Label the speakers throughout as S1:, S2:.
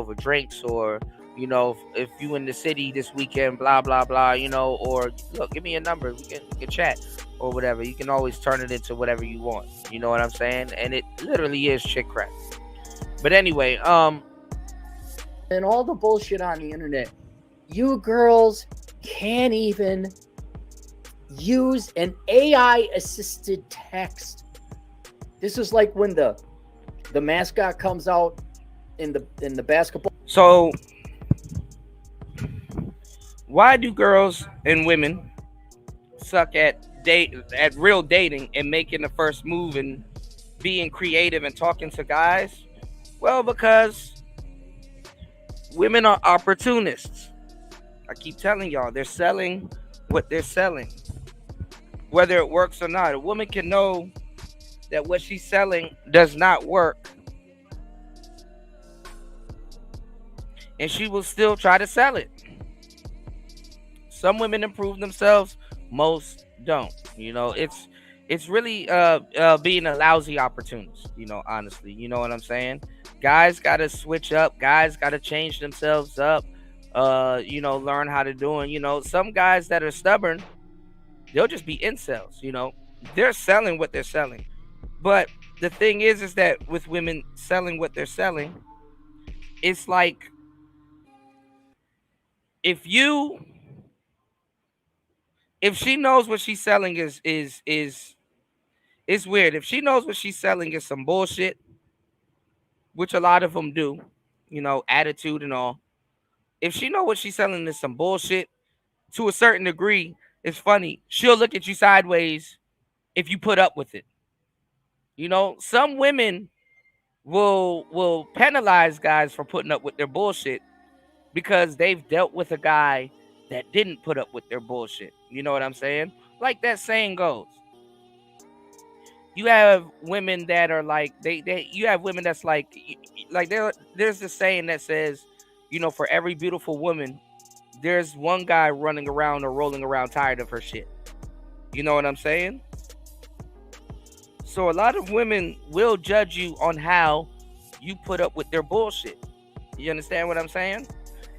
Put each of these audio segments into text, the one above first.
S1: over drinks, or if you in the city this weekend, blah blah blah, or look, give me a number, we can chat or whatever. You can always turn it into whatever you want. You know what I'm saying? And it literally is chick crack. But anyway,
S2: and all the bullshit on the internet, you girls can't even use an AI assisted text. This is like when the mascot comes out in the basketball.
S1: So why do girls and women suck at real dating and making the first move and being creative and talking to guys? Well, because women are opportunists. I keep telling y'all, they're selling what they're selling, whether it works or not. A woman can know that what she's selling does not work, and she will still try to sell it. Some women improve themselves, most don't. It's really being a lousy opportunist, honestly. You know what I'm saying? Guys gotta switch up, guys gotta change themselves up, learn how to do it. Some guys that are stubborn, they'll just be incels, they're selling what they're selling. But the thing is that with women selling what they're selling, it's like if she knows what she's selling is it's weird. If she knows what she's selling is some bullshit, which a lot of them do, attitude and all. If she know what she's selling is some bullshit, to a certain degree, it's funny. She'll look at you sideways if you put up with it. Some women will penalize guys for putting up with their bullshit because they've dealt with a guy that didn't put up with their bullshit. You know what I'm saying? Like that saying goes. You have women that are like you have women that's like there's this saying that says, for every beautiful woman, there's one guy running around or rolling around tired of her shit. You know what I'm saying? So a lot of women will judge you on how you put up with their bullshit. You understand what I'm saying?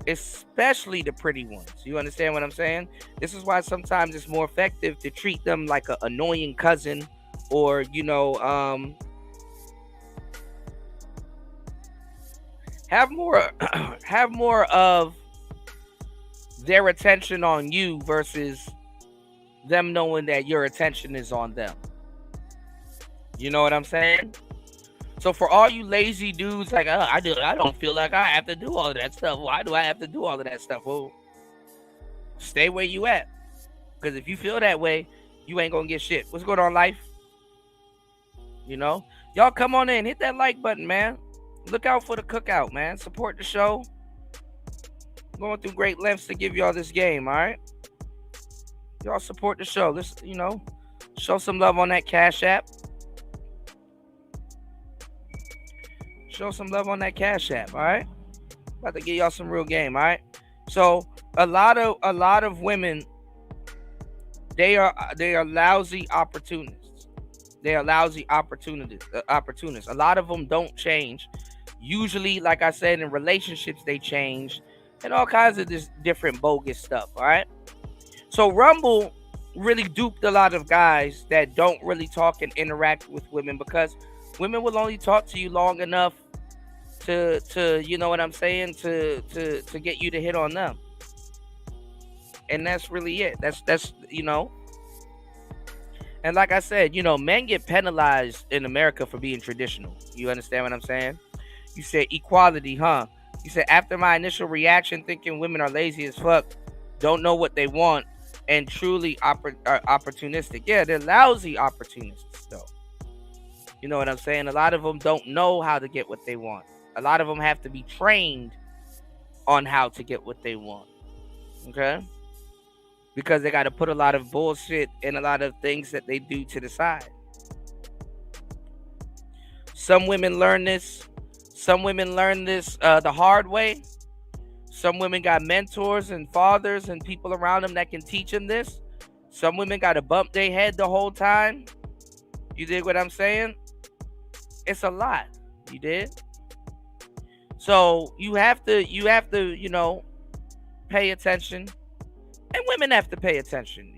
S1: Especially the pretty ones. You understand what I'm saying? This is why sometimes it's more effective to treat them like an annoying cousin, or have more of their attention on you versus them knowing that your attention is on them. You know what I'm saying? So for all you lazy dudes, like, I don't feel like I have to do all of that stuff. Why do I have to do all of that stuff? Well, stay where you at. Because if you feel that way, you ain't gonna get shit. What's going on, life? Y'all come on in, hit that like button, man. Look out for the cookout, man. Support the show. I'm going through great lengths to give y'all this game, all right? Y'all support the show. Let's, show some love on that Cash App. Show some love on that Cash App, all right? About to give y'all some real game, all right? So a lot of women, they are lousy opportunists. They are lousy opportunists. A lot of them don't change. Usually, like I said, in relationships they change, and all kinds of this different bogus stuff. All right. So Rumble really duped a lot of guys that don't really talk and interact with women, because women will only talk to you long enough to you know what I'm saying, to get you to hit on them. And that's really it. That's and like I said, men get penalized in America for being traditional. You understand what I'm saying? You said equality, huh? You said, after my initial reaction thinking women are lazy as fuck, don't know what they want, and truly opportunistic. Yeah, they're lousy opportunists, though. You know what I'm saying? A lot of them don't know how to get what they want. A lot of them have to be trained on how to get what they want. Okay? Because they got to put a lot of bullshit and a lot of things that they do to the side. Some women learn this. Some women learn this the hard way. Some women got mentors and fathers and people around them that can teach them this. Some women got to bump their head the whole time. You dig what I'm saying? It's a lot. You did? So you have to, pay attention, and women have to pay attention.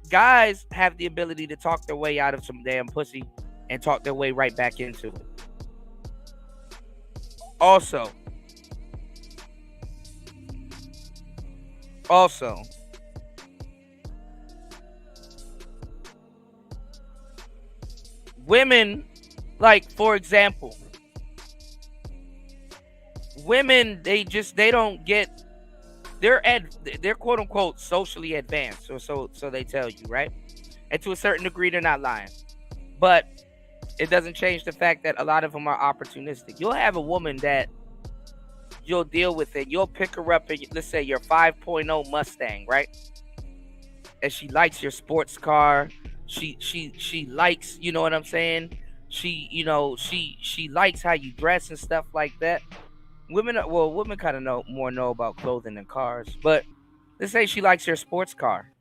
S1: Guys have the ability to talk their way out of some damn pussy and talk their way right back into it. Also, also, women, like for example, women, they don't get, they're quote unquote socially advanced, or so they tell you, right? And to a certain degree, they're not lying, but it doesn't change the fact that a lot of them are opportunistic. You'll have a woman that you'll deal with it. You'll pick her up in, let's say, your 5.0 Mustang, right? And she likes your sports car. She likes, you know what I'm saying? She likes how you dress and stuff like that. Women kind of know about clothing than cars, but let's say she likes your sports car.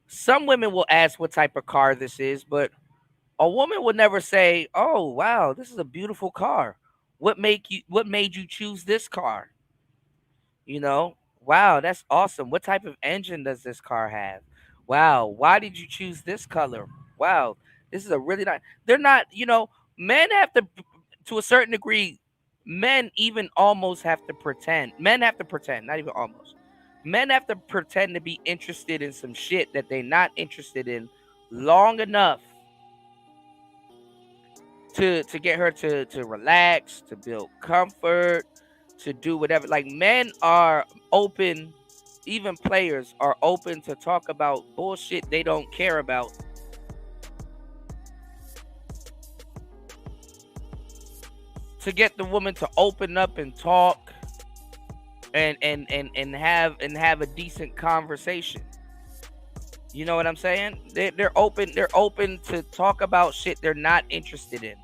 S1: Some women will ask what type of car this is, but a woman would never say, "Oh, wow, this is a beautiful car. What made you choose this car?" Wow, that's awesome. What type of engine does this car have? Wow, why did you choose this color? Wow, this is a really nice. They're not, men have to a certain degree, men even almost have to pretend. Men have to pretend, not even almost. Men have to pretend to be interested in some shit that they're not interested in long enough to get her to relax, to build comfort, to do whatever. Like, men are open, even players are open to talk about bullshit they don't care about, to get the woman to open up and talk and have a decent conversation. You know what I'm saying? They're open to talk about shit they're not interested in,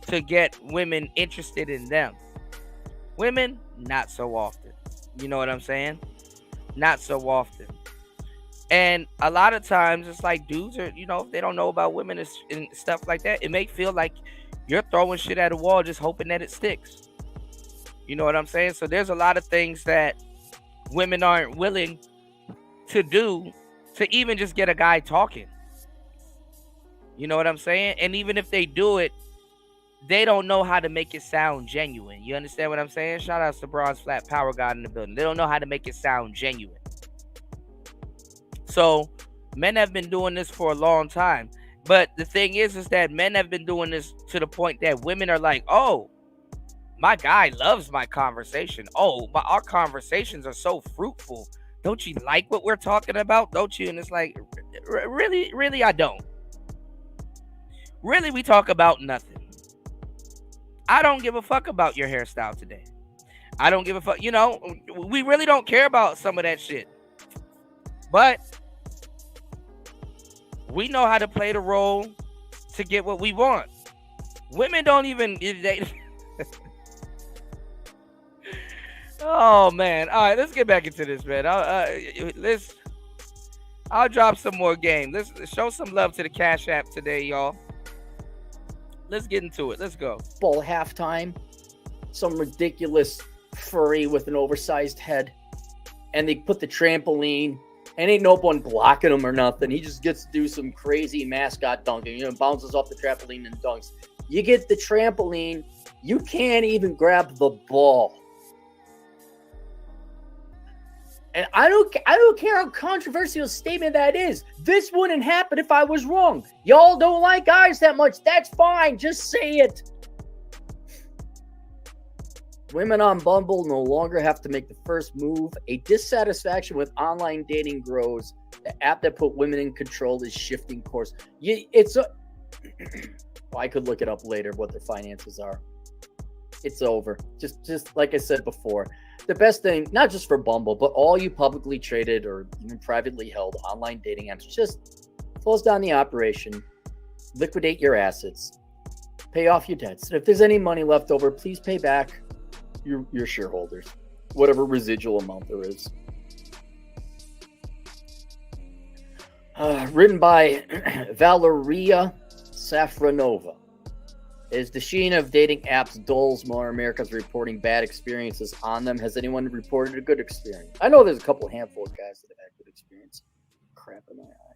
S1: to get women interested in them. Women, not so often. You know what I'm saying? Not so often. And a lot of times it's like dudes are, if they don't know about women and stuff like that, it may feel like you're throwing shit at a wall just hoping that it sticks. You know what I'm saying? So there's a lot of things that women aren't willing to do to even just get a guy talking. You know what I'm saying? And even if they do it, they don't know how to make it sound genuine. You understand what I'm saying? Shout out to Bronze Flat Power God in the building. They don't know how to make it sound genuine. So men have been doing this for a long time. But the thing is that men have been doing this to the point that women are like, oh, my guy loves my conversation. Oh, our conversations are so fruitful. Don't you like what we're talking about? Don't you? And it's like, really, I don't. Really, we talk about nothing. I don't give a fuck about your hairstyle today. I don't give a fuck. We really don't care about some of that shit. But we know how to play the role to get what we want. Women don't even... Oh, man. All right, let's get back into this, man. I'll drop some more game. Let's show some love to the Cash App today, y'all. Let's get into it. Let's go.
S2: Ball halftime. Some ridiculous furry with an oversized head. And they put the trampoline. And ain't no one blocking him or nothing. He just gets to do some crazy mascot dunking. Bounces off the trampoline and dunks. You get the trampoline. You can't even grab the ball. And I don't care how controversial a statement that is. This wouldn't happen if I was wrong. Y'all don't like guys that much. That's fine. Just say it. Women on Bumble no longer have to make the first move. A dissatisfaction with online dating grows. The app that put women in control is shifting course. I could look it up later what their finances are. It's over. Just like I said before. The best thing, not just for Bumble, but all you publicly traded or even privately held online dating apps, just close down the operation, liquidate your assets, pay off your debts. And if there's any money left over, please pay back your shareholders, whatever residual amount there is. Written by Valeria Safronova. Is the sheen of dating apps dulls more Americans reporting bad experiences on them? Has anyone reported a good experience? I know there's a handful of guys that have had good experience. Crap in my eye.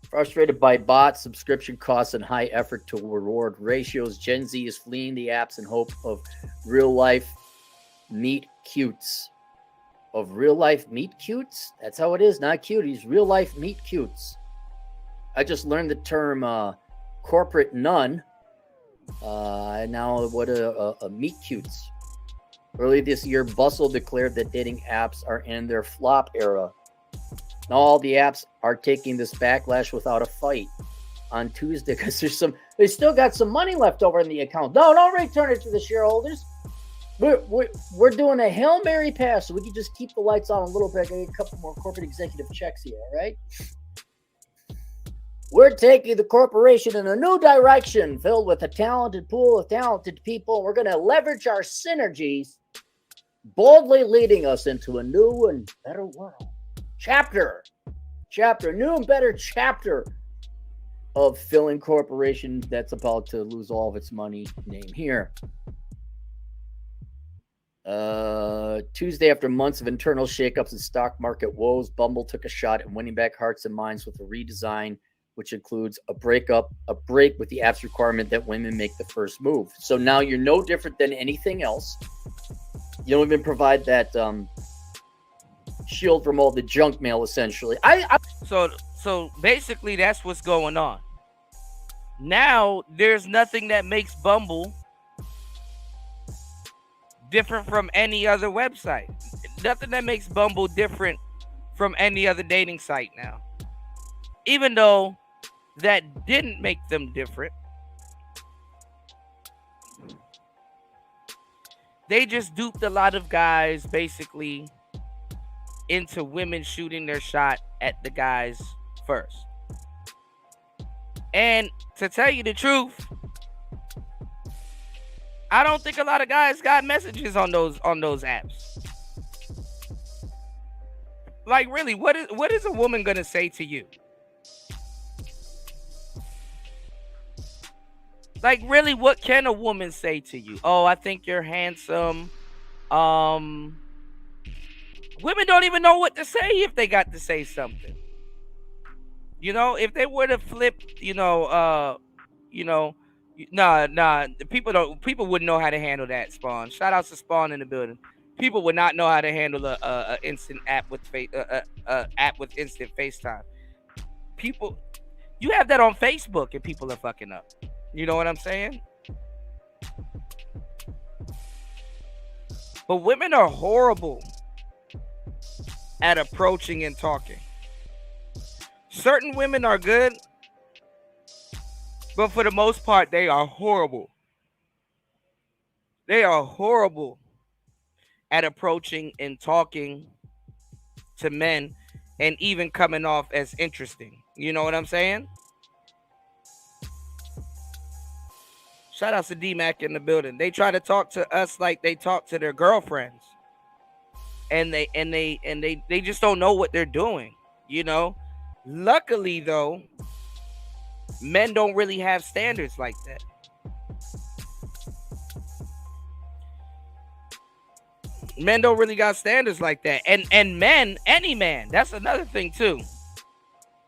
S2: Frustrated by bots, subscription costs, and high effort to reward ratios, Gen Z is fleeing the apps in hope of real life meet cutes. Of real life meet cutes? That's how it is, not cuties. Real life meet cutes. I just learned the term corporate nun. Now what a meet cutes. Early this year, Bustle declared that dating apps are in their flop era. Now all the apps are taking this backlash without a fight on Tuesday because they still got some money left over in the account. No, don't return it to the shareholders. We're doing a Hail Mary pass so we can just keep the lights on a little bit. Get a couple more corporate executive checks here, all right? We're taking the corporation in a new direction filled with a talented pool of talented people. We're going to leverage our synergies, boldly leading us into a new and better world. Chapter, new and better chapter of filling corporation that's about to lose all of its money. Name here. Tuesday, after months of internal shakeups and stock market woes, Bumble took a shot at winning back hearts and minds with a redesign, which includes a break with the app's requirement that women make the first move. So now you're no different than anything else. You don't even provide that shield from all the junk mail, essentially.
S1: So basically, that's what's going on. Now there's nothing that makes Bumble different from any other website. Nothing that makes Bumble different from any other dating site now. Even though that didn't make them different, they just duped a lot of guys basically into women shooting their shot at the guys first. And to tell you the truth, I don't think a lot of guys got messages on those apps. Like, really, what is a woman gonna say to you? Like, really, what can a woman say to you? Oh, I think you're handsome. Women don't even know what to say if they got to say something. You know, if they were to flip, nah, people wouldn't know how to handle that. Spawn. Shout out to Spawn in the building. People would not know how to handle a instant app with instant FaceTime. People, you have that on Facebook and people are fucking up. You know what I'm saying? But women are horrible at approaching and talking. Certain women are good, but for the most part, they are horrible. They are horrible at approaching and talking to men and even coming off as interesting. You know what I'm saying? Shout out to D-Mac in the building. They try to talk to us like they talk to their girlfriends. And they just don't know what they're doing, you know? Luckily though, men don't really have standards like that. Men don't really got standards like that. And men, any man, that's another thing too,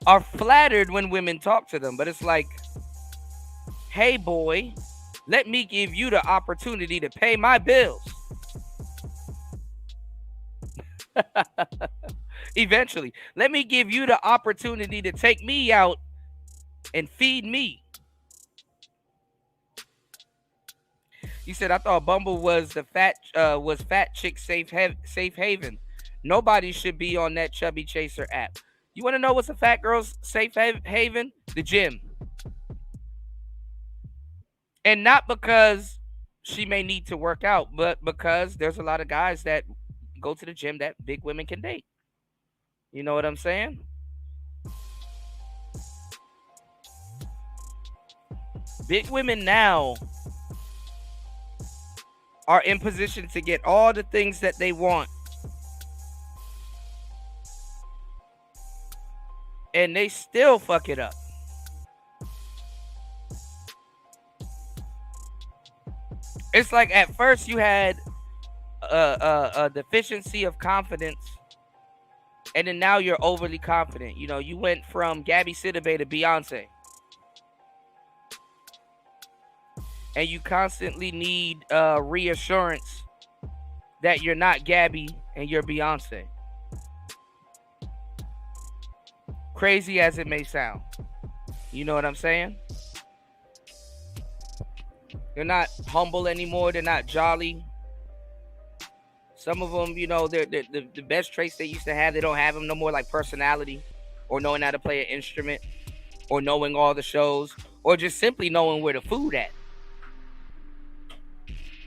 S1: are flattered when women talk to them. But it's like, hey boy, let me give you the opportunity to pay my bills. Eventually, let me give you the opportunity to take me out and feed me. He said, I thought Bumble was fat chick safe haven. Nobody should be on that chubby chaser app. You want to know what's a fat girl's safe haven? The gym. And not because she may need to work out, but because there's a lot of guys that go to the gym that big women can date. You know what I'm saying? Big women now are in position to get all the things that they want. And they still fuck it up. It's like at first you had a deficiency of confidence, and then now you're overly confident. You know, you went from Gabby Sidibe to Beyonce, and you constantly need reassurance that you're not Gabby and you're Beyonce. Crazy as it may sound, you know what I'm saying? They're not humble anymore. They're not jolly. Some of them, you know, the best traits they used to have, they don't have them no more, like personality, or knowing how to play an instrument, or knowing all the shows, or just simply knowing where the food at.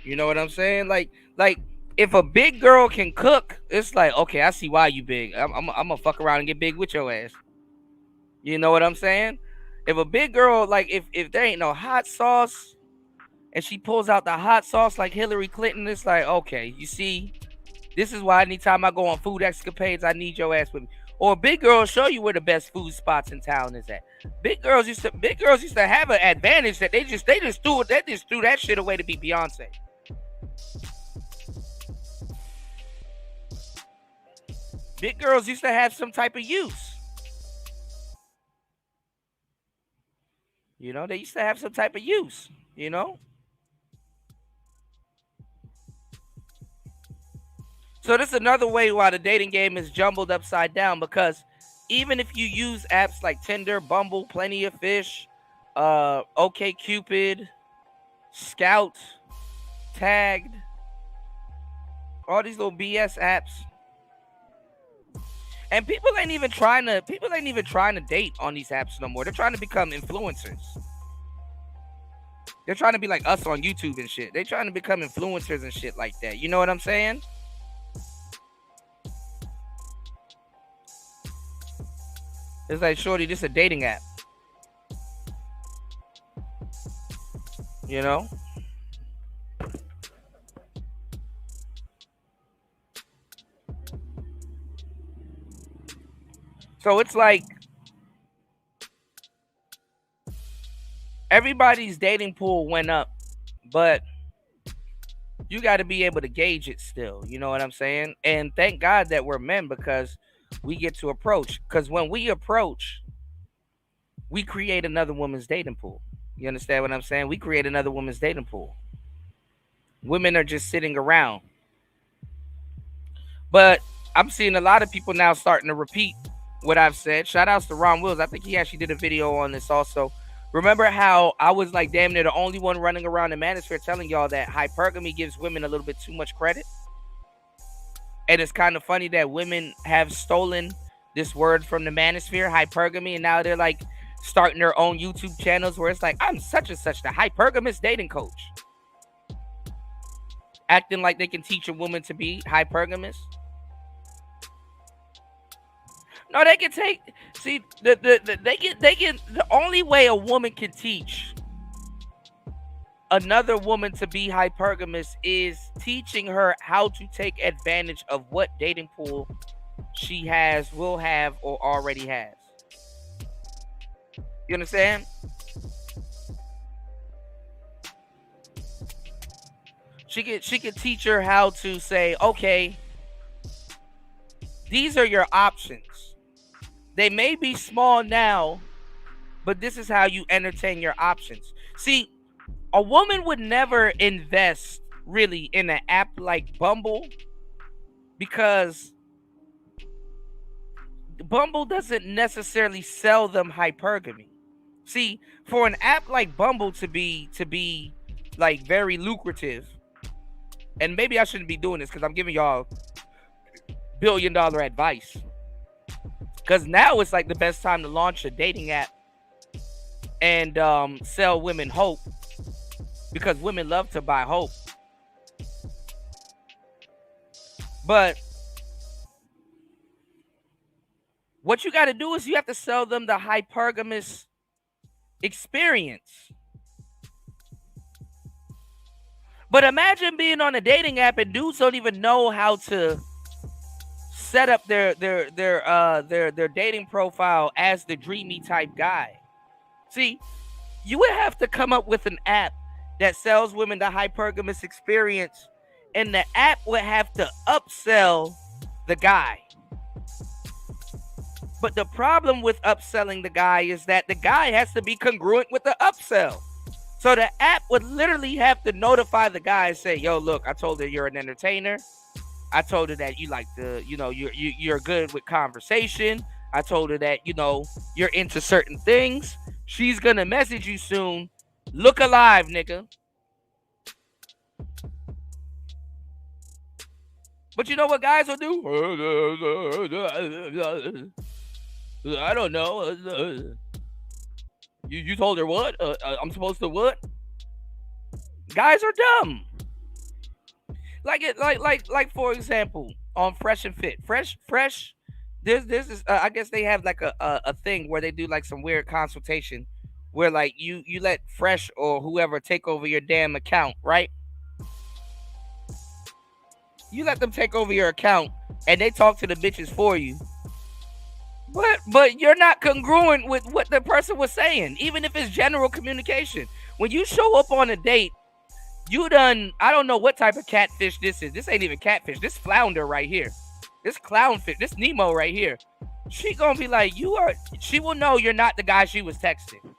S1: You know what I'm saying? Like if a big girl can cook, it's like, okay, I see why you big. I'm gonna fuck around and get big with your ass. You know what I'm saying? If a big girl, like if there ain't no hot sauce, and she pulls out the hot sauce like Hillary Clinton, it's like, okay, you see, this is why anytime I go on food escapades, I need your ass with me. Or big girls show you where the best food spots in town is at. Big girls used to have an advantage that they just threw that shit away to be Beyonce. Big girls used to have some type of use. You know, they used to have some type of use, you know? So this is another way why the dating game is jumbled upside down, because even if you use apps like Tinder, Bumble, Plenty of Fish, OK Cupid, Scout, Tagged, all these little BS apps, and people ain't even trying to date on these apps no more. They're trying to become influencers. They're trying to be like us on YouTube and shit. They're trying to become influencers and shit like that. You know what I'm saying? It's like, shorty, this is a dating app. You know? So it's like everybody's dating pool went up, but you got to be able to gauge it still. You know what I'm saying? And thank God that we're men, because we get to approach. Because when we approach, we create another woman's dating pool. You understand what I'm saying? We create another woman's dating pool. Women are just sitting around. But I'm seeing a lot of people now starting to repeat what I've said. Shout outs to Ron Wills. I think he actually did a video on this also. Remember how I was like damn near the only one running around the manosphere telling y'all that hypergamy gives women a little bit too much credit? And it's kind of funny that women have stolen this word from the manosphere, hypergamy, and now they're like starting their own YouTube channels where it's like, I'm such and such, the hypergamous dating coach. Acting like they can teach a woman to be hypergamous. No, they can take. See, the only way a woman can teach another woman to be hypergamous is teaching her how to take advantage of what dating pool she has, will have, or already has. You understand? She could teach her how to say, okay, these are your options. They may be small now, but this is how you entertain your options. See, a woman would never invest really in an app like Bumble, because Bumble doesn't necessarily sell them hypergamy. See, for an app like Bumble to be like very lucrative, and maybe I shouldn't be doing this because I'm giving y'all $1 billion advice. Because now it's like the best time to launch a dating app and sell women hope, because women love to buy hope. But what you got to do is you have to sell them the hypergamous experience. But imagine being on a dating app and dudes don't even know how to set up their dating profile as the dreamy type guy. See, you would have to come up with an app that sells women the hypergamous experience, and the app would have to upsell the guy. But the problem with upselling the guy is that the guy has to be congruent with the upsell. So the app would literally have to notify the guy and say, yo, look, I told her you're an entertainer. I told her that you like to, you're good with conversation. I told her that, you're into certain things. She's going to message you soon. Look alive, nigga. But you know what guys will do? I don't know. You told her what? I'm supposed to what? Guys are dumb. Like for example, on Fresh and Fit, Fresh. This is I guess they have like a thing where they do like some weird consultation, where like you let Fresh or whoever take over your damn account, right? You let them take over your account and they talk to the bitches for you. But you're not congruent with what the person was saying, even if it's general communication. When you show up on a date, you done, I don't know what type of catfish this is. This ain't even catfish. This flounder right here. This clownfish. This Nemo right here. She gonna be like, she will know you're not the guy she was texting.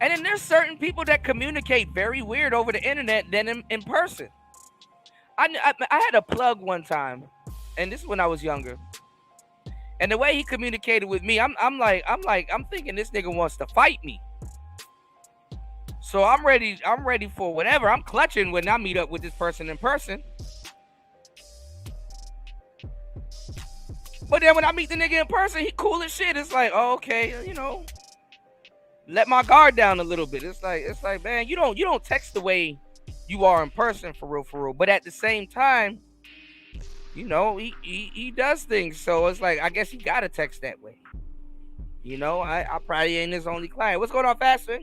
S1: And then there's certain people that communicate very weird over the internet than in person. I had a plug one time, and this is when I was younger. And the way he communicated with me, I'm thinking this nigga wants to fight me. So I'm ready for whatever. I'm clutching when I meet up with this person in person. But then when I meet the nigga in person, he cool as shit. It's like, oh, okay, let my guard down a little bit. It's like, man, you don't text the way you are in person for real. But at the same time, he does things. So it's like, I guess he gotta text that way. I probably ain't his only client. What's going on, Faster?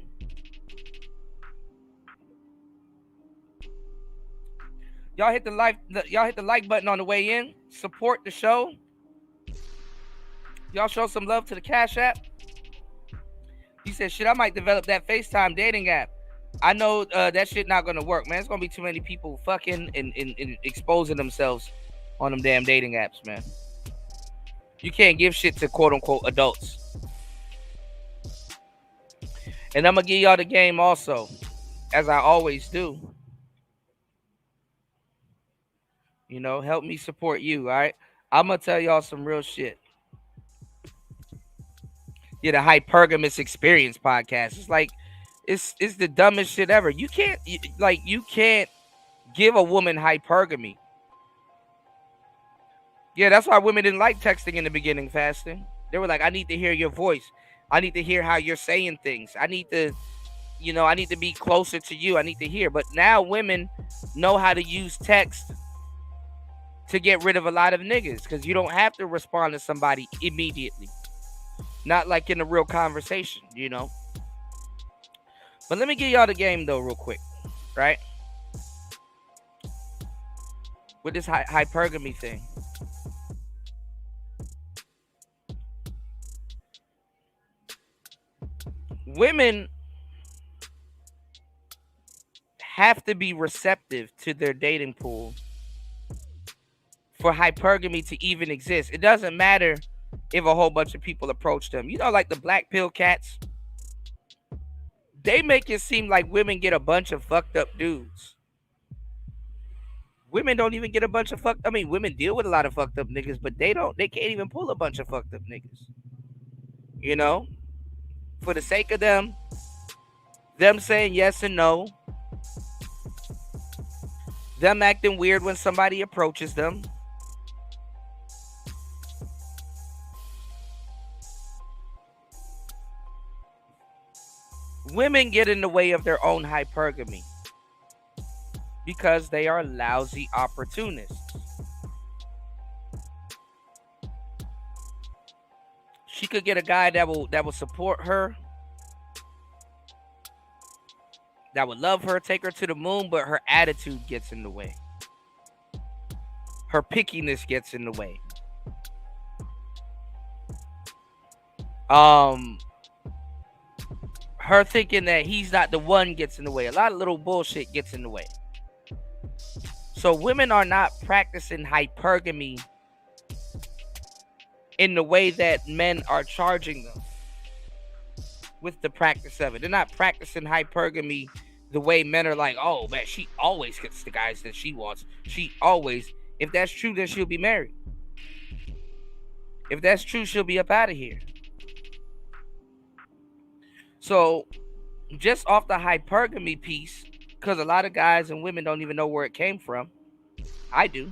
S1: Y'all hit the like button on the way in. Support the show. Y'all show some love to the Cash App. He said, shit, I might develop that FaceTime dating app. I know that shit not gonna work, man. It's gonna be too many people fucking and exposing themselves on them damn dating apps, man. You can't give shit to quote unquote adults. And I'm gonna give y'all the game also, as I always do. Help me support you, all right? I'm gonna tell y'all some real shit. Yeah, the Hypergamous Experience podcast. It's like, it's the dumbest shit ever. You can't give a woman hypergamy. Yeah, that's why women didn't like texting in the beginning, Fasting. They were like, I need to hear your voice. I need to hear how you're saying things. I need to be closer to you. I need to hear. But now women know how to use text to get rid of a lot of niggas, because you don't have to respond to somebody immediately. Not like in a real conversation, But let me give y'all the game, though, real quick, right? With this hypergamy thing. Women have to be receptive to their dating pool for hypergamy to even exist. It doesn't matter if a whole bunch of people approach them. Like the black pill cats. They make it seem like women get a bunch of fucked up dudes. Women don't even get a bunch of women deal with a lot of fucked up niggas, but they can't even pull a bunch of fucked up niggas. For the sake of them saying yes and no, them acting weird when somebody approaches them. Women get in the way of their own hypergamy because they are lousy opportunists. She could get a guy that will support her, that would love her, take her to the moon, but her attitude gets in the way. Her pickiness gets in the way. her thinking that he's not the one gets in the way. A lot of little bullshit gets in the way. So women are not practicing hypergamy in the way that men are charging them with the practice of it. They're not practicing hypergamy the way men are like, oh man, she always gets the guys that she wants. She always. If that's true, then she'll be married. If that's true, she'll be up out of here. So just off the hypergamy piece, because a lot of guys and women don't even know where it came from. I do.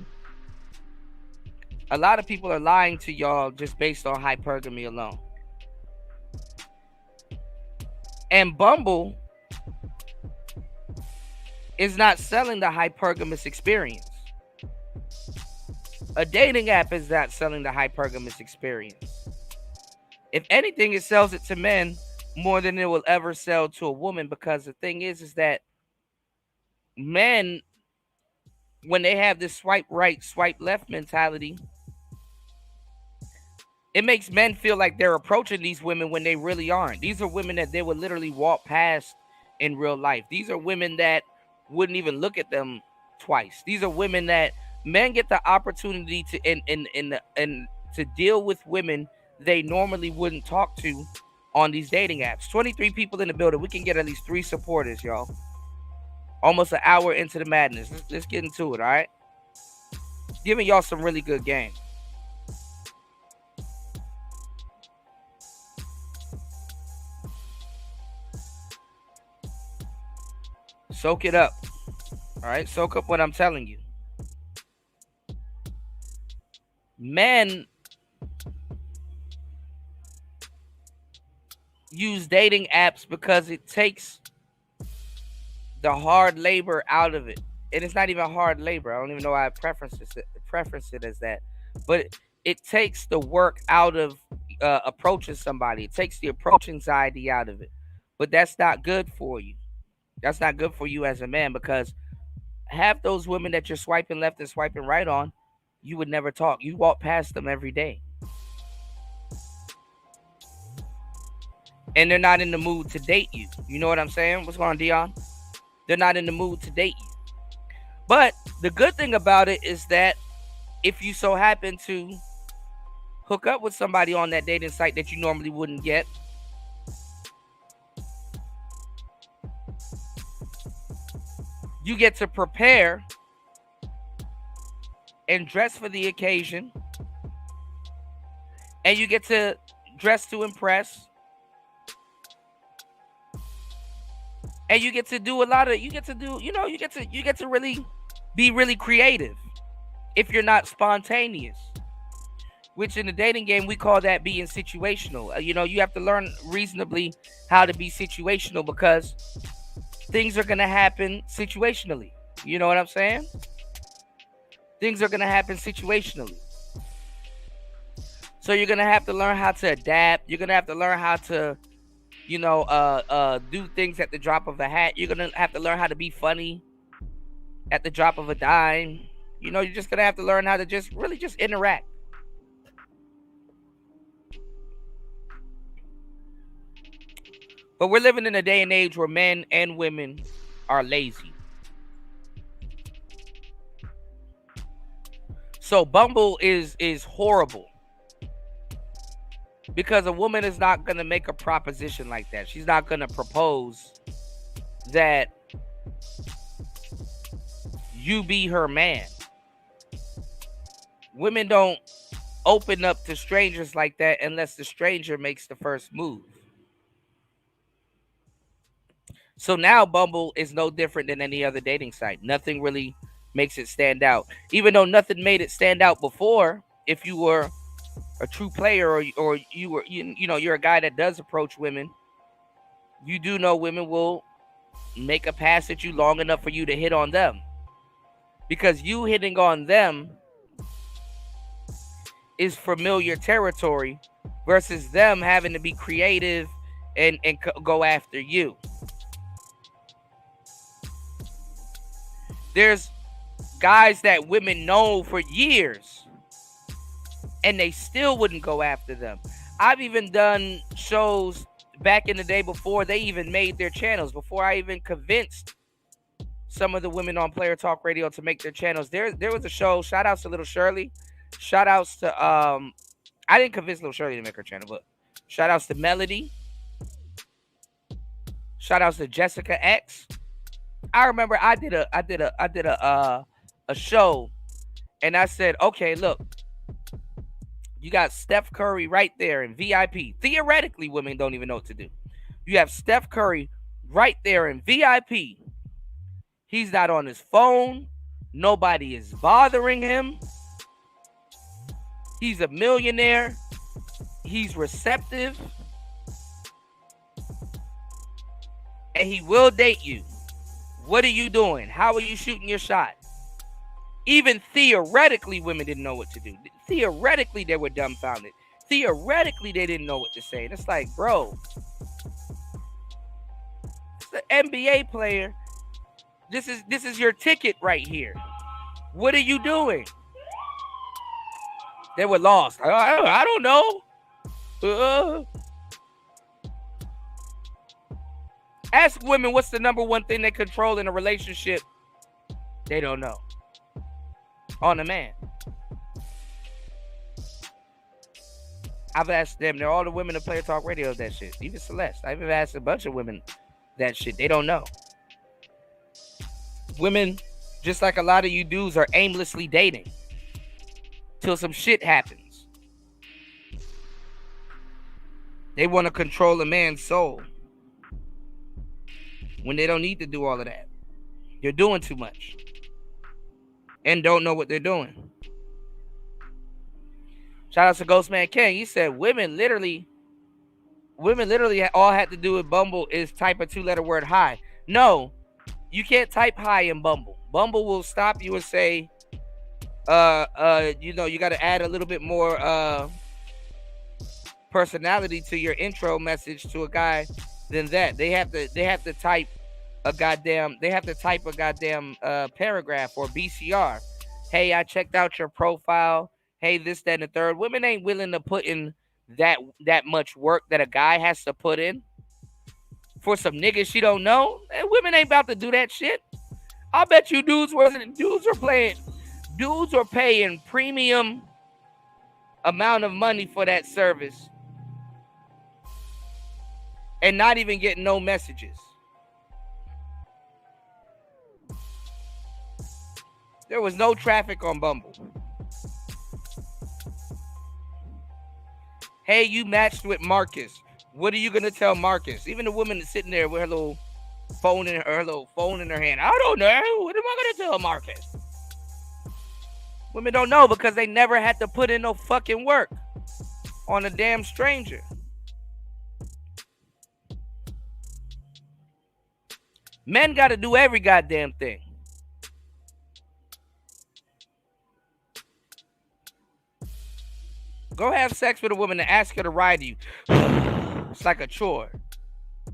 S1: A lot of people are lying to y'all just based on hypergamy alone. And Bumble is not selling the hypergamous experience. A dating app is not selling the hypergamous experience. If anything, it sells it to men more than it will ever sell to a woman, because the thing is that men, when they have this swipe right, swipe left mentality, it makes men feel like they're approaching these women when they really aren't. These are women that they would literally walk past in real life. These are women that wouldn't even look at them twice. These are women that men get the opportunity to and to deal with women they normally wouldn't talk to on these dating apps. 23 people in the building. We can get at least 3 supporters, y'all. Almost an hour into the madness. Let's get into it, all right? Giving y'all some really good game. Soak it up. All right? Soak up what I'm telling you. Men use dating apps because it takes the hard labor out of it. And it's not even hard labor. I don't even know why I preference it as that. But it takes the work out of approaching somebody. It takes the approach anxiety out of it. But that's not good for you. That's not good for you as a man, because half those women that you're swiping left and swiping right on, you would never talk. You walk past them every day. And they're not in the mood to date you. You know what I'm saying? What's going on, Dion? They're not in the mood to date you. But the good thing about it is that if you so happen to hook up with somebody on that dating site that you normally wouldn't get, you get to prepare and dress for the occasion, and you get to dress to impress, and you get to do a lot of, you get to really be really creative if you're not spontaneous, which in the dating game we call that being situational. You have to learn reasonably how to be situational, because things are going to happen situationally. You know what I'm saying? Things are going to happen situationally. So you're going to have to learn how to adapt. You're going to have to learn how to, do things at the drop of a hat. You're going to have to learn how to be funny at the drop of a dime. You're just going to have to learn how to just interact. But we're living in a day and age where men and women are lazy. So Bumble is horrible, because a woman is not going to make a proposition like that. She's not going to propose that you be her man. Women don't open up to strangers like that unless the stranger makes the first move. So now Bumble is no different than any other dating site. Nothing really makes it stand out. Even though nothing made it stand out before, if you were a true player, or you're a guy that does approach women, you do know women will make a pass at you long enough for you to hit on them. Because you hitting on them is familiar territory versus them having to be creative and go after you. There's guys that women know for years and they still wouldn't go after them. I've even done shows back in the day before they even made their channels, before I even convinced some of the women on Player Talk Radio to make their channels. There was a show. Shout outs to Little Shirley. Shout outs to I didn't convince Little Shirley to make her channel, but shout outs to Melody. Shout outs to Jessica X. I remember I did a show, and I said, okay, look, you got Steph Curry right there in VIP. Theoretically, women don't even know what to do. You have Steph Curry right there in VIP. He's not on his phone. Nobody is bothering him. He's a millionaire. He's receptive. And he will date you. What are you doing? How are you shooting your shot? Even theoretically, women didn't know what to do. Theoretically, they were dumbfounded. Theoretically, they didn't know what to say. And it's like, bro, it's an NBA player. This is your ticket right here. What are you doing? They were lost. I don't know. Ask women what's the number one thing they control in a relationship. They don't know. On a man. I've asked them. They're all the women that Player Talk Radio that shit. Even Celeste. I've asked a bunch of women that shit. They don't know. Women, just like a lot of you dudes, are aimlessly dating till some shit happens. They want to control a man's soul when they don't need to do all of that. You're doing too much and don't know what they're doing. Shout out to Ghostman King. He said women literally all had to do with Bumble is type a 2-letter word hi. No, you can't type hi in Bumble. Bumble will stop you and say, you got to add a little bit more personality to your intro message to a guy than that. They have to type a goddamn paragraph or BCR. Hey, I checked out your profile. Hey, this, that, and the third. Women ain't willing to put in that much work that a guy has to put in for some niggas she don't know. And women ain't about to do that shit. I bet you dudes were paying premium amount of money for that service and not even getting no messages. There was no traffic on Bumble. Hey, you matched with Marcus. What are you gonna tell Marcus? Even the woman is sitting there with her little phone in her hand. I don't know. What am I gonna tell Marcus? Women don't know because they never had to put in no fucking work on a damn stranger. Men got to do every goddamn thing. Go have sex with a woman and ask her to ride you. It's like a chore.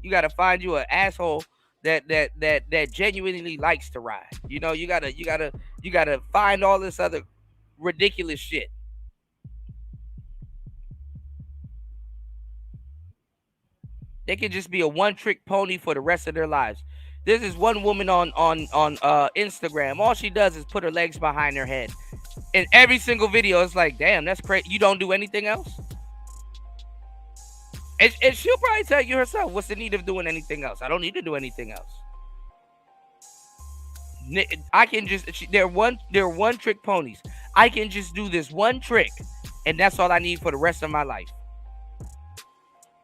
S1: You got to find you an asshole that genuinely likes to ride. You know, you gotta find all this other ridiculous shit. They can just be a one-trick pony for the rest of their lives. This is one woman on Instagram. All she does is put her legs behind her head. In every single video, it's like, damn, that's crazy. You don't do anything else? And she'll probably tell you herself, what's the need of doing anything else? I don't need to do anything else. I can just, they're one-trick ponies. I can just do this one trick, and that's all I need for the rest of my life.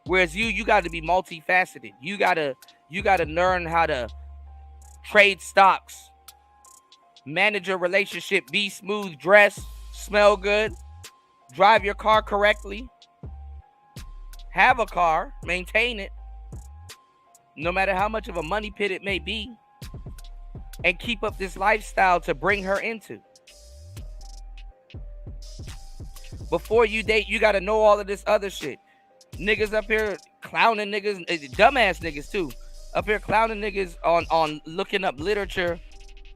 S1: Whereas you got to be multifaceted. You gotta learn how to trade stocks, manage your relationship, be smooth, dress, smell good, drive your car correctly, have a car, maintain it, no matter how much of a money pit it may be, and keep up this lifestyle to bring her into. Before you date, you got to know all of this other shit. Niggas up here clowning niggas, dumbass niggas too, up here clowning niggas on looking up literature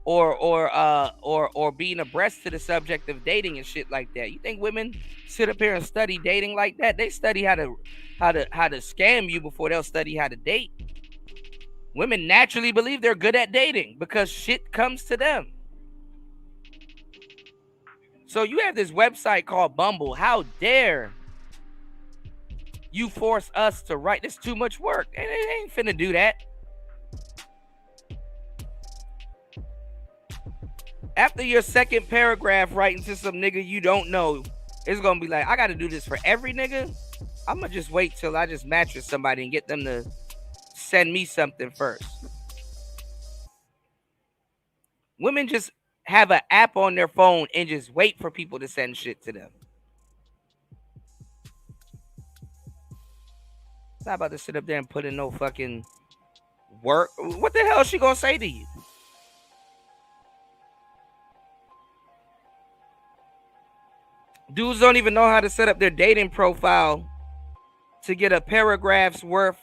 S1: or being abreast to the subject of dating and shit like that. You think women sit up here and study dating like that? They study how to how to scam you before they'll study how to date. Women naturally believe they're good at dating because shit comes to them. So you have this website called Bumble. How dare you force us to write? This too much work. And it ain't finna do that. After your second paragraph writing to some nigga you don't know, it's gonna be like, I gotta do this for every nigga. I'm gonna just wait till I just match with somebody and get them to send me something first. Women just have an app on their phone and just wait for people to send shit to them. It's not about to sit up there and put in no fucking work. What the hell is she gonna say to you? Dudes don't even know how to set up their dating profile to get a paragraph's worth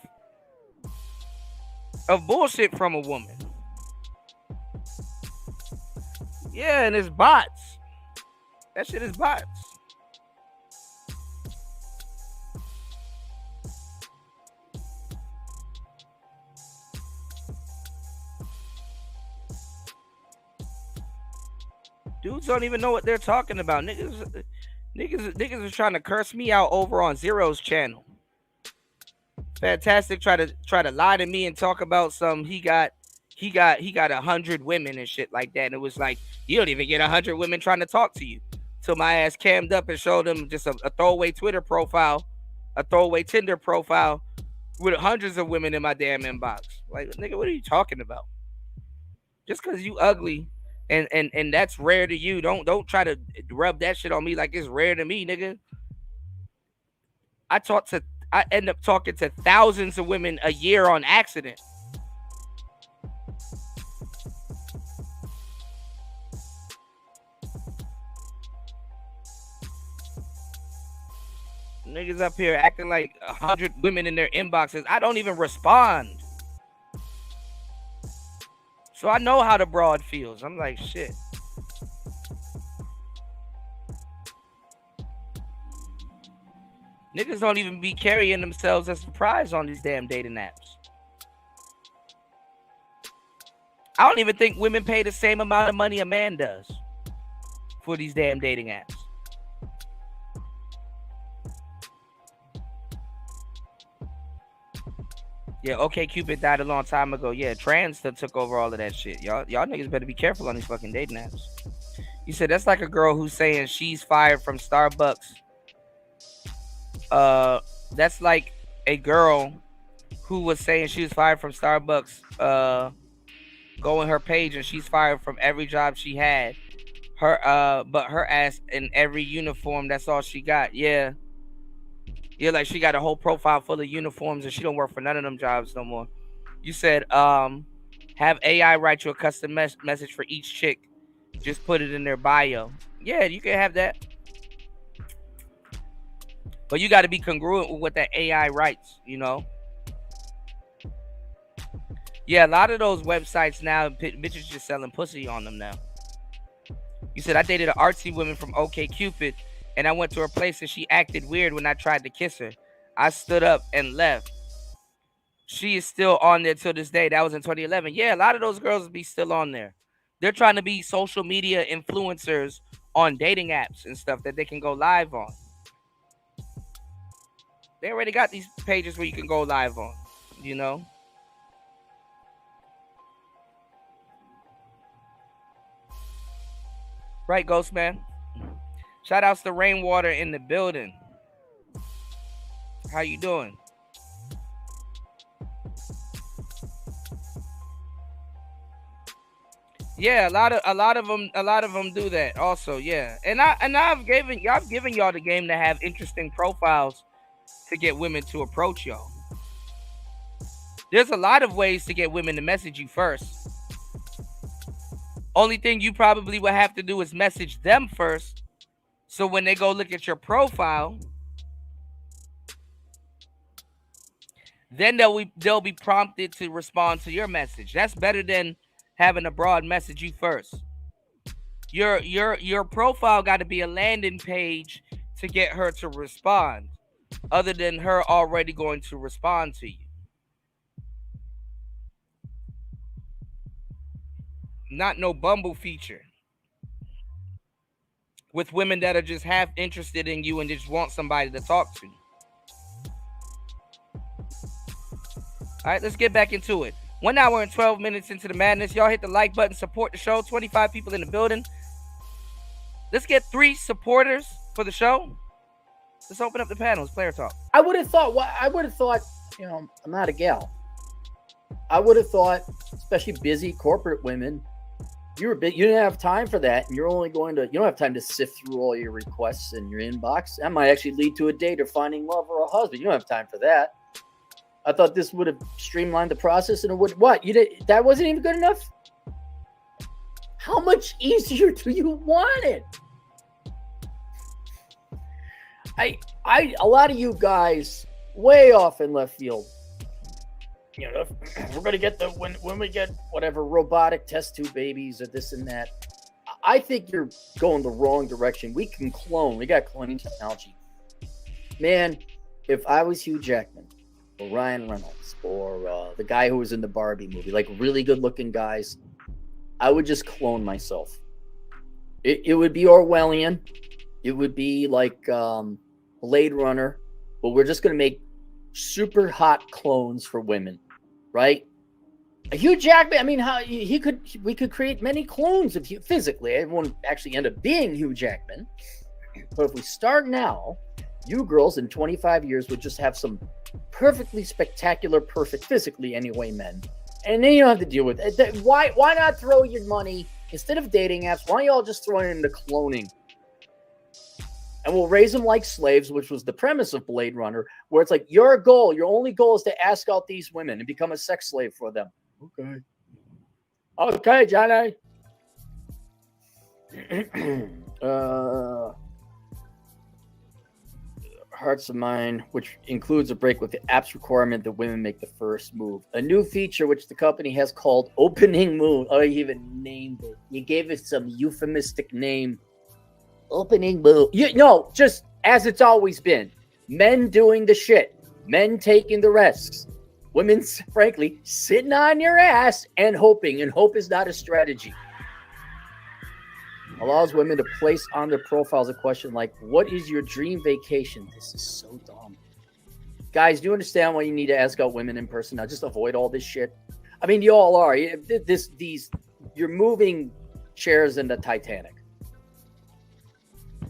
S1: of bullshit from a woman. Yeah, and it's bots. That shit is bots. Dudes don't even know what they're talking about. Niggas are trying to curse me out over on Zero's channel. Fantastic try to lie to me and talk about some he got 100 women and shit like that. And it was like, you don't even get 100 women trying to talk to you. So my ass cammed up and showed them just a throwaway Twitter profile, a throwaway Tinder profile with hundreds of women in my damn inbox. Like, nigga, what are you talking about? Just because you ugly and that's rare to you, don't try to rub that shit on me like it's rare to me, nigga. I end up talking to thousands of women a year on accident. Niggas up here acting like 100 women in their inboxes. I don't even respond. So I know how the broad feels. I'm like, shit. Niggas don't even be carrying themselves as surprise on these damn dating apps. I don't even think women pay the same amount of money a man does for these damn dating apps. Yeah, okay, Cupid died a long time ago. Yeah, trans took over all of that shit. Y'all niggas better be careful on these fucking dating apps. You said that's like a girl who's saying she's fired from Starbucks. That's like a girl who was saying she was fired from Starbucks. Go in her page and she's fired from every job she had. But her ass in every uniform. That's all she got. Yeah. Yeah, like she got a whole profile full of uniforms and she don't work for none of them jobs no more. You said have AI write you a custom message for each chick. Just put it in their bio. Yeah, you can have that. But you got to be congruent with what that AI writes, you know? Yeah, a lot of those websites now, bitches just selling pussy on them now. You said I dated an artsy woman from OkCupid, and I went to her place and she acted weird when I tried to kiss her. I stood up and left. She is still on there till this day. That was in 2011. Yeah, a lot of those girls be still on there. They're trying to be social media influencers on dating apps and stuff that they can go live on. They already got these pages where you can go live on, you know? Right, Ghost Man? Shout outs to Rainwater in the building. How you doing? Yeah, a lot of them do that also, yeah. And I've given y'all the game to have interesting profiles to get women to approach y'all. There's a lot of ways to get women to message you first. Only thing you probably would have to do is message them first. So when they go look at your profile, then they'll be prompted to respond to your message. That's better than having a broad message you first. Your profile got to be a landing page to get her to respond. other than her already going to respond to you. Not no Bumble feature with women that are just half interested in you and just want somebody to talk to. All right, let's get back into it. 1 hour and 12 minutes into the madness. Y'all hit the like button, support the show. 25 people in the building. Let's get 3 supporters for the show. Let's open up the panels. Player talk.
S2: I would have thought, I'm not a gal. I would have thought, especially busy corporate women, you didn't have time for that, and you don't have time to sift through all your requests in your inbox. That might actually lead to a date or finding love or a husband. You don't have time for that. I thought this would have streamlined the process, and it would. What? That wasn't even good enough? How much easier do you want it? A lot of you guys way off in left field. We're gonna get when we get whatever robotic test tube babies or this and that. I think you're going the wrong direction. We can clone. We got cloning technology. Man, if I was Hugh Jackman or Ryan Reynolds or the guy who was in the Barbie movie, like really good looking guys, I would just clone myself. It would be Orwellian. It would be like Blade Runner, but we're just gonna make super hot clones for women. Right? Hugh Jackman, I mean, we could create many clones of Hugh physically. It won't actually end up being Hugh Jackman. But if we start now, you girls in 25 years would just have some perfectly spectacular, perfect physically anyway, men. And then you don't have to deal with it. Why not throw your money, instead of dating apps, why don't y'all just throw it into cloning? And we'll raise them like slaves, which was the premise of Blade Runner, where it's like your only goal is to ask out these women and become a sex slave for them. Okay, Johnny. Hearts of Mine, which includes a break with the app's requirement that women make the first move. A new feature which the company has called Opening Move. Oh, you even named it. You gave it some euphemistic name. Opening move. Just as it's always been. Men doing the shit. Men taking the risks. Women, frankly, sitting on your ass and hoping. And hope is not a strategy. Allows women to place on their profiles a question like, what is your dream vacation? This is so dumb. Guys, do you understand why you need to ask out women in person? Now, just avoid all this shit. I mean, you all are. You're moving chairs in the Titanic.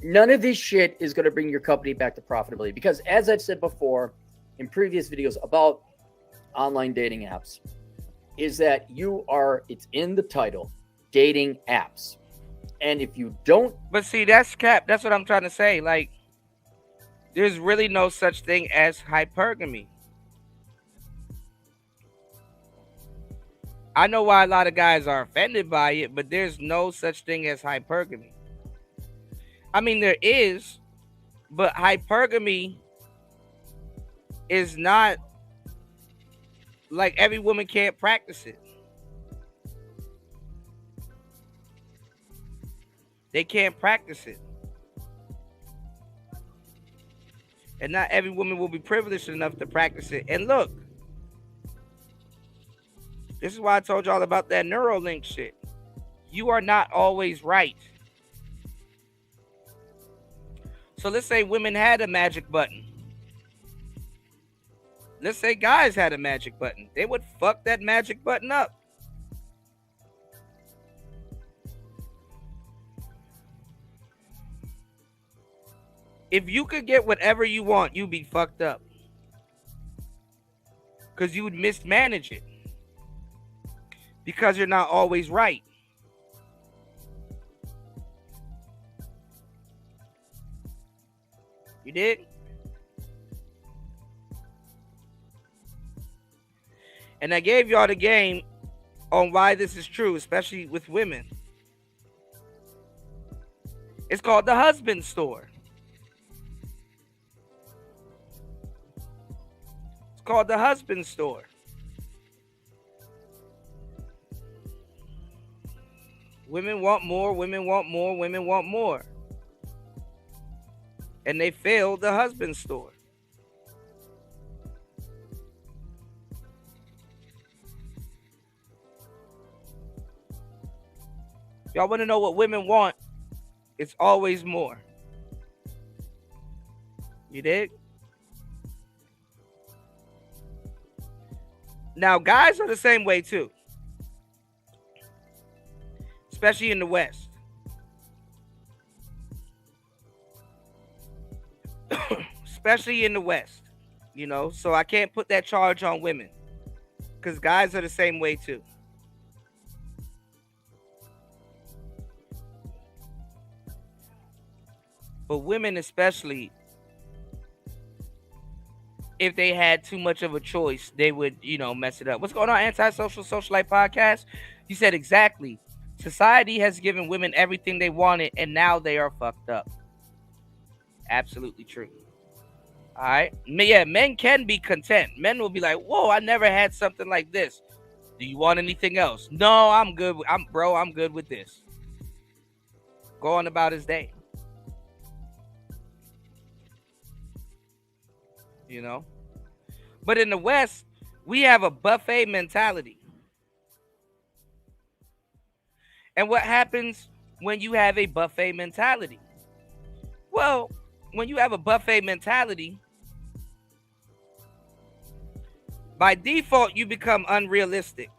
S2: None of this shit is going to bring your company back to profitability because, as I've said before in previous videos about online dating apps, is that it's in the title, dating apps. And if you don't...
S1: But see, that's cap. That's what I'm trying to say. Like, there's really no such thing as hypergamy. I know why a lot of guys are offended by it, but there's no such thing as hypergamy. I mean, there is, but hypergamy is not like every woman can't practice it. They can't practice it. And not every woman will be privileged enough to practice it. And look, this is why I told y'all about that Neuralink shit. You are not always right. So let's say women had a magic button. Let's say guys had a magic button. They would fuck that magic button up. If you could get whatever you want, you'd be fucked up. Because you would mismanage it. Because you're not always right. You did? And I gave y'all the game on why this is true, especially with women. It's called the husband store. It's called the husband store. Women want more, women want more, women want more. And they failed the husband store. Y'all want to know what women want? It's always more. You dig? Now, guys are the same way too, especially in the West. Especially in the West, so I can't put that charge on women because guys are the same way too. But women, especially, if they had too much of a choice, they would, mess it up. What's going on, Antisocial Socialite Podcast? You said exactly. Society has given women everything they wanted, and now they are fucked up. Absolutely true. All right. Yeah, men can be content. Men will be like, whoa, I never had something like this. Do you want anything else? No, I'm good. I'm good with this. Go on about his day. But in the West, we have a buffet mentality. And what happens when you have a buffet mentality? Well, when you have a buffet mentality, by default, you become unrealistic.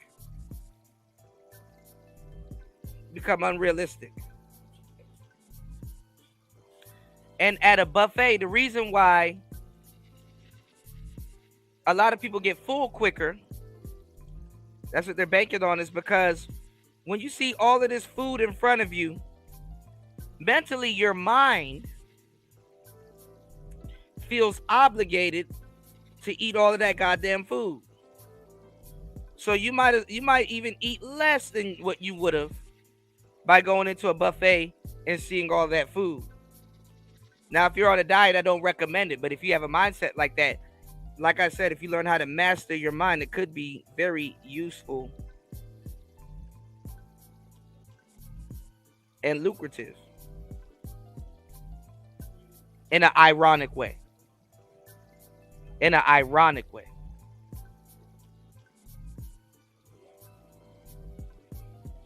S1: And at a buffet, the reason why a lot of people get full quicker, that's what they're banking on, is because when you see all of this food in front of you, mentally your mind feels obligated to eat all of that goddamn food. So you might even eat less than what you would have by going into a buffet and seeing all that food. Now, if you're on a diet, I don't recommend it. But if you have a mindset like that, like I said, if you learn how to master your mind, it could be very useful and lucrative in an ironic way. All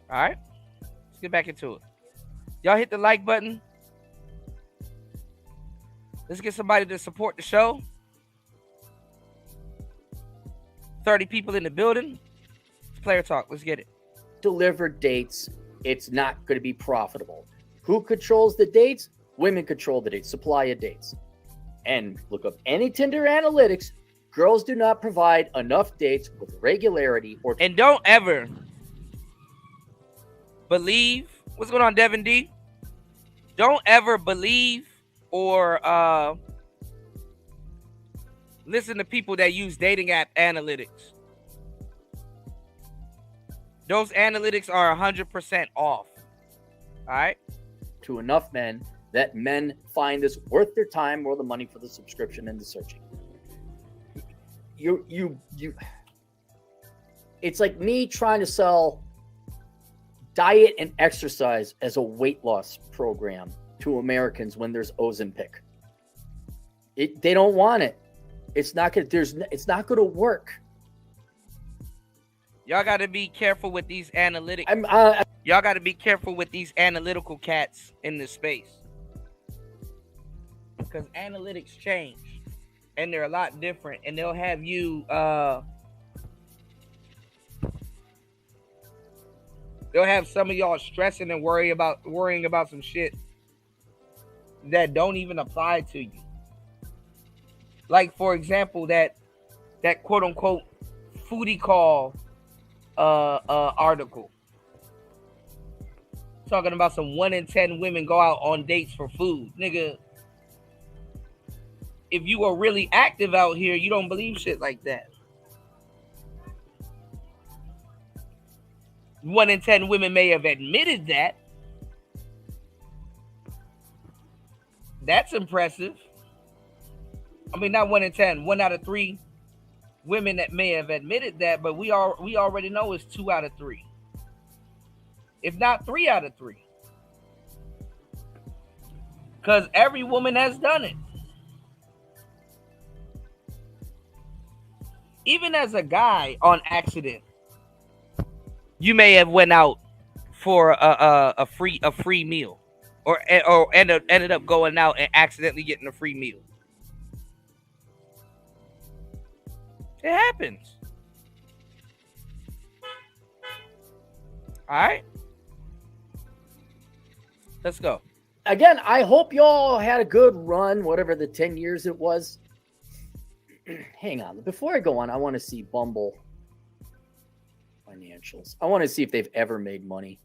S1: right, let's get back into it. Y'all hit the like button. Let's get somebody to support the show. 30 people in the building. It's player talk. Let's get it.
S2: Delivered dates, it's not going to be profitable. Who controls the dates? Women control the dates, supply of dates. And look up any Tinder analytics. Girls do not provide enough dates with regularity.
S1: And don't ever believe. What's going on, Devin D? Don't ever believe or listen to people that use dating app analytics. Those analytics are 100% off. All right?
S2: To enough men that men find this worth their time or the money for the subscription and the searching. You it's like me trying to sell diet and exercise as a weight loss program to Americans when there's Ozempic. They don't want it. It's not going to work.
S1: Y'all got to be careful with these analytics. Y'all got to be careful with these analytical cats in this space. Because analytics change. And they're a lot different. And they'll have you... they'll have some of y'all stressing and worrying about some shit that don't even apply to you. Like, for example, that quote-unquote foodie call article. Talking about some 1 in 10 women go out on dates for food. Nigga, if you are really active out here, you don't believe shit like that. 1 in 10 women may have admitted that. That's impressive. I mean, not 1 in 10, 1 out of 3 women that may have admitted that, but we already know it's 2 out of 3. If not 3 out of 3. Because every woman has done it. Even as a guy on accident, you may have went out for a free meal, or ended up going out and accidentally getting a free meal. It happens. All right, let's go.
S2: Again, I hope y'all had a good run, whatever the 10 years it was. Hang on. Before I go on, I want to see Bumble financials. I want to see if they've ever made money.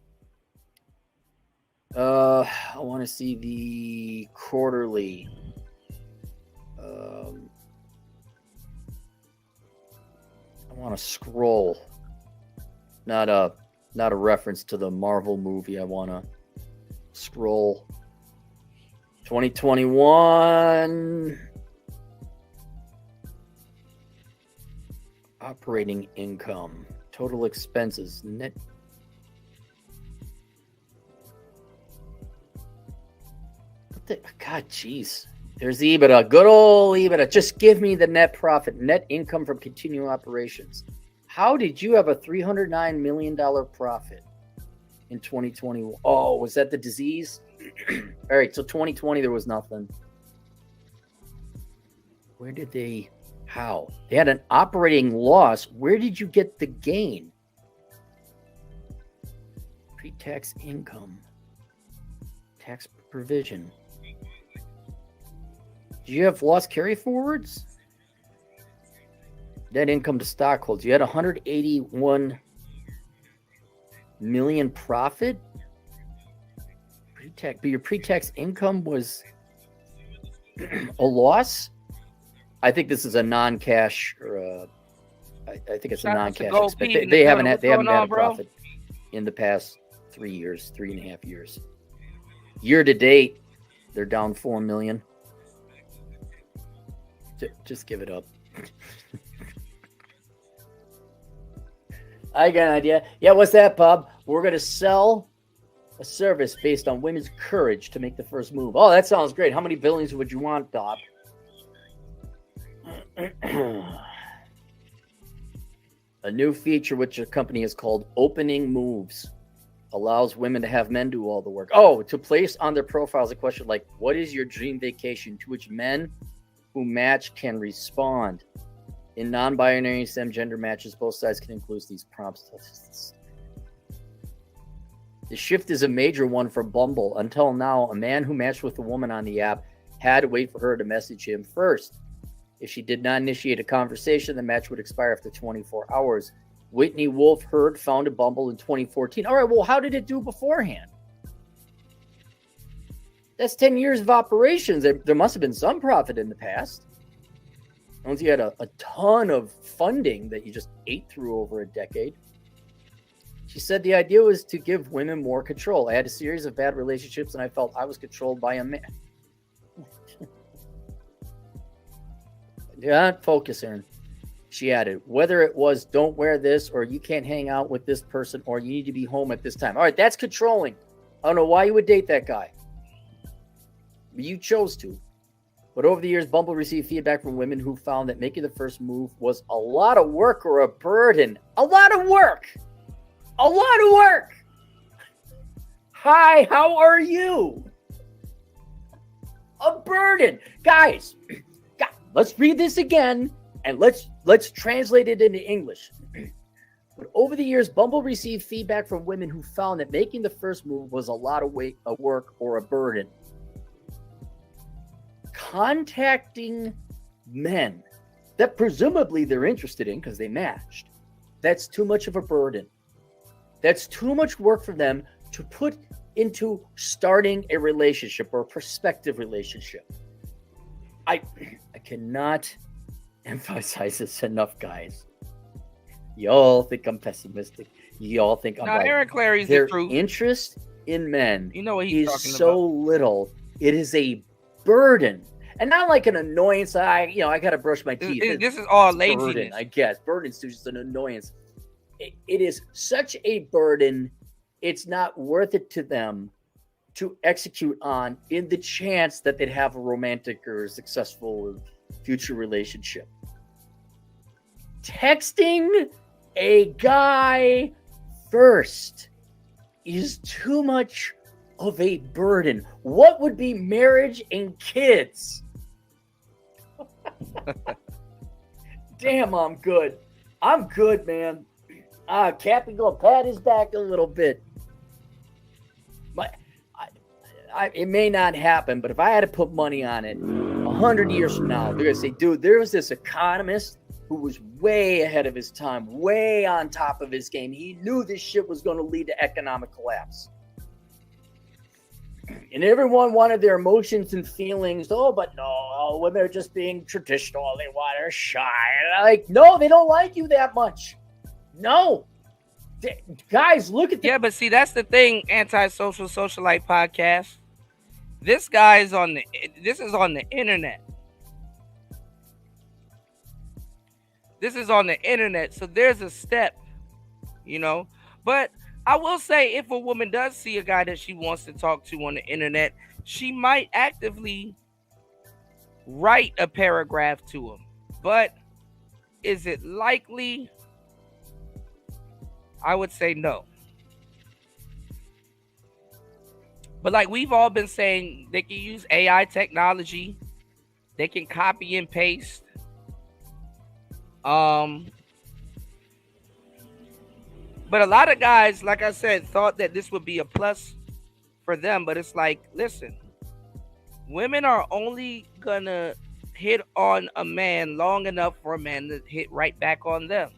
S2: I want to see the quarterly. I want to scroll. Not a reference to the Marvel movie. I want to scroll. 2021 operating income, total expenses, net. God, jeez. There's the EBITDA, good old EBITDA. Just give me the net profit, net income from continuing operations. How did you have a $309 million profit in 2020? Oh, was that the disease? All right, so 2020, there was nothing. Where did they, how? They had an operating loss. Where did you get the gain? Pre-tax income, tax provision. Do you have loss carry forwards? Net income to stockholders. You had 181 million profit. Pre-tax, but your pre-tax income was a loss. I think this is a non-cash, or I think it's a non-cash expense. They haven't had a profit in the past 3 years, 3.5 years. Year to date, they're down 4 million. Just give it up. I got an idea. Yeah, what's that, Bob? We're going to sell a service based on women's courage to make the first move. Oh, that sounds great. How many billions would you want, Bob? A new feature which your company is called Opening Moves. Allows women to have men do all the work. Oh, to place on their profiles a question like, what is your dream vacation? To which men who match can respond. In non-binary STEM gender matches, both sides can include these prompts. The shift is a major one for Bumble. Until now, a man who matched with a woman on the app had to wait for her to message him first. If she did not initiate a conversation, the match would expire after 24 hours. Whitney Wolf Hurd founded Bumble in 2014. All right, well, how did it do beforehand? That's 10 years of operations. There must have been some profit in the past. Once you had a ton of funding that you just ate through over a decade. She said the idea was to give women more control. I had a series of bad relationships and I felt I was controlled by a man. Not focus, Aaron. She added, whether it was don't wear this or you can't hang out with this person or you need to be home at this time. All right, that's controlling. I don't know why you would date that guy. But you chose to. But over the years, Bumble received feedback from women who found that making the first move was a lot of work or a burden. A lot of work. A lot of work. Hi, how are you? A burden. Guys, let's read this again and let's translate it into English. But over the years, Bumble received feedback from women who found that making the first move was a lot of work or a burden. Contacting men that presumably they're interested in because they matched. That's too much of a burden. That's too much work for them to put into starting a relationship or a prospective relationship. I cannot emphasize this enough, guys. Y'all think I'm pessimistic. Y'all think I'm right.
S1: Aaron Clary's
S2: Their
S1: the truth.
S2: interest in men
S1: what he's
S2: is so little. It is a burden. And not like an annoyance. I got to brush my teeth.
S1: This is all laziness.
S2: Burden, I guess. Burden's just an annoyance. It is such a burden. It's not worth it to them to execute on in the chance that they'd have a romantic or successful future relationship. Texting a guy first is too much of a burden. What would be marriage and kids? Damn, I'm good. I'm good, man. Captain gonna pat his back a little bit. But it may not happen, but if I had to put money on it, 100 years from now, they're gonna say, dude, there was this economist who was way ahead of his time, way on top of his game. He knew this shit was going to lead to economic collapse. And everyone wanted their emotions and feelings. Oh, but no, when they're just being traditional, they want to shine. Like, no, they don't like you that much. No. Guys, look at
S1: Yeah, but see, that's the thing, Antisocial Socialite Podcast. This is on the internet. This is on the internet, so there's a step, But I will say, if a woman does see a guy that she wants to talk to on the internet, she might actively write a paragraph to him. But is it likely? I would say no. But like we've all been saying, they can use AI technology. They can copy and paste. But a lot of guys, like I said, thought that this would be a plus for them. But it's like, listen, women are only gonna hit on a man long enough for a man to hit right back on them.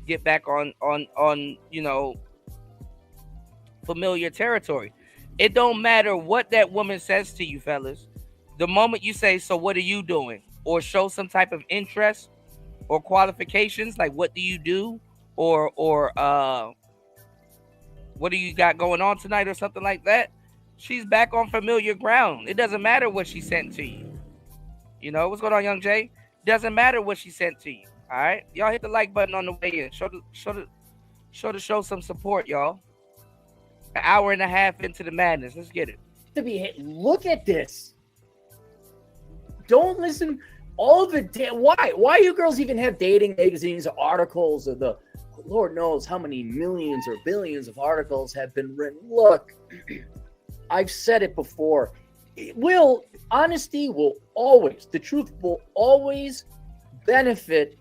S1: Get back on familiar territory. It don't matter what that woman says to you, fellas. The moment you say, so what are you doing? Or show some type of interest or qualifications, like what do you do? Or what do you got going on tonight or something like that? She's back on familiar ground. It doesn't matter what she sent to you. What's going on, Young Jay? Doesn't matter what she sent to you. All right, y'all hit the like button on the way in. Show the show some support, y'all. An hour and a half into the madness. Let's get it.
S2: Look at this. Don't listen. All the why you girls even have dating magazines or articles, or the Lord knows how many millions or billions of articles have been written. Look, I've said it before. Honesty will always, the truth will always benefit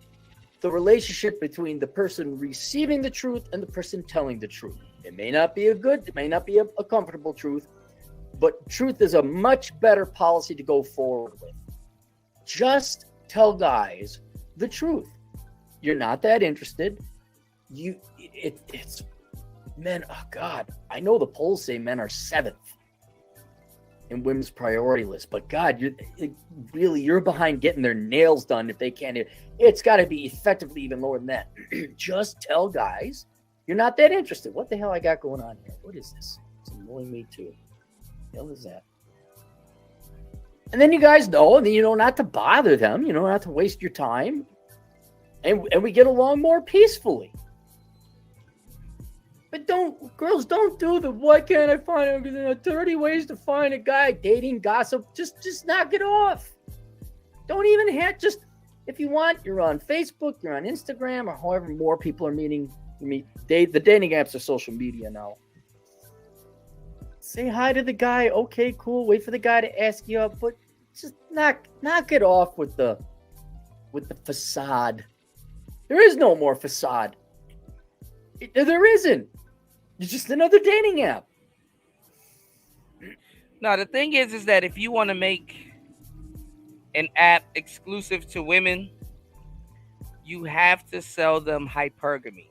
S2: the relationship between the person receiving the truth and the person telling the truth. It may not be a comfortable truth, but truth is a much better policy to go forward with. Just tell guys the truth. You're not that interested. It's men. Oh God, I know the polls say men are 7th in women's priority list, but God, you're behind getting their nails done if they can't. It's got to be effectively even lower than that. Just tell guys you're not that interested. What the hell I got going on here? What is this? It's annoying me too. What the hell is that? And then you guys know, and not to bother them, not to waste your time. And we get along more peacefully. But girls don't do the what can I find 30 ways to find a guy, dating, gossip. Just knock it off. Don't even if you want, you're on Facebook, you're on Instagram, or however more people are meeting. The dating apps are social media now. Say hi to the guy. Okay, cool. Wait for the guy to ask you up, but just knock it off with the facade. There is no more facade. There isn't. It's just another dating app.
S1: Now the thing is that if you want to make an app exclusive to women, you have to sell them hypergamy.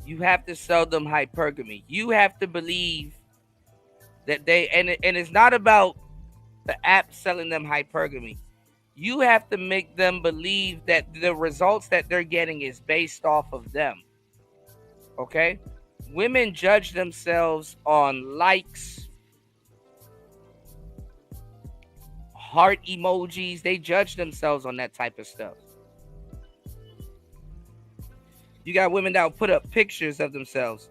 S1: You have to sell them hypergamy. You have to believe that and it's not about the app selling them hypergamy. You have to make them believe that the results that they're getting is based off of them. Okay? Women judge themselves on likes, heart emojis. They judge themselves on that type of stuff. You got women that will put up pictures of themselves,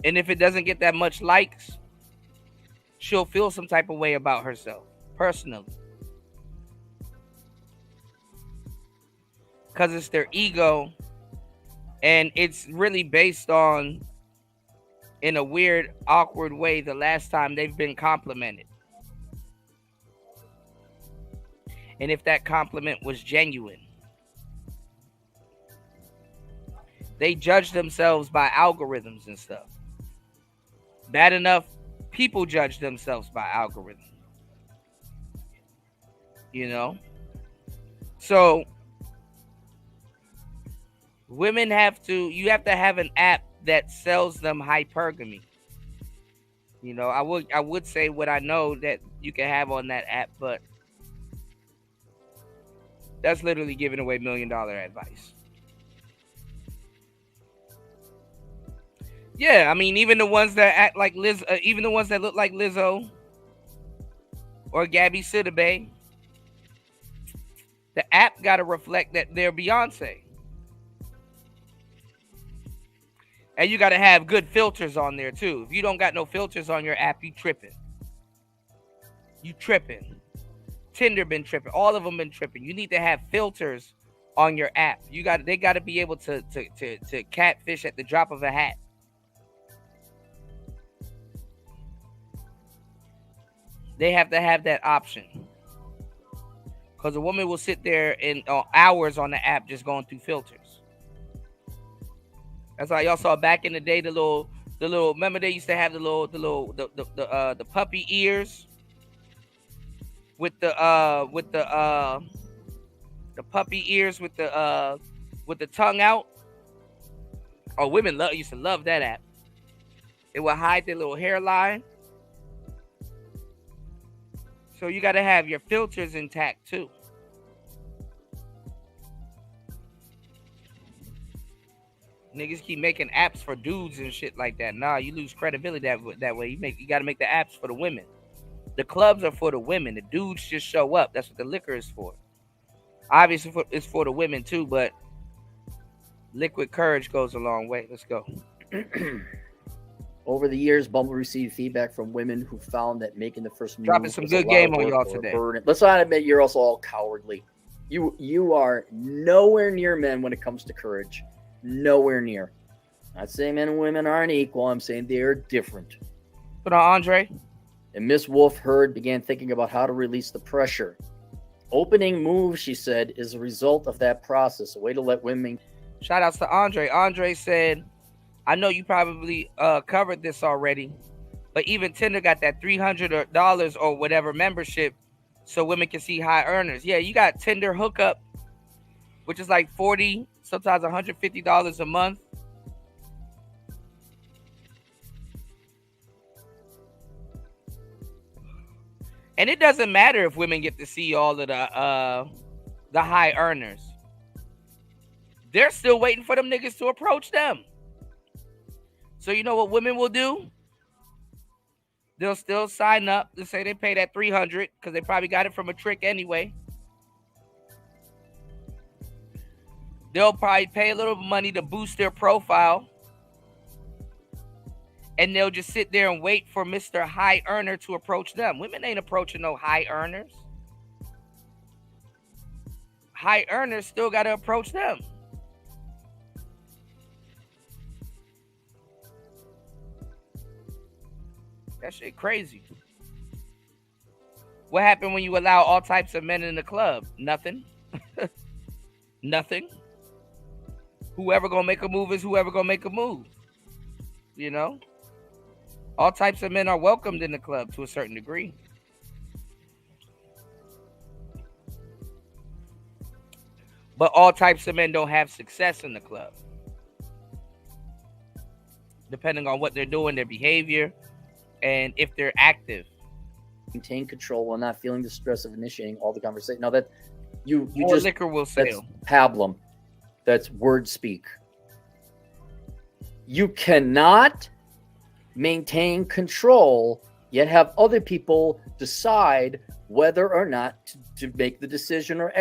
S1: and if it doesn't get that much likes, she'll feel some type of way about herself personally, because it's their ego, and it's really based on in a weird, awkward way the last time they've been complimented. And if that compliment was genuine. They judge themselves by algorithms and stuff. Bad enough, people judge themselves by algorithms. You know? So, women you have to have an app that sells them hypergamy. You know, I would say what I know that you can have on that app, but that's literally giving away $1 million advice. Yeah, I mean, even the ones that act like even the ones that look like Lizzo or Gabby Sidibe, the app got to reflect that they're Beyonce. And you got to have good filters on there, too. If you don't got no filters on your app, you tripping. You tripping. Tinder been tripping. All of them been tripping. You need to have filters on your app. They got to be able to catfish at the drop of a hat. They have to have that option. Because a woman will sit there and hours on the app just going through filters. That's why y'all saw back in the day the little. Remember they used to have the puppy ears with the puppy ears with the tongue out. Oh, women used to love that app. It would hide their little hairline. So you got to have your filters intact too. Niggas keep making apps for dudes and shit like that. Nah, you lose credibility that way. You got to make the apps for the women. The clubs are for the women. The dudes just show up. That's what the liquor is for. Obviously, it's for the women too, but liquid courage goes a long way. Let's go.
S2: Over the years, Bumble received feedback from women who found that making the first move
S1: dropping some good game on y'all today.
S2: Let's not admit you're also all cowardly. You are nowhere near men when it comes to courage. Nowhere near. Not saying men and women aren't equal. I'm saying they are different.
S1: Put on Andre.
S2: And Miss Wolf began thinking about how to release the pressure. Opening moves, she said, is a result of that process. A way to let women.
S1: Shout outs to Andre. Andre said, I know you probably covered this already, but even Tinder got that $300 or whatever membership so women can see high earners. Yeah, you got Tinder hookup, which is like $40, sometimes $150 a month. And it doesn't matter if women get to see all of the high earners. They're still waiting for them niggas to approach them. So you know what women will do? They'll still sign up. Let's say they pay that $300 because they probably got it from a trick anyway. They'll probably pay a little money to boost their profile. And they'll just sit there and wait for Mr. High Earner to approach them. Women ain't approaching no high earners. High earners still got to approach them. That shit crazy. What happened when you allow all types of men in the club? Nothing. Nothing. Whoever gonna make a move is whoever gonna make a move. You know? All types of men are welcomed in the club to a certain degree. But all types of men don't have success in the club. Depending on what they're doing, their behavior, and if they're active.
S2: Maintain control while not feeling the stress of initiating all the conversation. Now that you
S1: or
S2: just
S1: liquor will sail.
S2: That's pablum. That's word speak. You cannot maintain control yet have other people decide whether or not to make the decision or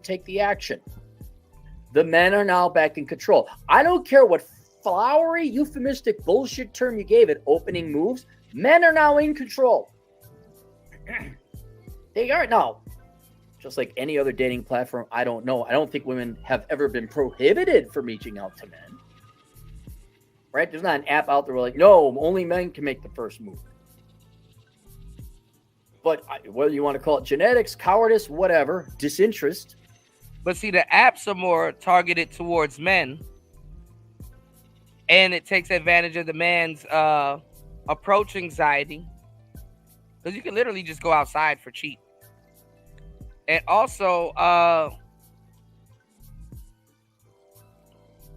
S2: take the action. The men are now back in control. I don't care what flowery, euphemistic bullshit term you gave it, opening moves. Men are now in control. They are now. Just like any other dating platform, I don't know. I don't think women have ever been prohibited from reaching out to men. right? There's not an app out there where like, no, only men can make the first move. But whether you want to call it genetics, cowardice, whatever, disinterest.
S1: But see, the apps are more targeted towards men, and it takes advantage of the man's approach anxiety, because you can literally just go outside for cheap. And also,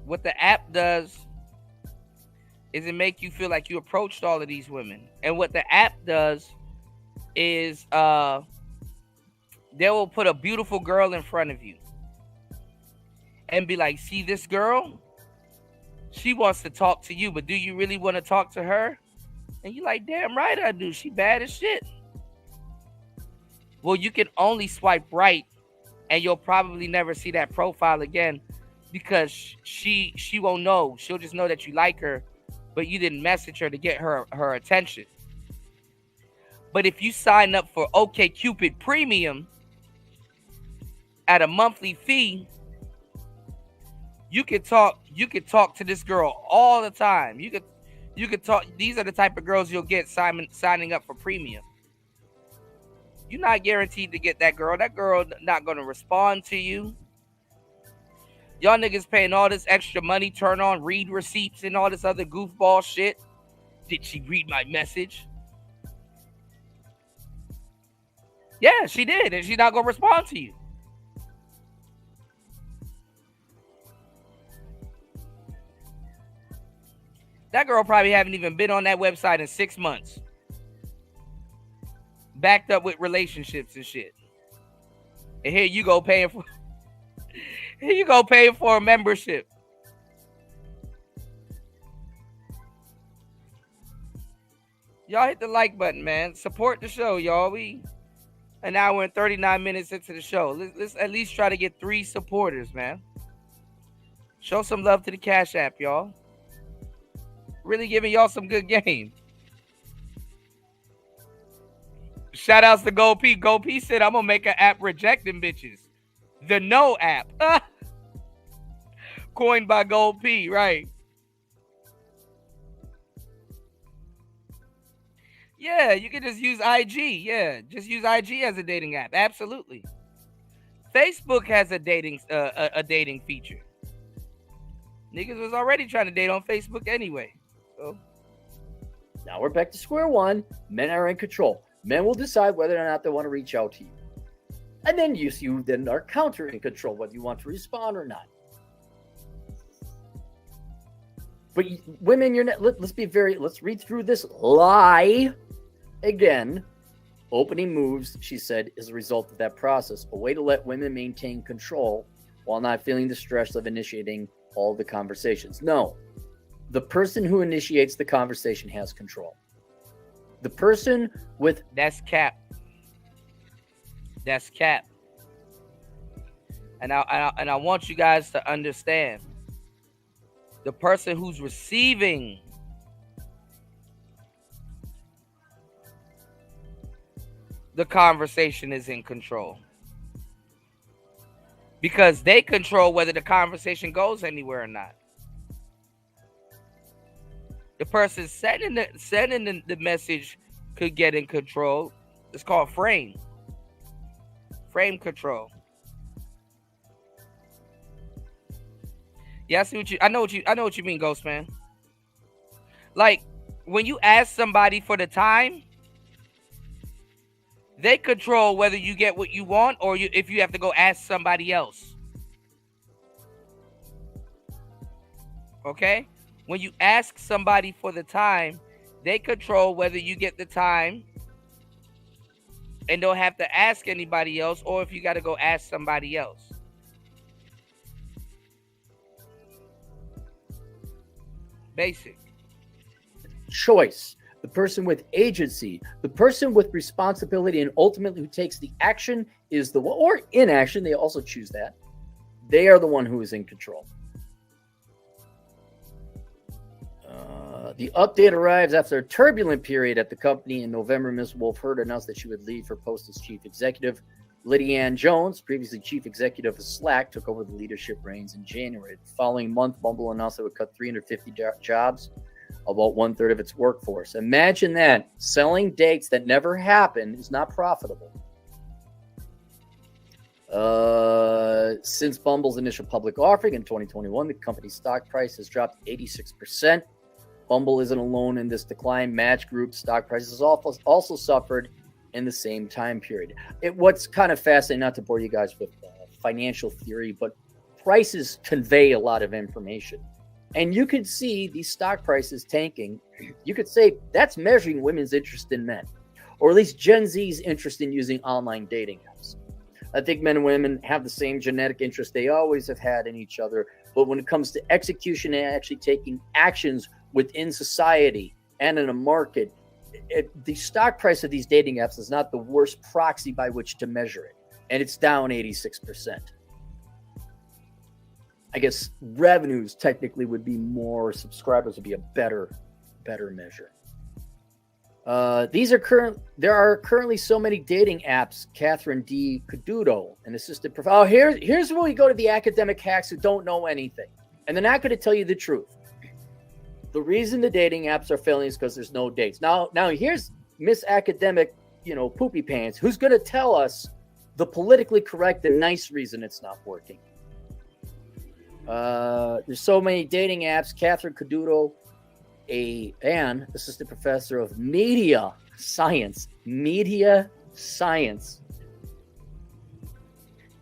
S1: what the app does is it make you feel like you approached all of these women. And what the app does is they will put a beautiful girl in front of you and be like, see this girl? She wants to talk to you, but do you really want to talk to her? And you're like, damn right I do. She bad as shit. Well, you can only swipe right, and you'll probably never see that profile again, because she won't know. She'll just know that you like her, but you didn't message her to get her attention. But if you sign up for OkCupid Premium at a monthly fee, you could talk to this girl all the time. You could talk. These are the type of girls you'll get signing up for premium. You're not guaranteed to get that girl. That girl not going to respond to you. Y'all niggas paying all this extra money, turn on read receipts and all this other goofball shit. Did she read my message? Yeah, she did, and she's not going to respond to you. That girl probably haven't even been on that website in 6 months. Backed up with relationships and shit. And here you go paying for a membership. Y'all hit the like button, man. Support the show, y'all. We an hour and 39 minutes into the show. Let's at least try to get 3 supporters, man. Show some love to the Cash App, y'all. Really giving y'all some good game. Shout outs to Gold P. Gold P said, I'm going to make an app rejecting bitches. The No app. Coined by Gold P, right. Yeah, you can just use IG. Yeah, just use IG as a dating app. Absolutely. Facebook has a dating feature. Niggas was already trying to date on Facebook anyway. So
S2: now we're back to square one. Men are in control. Men will decide whether or not they want to reach out to you. And then you then are counter in control, whether you want to respond or not. But women, you're not, let's read through this lie again. Opening moves, she said, is a result of that process. A way to let women maintain control while not feeling the stress of initiating all the conversations. No. The person who initiates the conversation has control. The person with...
S1: That's cap. That's cap. And I want you guys to understand. The person who's receiving the conversation is in control. Because they control whether the conversation goes anywhere or not. The person sending the message could get in control. It's called frame control. Yeah, I know what you mean, Ghost Man. Like when you ask somebody for the time, they control whether you get what you want or if you have to go ask somebody else. Okay? When you ask somebody for the time, they control whether you get the time and don't have to ask anybody else, or if you got to go ask somebody else. Basic.
S2: Choice. The person with agency, the person with responsibility, and ultimately who takes the action is the one, or inaction, they also choose that. They are the one who is in control. The update arrives after a turbulent period at the company in November. Ms. Wolf Hurd announced that she would leave her post as chief executive. Lydia Ann Jones, previously chief executive of Slack, took over the leadership reins in January. The following month, Bumble announced it would cut 350 jobs, about 1/3 of its workforce. Imagine that. Selling dates that never happen is not profitable. Since Bumble's initial public offering in 2021, the company's stock price has dropped 86%. Bumble isn't alone in this decline. Match Group stock prices also suffered in the same time period. What's kind of fascinating, not to bore you guys with financial theory, but prices convey a lot of information. And you could see these stock prices tanking. You could say that's measuring women's interest in men, or at least Gen Z's interest in using online dating apps. I think men and women have the same genetic interest they always have had in each other. But when it comes to execution and actually taking actions within society and in a market, the stock price of these dating apps is not the worst proxy by which to measure it. And it's down 86%. I guess revenues technically would be more, subscribers would be a better measure. There are currently so many dating apps. Catherine D. Caduto, an assistant professor. Oh, here's where we go to the academic hacks who don't know anything, and they're not going to tell you the truth. The reason the dating apps are failing is because there's no dates. Now here's Miss Academic, Poopy Pants, who's going to tell us the politically correct and nice reason it's not working. There's so many dating apps. Catherine Caduto, an assistant professor of media science.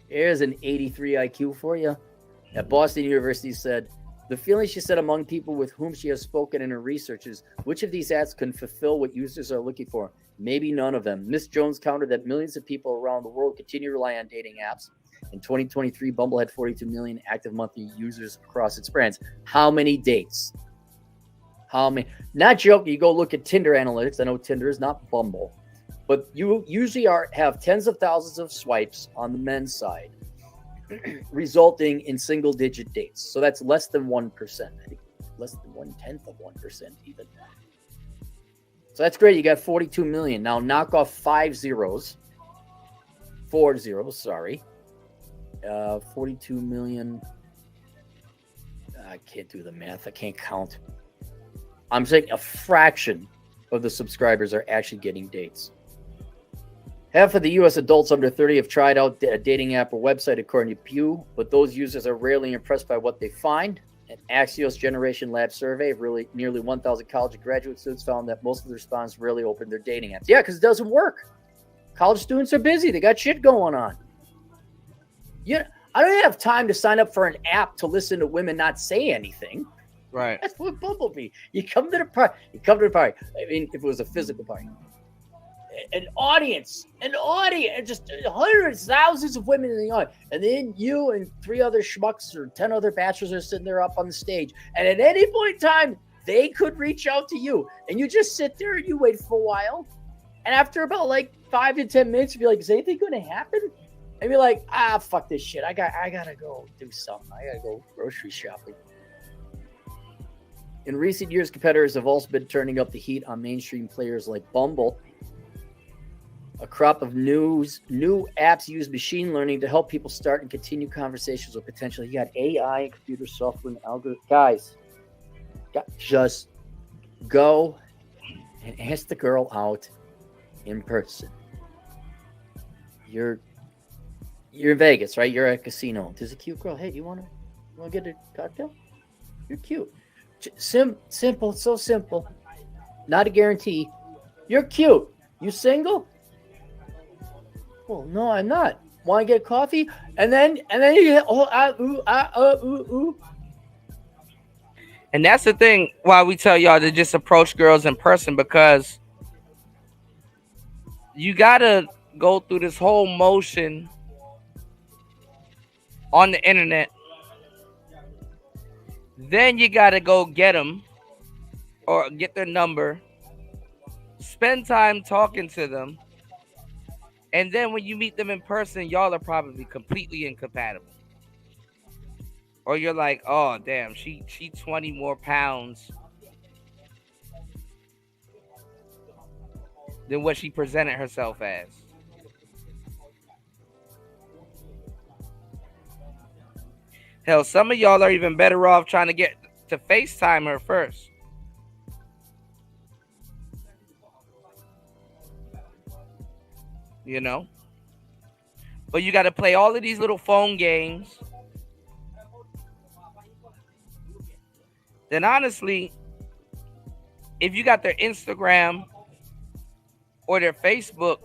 S2: Here's an 83 IQ for you. At Boston University said, the feeling, she said, among people with whom she has spoken in her research is, which of these apps can fulfill what users are looking for? Maybe none of them. Ms. Jones countered that millions of people around the world continue to rely on dating apps. In 2023, Bumble had 42 million active monthly users across its brands. How many dates? How many? Not joking. You go look at Tinder analytics. I know Tinder is not Bumble, but you usually have tens of thousands of swipes on the men's side, resulting in single-digit dates. So that's less than 1%. I think less than 1/10 of 1% even. So that's great. You got 42 million. Now knock off 4 zeros. 42 million. I can't do the math. I can't count. I'm saying a fraction of the subscribers are actually getting dates. Half of the U.S. adults under 30 have tried out a dating app or website, according to Pew, but those users are rarely impressed by what they find. An Axios Generation Lab survey of nearly 1,000 college and graduate students found that most of the respondents rarely open their dating apps. Yeah, because it doesn't work. College students are busy. They got shit going on. I don't have time to sign up for an app to listen to women not say anything.
S1: Right.
S2: That's what Bumble be. You come to the party. I mean, if it was a physical party. An audience, just hundreds, thousands of women in the audience. And then you and 3 other schmucks or 10 other bachelors are sitting there up on the stage. And at any point in time, they could reach out to you. And you just sit there and you wait for a while. And after about 5 to 10 minutes, you'll be like, is anything going to happen? And be like, fuck this shit. I gotta go do something. I gotta go grocery shopping. In recent years, competitors have also been turning up the heat on mainstream players like Bumble. A crop of new apps use machine learning to help people start and continue conversations with potential. You got AI and computer software and algorithms. Guys, just go and ask the girl out in person. You're in Vegas, right? You're at a casino. There's a cute girl. Hey, do you want to get a cocktail? You're cute. Simple. So simple. Not a guarantee. You're cute. You single? Well, no, I'm not. Want to get coffee? And then you get
S1: And that's the thing why we tell y'all to just approach girls in person, because you gotta go through this whole motion on the internet. Then you gotta go get them or get their number, spend time talking to them, and then when you meet them in person, y'all are probably completely incompatible. Or you're like, oh damn, she 20 more pounds than what she presented herself as. Hell, some of y'all are even better off trying to get to FaceTime her first. You know? But you got to play all of these little phone games. Then honestly, if you got their Instagram or their Facebook,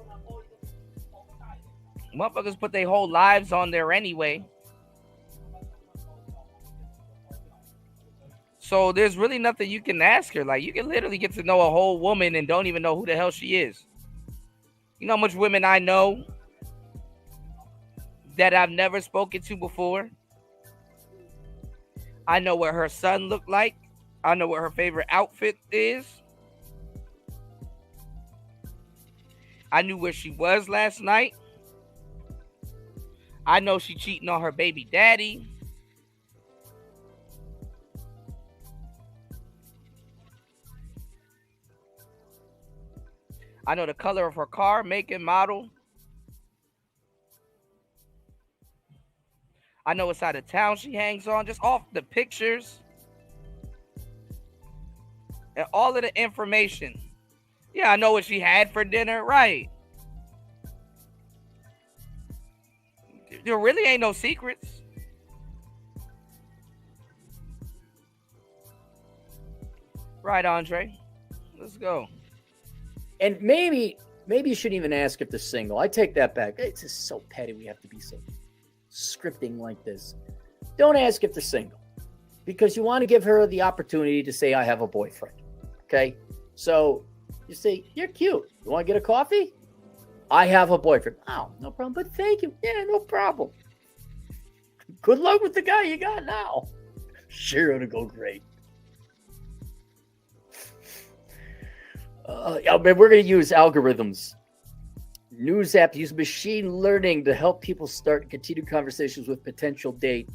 S1: motherfuckers put their whole lives on there anyway. So there's really nothing you can ask her. Like, you can literally get to know a whole woman and don't even know who the hell she is. You know how much women I know that I've never spoken to before? I know what her son looked like. I know what her favorite outfit is. I knew where she was last night. I know she cheating on her baby daddy. I know the color of her car, make and model. I know what side of town she hangs on, just off the pictures and all of the information. Yeah, I know what she had for dinner, right? There really ain't no secrets. Right, Andre? Let's go.
S2: And maybe you shouldn't even ask if they're single. I take that back. It's just so petty we have to be so scripting like this. Don't ask if they're single, because you want to give her the opportunity to say, I have a boyfriend. Okay? So you say, you're cute. You want to get a coffee? I have a boyfriend. Oh, no problem. But thank you. Yeah, no problem. Good luck with the guy you got now. Sure, it'll go great. We're going to use algorithms. News app use machine learning to help people start and continue conversations with potential dates.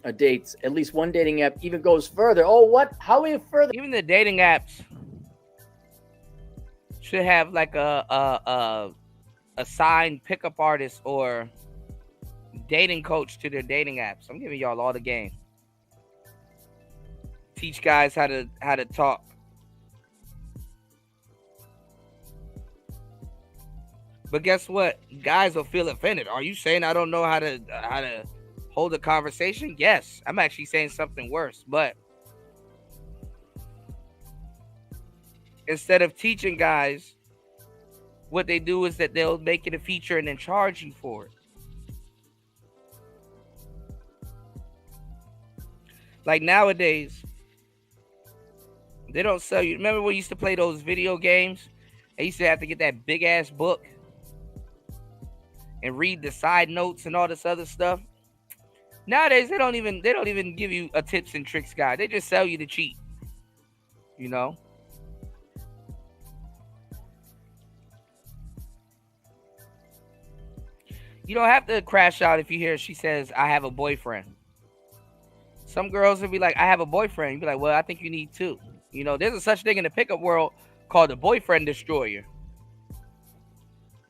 S2: At least one dating app even goes further. Oh, what? How are you further?
S1: Even the dating apps should have like a assigned pickup artist or dating coach to their dating apps. I'm giving y'all all the game. Teach guys how to talk. But guess what? Guys will feel offended. Are you saying I don't know how to hold a conversation? Yes, I'm actually saying something worse. But instead of teaching guys, what they do is that they'll make it a feature and then charge you for it. Like nowadays, they don't sell you. Remember when we used to play those video games? I used to have to get that big ass book and read the side notes and all this other stuff. Nowadays, they don't even give you a tips and tricks guide. They just sell you the cheat. You know? You don't have to crash out if you hear she says, I have a boyfriend. Some girls will be like, I have a boyfriend. You'll be like, well, I think you need two. You know, there's a such thing in the pickup world called the boyfriend destroyer.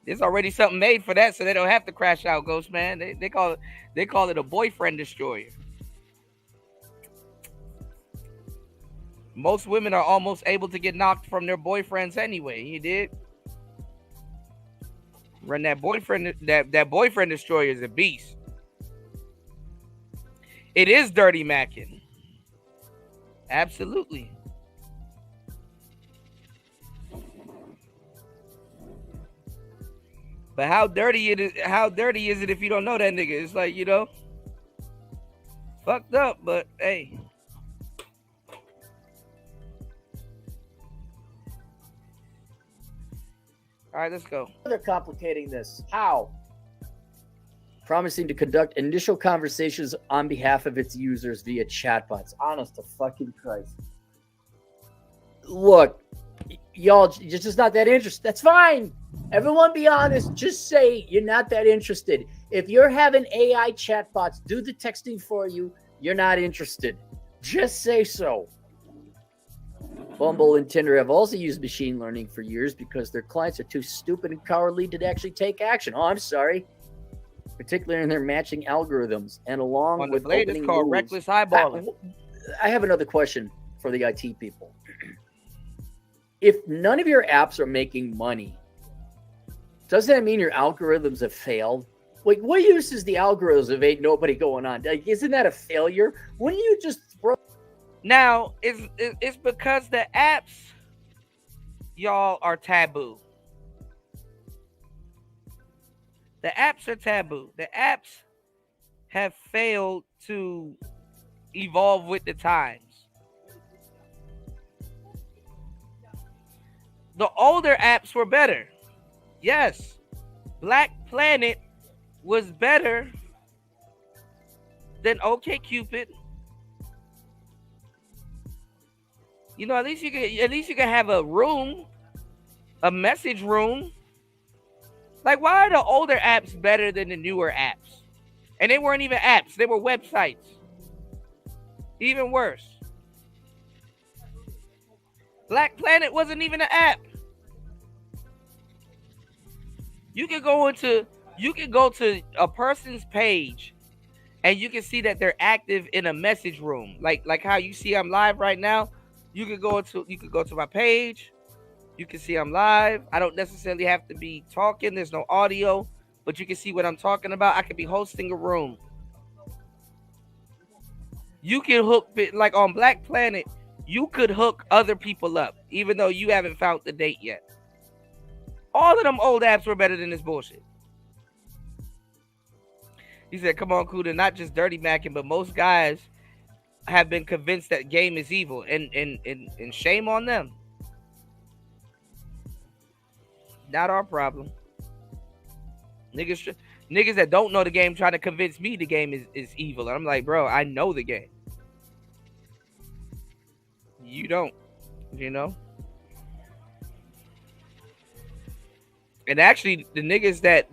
S1: There's already something made for that, so they don't have to crash out, Ghost Man. They call it a boyfriend destroyer. Most women are almost able to get knocked from their boyfriends anyway. You did. Run that boyfriend. That boyfriend destroyer is a beast. It is dirty macking. Absolutely. But how dirty is it if you don't know that nigga? It's like, you know, fucked up, but hey. All right, let's go.
S2: Further complicating this. How? Promising to conduct initial conversations on behalf of its users via chatbots. Honest to fucking Christ. Look, y'all, you're just not that interested. That's fine. Everyone be honest. Just say you're not that interested. If you're having AI chatbots do the texting for you, you're not interested. Just say so. Bumble and Tinder have also used machine learning for years because their clients are too stupid and cowardly to actually take action. Oh, I'm sorry. particularly in their matching algorithms and along
S1: On the
S2: with
S1: blade, it's
S2: opening
S1: called
S2: moves.
S1: reckless eyeballing.
S2: I have another question for the IT people. If none of your apps are making money, does that mean your algorithms have failed? Like, what use is the algorithms if ain't nobody going on? Like, isn't that a failure? Wouldn't you just throw?
S1: Now, it's because the apps, y'all, are taboo. The apps are taboo. The apps have failed to evolve with the times. The older apps were better. Yes, Black Planet was better than OkCupid. You know, at least you can have a room, a message room. Like, why are the older apps better than the newer apps? And they weren't even apps; they were websites. Even worse, Black Planet wasn't even an app. You can go to a person's page and you can see that they're active in a message room. Like how you see I'm live right now. You could go to my page. You can see I'm live. I don't necessarily have to be talking. There's no audio, but you can see what I'm talking about. I could be hosting a room. You can hook like on Black Planet. You could hook other people up, even though you haven't found the date yet. All of them old apps were better than this bullshit. He said, "Come on, Kuda, not just dirty macking, but most guys have been convinced that game is evil, and shame on them. Not our problem. Niggas, niggas that don't know the game trying to convince me the game is evil. And I'm like, bro, I know the game. You don't, you know. And actually, the niggas that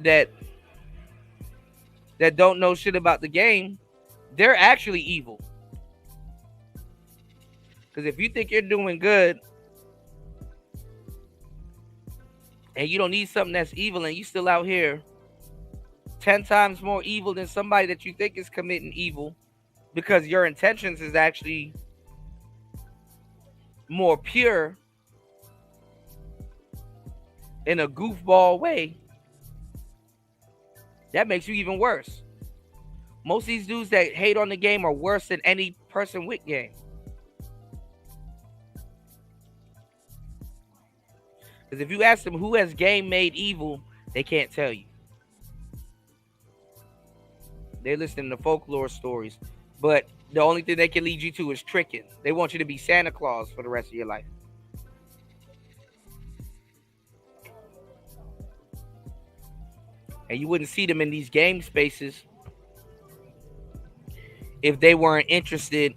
S1: don't know shit about the game, they're actually evil. Because if you think you're doing good and you don't need something that's evil and you still out here 10 times more evil than somebody that you think is committing evil because your intentions is actually more pure in a goofball way, that makes you even worse. Most of these dudes that hate on the game are worse than any person with game. Because if you ask them who has game made evil, they can't tell you. They're listening to folklore stories. But the only thing they can lead you to is tricking. They want you to be Santa Claus for the rest of your life. And you wouldn't see them in these game spaces if they weren't interested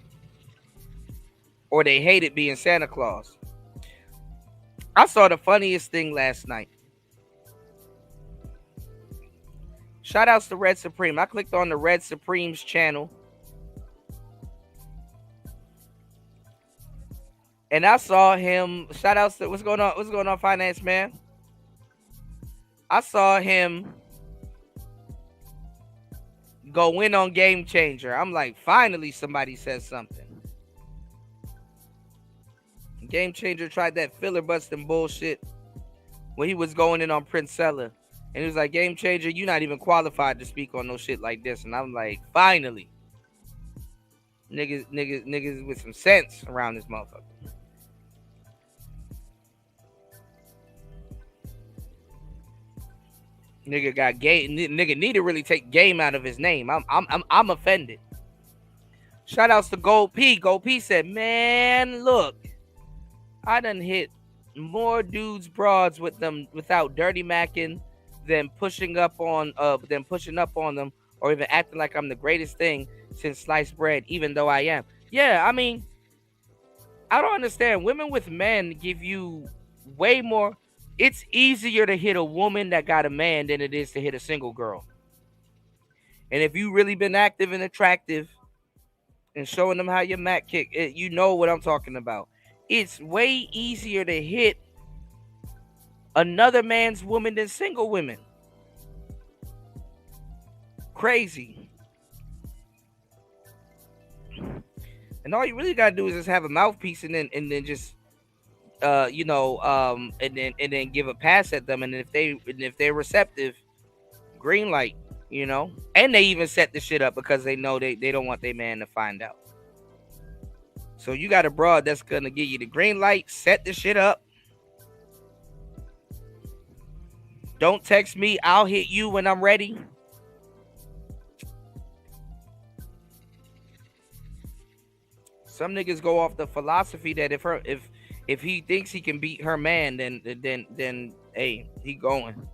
S1: or they hated being Santa Claus. I saw the funniest thing last night. Shout outs to Red Supreme. I clicked on the Red Supreme's channel. And I saw him. Shout outs to what's going on? What's going on, finance man? I saw him go in on Game Changer. I'm like, finally somebody says something. Game Changer tried that filler busting bullshit when he was going in on Princella. And he was like, Game Changer, you're not even qualified to speak on no shit like this. And I'm like, finally. Niggas with some sense around this motherfucker. Nigga got game. Nigga need to really take game out of his name. I'm offended. Shout outs to Gold P. Gold P said, man, look, I done hit more dudes broads with them without dirty macking than pushing up on them or even acting like I'm the greatest thing since sliced bread, even though I am. Yeah, I mean, I don't understand. Women with men give you way more. It's easier to hit a woman that got a man than it is to hit a single girl. And if you really been active and attractive and showing them how your mat kick, you know what I'm talking about. It's way easier to hit another man's woman than single women. Crazy. And all you really gotta do is just have a mouthpiece, and then just and then give a pass at them, and if they're receptive, green light, and they even set the shit up because they know they don't want their man to find out. So you got a broad that's gonna give you the green light, set the shit up. Don't text me, I'll hit you when I'm ready. Some niggas go off the philosophy that if he thinks he can beat her man, then hey, he going.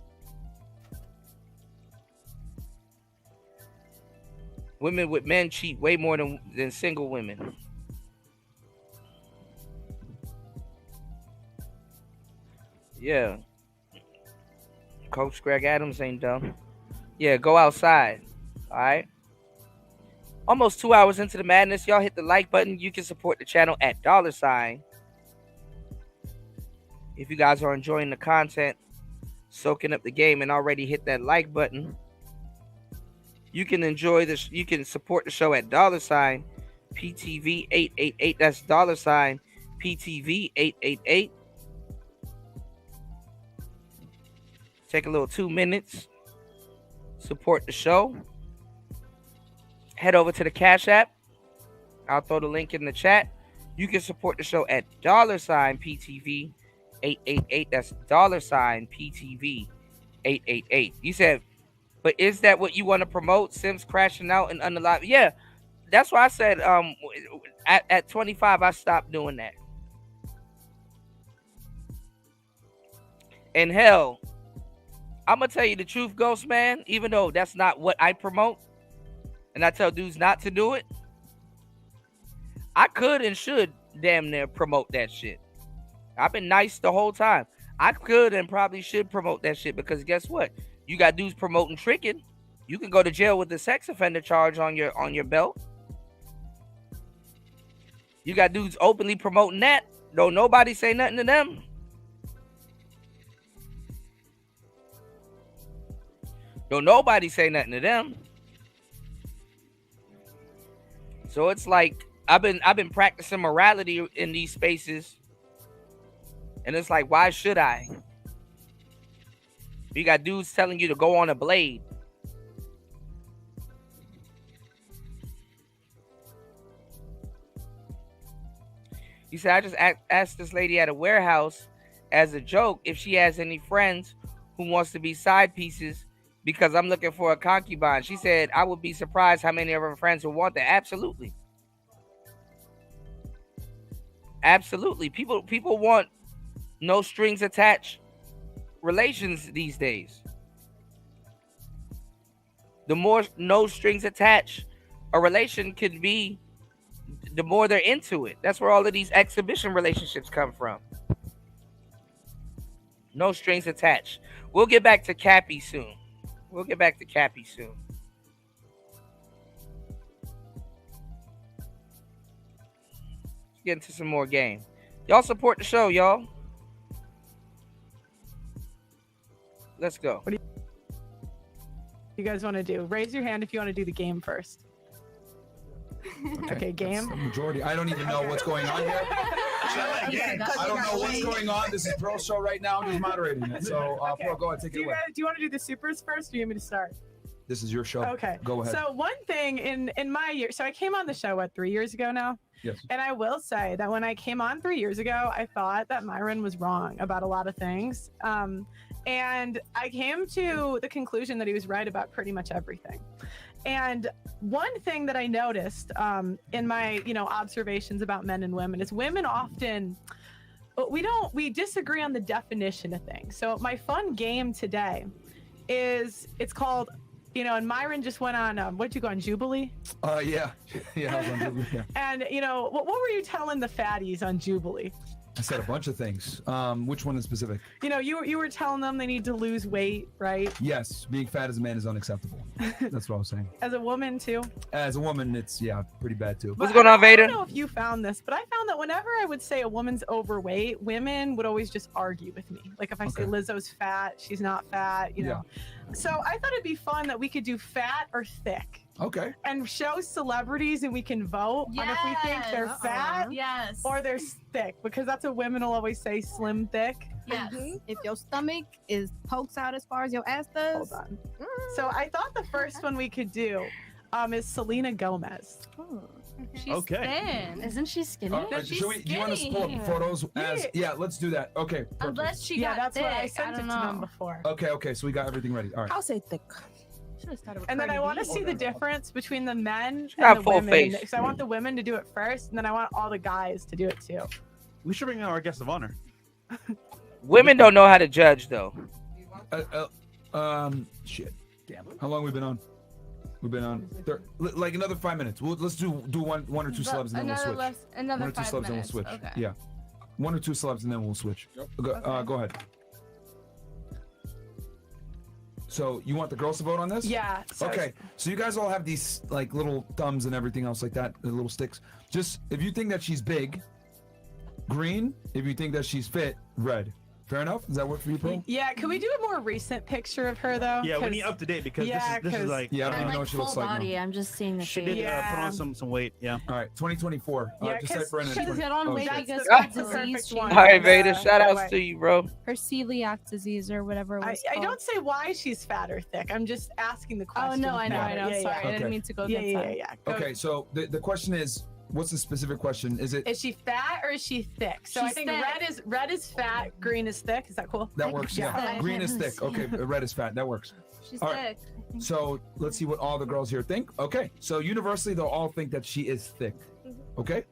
S1: Women with men cheat way more than single women. Yeah. Coach Greg Adams ain't dumb. Yeah, go outside. All right. Almost 2 hours into the madness. Y'all hit the like button. You can support the channel at $. If you guys are enjoying the content, soaking up the game, and already hit that like button, you can enjoy this. You can support the show at $PTV888. That's $PTV888. Take a little 2 minutes. Support the show. Head over to the Cash App. I'll throw the link in the chat. You can support the show at $PTV888. That's $PTV888. You said, but is that what you want to promote? Sims crashing out and unalive? Yeah, that's why I said at 25 I stopped doing that. And hell, I'm gonna tell you the truth, Ghost Man. Even though that's not what I promote, and I tell dudes not to do it, I could and should damn near promote that shit. I've been nice the whole time. I could and probably should promote that shit because guess what? You got dudes promoting tricking. You can go to jail with the sex offender charge on your belt. You got dudes openly promoting that. Don't nobody say nothing to them. Don't nobody say nothing to them. So it's like I've been practicing morality in these spaces, and it's like, why should I? You got dudes telling you to go on a blade. He said, I just asked this lady at a warehouse as a joke if she has any friends who wants to be side pieces because I'm looking for a concubine. She said, I would be surprised how many of her friends would want that. Absolutely. Absolutely. People want no strings attached relations these days. The more no strings attached a relation could be, the more they're into it. That's where all of these exhibition relationships come from. No strings attached. We'll get back to Cappy soon. Let's get into some more game. Y'all support the show, y'all. Let's go.
S3: What do you guys want to do? Raise your hand if you want to do the game first. Okay, game.
S4: The majority. I don't even know what's going on here. I don't know what's going on. This is Pearl's show right now. I'm just moderating it. So, Pearl, go ahead. Take it away.
S3: Do you want to do the supers first, or do you want me to start?
S4: This is your show.
S3: Okay.
S4: Go ahead.
S3: So one thing in my year, so I came on the show, 3 years ago now?
S4: Yes.
S3: And I will say that when I came on 3 years ago, I thought that Myron was wrong about a lot of things. And I came to the conclusion that he was right about pretty much everything. And one thing that I noticed in my, observations about men and women is women often, we disagree on the definition of things. So my fun game today it's called, and Myron just went on, what did you go on, Jubilee?
S4: Yeah. Yeah, I was on Jubilee, yeah.
S3: And, what were you telling the fatties on Jubilee?
S4: I said a bunch of things. Which one in specific?
S3: You know, you were telling them they need to lose weight, right?
S4: Yes, being fat as a man is unacceptable. That's what I was saying.
S3: As a woman too.
S4: As a woman, it's pretty bad too.
S1: What's going on, Vader?
S3: I don't know if you found this, but I found that whenever I would say a woman's overweight, women would always just argue with me. Like if I say Lizzo's fat, she's not fat, you know. So I thought it'd be fun that we could do fat or thick.
S4: Okay.
S3: And show celebrities and we can vote on if we think they're fat or they're thick, because that's what women will always say, slim, thick.
S5: Yes. If your stomach pokes out as far as your ass does.
S3: Hold on. So I thought the first one we could do is Selena Gomez.
S5: She's thin.
S6: Isn't she skinny?
S4: Do you want us to pull up photos as? Yeah, let's do that. Okay. Perfect.
S5: Unless she got
S3: that's
S5: thick.
S3: what I sent it to them before.
S4: Okay. So we got everything ready. All right.
S5: I'll say thick.
S3: And then I want to see the difference between the men
S1: got
S3: and the
S1: full
S3: women.
S1: face.
S3: So I want the women to do it first, and then I want all the guys to do it too.
S7: We should bring out our guest of honor.
S1: Women don't know how to judge though.
S4: Shit. Damn. How long we been on? We've been on like another 5 minutes. Let's do one or two celebs and then we'll switch.
S5: Another
S4: One or two
S5: 5
S4: celebs and we'll
S5: minutes.
S4: switch.
S5: Okay.
S4: Yeah. One or two celebs and then we'll switch. Go ahead. So you want the girls to vote on this?
S3: Yeah.
S4: Okay. So you guys all have these like little thumbs and everything else like that, the little sticks. Just if you think that she's big, green. If you think that she's fit, red. Fair enough? Does that work for you, Pro?
S3: Yeah, can we do a more recent picture of her though?
S7: Yeah, we need up to date because this is like
S4: I don't even know what she looks like.
S6: Body. I'm just seeing the
S7: she
S6: face.
S7: did put on some weight. Yeah.
S4: All right, 2024.
S3: because
S4: Just type Brennan.
S5: She got on weight because
S3: that's
S5: of
S3: the
S5: disease.
S3: perfect one.
S1: All right, Vader. Shout outs to you, bro.
S5: Her celiac disease or whatever it was
S3: I
S5: called.
S3: don't say why she's fat or thick. I'm just asking the
S5: Oh
S3: question.
S5: no, I know.
S3: Yeah,
S5: Sorry, I
S4: Okay.
S5: didn't mean to go.
S3: Yeah. Go.
S4: Okay, so the question is, what's the specific question? Is it
S3: Is she fat or is she thick? So I
S5: She's
S3: think
S5: thick.
S3: red is fat, green is thick. Is that cool?
S4: that works? Yeah.
S5: thick.
S4: Green is thick. Okay, red is fat. That works.
S5: She's
S4: All right.
S5: thick.
S4: So let's see what all the girls here think. Okay, so universally they'll all think that she is thick. Okay,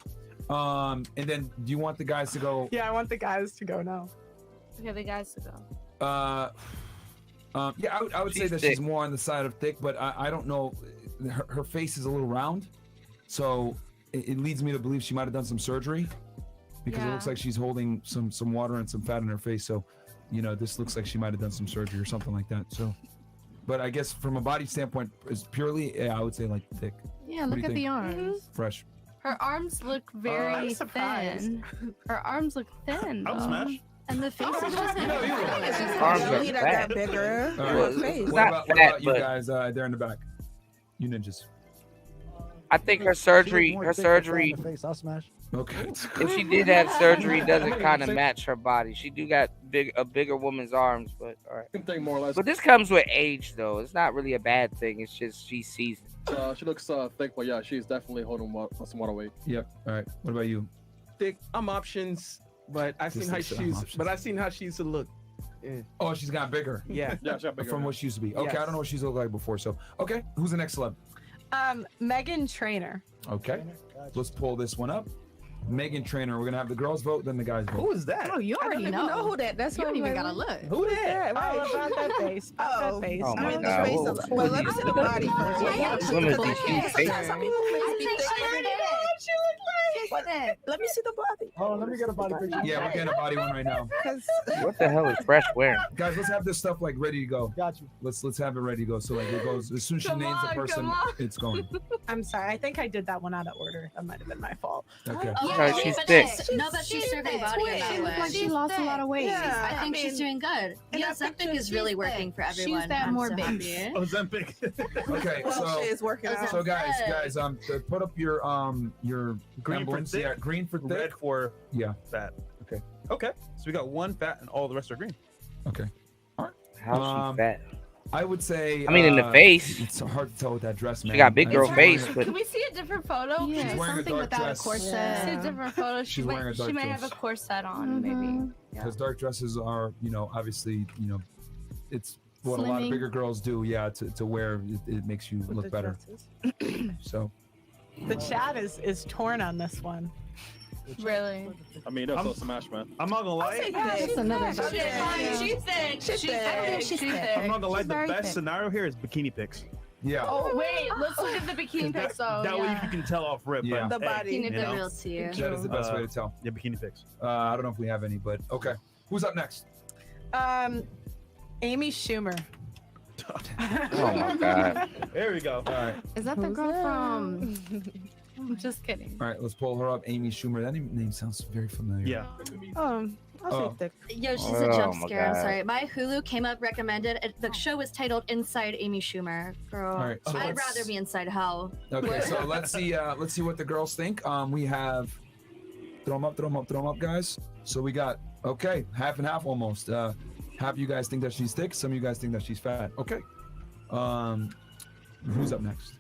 S4: and then do you want the guys to go?
S3: Yeah, I want the guys to go now.
S5: Okay, the guys to go.
S4: Yeah, I would say
S1: She's
S4: that
S1: thick.
S4: she's more on the side of thick, but I don't know. Her face is a little round, so it leads me to believe she might have done some surgery because it looks like she's holding some water and some fat in her face. So, this looks like she might have done some surgery or something like that. So, but I guess from a body standpoint, is purely, I would say like thick,
S5: Yeah,
S4: What
S5: look
S4: do you
S5: at the
S4: think?
S5: arms.
S4: fresh.
S5: Her arms look very
S3: I'm surprised.
S5: thin. Her arms look thin.
S7: I would
S5: though.
S7: smash.
S5: And the face is just
S1: Arms are fat.
S8: bigger.
S4: All
S8: Your
S4: right.
S8: face.
S4: What
S1: Not
S4: about
S1: fat,
S4: you
S1: but-
S4: guys there in the back? You ninjas.
S1: I think her surgery,
S8: Face. I'll smash.
S4: Okay.
S1: if she did have surgery, doesn't kind of match her body. She do got a bigger woman's arms, but all right.
S9: Same thing, more or less.
S1: But this comes with age, though. It's not really a bad thing. It's just she's seasoned.
S9: She looks thick, but yeah, she's definitely holding some water weight.
S4: Yep. All right. What about you?
S10: Thick. I'm options, but I
S4: Just
S10: seen how
S4: like some
S10: she's.
S4: options.
S10: But I seen how she used to look. Yeah.
S4: Oh, she's got bigger.
S10: Yeah.
S9: Yeah, she got bigger.
S4: From what she used to be. Okay, I
S10: Yes.
S4: don't know what she's looked like before. So, okay, who's the next celeb?
S3: Megan Trainor.
S4: Okay, let's pull this one up. Megan Trainor. We're gonna have the girls vote, then the guys vote.
S10: Who is that?
S5: Oh, you
S8: I
S5: already
S8: don't even know
S5: know.
S8: who that. That's
S5: You
S8: why
S5: don't even
S8: I'm
S5: gotta
S8: like,
S5: look.
S10: Who that?
S3: All about that face. About that face.
S1: Oh my
S8: I mean,
S1: God.
S8: the face
S1: Whoa.
S8: of- well, let me see the body first.
S1: Women think she's fake.
S8: Some people face be thick.
S5: thick.
S8: Let me see the body.
S9: Oh, let me get a body picture.
S4: Yeah, we're getting a body one right now.
S1: What the hell is Fresh wearing?
S4: Guys, let's have this stuff like ready to go.
S9: Got you.
S4: Let's have it ready to go. So like it goes as soon as she
S3: Come
S4: names the
S3: on,
S4: person,
S3: come on.
S4: it's going.
S3: I'm sorry. I think I did that one out of order. That might have been my fault.
S4: Okay.
S1: Sorry, she's thick.
S6: No, but she's serving body in that
S5: She looks
S6: way.
S5: like she lost a lot of weight.
S8: Yeah.
S6: I think she's doing good.
S8: in
S6: Yeah,
S8: that
S6: Ozempic
S8: picture,
S6: is really
S5: she's
S6: working
S5: thick.
S6: for everyone.
S5: She's that
S6: I'm
S5: more
S6: so
S5: big.
S6: happy.
S7: Ozempic.
S4: Okay,
S8: Well,
S4: so
S8: she's working out.
S4: so guys, put up your
S7: Green for
S4: emblems.
S7: thick,
S4: Yeah, green for thick.
S7: red for
S4: Yeah.
S7: fat.
S4: Okay.
S7: Okay. So we got one fat and all the rest are green.
S4: Okay.
S1: How's she fat?
S4: I would say.
S1: I mean, in the face.
S4: It's hard to tell with that dress, man.
S1: She got big
S4: I
S1: girl
S4: think
S1: face,
S4: she's
S1: but
S5: Can we see a different photo?
S4: She's
S5: Yeah,
S4: wearing a
S5: something
S4: dark
S5: without
S4: dress.
S5: a corset.
S8: Yeah.
S5: See a different photo.
S4: She's wearing a dark
S5: She may
S4: dress.
S5: have a corset on, maybe.
S4: because dark dresses are, obviously, it's what a lot of
S5: Slimming.
S4: bigger girls do. Yeah, to wear it makes you
S3: With
S4: look
S3: the
S4: better.
S3: dresses.
S4: So
S3: The chat is torn on this one.
S5: Really?
S9: I mean, that's a smash, man.
S7: I'm not gonna lie.
S5: That's another
S8: She's thick.
S5: She's thick.
S8: She's
S5: She's
S8: thick.
S5: thick.
S8: She's
S5: She's
S8: thick.
S5: thick.
S7: I'm not gonna lie.
S5: She's
S7: The
S5: very
S7: best
S5: thick.
S7: scenario here is bikini pics.
S4: Yeah.
S5: Oh wait, let's look at the bikini pics. So
S7: That way
S5: yeah.
S7: you can tell off rip.
S4: Yeah.
S7: But,
S8: The body.
S6: Keep
S7: you
S6: the
S7: know?
S6: real to you.
S4: That is the best way to tell.
S7: Yeah, bikini pics.
S4: I don't know if we have any, but okay. Who's up next?
S3: Amy Schumer.
S1: Oh my god.
S7: There we go.
S4: All right.
S5: Is that the girl from? I'm just kidding.
S4: All right, let's pull her up. Amy Schumer. That name sounds very familiar.
S7: Yeah.
S4: Oh.
S6: Yo, she's
S1: Oh
S6: a jump
S1: my
S6: scare. I'm
S1: God.
S6: sorry. My Hulu came up recommended. The show was titled Inside Amy Schumer. Girl,
S4: All right, so
S6: I'd
S4: let's-
S6: rather be inside hell.
S4: Okay, so let's see what the girls think. We have throw them up, guys. So we got half and half almost. Half of you guys think that she's thick. Some of you guys think that she's fat. Okay. Who's up next?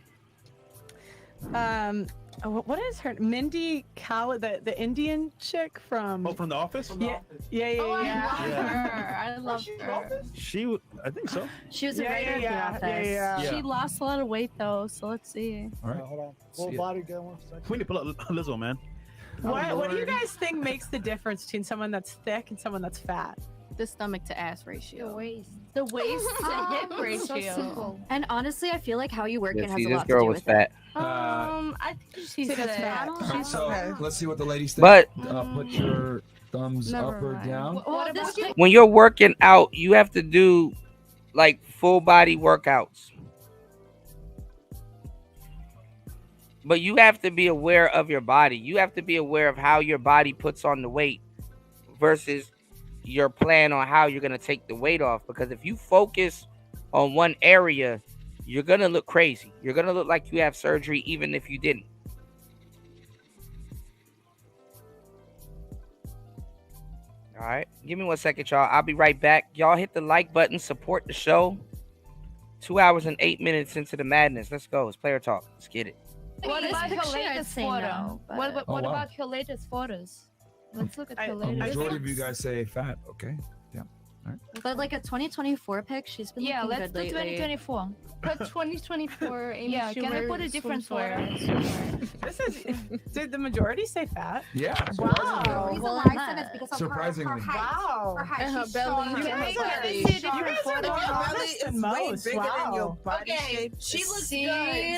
S3: What is her? Mindy Kaling, the Indian chick from.
S7: Oh, from The Office?
S3: Yeah.
S5: Oh, I
S3: Yeah.
S5: love
S7: Yeah.
S5: her. I love her.
S7: I think so.
S6: She was a writer in The
S3: yeah,
S6: Office.
S7: Yeah.
S5: She lost a lot of weight though, so let's see.
S4: All right.
S8: Hold on.
S4: See
S8: Full
S4: it.
S8: body, get one second.
S7: We need to pull up Lizzo, man.
S3: What do you guys think makes the difference between someone that's thick and someone that's fat?
S5: The stomach to ass ratio.
S6: The waist.
S5: The waist to hip
S6: So
S5: ratio.
S6: simple. And honestly, I feel like how you work
S1: Yeah,
S6: it has
S1: see,
S6: a
S1: this
S6: lot
S1: girl
S6: to do
S1: was
S6: with
S1: fat.
S5: I think she's
S3: Say that's
S5: thick.
S3: fat.
S4: All right, so
S8: Okay.
S4: let's see what the ladies think.
S1: But
S4: Put your thumbs
S5: Never
S4: up or
S5: mind.
S4: down.
S5: What about you?
S1: when you're working out, you have to do like full body workouts. But you have to be aware of your body. You have to be aware of how your body puts on the weight versus your plan on how you're going to take the weight off. Because if you focus on one area, you're going to look crazy. You're going to look like you have surgery even if you didn't. All right. Give me 1 second, y'all. I'll be right back. Y'all hit the like button. Support the show. 2 hours and 8 minutes into the madness. Let's go. It's player talk. Let's get it.
S5: What
S6: This
S5: about her
S6: picture I'd
S5: latest
S6: say
S5: photo?
S6: no, but-
S5: What
S4: Oh, wow.
S5: about her latest photos? Let's look at her
S4: A
S5: latest.
S4: majority of you guys say fat. Okay.
S6: But like a 2024 pic, she's been
S5: Yeah,
S6: looking
S5: let's
S6: good
S5: do
S6: lately.
S5: 2024.
S11: Put 2024 Amy
S5: Yeah, can I
S11: Schumer
S5: put a different
S11: swimwear.
S3: This is. Did the majority say fat?
S4: Yeah.
S3: Wow.
S6: The reason why I said it's because of
S4: Surprisingly.
S3: Wow.
S11: And her
S6: She's
S11: belly.
S6: strong.
S11: and
S3: You
S11: her
S3: guys
S11: body.
S3: are
S5: see a different
S3: You guys are
S5: photo.
S3: more
S5: Her
S3: honest
S8: It's
S3: than
S8: way
S3: most.
S8: bigger than your
S3: Wow.
S8: body
S5: Okay,
S8: shape.
S5: she looks
S6: See,
S5: good.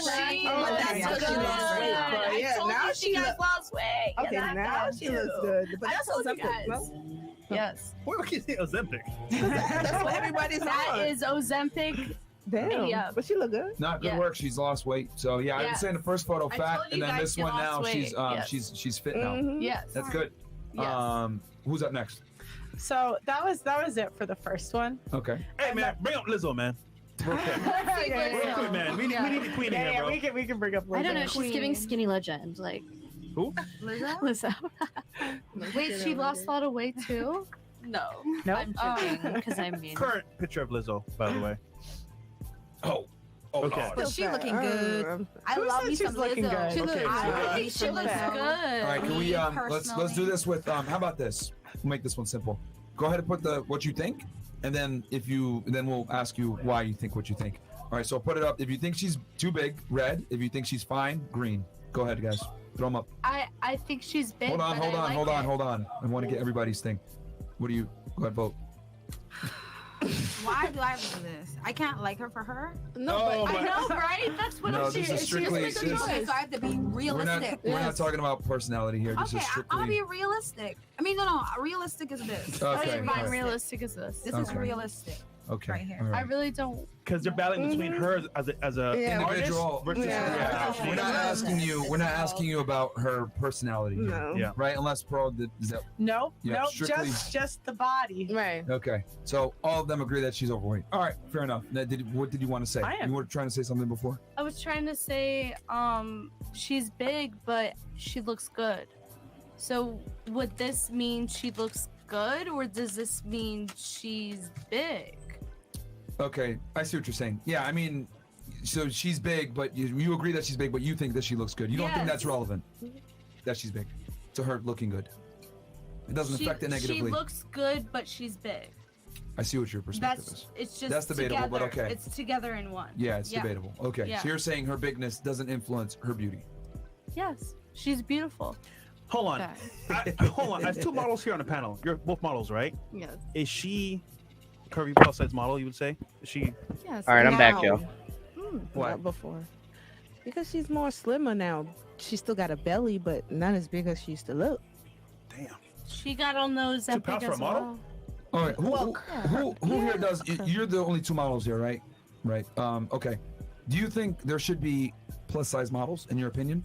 S6: like-
S5: She
S8: Oh,
S5: looks
S8: that's
S5: good.
S8: what she looks great for.
S5: I
S8: Yeah,
S5: told
S8: now
S5: you
S8: she
S5: she guys
S8: looks-
S5: lost weight.
S8: Okay,
S5: and I
S8: now
S5: told
S8: she
S5: you.
S8: looks good. But
S5: I
S8: that's
S5: told you
S8: Ozempic,
S5: guys.
S8: no?
S5: Yes.
S7: Why would you say Ozempic?
S8: That's what everybody's
S5: That
S8: on.
S5: is Ozempic.
S8: Damn.
S5: Yeah.
S8: But she look good.
S4: Not good
S5: Yeah.
S4: work. She's lost weight. So yeah, I would say in the first photo
S5: I
S4: fat,
S5: told you
S4: and then
S5: guys
S4: this
S5: she
S4: one
S5: lost
S4: now
S5: weight. Yes.
S4: she's fit now.
S8: Mhm.
S5: Yes.
S4: That's good.
S5: Yes.
S4: Who's up next?
S3: So that was it for the first one.
S4: Okay.
S7: Hey, man, bring up Lizzo, man. Real quick. Real quick, man. We need the queen in here, bro.
S3: we can bring up.
S6: I don't know.
S3: Lizzo.
S6: She's giving skinny legend. Like
S7: Who?
S5: Lizzo?
S6: Lizzo.
S5: Wait, she lost a lot of weight too?
S6: No.
S3: Nope.
S6: I'm joking because I mean.
S7: Current picture of Lizzo, by the way.
S4: Oh.
S7: Okay.
S4: Lord.
S11: But she looking good. I
S3: Who
S11: love
S3: said
S11: me
S3: she's
S11: some
S3: looking
S11: Lizzo.
S3: good?
S5: She looks
S7: Okay,
S5: good.
S7: so-
S5: I think she looks
S11: All
S5: good.
S4: All right, can we let's do this with how about this? We'll make this one simple. Go ahead and put what you think, and then then we'll ask you why you think what you think. All right, so put it up. If you think she's too big, red. If you think she's fine, green. Go ahead, guys. Throw them up.
S5: I think she's big.
S4: Hold on,
S5: but
S4: hold
S5: I
S4: on,
S5: like
S4: hold on,
S5: it.
S4: hold on. I want to get everybody's thing. What do you? Go ahead, vote.
S11: Why do I have to do this? I can't like her for her.
S7: No,
S5: I know, right? That's what
S4: No,
S5: I'm
S4: this is strictly.
S11: Okay, so I have to be
S4: We're not.
S11: realistic.
S4: We're not talking about personality here. This
S11: Okay,
S4: is
S11: I'll
S4: strictly.
S11: be realistic. I mean, no, realistic is this.
S4: Okay,
S5: Fine,
S4: alright.
S5: realistic is this.
S11: This is
S4: Okay.
S11: realistic.
S4: Okay.
S11: right here.
S4: all
S5: I
S4: right.
S5: really don't.
S7: Because they're battling between her as a
S8: Yeah.
S4: Individual.
S7: artist versus
S8: Yeah.
S7: her.
S4: We're not asking you. We're not asking you about her personality. here,
S8: No.
S7: Yeah.
S4: Right? Unless Pearl is that
S3: Nope.
S4: Yeah,
S3: nope.
S4: strictly-
S3: Just the body.
S8: Right.
S4: okay? So all of them agree that she's overweight. All right, fair enough. Now, what did you want to say?
S3: I am-
S4: You were trying to say something before.
S5: I was trying to say, she's big, but she looks good. So would this mean she looks good, or does this mean she's big?
S4: Okay, I see what you're saying. Yeah, I mean, so she's big, but you agree that she's big, but you think that she looks good. You don't think that's
S5: Yes.
S4: relevant that she's big to her looking good. It doesn't affect it
S5: She
S4: negatively.
S5: looks good, but she's big.
S4: I see what your perspective
S5: That's
S4: is.
S5: it's just
S4: That's debatable, but
S5: together.
S4: okay.
S5: It's together in one.
S4: Yeah, it's debatable. Okay,
S5: Yeah.
S4: so you're saying her bigness doesn't influence her beauty.
S5: Yes, she's beautiful.
S7: Hold on.
S5: Okay.
S7: Hold on. I have two models here on the panel. You're both models, right?
S5: Yes.
S7: Is she curvy plus size model? You would say? Is she?
S5: Yes.
S1: All right, I'm back, yo.
S4: Why?
S12: Not before. Because she's more slimmer now. She still got a belly, but not as big as she used to look.
S5: She got on those
S7: Two
S5: epic
S7: pounds for a
S5: as
S7: model?
S5: well.
S4: All right. Who here does? You're the only two models here, right? Right. Okay. Do you think there should be plus size models, in your opinion?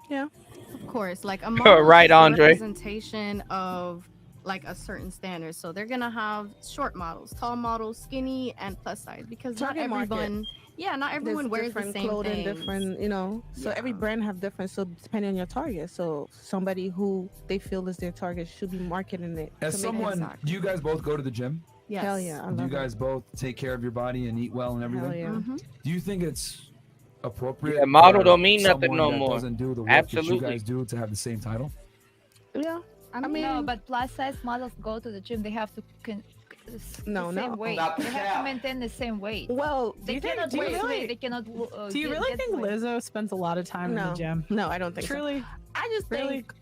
S12: Yeah.
S6: Of course, like a model
S1: Right,
S6: is a
S1: Andre.
S6: representation of like a certain standard. So they're gonna have short models, tall models, skinny, and plus size because
S12: Target
S6: not
S12: market.
S6: everyone. Yeah, not everyone
S12: There's
S6: wears the
S12: different
S6: same
S12: clothing,
S6: things.
S12: different, you know. So every brand have different. So depending on your target, so somebody who they feel is their target should be marketing it.
S4: As
S12: to make it
S4: someone, do you guys both go to the gym?
S6: Yes.
S12: Hell yeah, I
S4: Do you
S12: love
S4: guys both take care of your body and eat well and everything?
S12: Hell yeah.
S6: Mm-hmm.
S4: Do you think it's appropriate?
S1: Yeah, model
S4: for
S1: don't mean nothing
S4: someone
S1: no
S4: that
S1: more.
S4: Doesn't do the work that
S1: Absolutely.
S4: you guys do to have the same title?
S12: Yeah. I mean,
S13: no, but plus size models go to the gym. They have to
S12: No,
S13: the same
S12: no.
S13: weight.
S12: Not
S13: They
S12: the
S13: have
S12: cap.
S13: to maintain the same weight.
S12: Well,
S13: They cannot
S3: do you
S13: lose
S3: really-
S13: weight. They cannot.
S3: Do you really think Lizzo spends a lot of time in the gym?
S12: No, I don't think
S3: Truly?
S12: so. I just
S3: Really?
S12: think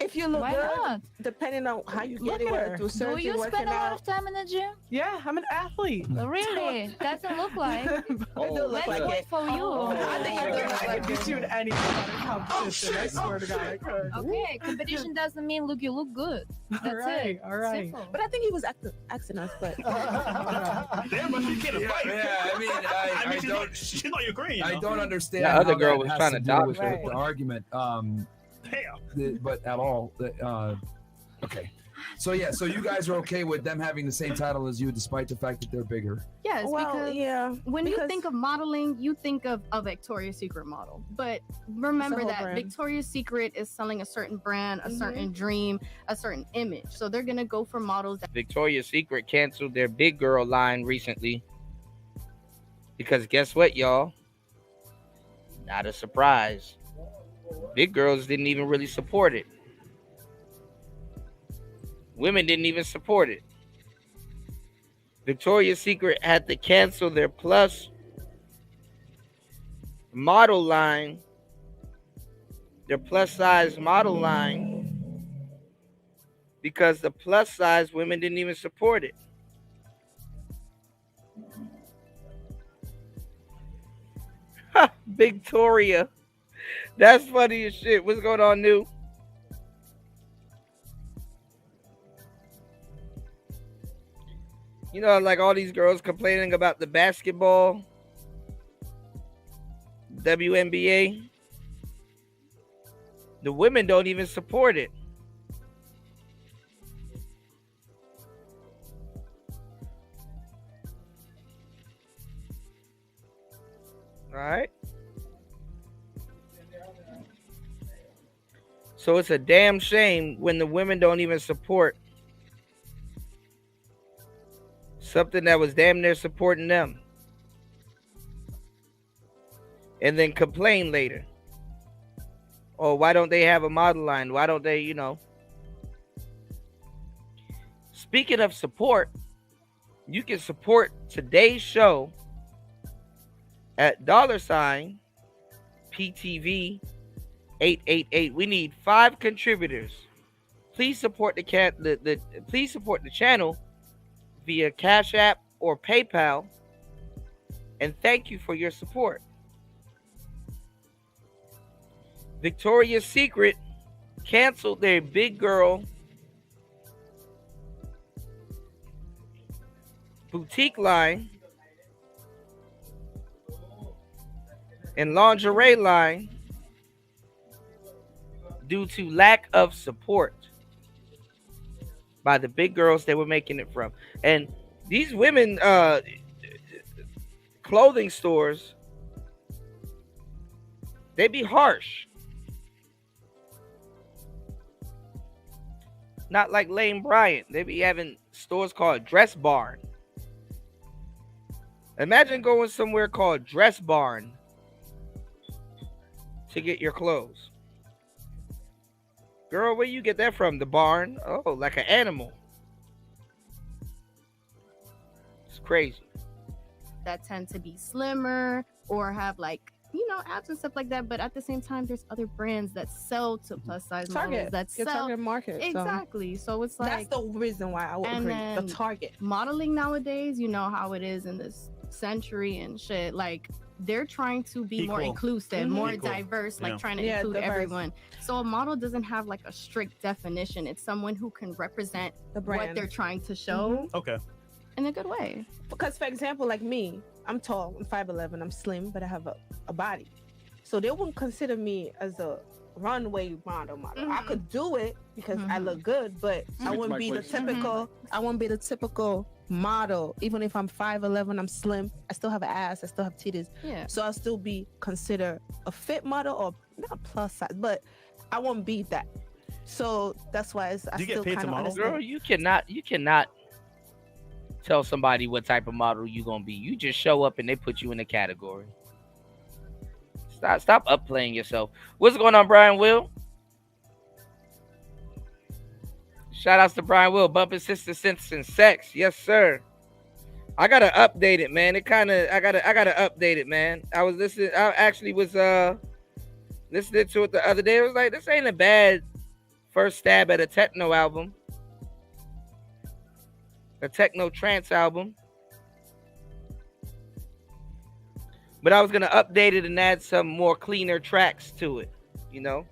S12: if you look
S13: Why
S12: good,
S13: not?
S12: depending on how you
S3: Look
S12: get it,
S3: at
S12: whether
S3: her.
S12: through
S13: Do
S12: surgery,
S13: you
S12: working
S13: spend a lot
S12: out.
S13: of time in the gym?
S3: Yeah, I'm an athlete.
S13: Really? Doesn't look like.
S12: It do look
S13: Let's
S12: like
S13: wait
S12: it.
S13: for you.
S3: I think I could beat you in any competition. I swear to God, I could.
S13: Okay, competition doesn't mean you look good. That's it.
S3: All right.
S13: Simple.
S12: But I think he was asking us, but
S7: Damn, but she can't fight.
S4: Yeah, I mean, I
S7: she's
S4: don't-
S7: not, she's not Ukrainian.
S4: I
S7: you know?
S4: don't understand.
S1: The other
S4: how
S1: girl
S4: that
S1: was
S4: has
S1: trying to
S4: do
S1: dodge
S4: with
S1: her.
S4: the argument.
S7: Damn.
S4: But at all. Okay. So yeah, so you guys are okay with them having the same title as you, despite the fact that they're bigger.
S6: Yes,
S12: well,
S6: because
S12: yeah.
S6: when you
S12: because-
S6: think of modeling, you think of a Victoria's Secret model. But remember
S12: whole
S6: that
S12: brand.
S6: Victoria's Secret is selling a certain brand, a
S12: Mhm.
S6: certain dream, a certain image. So they're gonna go for models that
S1: Victoria's Secret canceled their big girl line recently. Because guess what, y'all? Not a surprise. Big girls didn't even really support it. Women didn't even support it. Victoria's Secret had to cancel their plus model line, their plus size model line, because the plus size women didn't even support it. Victoria. That's funny as shit. What's going on, New? You know, like all these girls complaining about the basketball, WNBA. The women don't even support it. All right. So it's a damn shame when the women don't even support something that was damn near supporting them. And then complain later. Oh, why don't they have a model line? Why don't they, Speaking of support, you can support today's show at $PTV 888. We need 5 contributors. Please support please support the channel via Cash App or PayPal. And thank you for your support. Victoria's Secret canceled their big girl boutique line and lingerie line due to lack of support by the big girls they were making it from. And these women clothing stores, they be harsh. Not like Lane Bryant. They be having stores called Dress Barn. Imagine going somewhere called Dress Barn to get your clothes. Girl, where you get that from? The barn? Oh, like an animal. It's crazy.
S6: that tend to be slimmer or have like abs and stuff like that, but at the same time there's other brands that sell to plus size models that
S12: your
S6: sell
S12: target market.
S6: exactly. So it's like
S12: that's the reason why I would agree. The target
S6: modeling nowadays, you know how it is in this century and shit. Like they're trying to be more
S7: Equal.
S6: inclusive, more
S7: Equal.
S6: diverse, like
S7: Yeah.
S6: trying to
S12: Yeah,
S6: include
S12: diverse.
S6: everyone. So a model doesn't have like a strict definition. It's someone who can represent
S12: The
S6: what
S12: brand.
S6: they're trying to show
S7: Okay.
S6: in a good way.
S12: Because, for example, like me, I'm tall, I'm 5'11", I'm slim, but I have a body. So they wouldn't consider me as a runway model. I could do it because I look good, but I wouldn't be the typical. I wouldn't be the typical model. Even if I'm 5'11", I'm slim. I still have an ass. I still have titties.
S6: Yeah.
S12: So I'll still be considered a fit model or not plus size, but I won't be that. So that's why I
S7: Do you get
S12: still
S7: paid to
S12: kind of
S7: model?
S12: understand.
S1: Girl, you cannot tell somebody what type of model you gonna be. You just show up and they put you in a category. Stop upplaying yourself. What's going on, Brian Will? Shout outs to Brian Will, bumping sister sense and sex. Yes, sir. I gotta update it, man. I gotta update it, man. I actually was listening to it the other day. I was like, this ain't a bad first stab at a techno album. A techno trance album. But I was going to update it and add some more cleaner tracks to it, you know.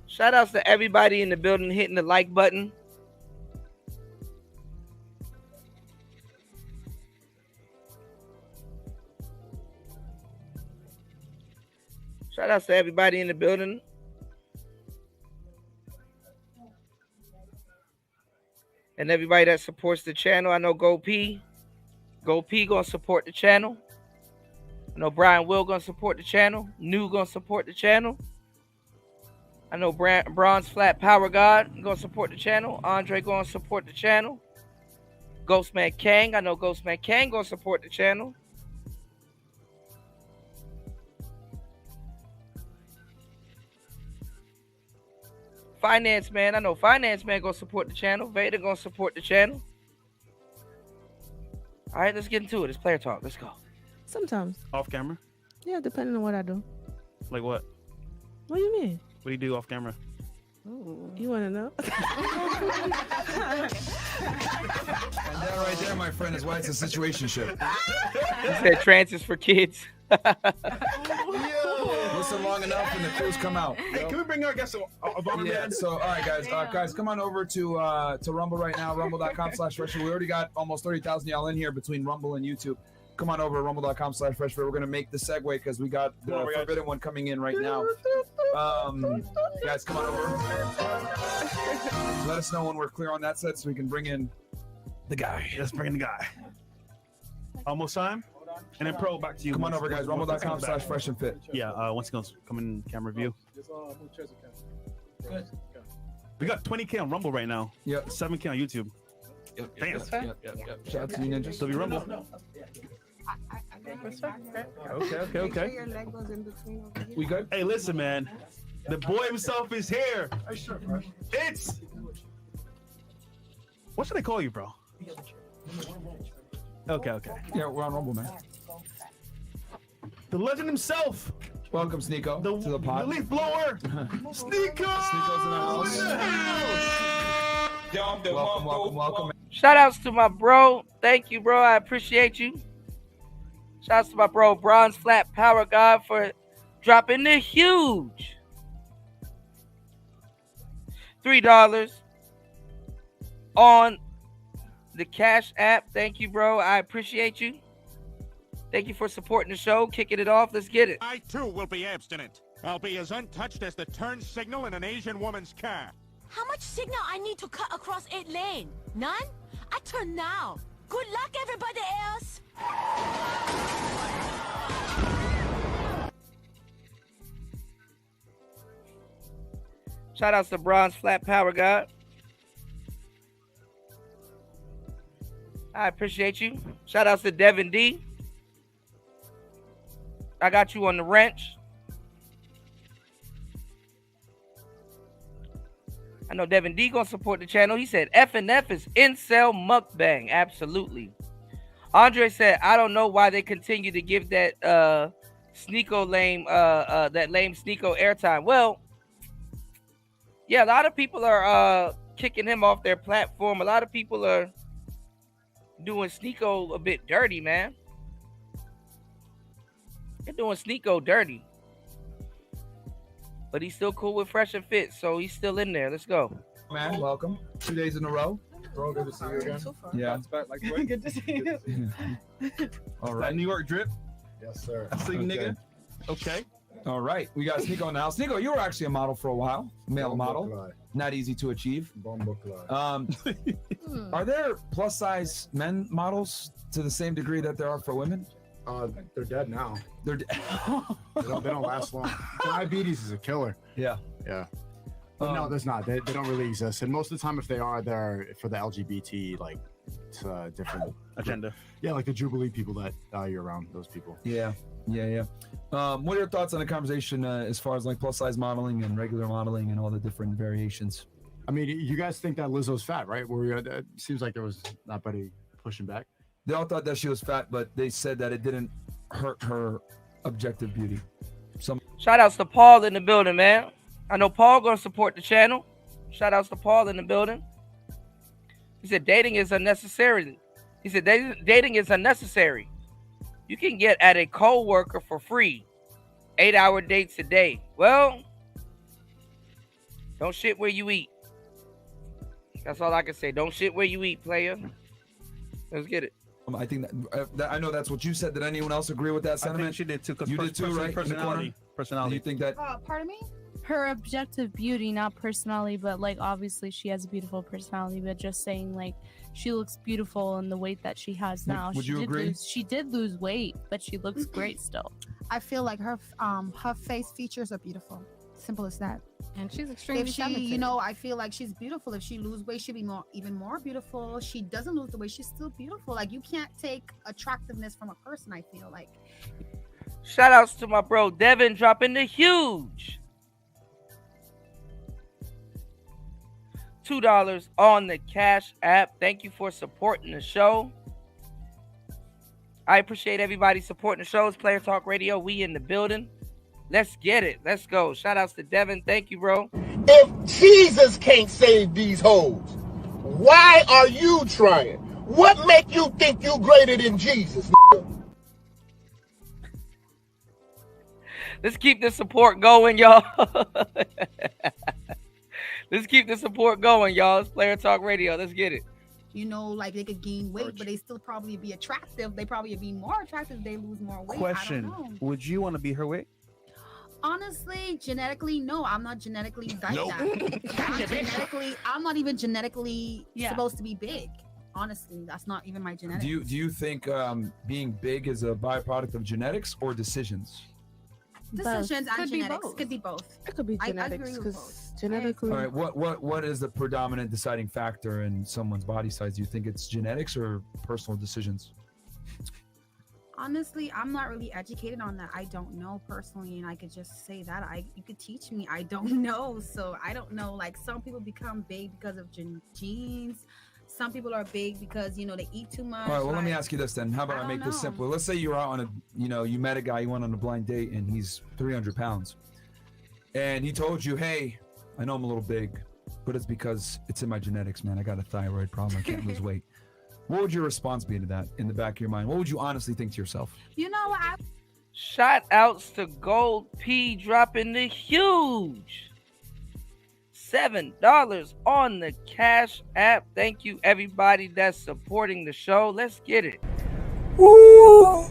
S1: Shout outs to everybody in the building hitting the like button. Shout outs to everybody in the building. And everybody that supports the channel. I know Go P gonna support the channel. I know Brian Will gonna support the channel. New gonna support the channel. I know Bronze Flat Power God gonna support the channel. Andre gonna support the channel. Ghostman Kang, I know Ghostman Kang gonna support the channel. Finance Man, I know Finance Man gonna support the channel. Vader gonna support the channel. All right, let's get into it. It's player talk. Let's go.
S12: Sometimes.
S7: Off camera?
S12: Yeah, depending on what I do.
S7: Like what?
S12: What do you mean?
S7: What do you do off camera?
S12: You want to know?
S4: And that right there, my friend, is why it's a situationship.
S1: He said trance is for kids.
S4: Listen long enough and the clues come out.
S7: Hey, can we bring our guest of honor,
S4: Yeah,
S7: man?
S4: so all right, guys, come on over to Rumble right now, rumble.com/freshfit. We already got almost 30,000 y'all in here between Rumble and YouTube. Come on over to rumble.com/freshfit. We're gonna make the segue because we got the forbidden one coming in right now. Guys, come on over. Let us know when we're clear on that set so we can bring in the guy.
S7: Let's bring in the guy. Almost time. And then Pro, back to you.
S4: Come on over, guys. Rumble.com/freshfit.
S7: Yeah, once again, come in camera view. We got 20K on Rumble right now.
S4: Yep.
S7: 7K on YouTube. Damn.
S4: Yep. Shout out to you, ninjas.
S7: So we Rumble. Okay.
S4: We good?
S7: Hey, listen, man. The boy himself is here. It's. What should I call you, bro? Okay.
S4: Yeah, we're on Rumble, man.
S7: The legend himself.
S4: Welcome, Sneako, to the pod.
S7: The leaf blower. Sneako.
S4: Sneako's in the house. Welcome.
S1: Shout outs to my bro. Thank you, bro. I appreciate you. Shout outs to my bro, Bronze Flat Power God, for dropping the huge $3 on the Cash App. Thank you, bro. I appreciate you. Thank you for supporting the show, kicking it off. Let's get it.
S14: I too will be abstinent. I'll be as untouched as the turn signal in an Asian woman's car.
S15: How much signal I need to cut across 8 lane? None? I turn now. Good luck, everybody else.
S1: Shout outs to Bronze Flat Power God. I appreciate you. Shout outs to Devin D. I got you on the wrench. I know Devin D gonna support the channel. He said F&F is incel mukbang. Absolutely. Andre said, I don't know why they continue to give that Sneako lame Sneako airtime. Well, yeah, a lot of people are kicking him off their platform. A lot of people are doing Sneako a bit dirty, man. They're doing Sneako dirty. But he's still cool with Fresh and Fit, so he's still in there. Let's go.
S4: Man, welcome. 2 days in a row.
S9: Bro, good to see you again.
S4: Yeah.
S3: Good to see you.
S4: All right.
S7: New York drip.
S9: Yes, sir.
S7: I see you, nigga. Okay.
S4: All right. We got Sneako now. Sneako, you were actually a model for a while. Male
S9: Bumble
S4: model. Not easy to achieve.
S9: Bumble.
S4: Are there plus size men models to the same degree that there are for women?
S9: They're dead now.
S4: They're
S9: they don't last long. Diabetes is a killer.
S4: Yeah.
S9: Yeah. But no, there's not. They don't really exist. And most of the time, if they are, they're for the LGBT, like, different
S7: agenda.
S9: Yeah, like the Jubilee people that you're around, those people.
S4: Yeah. What are your thoughts on the conversation as far as like plus size modeling and regular modeling and all the different variations?
S9: I mean, you guys think that Lizzo's fat, right? It seems like there was not nobody pushing back.
S4: They all thought that she was fat, but they said that it didn't hurt her objective beauty.
S1: Shout outs to Paul in the building, man. I know Paul gonna support the channel. Shout outs to Paul in the building. He said dating is unnecessary. He said dating is unnecessary. You can get at a co-worker for free. 8-hour dates a day. Well, don't shit where you eat. That's all I can say. Don't shit where you eat, player. Let's get it.
S4: I think that I know that's what you said. Did anyone else agree with that sentiment?
S7: I think she did too.
S4: You did too, right?
S7: Personality.
S4: Do you think that?
S13: Pardon me?
S5: Her objective beauty, not personality, but like obviously she has a beautiful personality, but just saying like she looks beautiful in the weight that she has now.
S4: Would you agree?
S5: She did lose weight, but she looks great still.
S11: I feel like her face features are beautiful. Simple as that.
S6: And she's extremely
S11: If she,
S6: talented.
S11: I feel like she's beautiful. If she lose weight, she'll be even more beautiful. She doesn't lose the weight, she's still beautiful. Like, you can't take attractiveness from a person, I feel like.
S1: Shout outs to my bro Devin dropping the huge $2 on the Cash App. Thank you for supporting the show. I appreciate everybody supporting the show. It's Player Talk Radio. We in the building. Let's get it. Let's go. Shout outs to Devin. Thank you, bro.
S16: If Jesus can't save these hoes, why are you trying? What make you think you greater than Jesus?
S1: Let's keep the support going, y'all. Let's keep the support going, y'all. It's Player Talk Radio. Let's get it.
S11: Like they could gain weight, but they still probably be attractive. They probably be more attractive if they lose more weight.
S7: Question:
S11: I don't know.
S7: would you want to be her weight?
S11: Honestly, genetically, no. I'm not genetically like that. I'm not even genetically supposed to be big. Honestly, that's not even my genetics.
S4: Do you think being big is a byproduct of genetics or decisions?
S11: Decisions and genetics could be both.
S12: It could be genetics because genetically.
S4: All right. What is the predominant deciding factor in someone's body size? Do you think it's genetics or personal decisions?
S11: Honestly, I'm not really educated on that. I don't know personally, and I could just say that you could teach me. I don't know, so I don't know. Like, some people become big because of genes. Some people are big because they eat too much.
S4: All right. Well, let me ask you this then. How about I make this simpler? Let's say you're out on a, you met a guy, you went on a blind date, and he's 300 pounds, and he told you, "Hey, I know I'm a little big, but it's because it's in my genetics, man. I got a thyroid problem. I can't lose weight." What would your response be to that in the back of your mind? What would you honestly think to yourself?
S11: You know what?
S1: Shout outs to Gold P dropping the huge $7 on the Cash App. Thank you, everybody that's supporting the show. Let's get it.
S17: Ooh,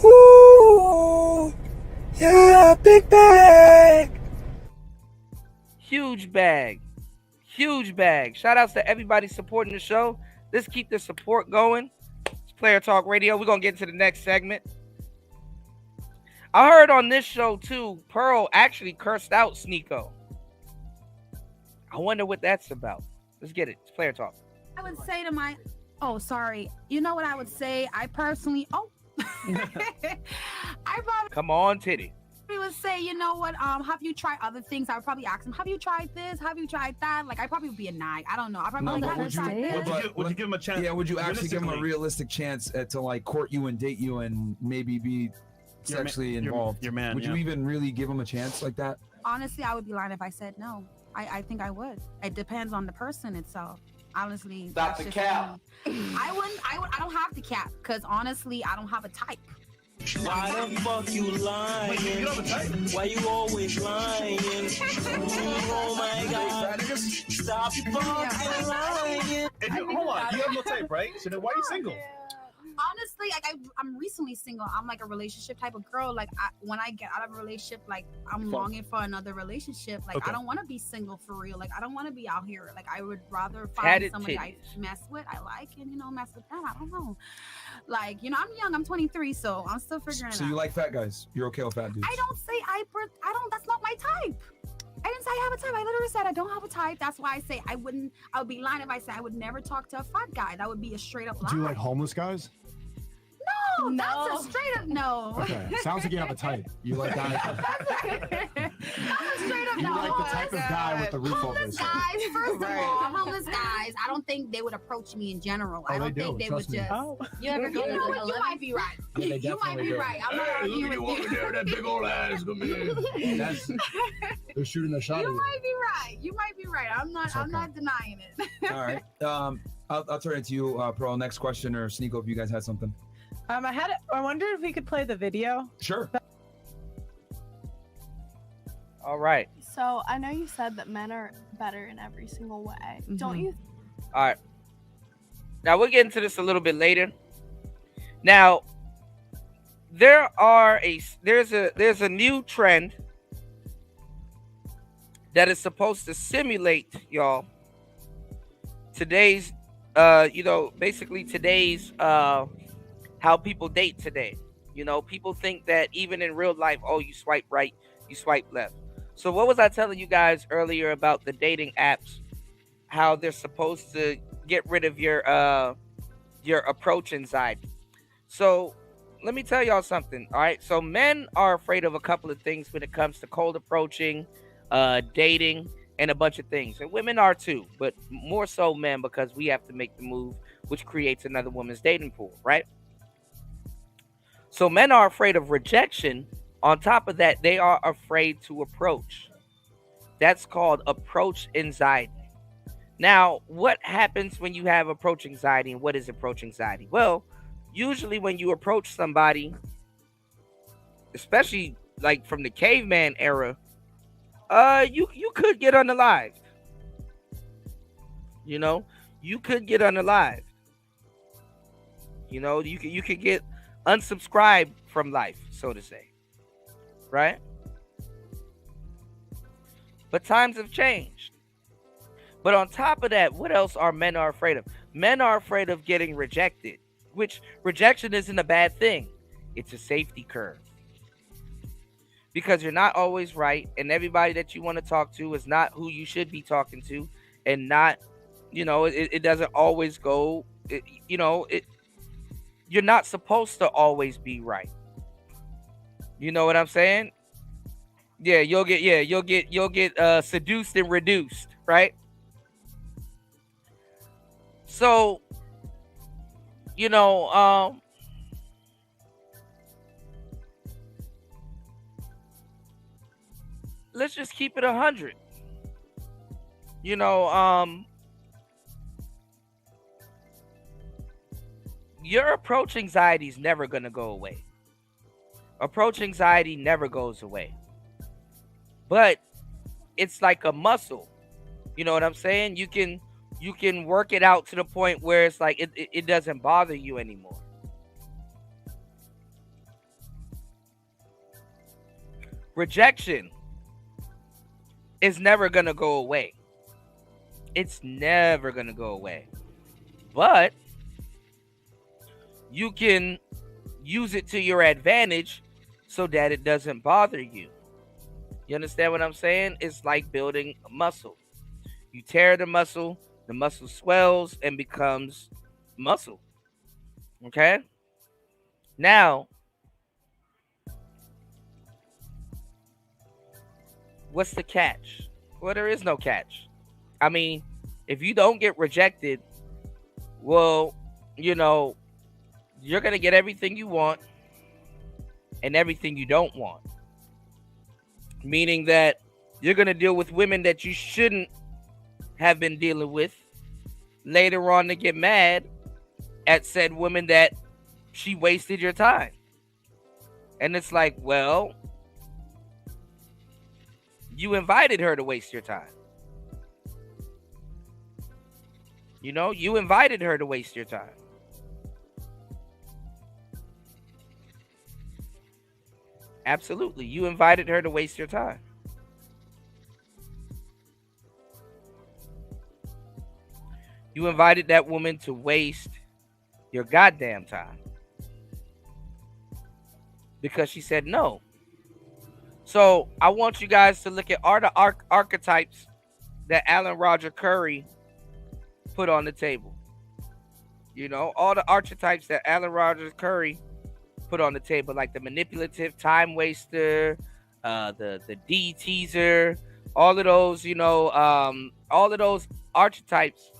S17: ooh, yeah, big bag.
S1: Huge bag. Huge bag. Shout outs to everybody supporting the show. Let's keep the support going. It's Player Talk Radio. We're going to get into the next segment. I heard on this show, too, Pearl actually cursed out Sneako. I wonder what that's about. Let's get it. It's Player Talk.
S11: I would say to my... Oh, sorry. You know what I would say? I personally... Oh.
S1: Come on, Titty.
S11: I would say, you know what? Have you tried other things? I would probably ask him, have you tried this? Have you tried that? Like, I probably would be a nag. I don't know. I probably
S7: would you give him a chance?
S4: Yeah, would you actually give him a realistic chance to like court you and date you and maybe be sexually involved?
S7: Your man.
S4: Would you even really give him a chance like that?
S11: Honestly, I would be lying if I said no. I think I would. It depends on the person itself. Honestly,
S17: Stop the cap.
S11: I don't have the cap because honestly, I don't have a type.
S18: Why the fuck you lying? Why you always lying? Oh my god. Stop fucking lying.
S7: Hold on, you have no type, right? So then why are you single?
S11: Honestly, like I'm recently single. I'm like a relationship type of girl. Like when I get out of a relationship, like I'm longing for another relationship. Like I don't want to be single for real. Like I don't want to be out here. Like I would rather find somebody I mess with, I like, and mess with them. I don't know. Like I'm young. I'm 23, so I'm still figuring it out.
S4: So you like fat guys? You're okay with fat dudes?
S11: I don't say I don't. That's not my type. I didn't say I have a type. I literally said I don't have a type. That's why I say I would be lying if I said I would never talk to a fat guy. That would be a straight up lie.
S9: Do you like homeless guys?
S11: No, that's a straight up no.
S9: Okay, sounds like you have a type. You like guys.
S11: That's a straight up
S9: You
S11: no.
S9: like the type of guy with the roof over his
S11: Homeless
S9: head.
S11: guys, first of all, homeless guys. I don't think they would approach me in general. I don't think they would just.
S13: You ever go to
S11: know
S13: like
S11: what? You might be right.
S9: Yeah, they
S11: You might be
S9: definitely do.
S11: right. I'm not arguing with you.
S9: That big old ass. They're shooting a shot at
S11: You
S9: you.
S11: might be right. You might be right. I'm not. I'm not denying it.
S4: All right. I'll turn it to you, Pearl. Next question, or Sneako, if you guys had something.
S3: I wonder if we could play the video.
S4: Sure.
S1: All right.
S5: So I know you said that men are better in every single way. Don't you?
S1: All right. Now we'll get into this a little bit later. Now, there's a new trend that is supposed to simulate, y'all, today's basically today's how people date today. People think that even in real life, oh, you swipe right, you swipe left. So what was I telling you guys earlier about the dating apps, how they're supposed to get rid of your approach anxiety? So let me tell y'all something. All right. So men are afraid of a couple of things when it comes to cold approaching, dating, and a bunch of things. And women are too, but more so men, because we have to make the move, which creates another woman's dating pool, right? So men are afraid of rejection. On top of that, they are afraid to approach. That's called approach anxiety. Now, what happens when you have approach anxiety, and what is approach anxiety? Well, usually when you approach somebody, especially like from the caveman era, you could get unalived. You could get unalived. You could get unsubscribed from life, so to say. Right? But times have changed. But on top of that, what else are men afraid of? Men are afraid of getting rejected, which rejection isn't a bad thing. It's a safety curve. Because you're not always right, and everybody that you want to talk to is not who you should be talking to, and not, it doesn't always go, you're not supposed to always be right. You know what I'm saying? Yeah, you'll get seduced and reduced, right? So, let's just keep it 100. Your approach anxiety is never going to go away. Approach anxiety never goes away. But it's like a muscle. You know what I'm saying? You can work it out to the point where it's like it doesn't bother you anymore. Rejection is never going to go away. It's never going to go away. But you can use it to your advantage so that it doesn't bother you. You understand what I'm saying? It's like building a muscle. You tear the muscle swells and becomes muscle. Okay? Now, what's the catch? Well, there is no catch. I mean, if you don't get rejected, well, you're going to get everything you want and everything you don't want. Meaning that you're going to deal with women that you shouldn't have been dealing with. Later on to get mad at said woman that she wasted your time. And it's like, well, you invited her to waste your time. You know, you invited her to waste your time. Absolutely. You invited her to waste your time. You invited that woman to waste your goddamn time. Because she said no. So I want you guys to look at all the archetypes that Alan Roger Curry put on the table. You know, all the archetypes that Alan Roger Curry put on the table, like the manipulative, time waster, the D teaser, all of those, you know, all of those archetypes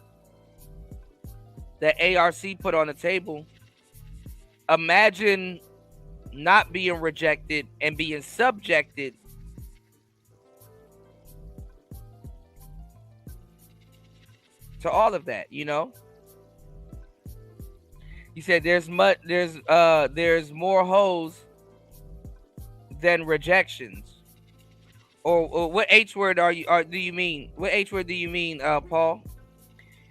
S1: that ARC put on the table. Imagine not being rejected and being subjected to all of that, you know. You said there's more hoes than rejections. Or what H word do you mean? What H word do you mean, Paul?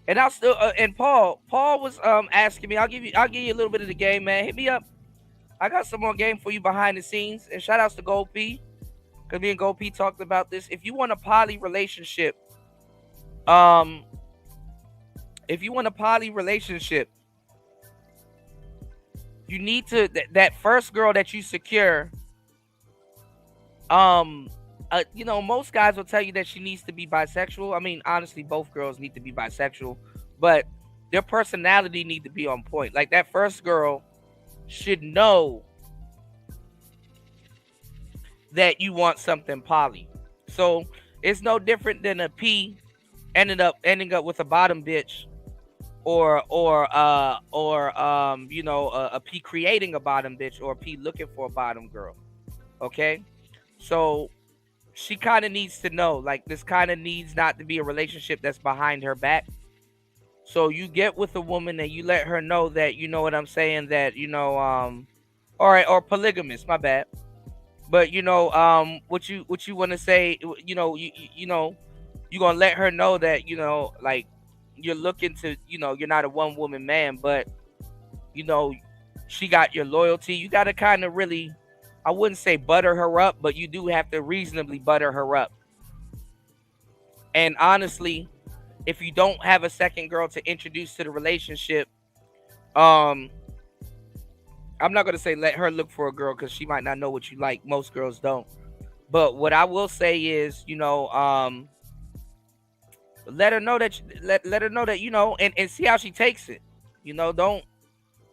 S1: And I'll still and Paul was asking me. I'll give you a little bit of the game, man. Hit me up. I got some more game for you behind the scenes. And shout outs to Gold P, because me and Gold P talked about this. If you want a poly relationship, you need to that first girl that you secure. You know, most guys will tell you that she needs to be bisexual. I mean, honestly, both girls need to be bisexual, but their personality need to be on point. Like that first girl should know that you want something poly. So it's no different than a P ending up with a bottom bitch, or you know, a P creating a bottom bitch, or a P looking for a bottom girl. Okay, so she kind of needs to know, like, this kind of needs not to be a relationship that's behind her back. So you get with a woman and you let her know that, you know what I'm saying, that, you know, or polygamous, my bad. But you know, what you want to say, you know, you know, you're gonna let her know that, you know, like, you're looking to, you know, you're not a one woman man, but you know, she got your loyalty. You got to kind of really, I wouldn't say butter her up, but you do have to reasonably butter her up. And honestly, if you don't have a second girl to introduce to the relationship, I'm not going to say let her look for a girl, because she might not know what you like. Most girls don't. But what I will say is, you know, let her know that, let her know that, you know, and see how she takes it. You know, don't,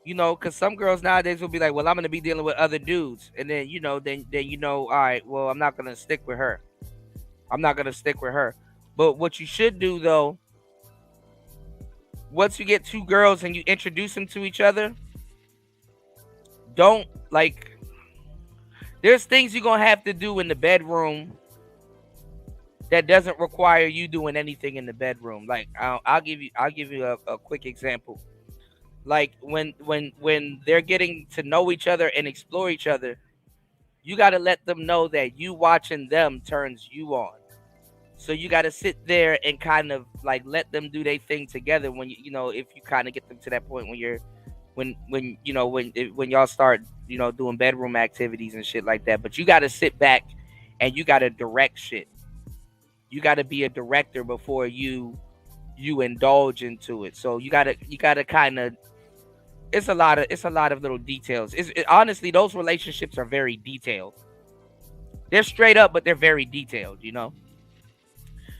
S1: you know, because some girls nowadays will be like, well, I'm going to be dealing with other dudes. And then, you know, then you know, all right, well, I'm not going to stick with her. I'm not going to stick with her. But what you should do, though, once you get two girls and you introduce them to each other, don't, like, there's things you're going to have to do in the bedroom that doesn't require you doing anything in the bedroom. Like, I'll give you a quick example. Like, when they're getting to know each other and explore each other, you got to let them know that you watching them turns you on. So you got to sit there and kind of like let them do their thing together. When you know, if you kind of get them to that point when you're, when you know, when y'all start, you know, doing bedroom activities and shit like that. But you got to sit back and you got to direct shit. You got to be a director before you indulge into it. So you got to kind of, it's a lot of little details. Honestly, those relationships are very detailed. They're straight up, but they're very detailed, you know.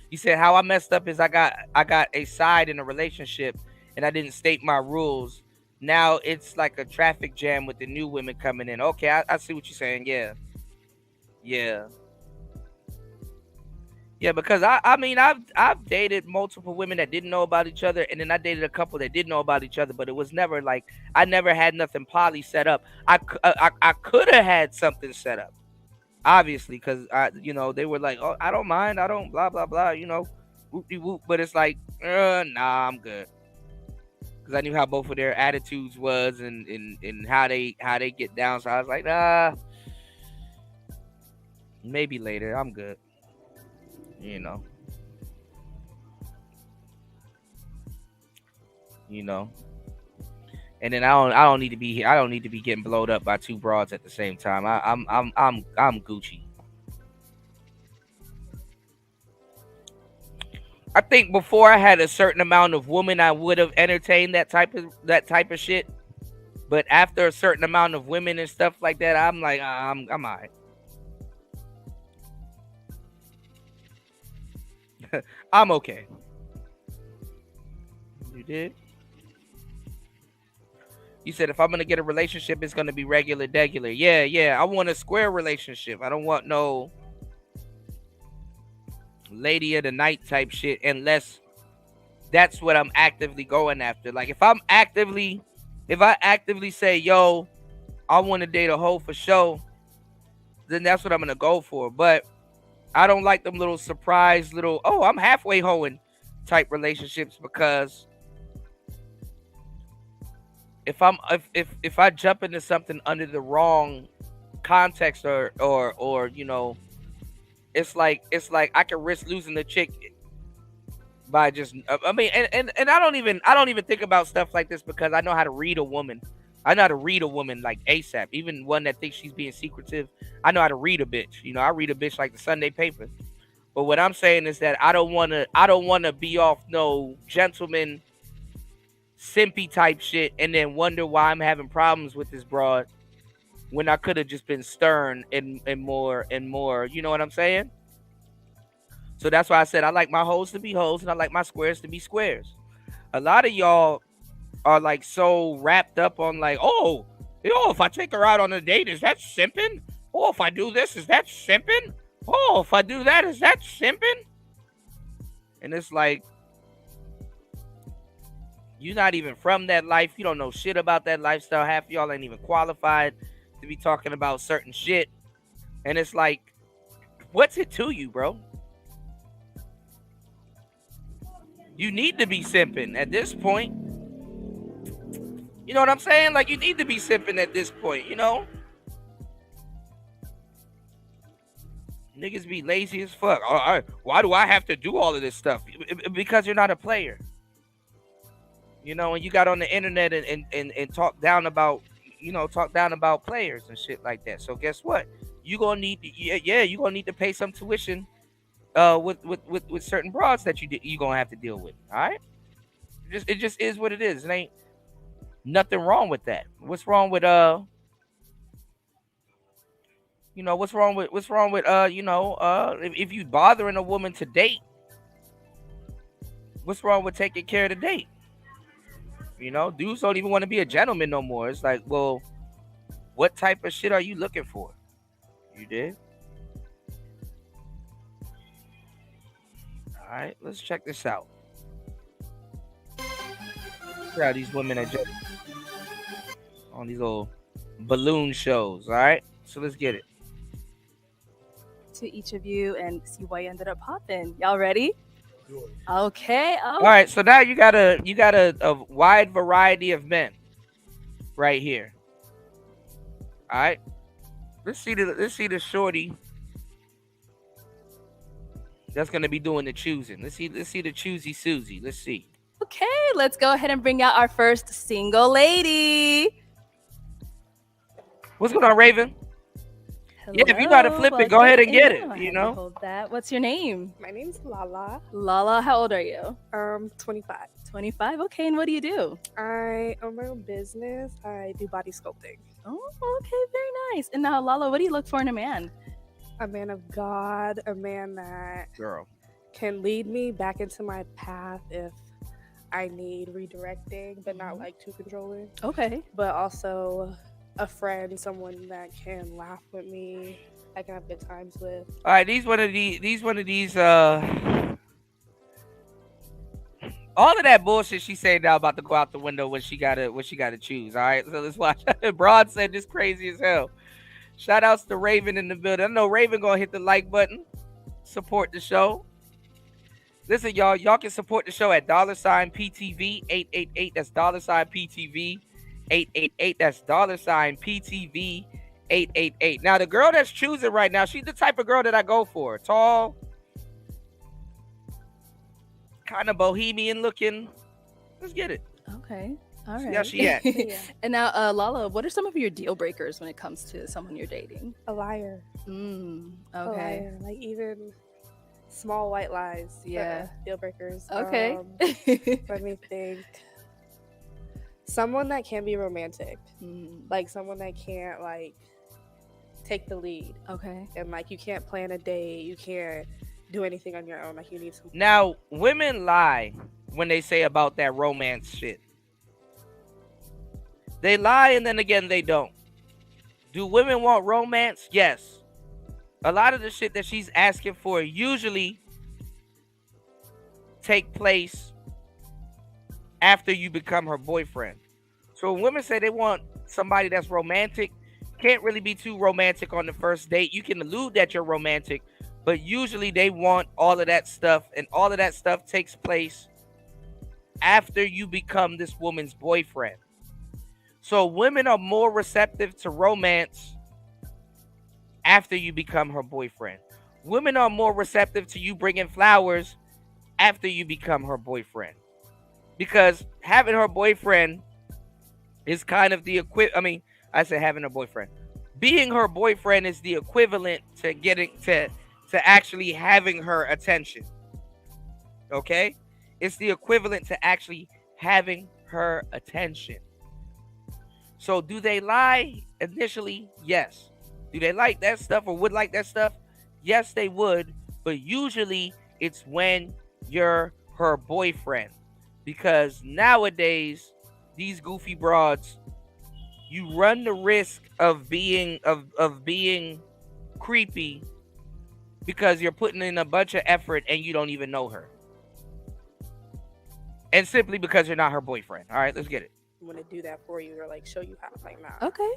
S1: You said how I messed up is I got a side in a relationship and I didn't state my rules. Now it's like a traffic jam with the new women coming in. Okay, I see what you're saying. Yeah, because I mean, I've dated multiple women that didn't know about each other, and then I dated a couple that did know about each other, but it was never like, I never had nothing poly set up. I could have had something set up, obviously, because you know, they were like, oh, I don't mind, I don't blah blah blah, you know, whoop de whoop. But it's like, nah, I'm good, because I knew how both of their attitudes was and how they get down. So I was like, nah, Maybe later. I'm good. You know. You know. And then I don't need to be here. I don't need to be getting blowed up by two broads at the same time. I'm Gucci. I think before I had a certain amount of women, I would have entertained that type of shit. But after a certain amount of women and stuff like that, I'm like, I'm alright. I'm okay. You did? You said if I'm gonna get a relationship, it's gonna be regular, degular. Yeah. I want a square relationship. I don't want no lady of the night type shit unless that's what I'm actively going after. Like if I actively say, yo, I want to date a hoe for show, then that's what I'm gonna go for. But I don't like them little surprise little, oh, I'm halfway hoeing type relationships, because if I jump into something under the wrong context or you know, it's like I can risk losing the chick by just I mean and I don't even think about stuff like this because I know how to read a woman. I know how to read a woman like ASAP. Even one that thinks she's being secretive, I know how to read a bitch. You know, I read a bitch like the Sunday paper. But what I'm saying is that I don't wanna be off no gentleman simpy type shit and then wonder why I'm having problems with this broad when I could have just been stern and more, you know what I'm saying? So that's why I said I like my hoes to be hoes and I like my squares to be squares. A lot of y'all are like so wrapped up on like, oh, you know, if I take her out on a date, is that simping? Oh, if I do this, is that simping? Oh, if I do that, is that simping? And it's like, you're not even from that life. You don't know shit about that lifestyle. Half of y'all ain't even qualified to be talking about certain shit. And it's like, what's it to you, bro? You need to be simping at this point. You know what I'm saying? Like, you need to be simping at this point, you know? Niggas be lazy as fuck. Why do I have to do all of this stuff? Because you're not a player. You know, and you got on the internet and talk down about, you know, players and shit like that. So guess what? You gonna need to, you gonna need to pay some tuition with certain broads that you gonna have to deal with. All right? It just is what it is. It ain't nothing wrong with that. What's wrong with you know, what's wrong with you know, if you bothering a woman to date, what's wrong with taking care of the date? You know, dudes don't even want to be a gentleman no more. It's like, well, what type of shit are you looking for? You did? All right, let's check this out. Look at these women are just on these little balloon shows. All right, so let's get it.
S19: To each of you and see why you ended up popping. Y'all ready? Okay. Oh.
S1: All right, so now you got a wide variety of men right here. All right, let's see the shorty that's gonna be doing the choosing. Let's see the choosy Susie. Let's see.
S19: Okay, let's go ahead and bring out our first single lady.
S1: What's going on, Raven?
S19: Hello,
S1: yeah, if you gotta flip it, go ahead and get it. You know.
S19: Hold that. What's your name?
S20: My name's Lala.
S19: Lala, how old are you?
S20: 25.
S19: 25. Okay, and what do you do?
S20: I own my own business. I do body sculpting.
S19: Oh, okay, very nice. And now, Lala, what do you look for in a man?
S20: A man of God, a man that can lead me back into my path if I need redirecting, but not like too controlling.
S19: Okay.
S20: But also a friend, someone that can laugh with me, I can have good times with.
S1: All right, these one of these all of that bullshit she said now about to go out the window when she gotta choose. All right, so let's watch. Broad said this crazy as hell. Shout outs to Raven in the building. I know Raven gonna hit the like button, support the show. Listen, y'all can support the show at $PTV 888. That's $PTV 888. That's $PTV 888. Now, the girl that's choosing right now, she's the type of girl that I go for. Tall, kind of bohemian looking. Let's get it.
S19: Okay. All right.
S1: See how she at.
S19: And now, Lala, what are some of your deal breakers when it comes to someone you're dating?
S20: A liar.
S19: Okay.
S20: A liar. Like even small white lies.
S19: Yeah.
S20: Deal breakers.
S19: Okay.
S20: Let me think. Someone that can be romantic. Like someone that can't like take the lead.
S19: Okay.
S20: And like you can't plan a date. You can't do anything on your own. Like you need some.
S1: Now, women lie when they say about that romance shit. They lie and then again they don't. Do women want romance? Yes. A lot of the shit that she's asking for usually take place after you become her boyfriend. So when women say they want somebody that's romantic, can't really be too romantic on the first date. You can allude that you're romantic, but usually they want all of that stuff, and all of that stuff takes place after you become this woman's boyfriend. So women are more receptive to romance after you become her boyfriend. Women are more receptive to you bringing flowers after you become her boyfriend. Because having her boyfriend is kind of the I said having a boyfriend. Being her boyfriend is the equivalent to getting to actually having her attention. Okay? It's the equivalent to actually having her attention. So do they lie initially? Yes. Do they like that stuff or would like that stuff? Yes, they would. But usually it's when you're her boyfriend. Because nowadays, these goofy broads, you run the risk of being creepy because you're putting in a bunch of effort and you don't even know her. And simply because you're not her boyfriend. All right, let's get it.
S20: Want to do that for you or like show you how. Like, nah.
S19: Okay.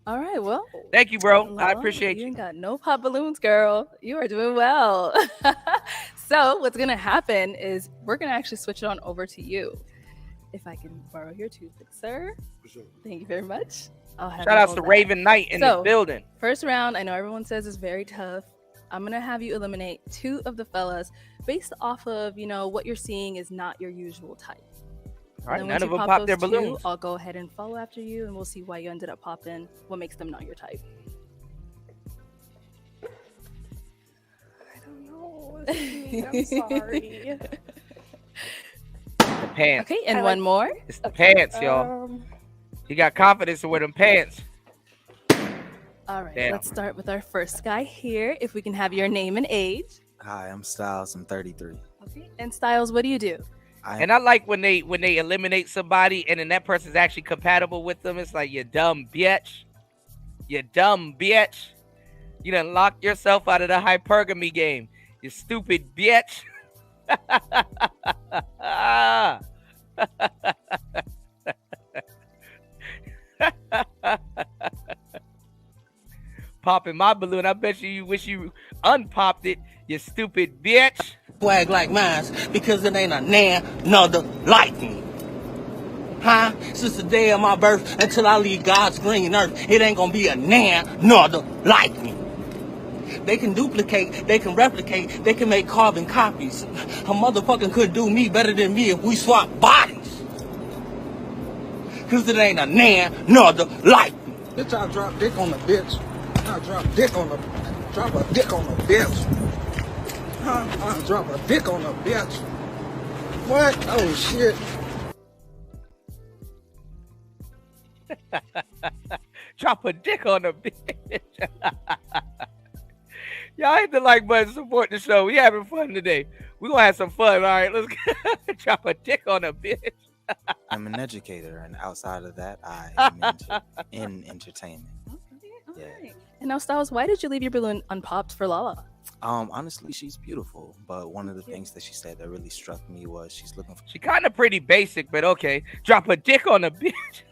S19: All right. Well,
S1: thank you, bro.
S19: Lala,
S1: I appreciate
S19: you ain't got no pop balloons, girl. You are doing well. So what's gonna happen is we're gonna actually switch it on over to you. If I can borrow your toothpick, sir. For sure. Thank you very much.
S1: Shout out to Raven Knight in the building.
S19: First round, I know everyone says it's very tough. I'm gonna have you eliminate 2 of the fellas based off of, what you're seeing is not your usual type.
S1: All right, none of them pop their balloons.
S19: I'll go ahead and follow after you, and we'll see why you ended up popping. What makes them not your type?
S20: I don't know. I'm sorry.
S1: The pants.
S19: Okay, and one more.
S1: It's the pants, y'all. He got confidence to wear them pants.
S19: All right,
S1: Damn.
S19: Let's start with our first guy here. If we can have your name and age.
S21: Hi, I'm Styles. I'm 33.
S19: Okay. And Styles, what do you do?
S1: And I like when they eliminate somebody and then that person's actually compatible with them. It's like, you dumb bitch. You dumb bitch. You done locked yourself out of the hypergamy game. You stupid bitch. Popping my balloon. I bet you wish you unpopped it, you stupid bitch.
S18: Swag like mine because it ain't a nan nother like me. Huh? Since the day of my birth until I leave God's green earth, it ain't gonna be a nan nother like me. They can duplicate, they can replicate, they can make carbon copies. A motherfucker could do me better than me if we swap bodies. Cause it ain't a nan nother like me.
S22: Bitch, I drop dick on the bitch. I drop dick on the drop a dick on the bitch. Huh? I drop a dick on the bitch. What? Oh shit.
S1: Drop a dick on a bitch. Y'all hit the like button, support the show. We having fun today. We gonna have some fun. All right, let's drop a dick on a bitch.
S21: I'm an educator, and outside of that, I am in entertainment.
S19: Yeah. And now, Styles, why did you leave your balloon unpopped for Lala?
S21: Honestly, she's beautiful, but one of the things that she said that really struck me was she's looking for
S1: She kind of pretty basic, but okay. Drop a dick on a bitch.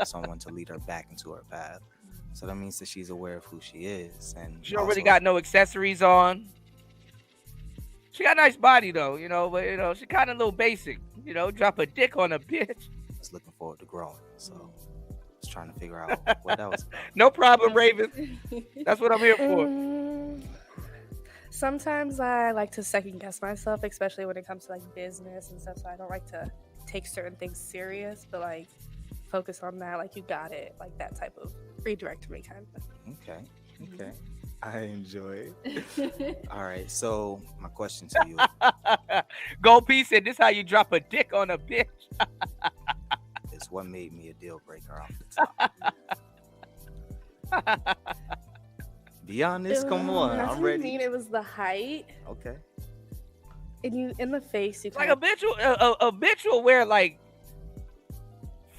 S21: someone to lead her back into her path. So that means that she's aware of who she is, and
S1: She don't really got no accessories on. She got a nice body though, but she kind of a little basic. Drop a dick on a bitch.
S21: is looking forward to growing. So trying to figure out what that was about.
S1: No problem, Raven. That's what I'm here for.
S20: Sometimes I like to second guess myself, especially when it comes to like business and stuff. So I don't like to take certain things serious, but like focus on that. Like you got it, like that type of redirect me kind of.
S21: Okay. I enjoy it. All right. So my question to you.
S1: Gold P said, "This how you drop a dick on a bitch."
S21: Is what made me a deal breaker off the top. Be honest. Come on.
S20: That's
S21: I'm
S20: what I
S21: ready.
S20: mean, it was the height.
S21: Okay.
S20: And you in the face, you
S1: Like a bitch will wear like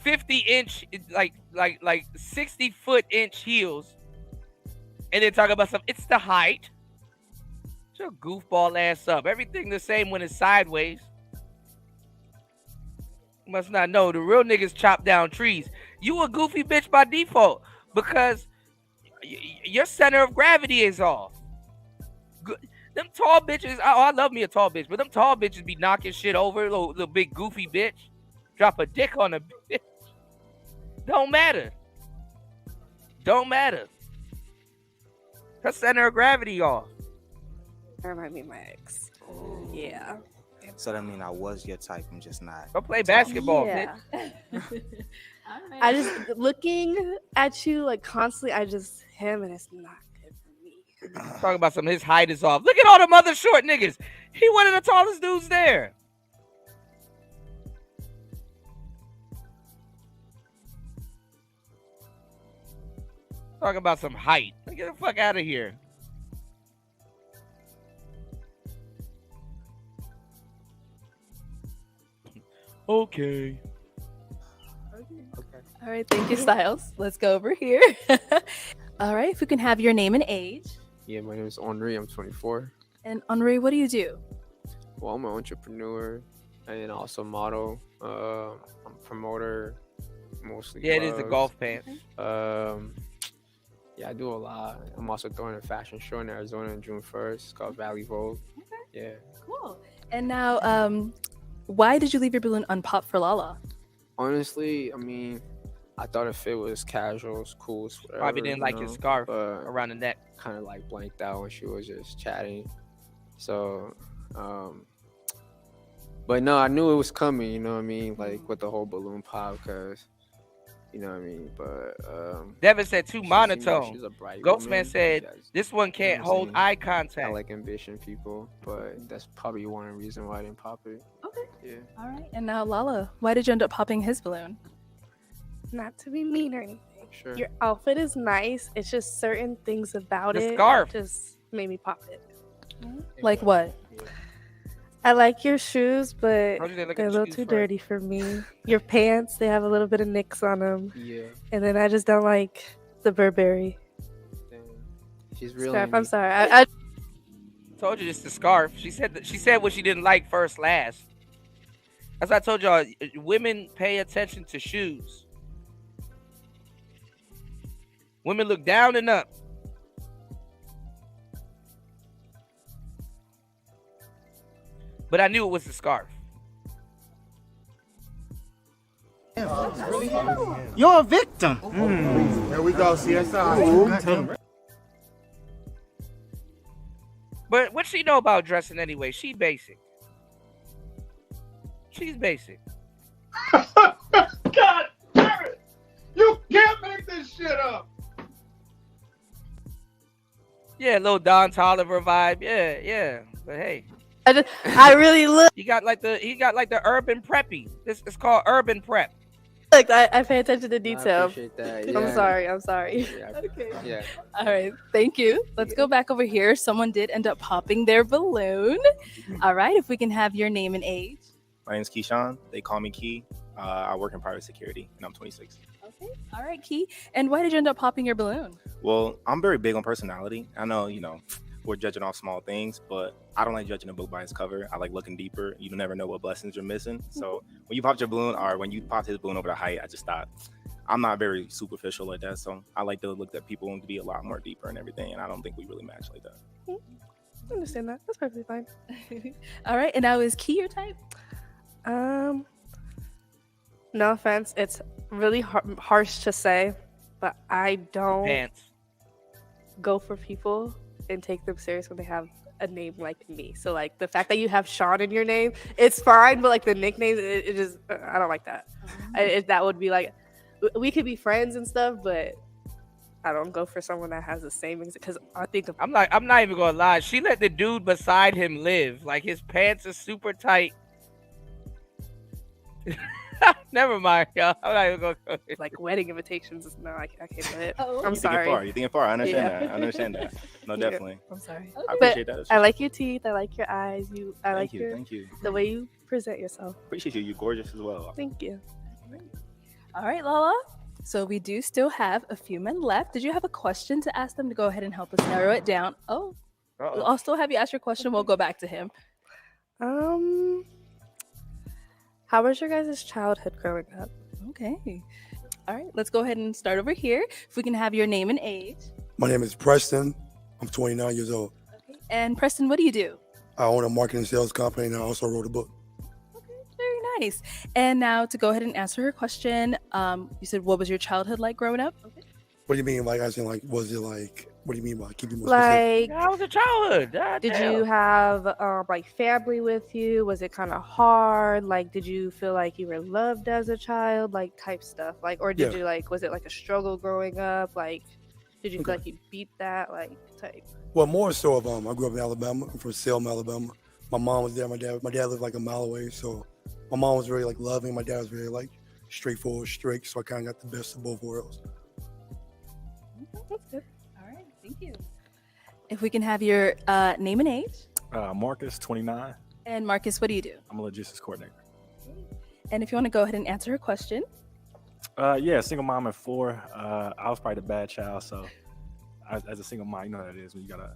S1: 50-inch, like 60-foot-inch heels, and then talk about something. It's the height. Shut your goofball ass up. Everything the same when it's sideways. You must not know the real niggas chop down trees. You a goofy bitch by default because your center of gravity is off. Them tall bitches, I love me a tall bitch, but them tall bitches be knocking shit over. Little big goofy bitch. Drop a dick on a bitch. Don't matter. Her center of gravity off.
S20: That might be my ex. Yeah.
S21: So that mean I was your type. I'm just not.
S1: Go play basketball,
S20: Yeah.
S1: bitch.
S20: I just looking at you like constantly. Him, and it's not good for me.
S1: Talking about his height is off. Look at all them other short niggas. He one of the tallest dudes there. Talking about some height. Get the fuck out of here. Okay.
S19: All right, thank you, Styles. Let's go over here. All right, if we can have your name and age.
S2: Yeah, my name is Henri. I'm 24.
S19: And Henri, what do you do?
S2: Well, I'm an entrepreneur and also model. I'm a promoter, mostly.
S1: Yeah, it is the golf pants.
S2: Yeah, I do a lot. I'm also throwing a fashion show in Arizona on June 1st. It's called Valley Vogue. Yeah.
S19: Cool. And now, why did you leave your balloon unpopped for Lala?
S2: Honestly, I mean, I thought if it was casual, cool, whatever.
S1: Probably didn't like his scarf around the neck.
S2: Kind of like blanked out when she was just chatting. So, but no, I knew it was coming, you know what I mean? Like with the whole balloon pop, because, you know what I mean? But,
S1: Devin said too
S2: she seemed like
S1: monotone.
S2: she's a bright
S1: Ghostman
S2: woman.
S1: said this one
S2: You know
S1: can't
S2: what I'm
S1: hold
S2: saying?
S1: eye contact.
S2: I like ambition people, but that's probably one reason why I didn't pop it.
S19: Okay.
S2: Yeah.
S19: All right. And now, Lala, why did you end up popping his balloon?
S20: Not to be mean or anything.
S2: Sure.
S20: Your outfit is nice. It's just certain things about
S1: The
S20: it
S1: scarf.
S20: just made me pop it.
S19: Like what?
S20: I like your shoes, but
S1: How did they look
S20: they're
S1: at
S20: a little
S1: shoes
S20: too
S1: first?
S20: dirty for me. Your pants, they have a little bit of nicks on them.
S2: Yeah.
S20: And then I just don't like the Burberry
S2: She's really.
S20: scarf. I'm sorry. I
S1: Told you it's the scarf. She said what she didn't like first last. As I told y'all, women pay attention to shoes. Women look down and up. But I knew it was the scarf.
S18: You're a victim.
S16: There we go, CSI.
S1: But what she know about dressing anyway? She basic. She's basic.
S16: God damn it! You can't make this shit up.
S1: Yeah, little Don Toliver vibe. Yeah. But hey,
S20: I really look.
S1: he got like the urban preppy. This is called urban prep.
S20: Look, I pay attention to detail.
S2: appreciate that,
S20: I'm
S2: yeah.
S20: sorry. I'm sorry.
S19: Okay.
S2: Yeah.
S19: All right. Thank you. Let's go back over here. Someone did end up popping their balloon. All right. If we can have your name and age.
S10: My name's Keyshawn. They call me Key. I work in private security, and I'm 26.
S19: Okay. All right, Key. And why did you end up popping your balloon?
S10: Well, I'm very big on personality. I know, we're judging off small things, but I don't like judging a book by its cover. I like looking deeper. You never know what blessings you're missing. So when you popped your balloon, or when you popped his balloon over the height, I just thought, I'm not very superficial like that. So I like to look at people and be a lot more deeper and everything. And I don't think we really match like that.
S20: I understand that. That's perfectly fine.
S19: All right. And now is Key your type?
S20: No offense, it's really harsh to say, but I don't
S1: Pants.
S20: go for people and take them serious when they have a name like me. So like the fact that you have Sean in your name, it's fine, but like the nicknames, it just I don't like that. That would be like we could be friends and stuff, but I don't go for someone that has the same because I think
S1: I'm not even gonna lie. She let the dude beside him live. Like his pants are super tight. Never mind, y'all. I'm not even gonna go there.
S20: like wedding invitations. No, I can't do it.
S10: You
S20: I'm sorry.
S10: You're thinking far. I understand
S20: Yeah.
S10: that. I understand that. No,
S20: Yeah.
S10: definitely.
S20: I'm sorry.
S10: I appreciate that.
S20: I like your teeth. I like your eyes. I like
S10: Thank you.
S20: the way you present yourself.
S10: Appreciate you. You're gorgeous as well.
S20: Thank you.
S19: All right, Lala. So we do still have a few men left. Did you have a question to ask them to go ahead and help us narrow it down? Oh, I'll still have you ask your question. We'll go back to him.
S20: How was your guys' childhood growing up?
S19: Okay. All right, let's go ahead and start over here. If we can have your name and age.
S8: My name is Preston. I'm 29 years old.
S19: And Preston, what do you do?
S8: I own a marketing sales company and I also wrote a book.
S19: Very nice. And now to go ahead and answer her question, you said, what was your childhood like growing up?
S8: What do you mean? Like, I said, like, was it like, what do you mean by keep it more specific?
S20: Like,
S1: how was your childhood?
S20: Did you have like family with you? Was it kind of hard? Like, did you feel like you were loved as a child? Like, type stuff. Like, or did
S8: Yeah.
S20: you like? Was it like a struggle growing up? Like, did you feel like you beat that? Like, type.
S8: Well, more so of I grew up in Alabama. I'm from Selma, Alabama. My mom was there. My dad lived like a mile away. So my mom was very like loving. My dad was very like straightforward, strict. So I kind of got the best of both worlds.
S19: That's good. All right, thank you. If we can have your name and age.
S14: Marcus, 29.
S19: And Marcus, what do you do?
S14: I'm a logistics coordinator.
S19: And if you want to go ahead and answer her question.
S14: Yeah, single mom at 4. I was probably the bad child, so as a single mom, you know how it is when you got a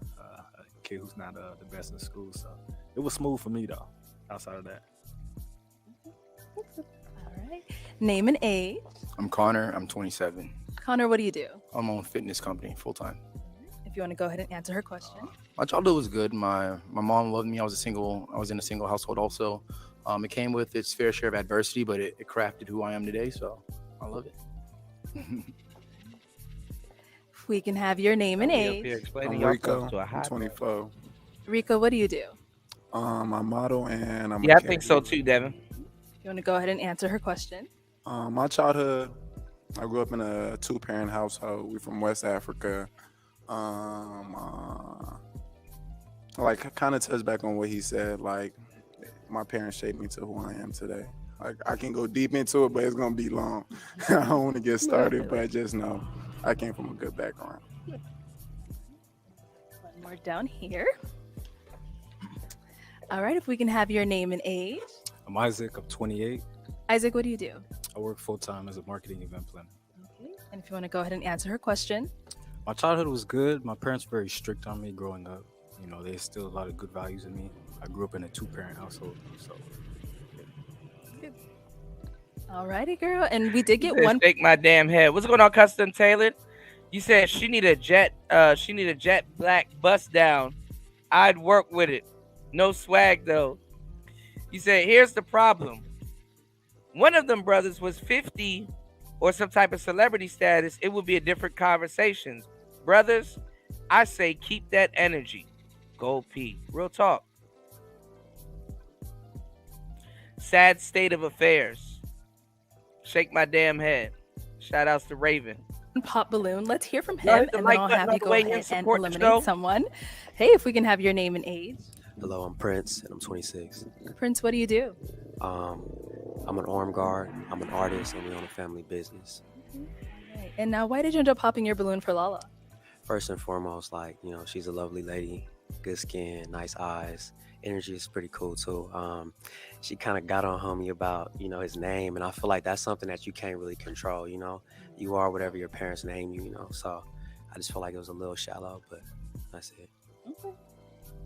S14: kid who's not the best in school. So it was smooth for me though. Outside of that,
S19: All right. Name and age.
S23: I'm Connor. I'm 27.
S19: Connor, what do you do?
S23: I'm on a fitness company full time.
S19: If you want to go ahead and answer her question.
S23: My childhood was good. My mom loved me. I was in a single household also. It came with its fair share of adversity, but it crafted who I am today. So I love it.
S19: If we can have your name and age.
S24: I'm Rico. I'm 24.
S19: Rico, what do you do?
S24: I model and I'm a
S1: Yeah, I think so too, Devin.
S19: If you want to go ahead and answer her question.
S24: My childhood, I grew up in a 2-parent household. We're from West Africa. Like, kind of touch back on what he said. Like, my parents shaped me to who I am today. Like, I can go deep into it, but it's gonna be long. I don't want to get started, but just know I came from a good background.
S19: One more down here. All right, if we can have your name and age.
S14: I'm Isaac. I'm 28.
S19: Isaac, what do you do?
S14: I work full time as a marketing event planner.
S19: And if you want to go ahead and answer her question.
S14: My childhood was good. My parents were very strict on me growing up. You know, they instilled a lot of good values in me. I grew up in a 2-parent household, so.
S19: All righty, girl. And we did get
S1: Said,
S19: one.
S1: Shake my damn head. What's going on, Custom Tailored? You said she need a jet black bust down. I'd work with it. No swag though. You said here's the problem. One of them brothers was 50 or some type of celebrity status. It would be a different conversation. Brothers, I say keep that energy. Gold P. Real talk. Sad state of affairs. Shake my damn head. Shout outs to Raven.
S19: Pop balloon. Let's hear from
S1: No,
S19: him,
S1: hit the
S19: and
S1: mic
S19: then I'll
S1: button
S19: have
S1: on
S19: you
S1: the
S19: go
S1: way
S19: ahead
S1: in,
S19: and
S1: support the show.
S19: eliminate someone. Hey, if we can have your name and age.
S25: Hello, I'm Prince, and I'm 26.
S19: Prince, what do you do?
S25: I'm an armed guard, I'm an artist, and we own a family business.
S19: Right. And now, why did you end up popping your balloon for Lala?
S25: First and foremost, like, you know, she's a lovely lady, good skin, nice eyes. Energy is pretty cool, too. She kind of got on homie about, you know, his name, and I feel like that's something that you can't really control, you know? You are whatever your parents name you, you know? So I just feel like it was a little shallow, but that's it.
S19: Okay.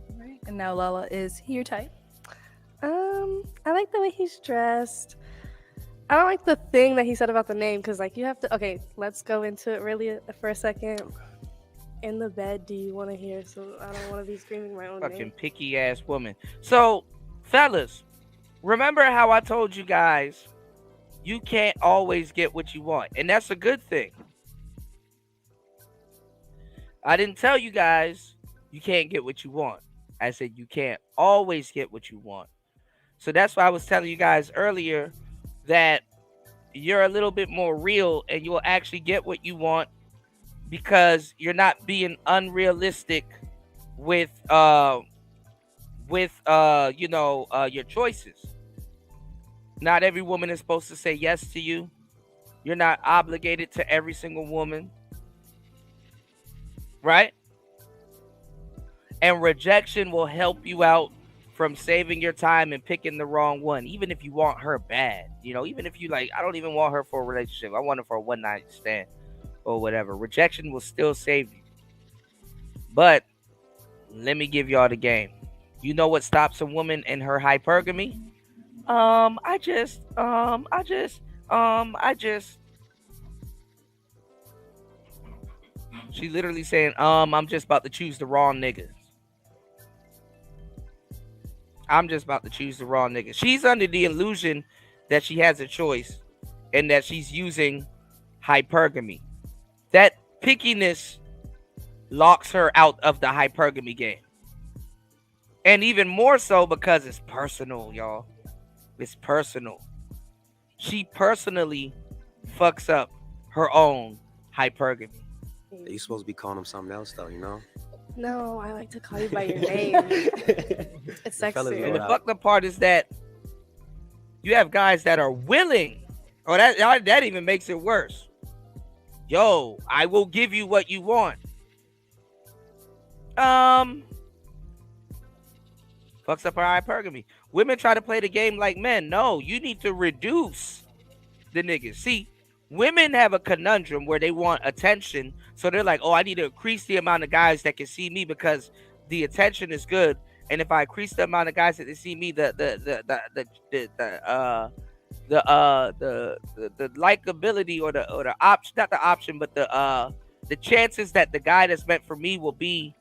S19: All right. And now Lala, is he your type?
S20: I like the way he's dressed. I don't like the thing that he said about the name because, like, you have to. Okay, let's go into it really for a second. In the bed, do you want to hear? So I don't want to be screaming my own
S1: Fucking
S20: name.
S1: picky ass woman. So, fellas, remember how I told you guys you can't always get what you want, and that's a good thing. I didn't tell you guys you can't get what you want. I said you can't always get what you want. So that's why I was telling you guys earlier that you're a little bit more real and you'll actually get what you want because you're not being unrealistic with your choices. Not every woman is supposed to say yes to you. You're not obligated to every single woman, right? And rejection will help you out from saving your time and picking the wrong one, even if you want her bad. Even if you like, I don't even want her for a relationship. I want her for a one night stand or whatever. Rejection will still save you. But let me give y'all the game. You know what stops a woman in her hypergamy? I just. She literally saying, I'm just about to choose the wrong niggas. I'm just about to choose the wrong nigga. She's under the illusion that she has a choice and that she's using hypergamy. That pickiness locks her out of the hypergamy game. And even more so because it's personal, y'all. It's personal. She personally fucks up her own hypergamy.
S25: You supposed to be calling him something else, though, you know?
S20: No, I like to call you by your name. It's sexy.
S1: And the fucked up part is that you have guys that are willing. Oh, that even makes it worse. Yo, I will give you what you want. Fucks up our hypergamy. Women try to play the game like men. No, you need to reduce the niggas. See, women have a conundrum where they want attention. So they're like, oh, I need to increase the amount of guys that can see me because the attention is good. And if I increase the amount of guys that they see me, the likability or the option, not the option, but the chances that the guy that's meant for me will be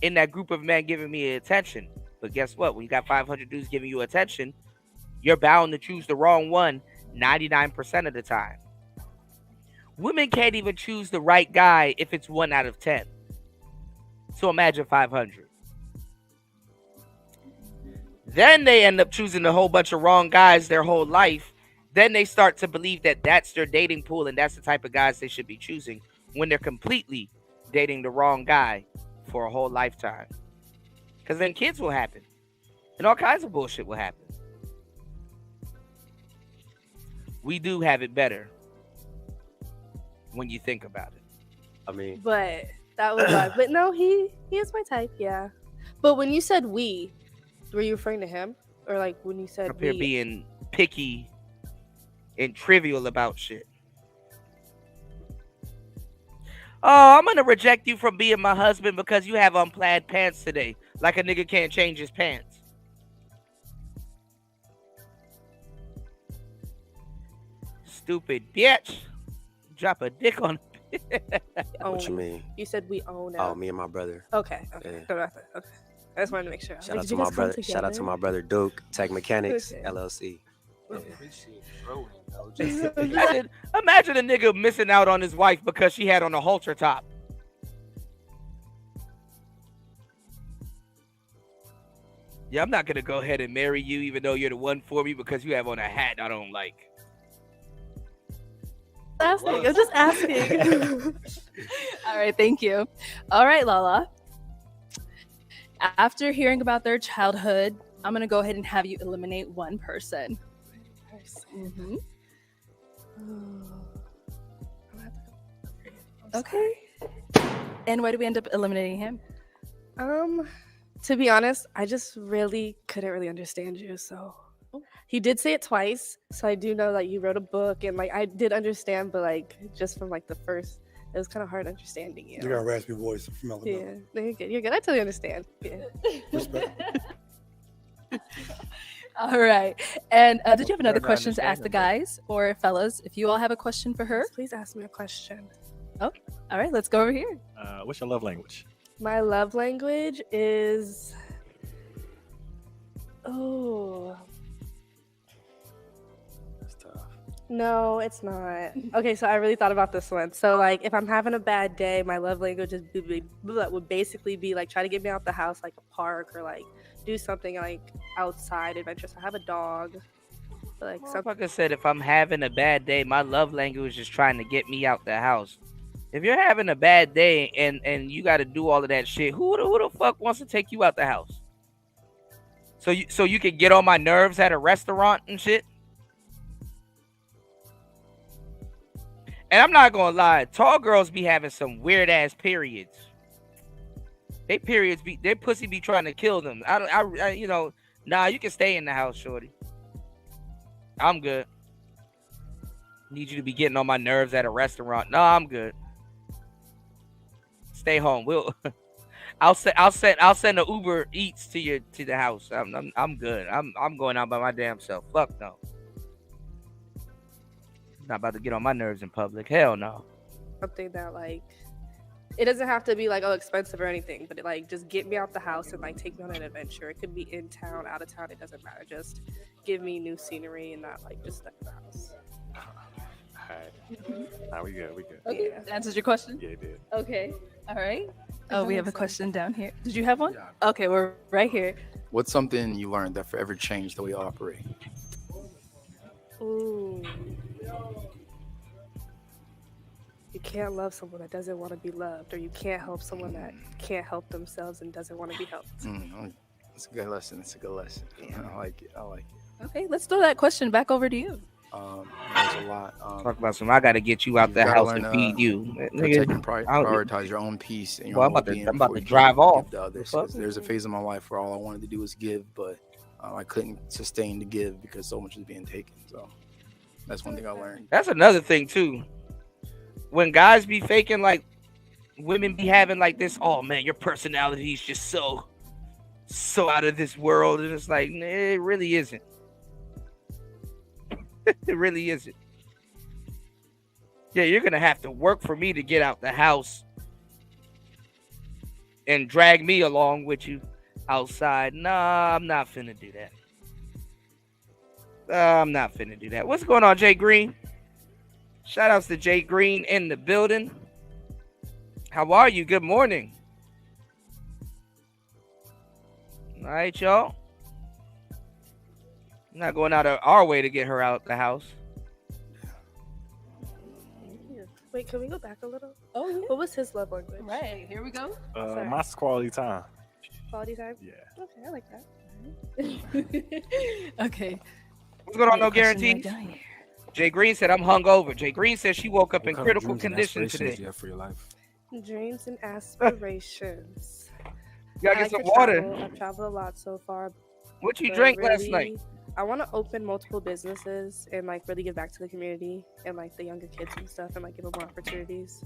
S1: in that group of men giving me attention. But guess what? When you got 500 dudes giving you attention, you're bound to choose the wrong one 99% of the time. Women can't even choose the right guy if it's 1 out of 10. So imagine 500. Then they end up choosing a whole bunch of wrong guys their whole life. Then they start to believe that that's their dating pool and that's the type of guys they should be choosing when they're completely dating the wrong guy for a whole lifetime. Because then kids will happen. And all kinds of bullshit will happen. We do have it better when you think about it.
S25: I mean,
S20: but that was like, but no, he is my type, yeah. But when you said we, were you referring to him, or like when you said
S1: up here being picky and trivial about shit? Oh, I'm gonna reject you from being my husband because you have unplaid pants today. Like a nigga can't change his pants. Stupid bitch. Drop a dick on.
S25: What you mean?
S20: You said we own it.
S25: Oh, me and my brother.
S20: Okay.
S25: Yeah.
S20: Okay. I just wanted to make sure.
S25: Shout out to my brother. Shout out to my brother Duke, Tech Mechanics, LLC. Yeah.
S1: Imagine a nigga missing out on his wife because she had on a halter top. Yeah, I'm not gonna go ahead and marry you even though you're the one for me because you have on a hat I don't like.
S20: I'm just asking.
S19: All right, thank you. All right, Lala. After hearing about their childhood, I'm gonna go ahead and have you eliminate one person. Mm-hmm. Okay. And why do we end up eliminating him?
S20: To be honest, I just really couldn't really understand you. So he did say it twice, so I do know that you wrote a book, and like I did understand, but like just from like the first, it was kind of hard understanding you.
S8: You got a raspy voice from Alabama.
S20: Yeah, no, you're good. You're good. I totally understand. Yeah.
S8: Respect.
S19: All right. And did you have another question to ask the guys or fellas? If you all have a question for her,
S20: please ask me a question.
S19: Oh, all right. Let's go over here.
S14: What's your love language?
S20: My love language is No, it's not. Okay, so I really thought about this one. So, like, if I'm having a bad day, my love language would basically be like try to get me out the house, like a park, or like do something like outside adventurous. I have a dog, but like something.
S1: Motherfucker said if I'm having a bad day, my love language is trying to get me out the house. If you're having a bad day and you got to do all of that shit, who the fuck wants to take you out the house? So you can get on my nerves at a restaurant and shit. And I'm not gonna lie, tall girls be having some weird ass periods. They their pussy be trying to kill them. Nah, you can stay in the house, shorty. I'm good. Need you to be getting on my nerves at a restaurant. No, I'm good. Stay home. I'll send a Uber Eats to the house. I'm good. I'm going out by my damn self. Fuck no. Not about to get on my nerves in public. Hell no.
S20: Something that like it doesn't have to be like expensive or anything, but it like just get me out the house and like take me on an adventure. It could be in town, out of town, it doesn't matter. Just give me new scenery and not like just stuck in the house.
S14: Alright. Nah, we good.
S19: Okay, that answers your question?
S14: Yeah, it did.
S19: Okay. All right. Oh, we have a question down here. Did you have one? Okay, we're right here.
S23: What's something you learned that forever changed the way you operate?
S20: Ooh. You can't love someone that doesn't want to be loved, or you can't help someone that can't help themselves and doesn't want to be helped.
S23: It's a good lesson. I like it.
S19: Okay, let's throw that question back over to you.
S23: There's a lot.
S1: Talk about some. I gotta get you out the house and feed you.
S23: Protect and prioritize your own peace and your
S1: Well,
S23: well-being.
S1: I'm about
S23: before
S1: to
S23: you
S1: drive
S23: give
S1: off.
S23: to others. 'Cause there's a phase of my life where all I wanted to do was give, but I couldn't sustain to give because so much was being taken. So that's one thing I learned.
S1: That's another thing too. When guys be faking like women be having like this, oh man, your personality is just so out of this world, and it's like, nah, it really isn't. It really isn't. Yeah, you're gonna have to work for me to get out the house and drag me along with you outside. Nah, I'm not finna do that. What's going on, Jay Green? Shout outs to Jay Green in the building. How are you? Good morning. All right, y'all. I'm not going out of our way to get her out the house.
S20: Wait, can we go back a little?
S19: Oh, yeah.
S20: What was his love language?
S19: Right, here we go.
S14: Mine's quality time.
S20: Quality time?
S14: Yeah.
S20: Okay, I like that.
S19: Okay.
S1: What's going on? No
S19: Question right
S1: guarantees.
S19: down here.
S1: Jay Green said, I'm hungover. Jay Green said she woke up
S14: What
S1: in
S14: kind of
S1: critical
S14: dreams and
S1: condition
S14: aspirations
S1: today.
S14: do you have for your life?
S20: Dreams and aspirations.
S1: You gotta
S20: I
S1: get some
S20: to
S1: water.
S20: travel. I've traveled a lot so far.
S1: What you
S20: but
S1: drank last night?
S20: I want to open multiple businesses and like really give back to the community and like the younger kids and stuff and like give them more opportunities.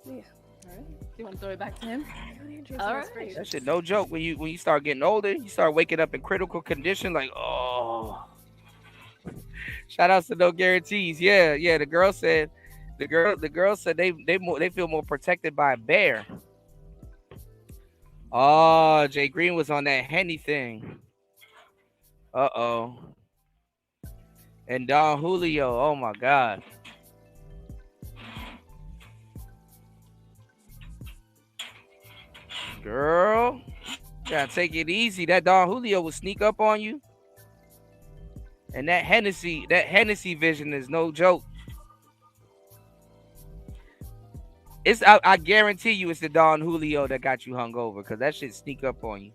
S20: Yeah.
S19: All right. You want to throw it back to him?
S20: Dreams
S19: All
S20: and
S19: right.
S20: aspirations.
S1: That shit no joke. When you start getting older, you start waking up in critical condition, like, oh. Shout outs to No Guarantees. Yeah. The girl said they feel more protected by a bear. Oh, Jay Green was on that Henny thing. Uh-oh. And Don Julio. Oh my God. Girl, gotta take it easy. That Don Julio will sneak up on you. And that Hennessy vision is no joke. I guarantee you it's the Don Julio that got you hungover, because that shit sneak up on you.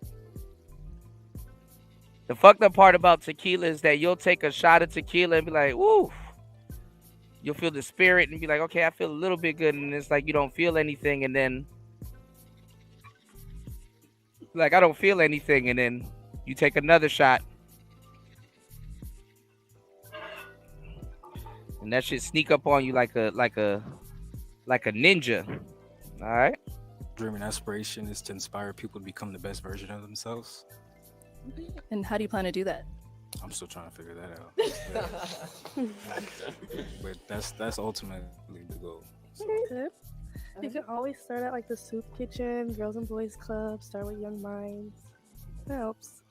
S1: The fucked up part about tequila is that you'll take a shot of tequila and be like, woo. You'll feel the spirit and be like, okay, I feel a little bit good. And it's like you don't feel anything. And then, like, I don't feel anything. And then you take another shot. And that shit sneak up on you like a ninja. All right.
S14: Dream and aspiration is to inspire people to become the best version of themselves.
S19: And how do you plan to do that?
S14: I'm still trying to figure that out. But that's ultimately the goal. So.
S20: Good. You can always start at like the soup kitchen, girls and boys club, start with young minds. That helps.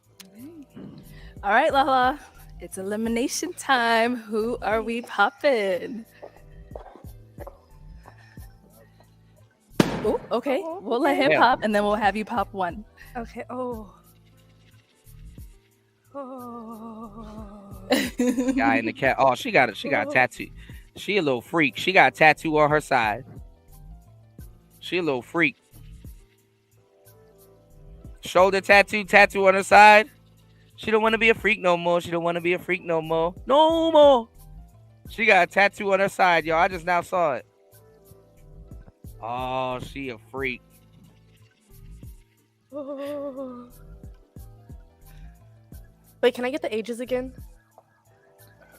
S19: All right, Lala. It's elimination time. Who are we popping? Oh, okay. We'll let him
S1: Yeah.
S19: pop, and then we'll have you pop one.
S20: Okay. Oh.
S1: Guy in the cat. Oh, she got it. She got a tattoo. She a little freak. She got a tattoo on her side. She a little freak. Shoulder tattoo on her side. She don't want to be a freak no more. She don't want to be a freak no more. No more. She got a tattoo on her side, y'all. I just now saw it. Oh, she a freak.
S20: Wait, can I get the ages again?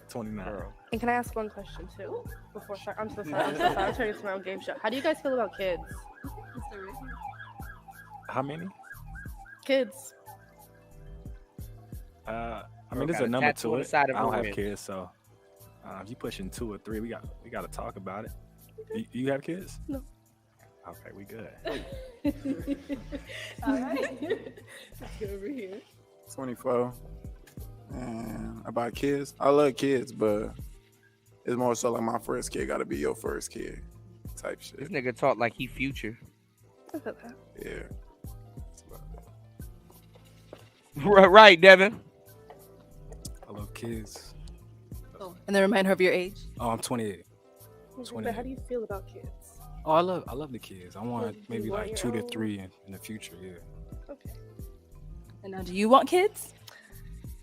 S14: 29.
S20: And can I ask one question too? Before start, I'm so sorry. I'm so sorry. I'm turning to my own game show. How do you guys feel about kids?
S14: How many?
S20: Kids.
S14: I
S1: Bro
S14: mean, there's
S1: got
S14: a
S1: a
S14: number
S1: tattoo
S14: to
S1: on the
S14: it.
S1: side of
S14: I don't
S1: her
S14: have
S1: wrist.
S14: kids, so if you pushing 2 or 3, we got to talk about it. You have kids?
S20: No.
S14: Okay, we good.
S20: All right. Let's go over here.
S24: 24. And about kids, I love kids, but it's more so like my first kid got to be your first kid type shit.
S1: This nigga talk like he Future.
S24: Yeah.
S1: Right, Devin.
S14: I love kids.
S19: And then remind her of your age.
S14: Oh, I'm 28.
S20: But how do you feel about kids?
S14: Oh, I love the kids. I want
S20: Like, you
S14: maybe
S20: want
S14: like
S20: your
S14: 2 to
S20: own?
S14: 3 in the future. Yeah.
S20: Okay.
S19: And now, do you want kids?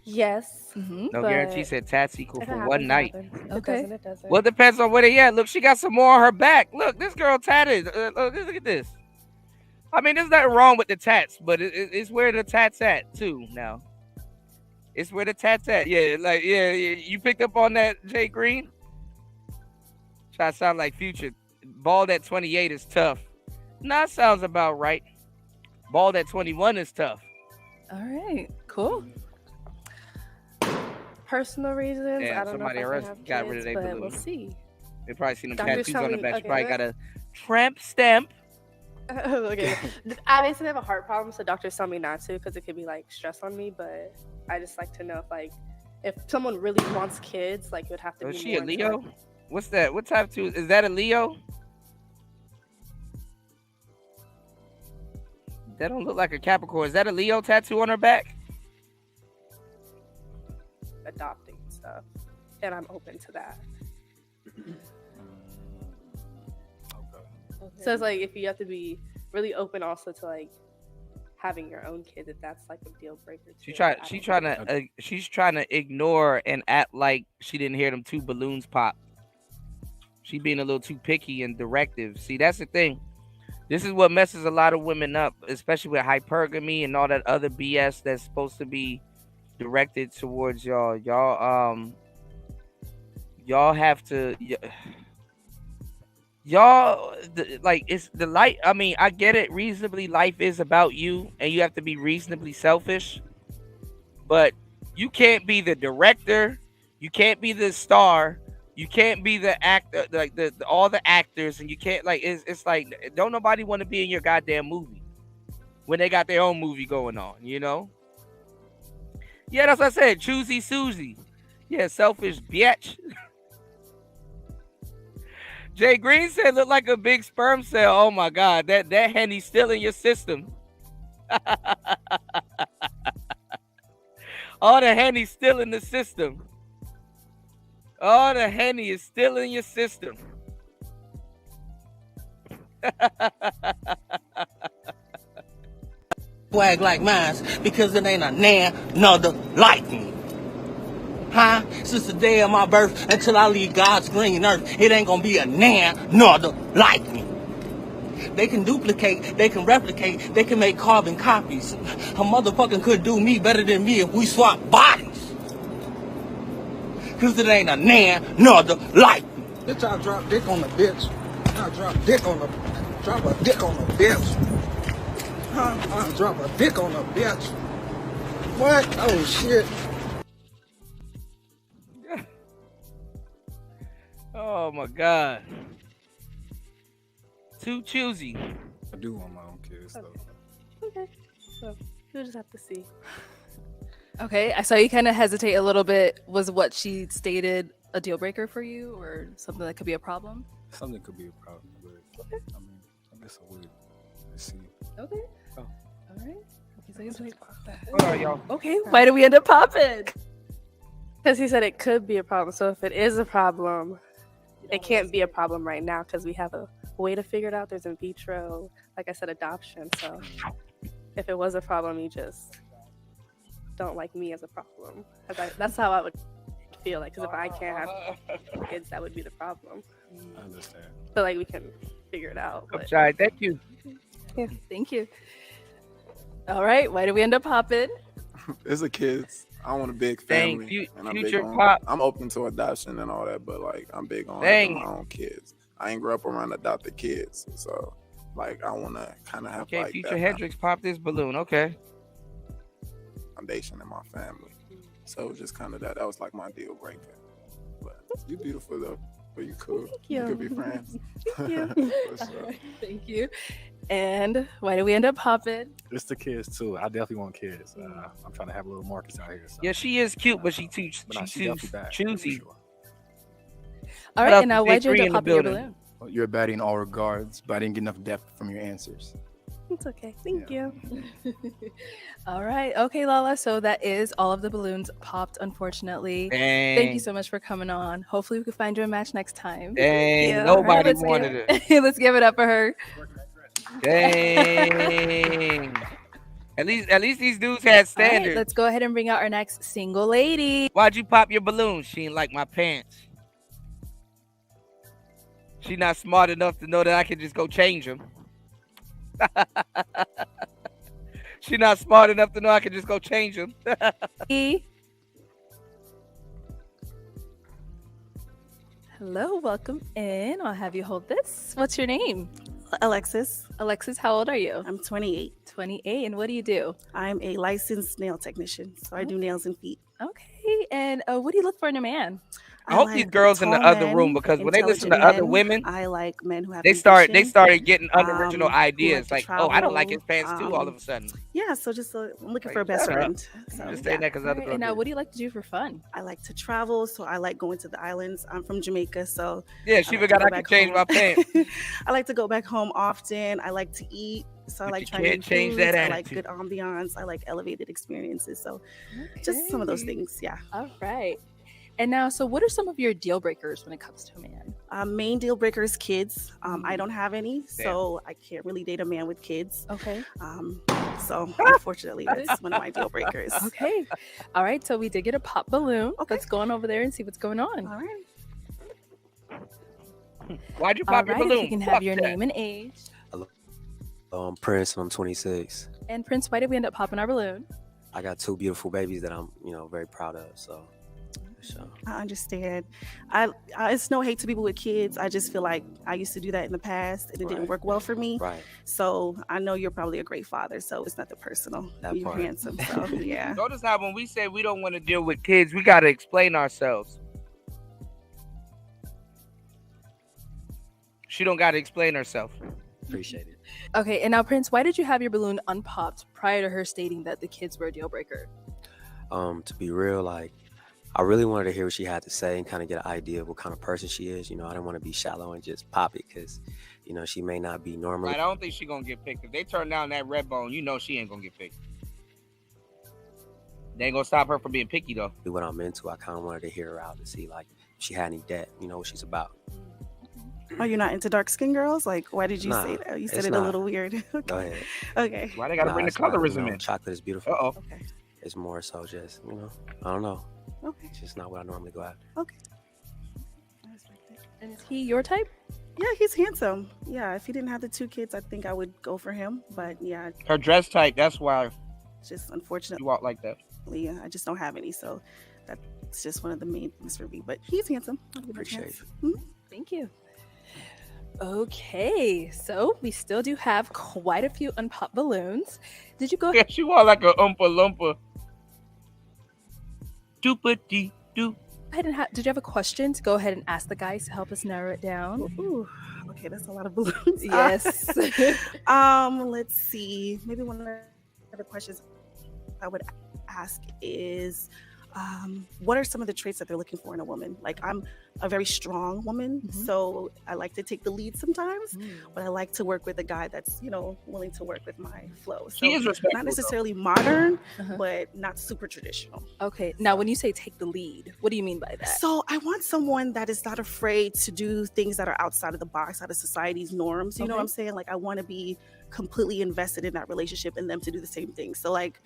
S20: Yes.
S1: No guarantee. Said tats equal
S20: If it
S1: for
S20: happens,
S1: one
S20: it
S1: night.
S20: happens. If it
S19: Okay.
S20: doesn't, it doesn't.
S1: Well, it depends on where they at. Look, she got some more on her back. Look, this girl tatted. Look at this. I mean, there's nothing wrong with the tats, but it's where the tats at too. Now, it's where the tats at. Yeah, like yeah. You picked up on that, Jay Green. Try to sound like Future. Bald at 28 is tough. Nah, sounds about right. Bald at 21 is tough.
S19: All right. Cool.
S20: Personal reasons.
S1: Damn,
S20: I don't know if
S1: somebody
S20: I can
S1: else
S20: have
S1: got
S20: kids,
S1: rid of their
S20: but
S1: balloon.
S20: we'll see.
S1: They probably seen them
S20: Doctors
S1: tattoos
S20: tell
S1: on the
S20: me-
S1: back. She
S20: okay,
S1: probably
S20: right.
S1: got a tramp stamp.
S20: Okay. I basically have a heart problem, so doctors tell me not to because it could be like stress on me. But I just like to know if someone really wants kids, like it would have to be.
S1: Is she a
S20: more into,
S1: Leo?
S20: like-
S1: What's that? What type two? Is that a Leo? That don't look like a Capricorn. Is that a Leo tattoo on her back?
S20: adopting stuff, and I'm open to that. So it's like if you have to be really open also to like having your own kid, if that's like a deal breaker.
S1: She's trying to ignore and act like she didn't hear them 2 balloons pop. She being a little too picky and directive. See, that's the thing. This is what messes a lot of women up, especially with hypergamy and all that other BS that's supposed to be directed towards y'all. Y'all have to. Like, it's the light. I mean, I get it. Reasonably, life is about you, and you have to be reasonably selfish. But you can't be the director. You can't be the star. You can't be the actor, like the all the actors, and you can't like. It's like, don't nobody want to be in your goddamn movie when they got their own movie going on. You know? Yeah, that's what I said. Choosy Susie. Yeah, selfish bitch. Jay Green said, look like a big sperm cell. Oh my God, that Henny's still in your system. All the Henny's still in the system. All the Henny is still in your system.
S18: Swag like mine because it ain't a another like me. Huh? Since the day of my birth until I leave God's green earth, it ain't gonna be a another like me. They can duplicate, they can replicate, they can make carbon copies. A motherfucker could do me better than me if we swap bodies. Cause it ain't a another like me.
S22: Bitch, I drop dick on the bitch. I drop a dick on the bitch. I drop a dick on the bitch. What? Oh shit.
S1: Oh my God. Too choosy.
S14: I do want my own kids though.
S20: Okay, so we'll just have to see.
S19: Okay, I saw you kind of hesitate a little bit. Was what she stated a deal breaker for you, or something that could be a problem?
S14: Something could be a problem, but I mean, I guess I would. Let's see.
S19: Okay.
S14: Oh.
S19: All right. Okay, so he's like,
S1: Hold on, y'all.
S19: okay, why do we end up popping?
S20: Because he said it could be a problem. So if it is a problem, it can't be a problem right now because we have a way to figure it out. There's in vitro, like I said, adoption. So if it was a problem, you just don't like me as a problem. That's how I would feel like. Because if I can't have kids, that would be the problem.
S14: I understand.
S20: But like we can figure it out.
S1: I'm
S20: But
S1: sorry. Thank you.
S19: Yeah, thank you. All right, why do we end up popping?
S24: It's the kids. I want a big
S1: Dang,
S24: family. and I'm
S1: future
S24: big on,
S1: pop.
S24: I'm open to adoption and all that, but like I'm big on
S1: Dang.
S24: having my own kids. I ain't grew up around adopted kids, so like I want to kind of have
S1: Okay,
S24: like
S1: Future
S24: that
S1: Hendrix popped this balloon. Okay.
S24: foundation in my family. So it was just kind of that. That was like my deal breaker. But you beautiful though. But you cool.
S19: you.
S24: You could be friends.
S19: Thank you.
S24: For sure.
S19: All right, thank you. And why do we end up popping?
S14: It's the kids too. I definitely want kids. I'm trying to have a little Marcus out here. So.
S1: Yeah, she is cute, but she
S14: But
S1: she
S14: she definitely bad, for
S1: choosy.
S14: sure.
S19: All
S1: What
S19: right,
S1: up,
S19: and now
S1: Big
S19: why'd you
S1: Three
S19: end
S1: in
S19: up
S1: the
S19: popping your
S1: building?
S19: balloon?
S23: Well, you're baddie in all regards, but I didn't get enough depth from your answers.
S20: it's okay. Thank you.
S19: All right. Okay, Lala. So that is all of the balloons popped, unfortunately. Thank you
S1: Dang.
S19: so much for coming on. Hopefully we can find you a match next time.
S1: Dang,
S19: Yeah.
S1: nobody
S19: let's
S1: wanted
S19: give, let's give it up for her.
S1: Dang. At least these dudes had
S19: All right,
S1: standards.
S19: let's go ahead and bring out our next single lady.
S1: Why'd you pop your balloon? She ain't like my pants. She not smart enough to know that I can just go change them. She not smart enough to know I can just go change them.
S19: Hello, welcome in. I'll have you hold this. What's your name?
S6: Alexis.
S19: Alexis, how old are you?
S6: I'm 28.
S19: 28. And what do you do?
S6: I'm a licensed nail technician, so I do nails and feet.
S19: Okay. And what do you look for in a man?
S1: I hope these girls in the other room, because when they listen to other women,
S6: I like men who have
S1: they started getting unoriginal
S6: who
S1: ideas.
S6: like to
S1: Like, oh, I don't like his
S6: travel,
S1: pants too. All of a sudden,
S6: Yeah, so just I'm looking
S1: Like,
S6: for a best
S1: shut up.
S6: friend. So,
S1: Just saying that 'cause other
S19: All right,
S1: girls
S19: and now,
S1: do.
S19: what do you like to do for fun?
S6: I like to travel, so I like going to the islands. I'm from Jamaica, so
S1: yeah, she
S6: like to
S1: forgot
S6: go
S1: I
S6: back
S1: could change my
S6: home.
S1: pants.
S6: I like to go back home often. I like to eat, so I
S1: But
S6: like
S1: you
S6: trying new
S1: can't change that
S6: foods. I like
S1: attitude.
S6: good ambiance. I like elevated experiences. So just some of those
S19: Okay.
S6: things, yeah.
S19: All right. And now, so what are some of your deal breakers when it comes to a man?
S6: Main deal breaker is kids. I don't have any, so I can't really date a man with kids.
S19: Okay.
S6: So unfortunately, that's one of my deal breakers.
S19: Okay. All right. So we did get a pop balloon. Let's go on over there and see what's going on.
S6: All right.
S1: Why'd you
S19: All
S1: pop your
S19: right. If
S1: balloon?
S19: you can have
S1: Fuck
S19: your
S1: that.
S19: name and age.
S25: Prince, and I'm 26.
S19: And Prince, why did we end up popping our balloon?
S25: I got two beautiful babies that I'm, very proud of. So, for sure.
S6: I understand. I it's no hate to people with kids. I just feel like I used to do that in the past, and it didn't work well for me.
S25: Right.
S6: So I know you're probably a great father. So it's nothing personal.
S25: That
S6: You're
S25: part.
S6: handsome. So yeah.
S1: Notice how when we say we don't want to deal with kids, we got to explain ourselves. She don't got to explain herself.
S25: Appreciate it.
S19: Okay. And now, Prince, why did you have your balloon unpopped prior to her stating that the kids were a deal breaker?
S25: To be real, like, I really wanted to hear what she had to say and kind of get an idea of what kind of person she is. I didn't want to be shallow and just pop it because, she may not be normally.
S1: I don't think she gonna get picked. If they turn down that red bone, she ain't gonna get picked. They ain't gonna stop her from being picky though.
S25: What I'm into, I kind of wanted to hear her out to see like if she had any depth, what she's about.
S6: Oh, you're not into dark skinned girls? Like, why did you
S25: Nah,
S6: say that? You said
S25: it's
S6: it
S25: not.
S6: a little weird.
S25: Go ahead.
S6: Okay.
S1: Why they gotta bring the
S25: it's not,
S1: colorism in?
S25: Chocolate is beautiful.
S1: Uh-oh.
S6: Okay.
S25: It's more so just, I don't know.
S6: Okay.
S25: It's just not what I normally go after.
S6: Okay.
S19: And is he your type?
S6: Yeah, he's handsome. Yeah, if he didn't have the two kids, I think I would go for him. But yeah,
S1: Her dress type. That's why
S6: it's just unfortunate.
S1: you walk like that.
S6: Yeah, I just don't have any, so that's just one of the main things for me. But he's handsome. I'll give him a
S25: Appreciate
S6: chance.
S19: Thank you. Okay, so we still do have quite a few unpopped balloons. Did you go?
S1: Yeah, she walk like a oompa loompa. Doopity doo.
S19: Go ahead and did you have a question to go ahead and ask the guys to help us narrow it down?
S6: Ooh, okay, that's a lot of balloons.
S19: Yes.
S6: Let's see. Maybe one of the questions. I would ask is, what are some of the traits that they're looking for in a woman? Like, I'm a very strong woman, so I like to take the lead sometimes, but I like to work with a guy that's, willing to work with my flow. So
S1: She is respectful,
S6: not necessarily modern, but not super traditional.
S19: Okay. Now, when you say take the lead, what do you mean by that?
S6: So I want someone that is not afraid to do things that are outside of the box, out of society's norms. You know what I'm saying? Like, I want to be completely invested in that relationship and them to do the same thing. So, like,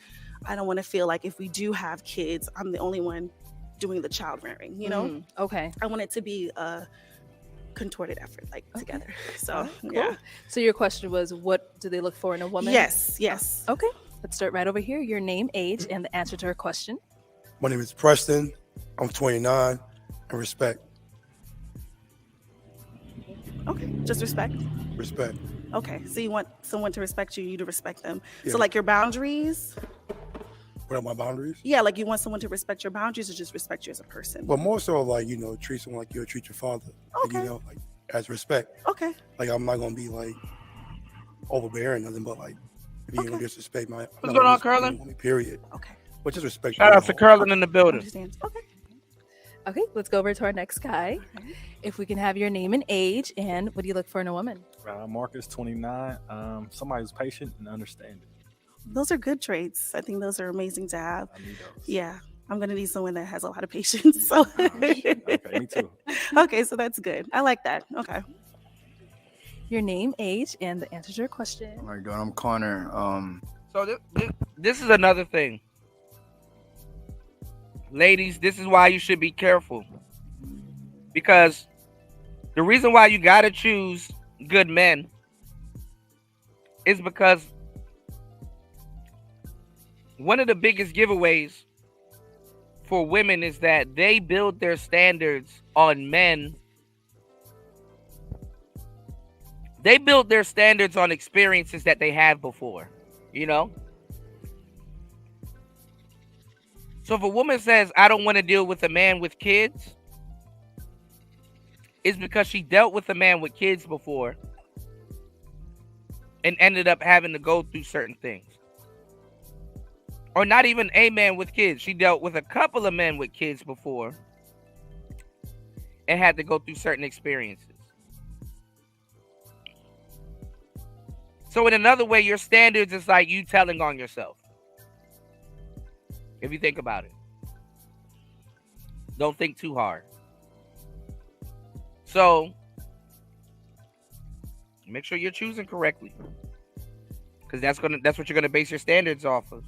S6: I don't want to feel like if we do have kids, I'm the only one doing the child rearing,
S19: Okay.
S6: I want it to be a contorted effort, like together. So,
S19: Cool.
S6: yeah.
S19: So your question was, what do they look for in a woman?
S6: Yes.
S19: Okay. Let's start right over here. Your name, age, and the answer to her question.
S8: My name is Preston. I'm 29. And respect.
S6: Okay. Just respect.
S8: Respect.
S6: Okay. So you want someone to respect you to respect them.
S8: Yeah.
S6: So, like, your boundaries.
S8: What are my boundaries?
S6: Yeah, like, you want someone to respect your boundaries or just respect you as a person?
S8: But more so, like, treat someone like you'll treat your father.
S6: Okay.
S8: Like, like, as respect.
S6: Okay.
S8: Like, I'm not gonna be like overbearing, nothing, but like, if you're gonna disrespect my.
S1: What's going on, Curlin?
S8: Period.
S6: Okay.
S8: But just respect.
S1: Shout out to Curlin in the building.
S6: Okay.
S19: Okay, let's go over to our next guy. If we can have your name and age, and what do you look for in a woman?
S14: Marcus, 29. Somebody who's patient and understanding.
S6: Those are good traits. I think those are amazing to have. I need those. Yeah. I'm going to need someone that has a lot of patience. So.
S14: Okay, me too.
S6: Okay, so that's good. I like that. Okay.
S19: Your name, age, and the answer to your question.
S23: Oh my God, I'm Connor.
S1: So this is another thing. Ladies, this is why you should be careful. Because the reason why you got to choose good men is because one of the biggest giveaways for women is that they build their standards on men. They build their standards on experiences that they have before, So if a woman says, I don't want to deal with a man with kids, it's because she dealt with a man with kids before and ended up having to go through certain things. Or not even a man with kids. She dealt with a couple of men with kids before and had to go through certain experiences. So in another way, your standards is like you telling on yourself. If you think about it. Don't think too hard. So make sure you're choosing correctly. Because that's what you're gonna base your standards off of.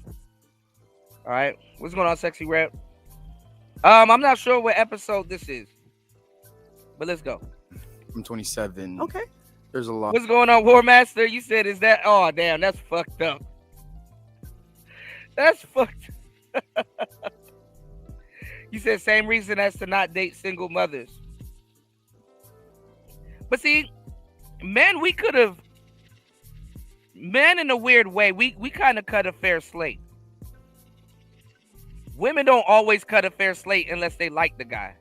S1: All right. What's going on, Sexy Rep? I'm not sure what episode this is. But let's go.
S23: I'm 27.
S6: Okay.
S23: There's a lot.
S1: What's going on, War Master? You said, is that? Oh, damn, that's fucked up. That's fucked up. You said same reason as to not date single mothers. But see, men in a weird way, we kind of cut a fair slate. Women don't always cut a fair slate unless they like the guy.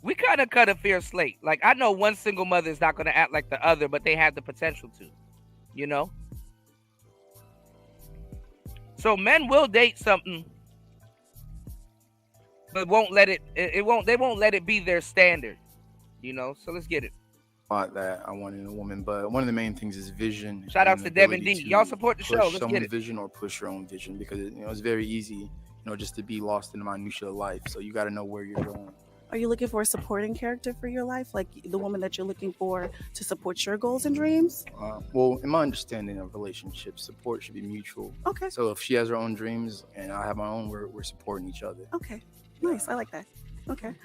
S1: We kind of cut a fair slate. Like, I know one single mother is not going to act like the other, but they have the potential to, So men will date something, but won't let they won't let it be their standard, So let's get it.
S23: That I want in a woman, but one of the main things is vision.
S1: Shout out to Devin D. Y'all support the show. Let's
S23: someone's
S1: get it.
S23: vision or push your own vision, because it's very easy, just to be lost in the minutiae of life. So you got to know where you're going.
S6: Are you looking for a supporting character for your life, like the woman that you're looking for to support your goals and dreams?
S23: Well, in my understanding of relationships, support should be mutual.
S6: Okay.
S23: So if she has her own dreams and I have my own, we're supporting each other.
S6: Okay. Nice. I like that. Okay.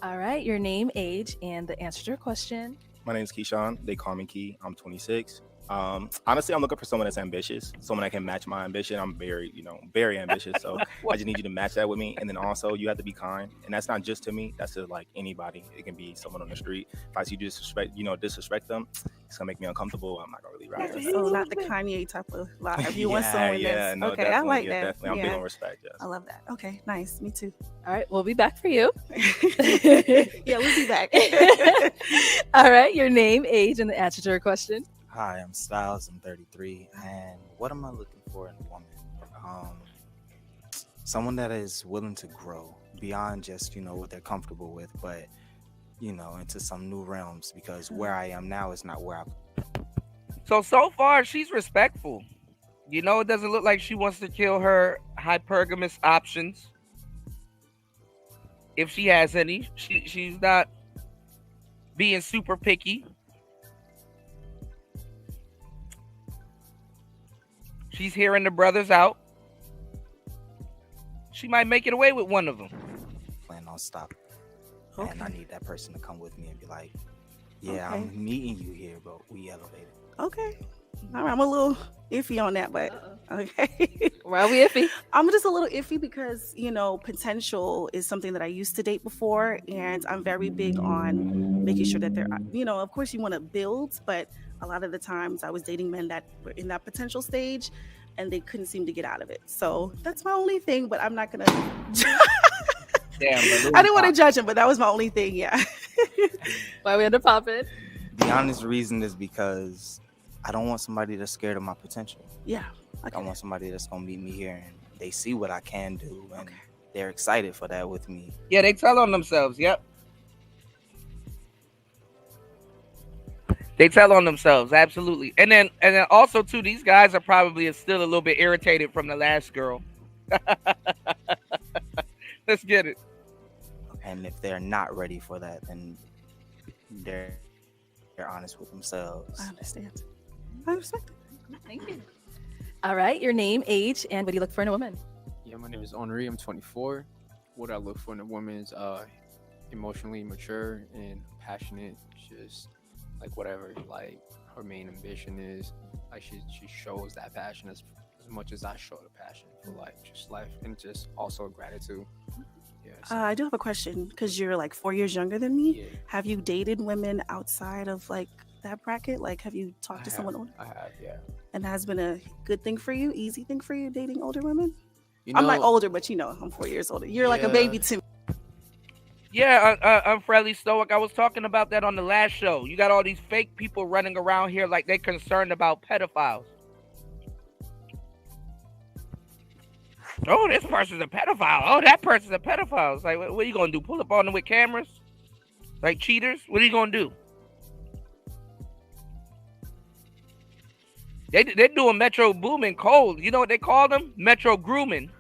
S19: All right. Your name, age, and the answer to your question.
S10: My name is Keyshawn. They call me Key. I'm 26. Honestly, I'm looking for someone that's ambitious, someone that can match my ambition. I'm very, very ambitious. So I just need you to match that with me. And then also you have to be kind. And that's not just to me. That's to like anybody. It can be someone on the street. If I see you disrespect them, it's gonna make me uncomfortable. I'm not gonna really ride with that.
S6: So not the Kanye type of life. You want someone that's okay. I like that.
S10: Definitely. I'm big on respect. Yes.
S6: I love that. Okay, nice. Me too.
S19: All right, we'll be back for you.
S6: Yeah, we'll be back.
S19: All right, your name, age, and the answer to your question.
S21: Hi, I'm Styles. I'm 33. And what am I looking for in a woman? someone that is willing to grow beyond just, what they're comfortable with, but, into some new realms, because where I am now is not where I.
S1: So far, she's respectful. It doesn't look like she wants to kill her hypergamous options. If she has any, she's not being super picky. She's hearing the brothers out. She might make it away with one of them.
S21: Plan on stopping.
S6: Okay.
S21: And I need that person to come with me and be like, yeah, I'm meeting you here, but we elevated.
S6: Okay. All right, I'm a little iffy on that, but okay.
S19: Why are we iffy?
S6: I'm just a little iffy because, potential is something that I used to date before, and I'm very big on making sure that they're, of course you want to build, but a lot of the times I was dating men that were in that potential stage and they couldn't seem to get out of it. So that's my only thing, but I'm not going to...
S21: Damn,
S6: I didn't want to judge him, but that was my only thing, yeah.
S19: Why we end up popping?
S21: The honest reason is because I don't want somebody that's scared of my potential.
S6: Yeah.
S21: I want somebody that's going to meet me here and they see what I can do and they're excited for that with me.
S1: Yeah, they tell on themselves. Yep. They tell on themselves. Absolutely. And then also too, these guys are probably still a little bit irritated from the last girl. Let's get it.
S21: And if they're not ready for that, then they're honest with themselves.
S6: I understand. I respect it.
S19: Thank you. All right, your name, age, and what do you look for in a woman?
S2: Yeah, my name is Henri. I'm 24. What I look for in a woman is emotionally mature and passionate. Just like whatever like her main ambition is, like she shows that passion as much as I show the passion for life and just also gratitude. Yeah. So.
S6: I do have a question because you're like 4 years younger than me.
S2: Yeah.
S6: Have you dated women outside of like that bracket? Like, have you talked to someone older?
S2: I have, yeah.
S6: And has been a good thing for you, easy thing for you dating older women? I'm like older, but I'm 4 years older. You're like a baby to me.
S1: Yeah, I'm fairly stoic. I was talking about that on the last show. You got all these fake people running around here like they're concerned about pedophiles. Oh, this person's a pedophile. Oh, that person's a pedophile. It's like, what are you going to do? Pull up on them with cameras? Like cheaters? What are you going to do? They're doing Metro Boomin' cold. You know what they call them? Metro Grooming.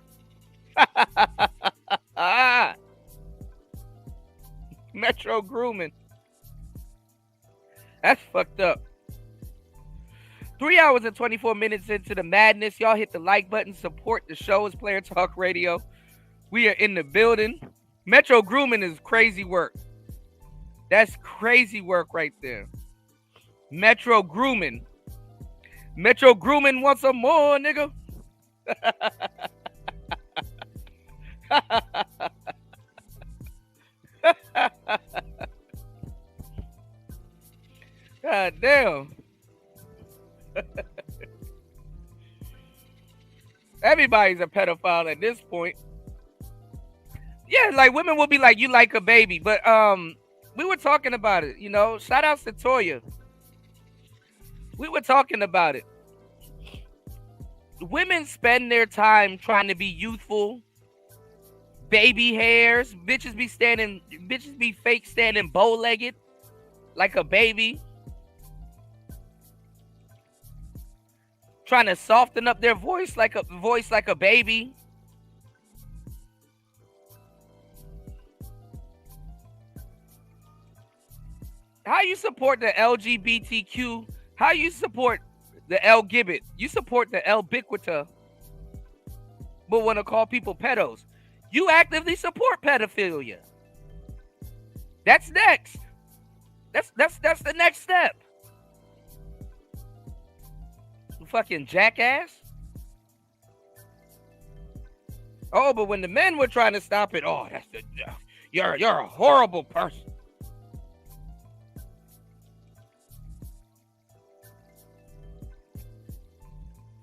S1: Metro Grooming. That's fucked up. 3 hours and 24 minutes into the madness. Y'all hit the like button. Support the show. It's Player Talk Radio. We are in the building. Metro Grooming is crazy work. That's crazy work right there. Metro Grooming. Metro Grooming wants some more, nigga. God damn. Everybody's a pedophile at this point. Yeah, like women will be like, you like a baby. But we were talking about it, Shout out to Toya. We were talking about it. Women spend their time trying to be youthful. Baby hairs. Bitches be fake standing bow-legged like a baby. Trying to soften up their voice like a baby. How you support the LGBTQ? How you support the L Gibbet? You support the L Biquita, but want to call people pedos. You actively support pedophilia. That's next. That's the next step. You fucking jackass. Oh, but when the men were trying to stop it, you're a horrible person.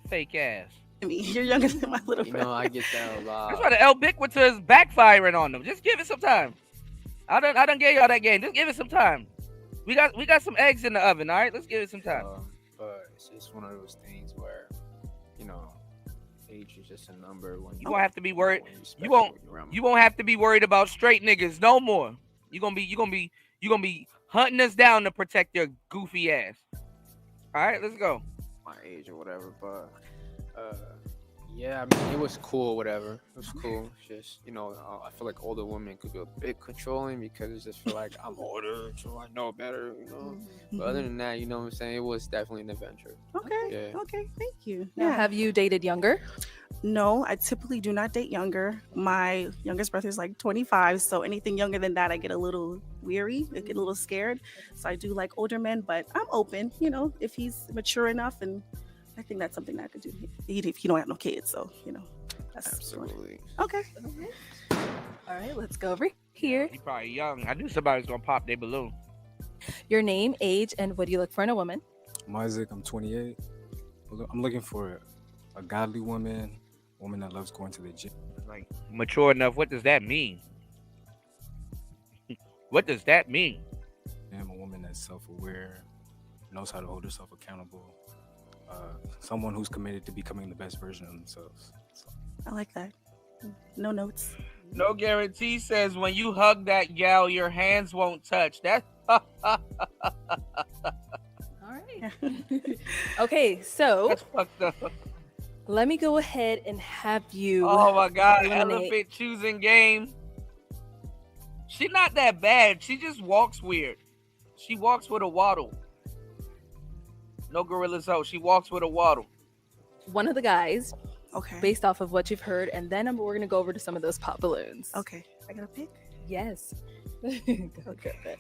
S1: Fake ass.
S6: I mean, you're younger than my little friend.
S2: I get that a lot.
S1: That's why the L Biquita is backfiring on them. Just give it some time. I done gave y'all that game. Just give it some time. We got some eggs in the oven, all right? Let's give it some time.
S2: But it's just one of those things where, age is just a number. When
S1: You won't have to be worried.
S2: when respect
S1: You won't.
S2: when you're around.
S1: You won't have to be worried about straight niggas no more. You're gonna be hunting us down to protect your goofy ass. All right, let's go.
S2: My age or whatever, but yeah, I mean, it was cool, whatever. It was cool. It's just, I feel like older women could be a bit controlling because it just feel like I'm older, so I know better. But other than that, you know what I'm saying? It was definitely an adventure.
S6: Okay.
S2: Yeah.
S6: Okay. Thank you.
S19: Now, have you dated younger?
S6: No, I typically do not date younger. My youngest brother is like 25, so anything younger than that, I get a little weary. I get a little scared. So I do like older men, but I'm open. If he's mature enough, and I think that's something that I could do. Even if you don't have no kids, so that's
S2: absolutely
S6: okay.
S19: All right, let's go over here.
S1: He's probably young. I knew somebody's gonna pop their balloon.
S19: Your name, age, and what do you look for in a woman?
S7: I'm Isaac. I'm 28. I'm looking for a godly woman that loves going to the gym.
S1: Like mature enough. What does that mean? What does that mean?
S7: I'm a woman that's self-aware, knows how to hold herself accountable. Someone who's committed to becoming the best version of themselves. So.
S6: I like that. No notes.
S1: No guarantee says when you hug that gal, your hands won't touch. That's
S19: All right. Okay, so
S1: that's fucked up.
S19: Let me go ahead and have you.
S1: Oh my God,
S19: eliminate.
S1: elephant choosing game. She's not that bad. She just walks weird. She walks with a waddle. No gorilla so she walks with a waddle.
S19: One of the guys.
S6: Okay.
S19: Based off of what you've heard, and then we're gonna go over to some of those pop balloons.
S6: Okay. I gotta pick.
S19: Yes.
S6: Okay.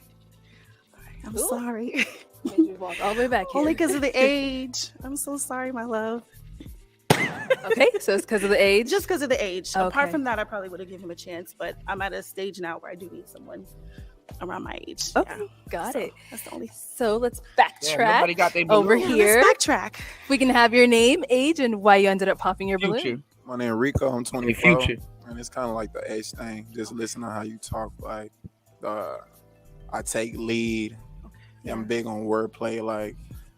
S6: I'm
S19: Ooh.
S6: sorry.
S19: Made you walk all the way back here.
S6: Only because of the age. I'm so sorry, my love.
S19: Okay, so it's because of the age?
S6: Just because of the age.
S19: Okay.
S6: Apart from that, I probably would have given him a chance, but I'm at a stage now where I do need someone around my age.
S19: Okay,
S6: yeah.
S19: got it.
S6: That's the only.
S19: So let's backtrack
S1: nobody got their
S19: over
S1: balloon.
S19: here.
S6: Let's backtrack.
S19: We can have your name, age, and why you ended up popping your balloon.
S24: My name Rico. I'm 24.
S1: Future.
S24: And it's kind of like the age thing. Just listen to how you talk. Like, I take lead. I'm big on wordplay. Like,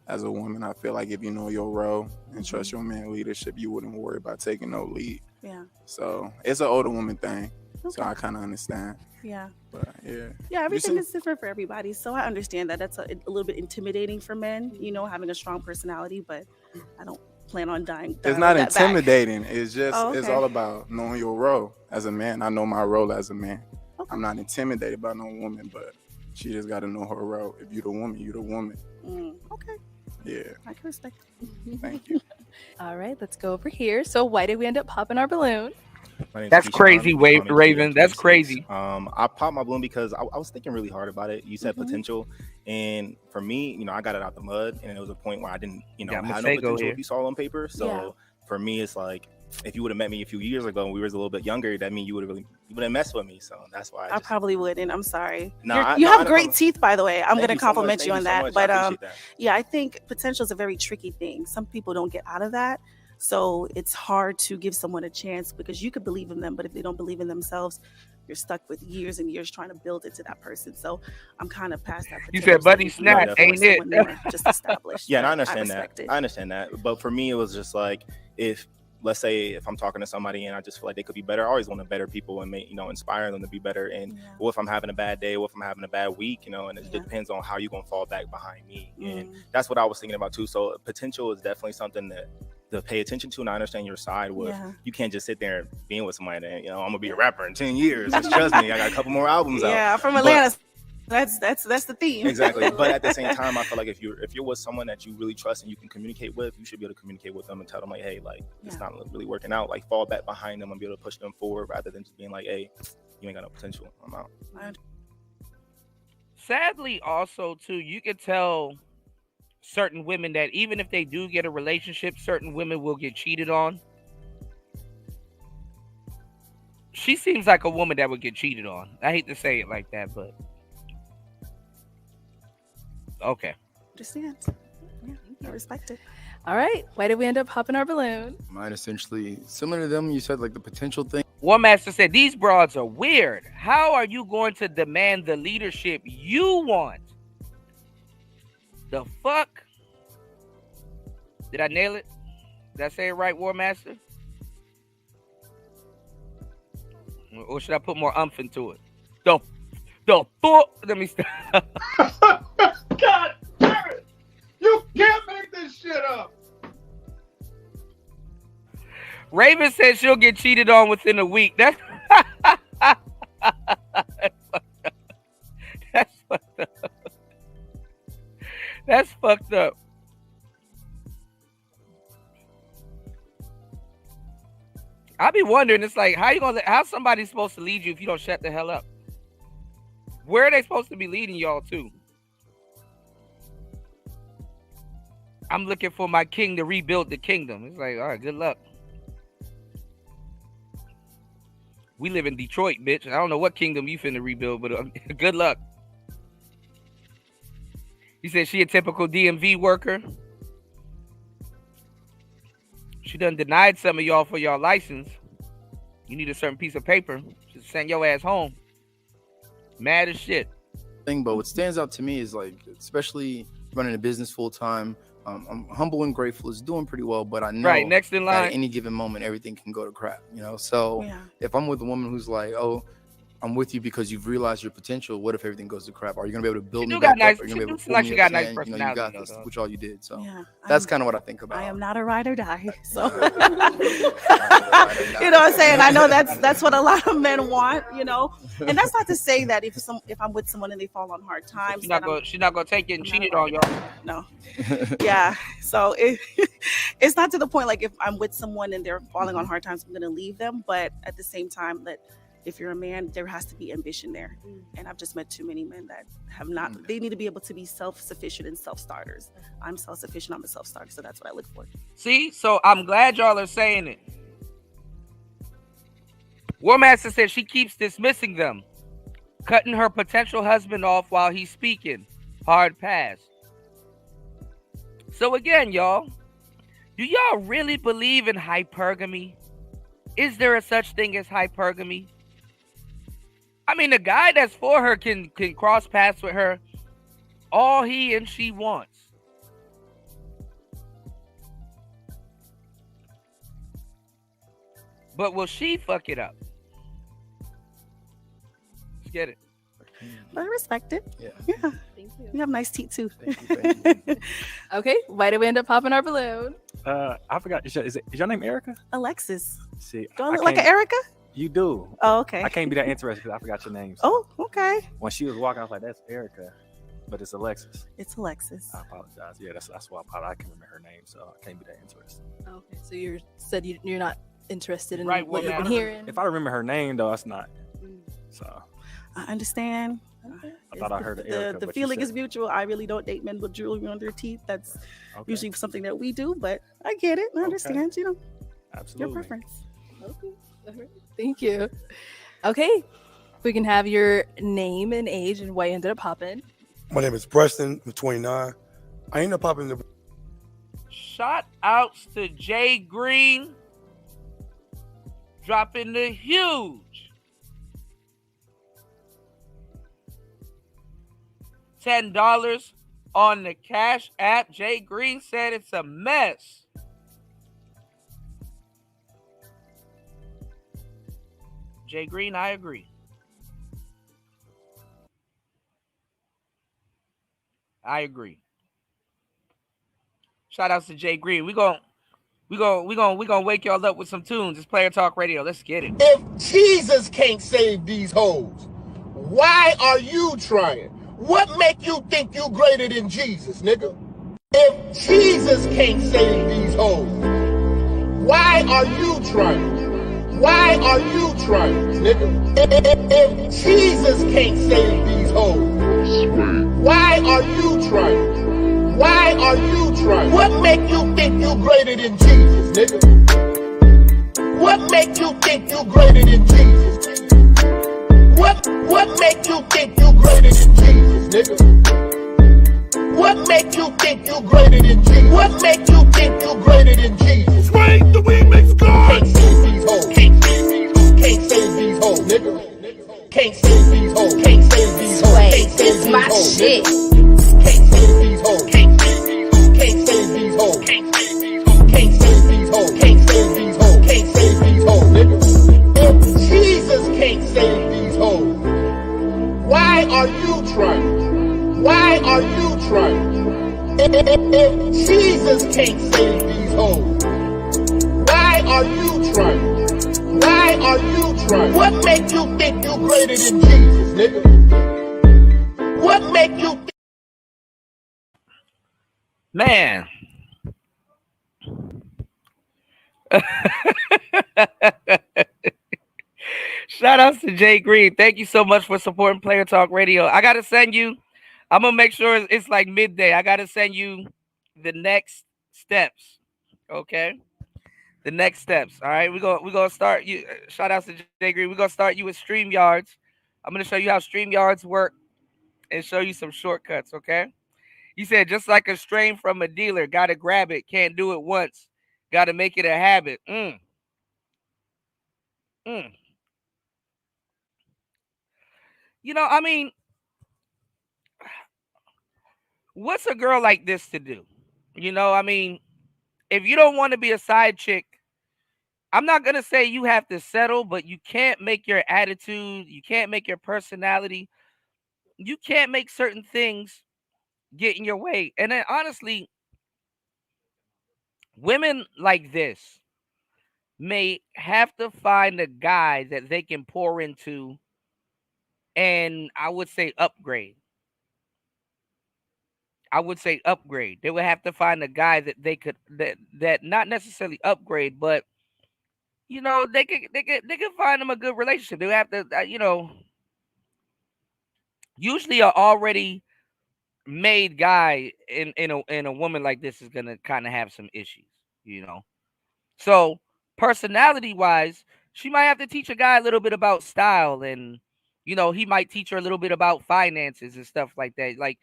S24: as a woman, I feel like if you know your role and trust your man leadership, you wouldn't worry about taking no lead.
S6: Yeah.
S24: So it's an older woman thing. So
S6: Okay.
S24: I kind of understand.
S6: Yeah.
S24: But yeah.
S6: Yeah, everything
S24: seem-
S6: is different for everybody. So I understand that that's a little bit intimidating for men, having a strong personality, but I don't plan on dying.
S24: It's not
S6: that back.
S24: intimidating. It's just,
S6: Oh,
S24: it's
S6: okay.
S24: all about knowing your role as a man. I know my role as a man. I'm not intimidated by no woman, but she just got to know her role. If you the woman, you the woman.
S6: Okay.
S24: Yeah.
S6: I can respect it.
S24: Thank you.
S19: All right, let's go over here. So why did we end up popping our balloon?
S10: My name's
S1: That's
S10: Keyshawn.
S1: crazy,
S10: They call me
S1: Raven.
S10: Keyshawn
S1: That's
S10: 26.
S1: crazy.
S10: I popped my balloon because I was thinking really hard about it. You said potential, and for me, I got it out the mud, and it was a point where I didn't,
S1: Got
S10: have no
S1: Masego
S10: potential
S1: here.
S10: if you saw it on paper. So
S6: Yeah.
S10: for me, it's like if you would have met me a few years ago and we were a little bit younger, that means you wouldn't mess with me. So that's why
S6: I probably wouldn't. I'm sorry.
S10: No,
S6: You
S10: I
S6: have
S10: know
S6: great
S10: from-
S6: teeth, by the way. I'm
S10: Thank
S6: going to
S10: you so much.
S6: compliment
S10: Thank
S6: you on
S10: you so
S6: that.
S10: much. I
S6: But
S10: appreciate that.
S6: yeah, I think potential is a very tricky thing. Some people don't get out of that. So it's hard to give someone a chance because you could believe in them, but if they don't believe in themselves, you're stuck with years and years trying to build it to that person. So I'm kind of past that.
S1: You said Buddy Snap, ain't it?
S6: Just established.
S10: Yeah, and I
S6: So
S10: understand
S6: respect
S10: that.
S6: it.
S10: I understand that. But for me, it was just like let's say if I'm talking to somebody and I just feel like they could be better, I always want to better people and inspire them to be better. And what if I'm having a bad day? What if I'm having a bad week? And it just depends on how you're gonna fall back behind me. And that's what I was thinking about too. So potential is definitely something that to pay attention to, and I understand your side with you can't just sit there and being with somebody that I'm gonna be a rapper in 10 years. Just trust me, I got a couple more albums out.
S6: Yeah, from
S10: But-
S6: Atlanta. That's the theme.
S10: Exactly. But at the same time, I feel like if you're with someone that you really trust and you can communicate with, you should be able to communicate with them and tell them like, hey, like it's not really working out. Like fall back behind them and be able to push them forward rather than just being like, hey, you ain't got no potential. I'm out.
S1: Sadly, also too, you can tell certain women that even if they do get a relationship, certain women will get cheated on. She seems like a woman that would get cheated on. I hate to say it like that, but okay.
S6: Understand. Yeah, I respect it.
S19: All right, why did we end up popping our balloon?
S23: Mine essentially similar to them. You said like the potential thing.
S1: One master said, these broads are weird. How are you going to demand the leadership you want? The fuck? Did I nail it? Did I say it right, War Master? Or should I put more umph into it? The fuck. Let me stop.
S16: God damn it! You can't make this shit up.
S1: Raven said she'll get cheated on within a week. That's that's fucked up. That's fucked up. I be wondering, it's like, how's somebody supposed to lead you if you don't shut the hell up? Where are they supposed to be leading y'all to? I'm looking for my king to rebuild the kingdom. It's like, all right, good luck. We live in Detroit, bitch. I don't know what kingdom you finna rebuild, but good luck. He said she a typical DMV worker. She done denied some of y'all for y'all license. You need a certain piece of paper. Just send your ass home. Mad as shit.
S23: But what stands out to me is like, especially running a business full time, I'm humble and grateful. It's doing pretty well, but I know
S1: right, next in line,
S23: at any given moment, everything can go to crap, you know? So if I'm with a woman who's like, oh, I'm with you because you've realized your potential. What if everything goes to crap? Are you gonna be able to build me back up? Are you gonna be able to pull me up again? You know, you got this, which all you did. So that's kind of what I think about.
S6: I am not a ride or die. So you know what I'm saying? I know that's what a lot of men want, you know. And that's not to say that if I'm with someone and they fall on hard times,
S1: she's not gonna take it and cheat it on y'all.
S6: No. Yeah. So it's not to the point like if I'm with someone and they're falling on hard times, I'm gonna leave them. But at the same time, that if you're a man, there has to be ambition there. And I've just met too many men that have not. They need to be able to be self-sufficient and self-starters. I'm self-sufficient. I'm a self-starter. So that's what I look for.
S1: See? So I'm glad y'all are saying it. War Master said she keeps dismissing them, cutting her potential husband off while he's speaking. Hard pass. So again, y'all, do y'all really believe in hypergamy? Is there a such thing as hypergamy? I mean, the guy that's for her can cross paths with her all he and she wants. But will she fuck it up? Let's get it.
S6: I respect it.
S23: Yeah.
S6: Thank you. You have nice teeth too.
S23: Thank you.
S19: Okay, why did we end up popping our balloon?
S14: I forgot. Is your name Erica?
S6: Alexis.
S14: See,
S6: do I look like an Erica?
S14: You do.
S6: Oh, okay.
S14: I can't be that interested because I forgot your name. So.
S6: Oh, okay.
S14: When she was walking, I was like, "That's Erica," but it's Alexis.
S6: It's Alexis.
S14: I apologize. Yeah, that's why I can't remember her name, so I can't be that interested.
S19: Okay, so you said you're not interested in
S1: right,
S19: what you've been hearing.
S14: If I remember her name, though, that's not. So.
S6: I understand.
S14: I thought I heard Erica,
S6: the feeling is mutual. I really don't date men with jewelry on their teeth. That's usually something that we do, but I get it. I understand. You know,
S14: absolutely.
S6: Your preference.
S19: Okay. All right. Thank you. Okay. We can have your name and age and why you ended up popping.
S8: My name is Preston. I'm 29. I ended up popping the.
S1: Shout outs to Jay Green dropping the huge $10 on the Cash App. Jay Green said it's a mess. Jay Green, I agree. I agree. Shout outs to Jay Green. We gonna wake y'all up with some tunes. It's Player Talk Radio. Let's get it.
S16: If Jesus can't save these hoes, why are you trying? What make you think you greater than Jesus, nigga? If Jesus can't save these hoes, why are you trying? Why are you trying, nigga? If Jesus can't save these hoes, why are you trying? Why are you trying? What make you think you greater than Jesus, nigga? What make you think you greater than Jesus? What make you think you greater than Jesus, nigga? What make you think you greater than Jesus? What make you think you greater than Jesus? Swing the weed makes God. Can't save these hoes. Can't save these hoes. Can't save these hoes, nigga. Can't save these hoes. Can't save these hoes. Can't save these hoes. Shit. Can't save these hoes. Can't save these hoes. Can't save these hoes. Can't save these hoes. Can't save these hoes. Can't save these hoes. Can't save these hoes, nigga. If Jesus can't trying? Why are you trying? If Jesus can't save these hoes, why are you trying? Why are you trying? What make you think you greater than Jesus, nigga? What make you think?
S1: Man. Shout outs to Jay Green. Thank you so much for supporting Player Talk Radio. I gotta send you. I'm gonna make sure it's like midday. I gotta send you the next steps. Okay, the next steps. All right, we gonna start you. Shout outs to Jay Green. We're gonna start you with Streamyards. I'm gonna show you how Streamyards work and show you some shortcuts. Okay. He said just like a strain from a dealer, gotta grab it. Can't do it once. Gotta make it a habit. Mm. I mean, what's a girl like this to do? I mean, if you don't want to be a side chick, I'm not going to say you have to settle, but you can't make your attitude, you can't make your personality, you can't make certain things get in your way. And then honestly, women like this may have to find a guy that they can pour into and I would say upgrade. I would say upgrade. They would have to find a guy that they could that not necessarily upgrade, but they could find them a good relationship. They would have to usually a already made guy in a woman like this is gonna kind of have some issues. So personality wise, she might have to teach a guy a little bit about style, and he might teach her a little bit about finances and stuff like that. Like,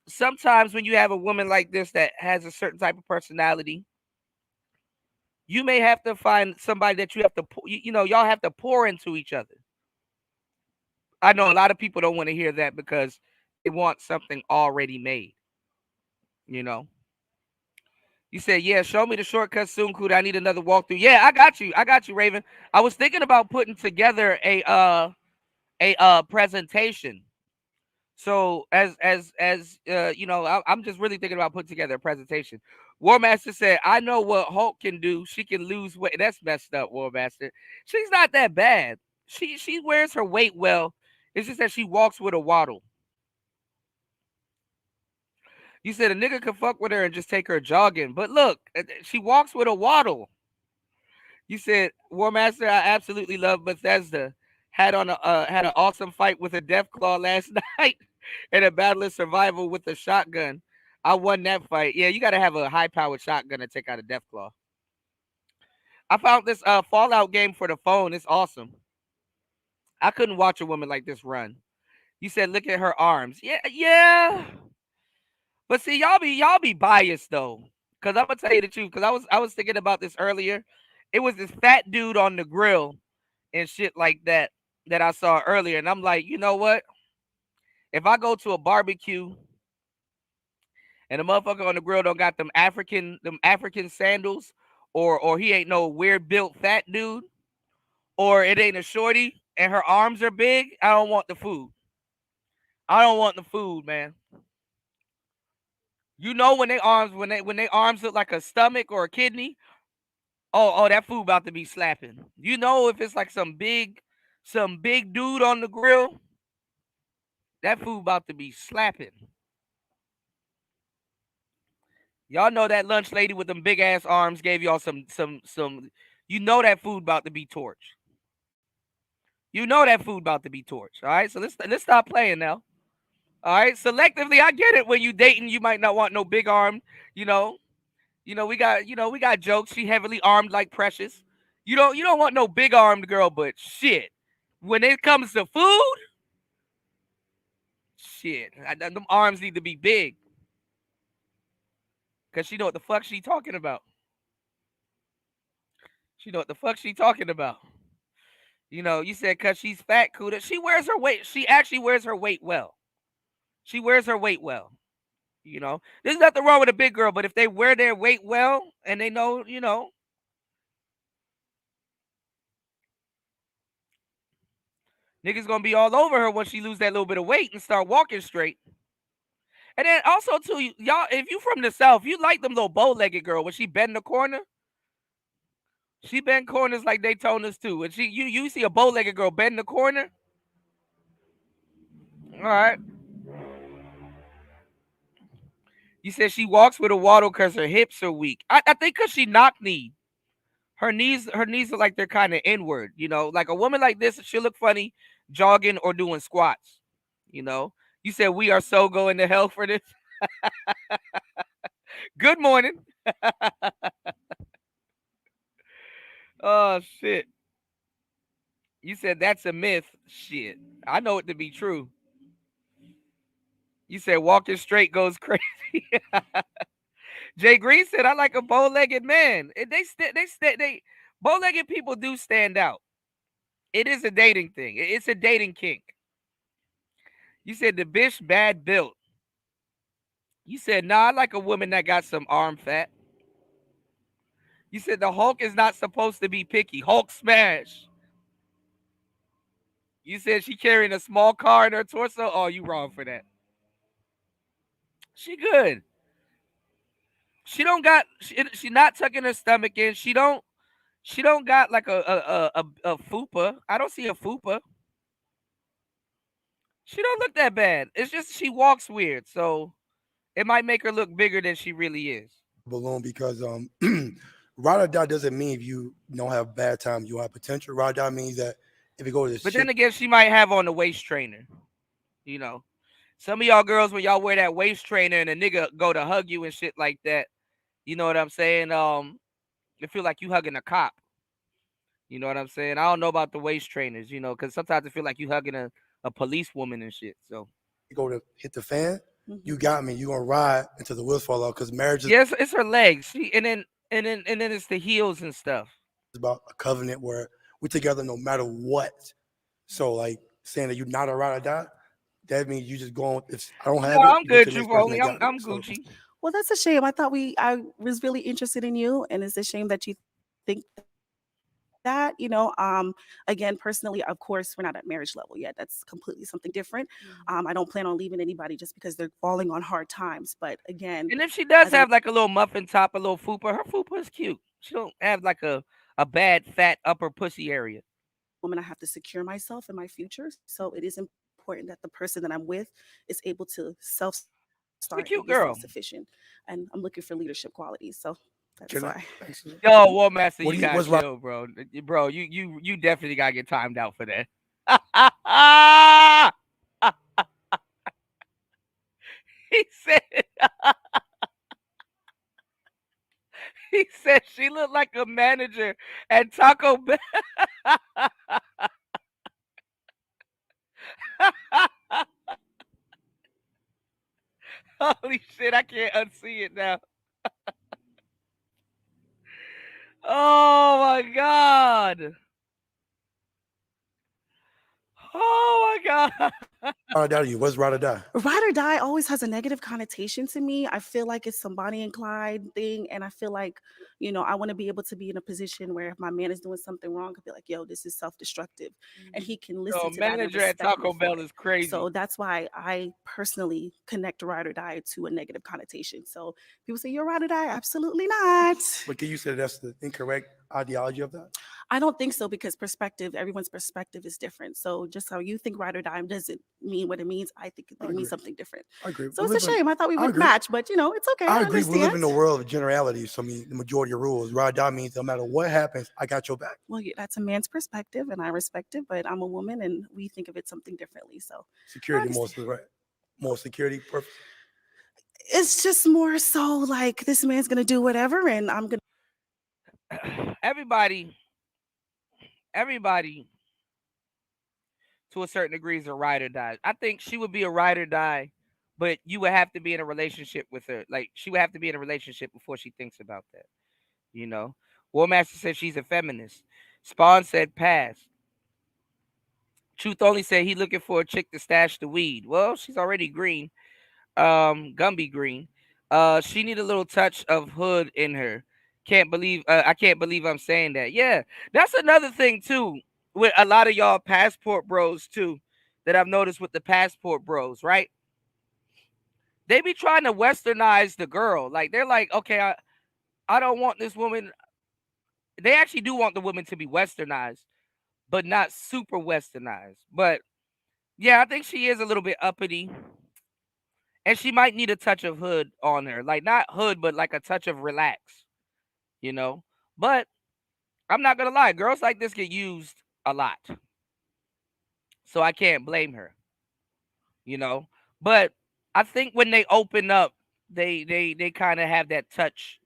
S1: sometimes when you have a woman like this that has a certain type of personality, you may have to find somebody that you have to y'all have to pour into each other. I know a lot of people don't want to hear that because they want something already made. You know. You said, yeah, show me the shortcut soon, Kuda. I need another walkthrough. Yeah, I got you. I got you, Raven. I was thinking about putting together a presentation. So I'm just really thinking about putting together a presentation. War Master said, I know what Hulk can do. She can lose weight. That's messed up, War Master. She's not that bad. She wears her weight well. It's just that she walks with a waddle. You said a nigga could fuck with her and just take her jogging. But look, she walks with a waddle. You said, War Master, I absolutely love Bethesda. Had an awesome fight with a Deathclaw last night in a battle of survival with a shotgun. I won that fight. Yeah, you gotta have a high powered shotgun to take out a Deathclaw. I found this Fallout game for the phone. It's awesome. I couldn't watch a woman like this run. You said look at her arms. Yeah, yeah. But see, y'all be biased though. Cause I'm gonna tell you the truth. Cause I was thinking about this earlier. It was this fat dude on the grill and shit like that I saw earlier. And I'm like, you know what? If I go to a barbecue and the motherfucker on the grill don't got them African sandals, or he ain't no weird built fat dude, or it ain't a shorty and her arms are big, I don't want the food. I don't want the food, man. When they arms look like a stomach or a kidney, oh, that food about to be slapping. If it's like some big dude on the grill, that food about to be slapping. Y'all know that lunch lady with them big ass arms gave y'all some. That food about to be torched. That food about to be torched. All right, so let's stop playing now. All right, selectively, I get it. When you dating, you might not want no big arm. You know, we got jokes. She heavily armed like Precious. You don't want no big armed girl, but shit. When it comes to food, shit, them arms need to be big. Cause she know what the fuck she talking about. She know what the fuck she talking about. You said cause she's fat, Kuda. She wears her weight. She actually wears her weight well. She wears her weight well. There's nothing wrong with a big girl, but if they wear their weight well and they know, Niggas gonna be all over her once she lose that little bit of weight and start walking straight. And then also too, y'all, if you from the South, you like them little bow-legged girl when she bend the corner. She bend corners like Daytona's too. When you see a bow-legged girl bend the corner. All right. You said she walks with a waddle because her hips are weak. I think because she knock knee. Her knees are like they're kind of inward. Like a woman like this, she'll look funny jogging or doing squats. You know. You said we are so going to hell for this. Good morning. Oh shit. You said that's a myth. Shit. I know it to be true. You said walking straight goes crazy. Jay Green said I like a bow-legged man. They bow-legged people do stand out. It is a dating thing. It's a dating kink. You said the bitch bad built. You said nah, I like a woman that got some arm fat. You said the Hulk is not supposed to be picky. Hulk smash. You said she carrying a small car in her torso. Oh, you wrong for that. She good. She don't got. She not tucking her stomach in. She don't. She don't got like a fupa. I don't see a fupa. She don't look that bad. It's just she walks weird, so it might make her look bigger than she really is.
S8: Balloon because ride or die doesn't mean if you don't have bad time, you have potential. Ride or die means that if you go to the
S1: But
S8: shit,
S1: then again, she might have on the waist trainer. You know, some of y'all girls when y'all wear that waist trainer and a nigga go to hug you and shit like that. You know what I'm saying? It feel like you hugging a cop. You know what I'm saying? I don't know about the waist trainers, because sometimes I feel like you hugging a police woman and shit. So
S8: you go to hit the fan, you got me. You gonna ride until the wheels fall off because marriage is
S1: yes, it's her legs. And then it's the heels and stuff.
S8: about a covenant where we're together no matter what. So like saying that you're not a ride or die, that means you just going. If I don't
S1: No,
S8: have it,
S1: I'm
S8: you go to
S1: good,
S8: the next
S1: Truth
S8: person
S1: Only.
S8: that
S1: I'm
S8: got it.
S1: I'm
S8: So
S1: Gucci.
S6: Well, that's a shame. I was really interested in you, and it's a shame that you think that. Again, personally, of course, we're not at marriage level yet. That's completely something different. I don't plan on leaving anybody just because they're falling on hard times. But again,
S1: And if she does
S6: as a
S1: have like a little muffin top, a little fupa, her fupa is cute. She don't have like a bad fat upper pussy area.
S6: woman, I have to secure myself and my future. So it is important that the person that I'm with is able to self-start and be
S1: She's a cute
S6: self-sufficient.
S1: girl.
S6: And I'm looking for leadership qualities. So that's why.
S8: can I?
S1: Yo, War Master,
S8: What
S1: you
S8: do you?
S1: gotta
S8: What's right?
S1: chill, bro. Bro, you definitely gotta get timed out for that. he said he said she looked like a manager at Taco Bell. Holy shit, I can't unsee it now. Oh my god. Oh my god.
S8: Ride or die to you? What's ride or die?
S6: Ride or die always has a negative connotation to me. I feel like it's some Bonnie and Clyde thing. And I feel like, I want to be able to be in a position where if my man is doing something wrong, I could be like, yo, this is self-destructive. And he can
S1: Yo,
S6: listen to that and
S1: manager at
S6: respect
S1: Taco
S6: me for
S1: Bell
S6: it.
S1: is crazy.
S6: So that's why I personally connect ride or die to a negative connotation. So people say, you're ride or die. Absolutely not.
S8: But can you say that's the incorrect ideology of that?
S6: I don't think so because everyone's perspective is different. So just how you think ride or die doesn't mean what it means. I think it means something different.
S8: I agree.
S6: So it's a shame. I thought we would
S8: agree.
S6: match, but it's okay.
S8: I
S6: I
S8: agree. We live in
S6: understand.
S8: a world of generalities. So I mean, the majority of rules. Ride or die means no matter what happens, I got your back.
S6: Well, yeah, that's a man's perspective, and I respect it. But I'm a woman, and we think of it something differently. So
S8: Security, mostly, right? More security purpose.
S6: it's just more so like this man's gonna do whatever, and I'm gonna.
S1: everybody to a certain degree is a ride or die. I think she would be a ride or die, but you would have to be in a relationship with her. Like she would have to be in a relationship before she thinks about that. You know, War Master said she's a feminist. Spawn said pass. Truth Only said he looking for a chick to stash the weed. Well, she's already green. Gumby green. She need a little touch of hood in her. Can't believe I can't believe I'm saying that. Yeah, that's another thing too. with a lot of y'all passport bros too, that I've noticed with the passport bros, right? They be trying to westernize the girl. Like they're like, okay, I don't want this woman. They actually do want the woman to be westernized, but not super westernized. But yeah, I think she is a little bit uppity. And she might need a touch of hood on her. Like not hood, but like a touch of relax, you know? But I'm not gonna lie, girls like this get used a lot. So I can't blame her, you know. But I think when they open up, they kind of have that touch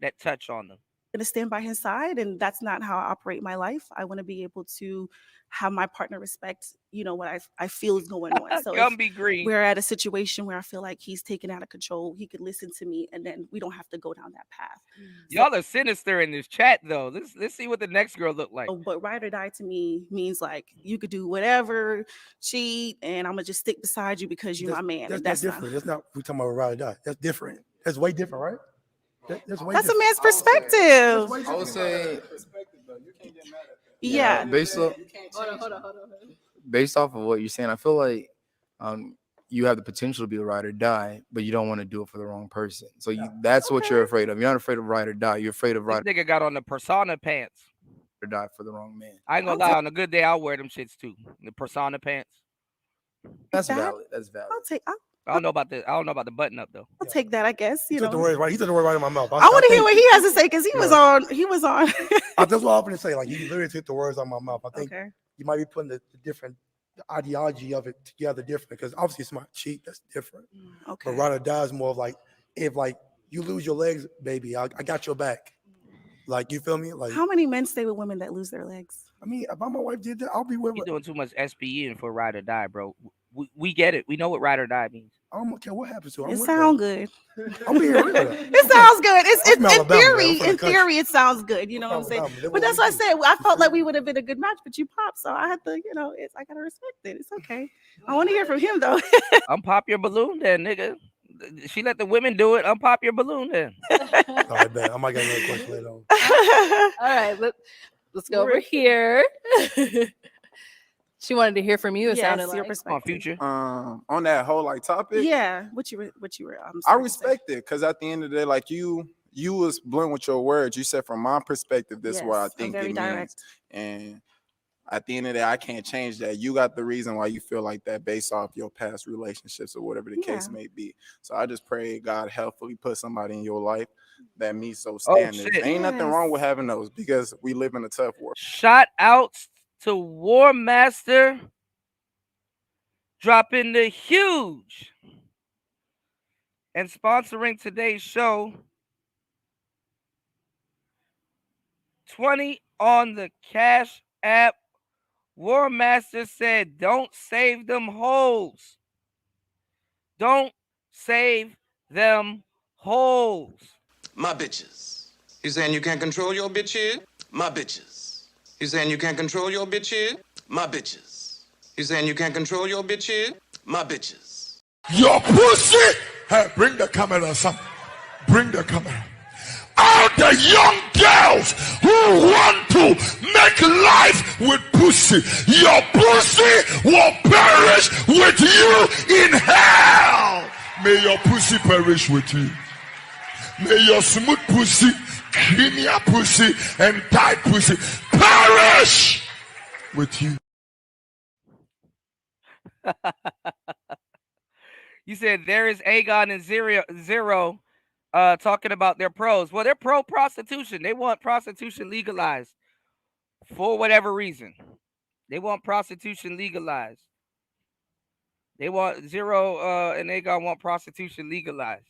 S1: on them.
S6: To stand by his side, and that's not how I operate my life. I want to be able to have my partner respect, what I feel is going on. So if
S1: Gumby green.
S6: we're at a situation where I feel like he's taken out of control, he could listen to me, and then we don't have to go down that path.
S1: Y'all are sinister in this chat though. Let's see what the next girl look like.
S6: But ride or die to me means like you could do whatever, cheat, and I'm gonna just stick beside you because you're my man.
S8: That's different. That's not we talking about ride or die. That's different. That's way different, right? That's
S6: a man's perspective.
S23: I would say,
S6: yeah.
S23: Based off, based off of what you're saying, I feel like you have the potential to be a ride or die, but you don't want to do it for the wrong person. So that's what you're afraid of. You're not afraid of ride or die. You're afraid of ride
S1: This nigga got on the persona pants.
S23: or die for the wrong man.
S1: I ain't gonna lie, on a good day I'll wear them shits too. The persona pants.
S23: That's valid. That's valid.
S1: I don't know about the button up though.
S6: I'll take that, I guess.
S8: He took the word right in my mouth.
S6: I want to hear what he has to say because he was on.
S8: That's what I'm gonna say. Like he literally took the words out of my mouth. I think you might be putting the different ideology of it together different because obviously it's not cheat. That's different.
S6: Okay.
S8: But ride or die is more of like if like you lose your legs, baby, I got your back. Like you feel me? Like
S6: how many men stay with women that lose their legs?
S8: I mean, if my wife did that, I'll be with her.
S1: You're doing too much SPE for ride or die, bro. We get it. We know what ride or die means.
S8: I don't care what happens to her.
S6: It sounds good.
S8: I'm being real.
S6: It sounds good. It's
S8: I'm from
S6: in
S8: Alabama,
S6: theory.
S8: man. I'm from
S6: In
S8: the
S6: theory, it sounds good. You know what I'm saying?
S8: Alabama.
S6: But that's what I said. I felt like we would have been a good match, but you popped, so I had to. I gotta respect it. It's okay. I want to hear from him though.
S1: Unpop your balloon, then, nigga. She let the women do it. Unpop your balloon, then.
S8: All right, bet. I might get another question later on.
S19: All right, let's go over here. She wanted to hear from you. It sounded like
S6: your perspective.
S1: Future.
S24: On that whole like topic.
S6: Yeah, what you were.
S24: I respect it because at the end of the day, like you was blunt with your words. You said from my perspective, this is what I think it means. And at the end of the day, I can't change that. You got the reason why you feel like that based off your past relationships or whatever the case may be. So I just pray God helpfully put somebody in your life that meets those standards. Ain't nothing wrong with having those because we live in a tough world.
S1: Shout outs to War Master dropping the huge and sponsoring today's show. 20 on the Cash App. War Master said, don't save them hoes. Don't save them hoes.
S9: My bitches. You saying you can't control your bitches? My bitches. You saying you can't control your bitches? My bitches. You saying you can't control your bitches? My bitches.
S16: Your pussy! Hey, bring the camera, son. Bring the camera. All the young girls who want to make life with pussy, your pussy will perish with you in hell. May your pussy perish with you. May your smooth pussy, creamier pussy, and tight pussy perish with you.
S1: You said there is Aegon and Zero talking about their pros. Well, they're pro prostitution. They want prostitution legalized for whatever reason. They want prostitution legalized. They want Zero and Aegon want prostitution legalized.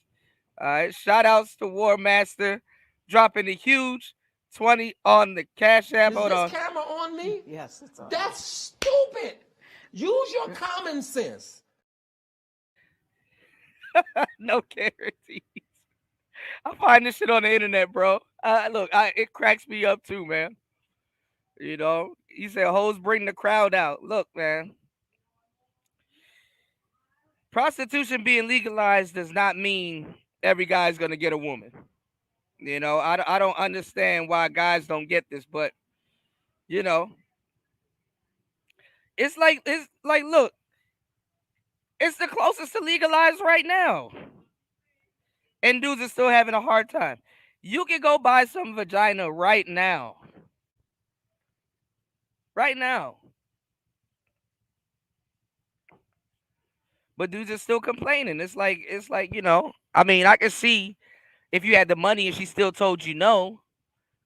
S1: All right. Shout outs to War Master dropping a huge 20 on the Cash App.
S12: Is
S1: Hold
S12: this
S1: on.
S12: camera on me? Yes, it's on. That's stupid. Use your common sense.
S1: No guarantees. I find this shit on the internet, bro. Look, it cracks me up too, man. You know, he said hoes bring the crowd out. Look, man. Prostitution being legalized does not mean every guy's gonna get a woman. You know, I don't understand why guys don't get this, but you know, It's like look, it's the closest to legalized right now, and dudes are still having a hard time. You can go buy some vagina right now, right now, but dudes are still complaining. It's like. I mean, I can see if you had the money and she still told you no,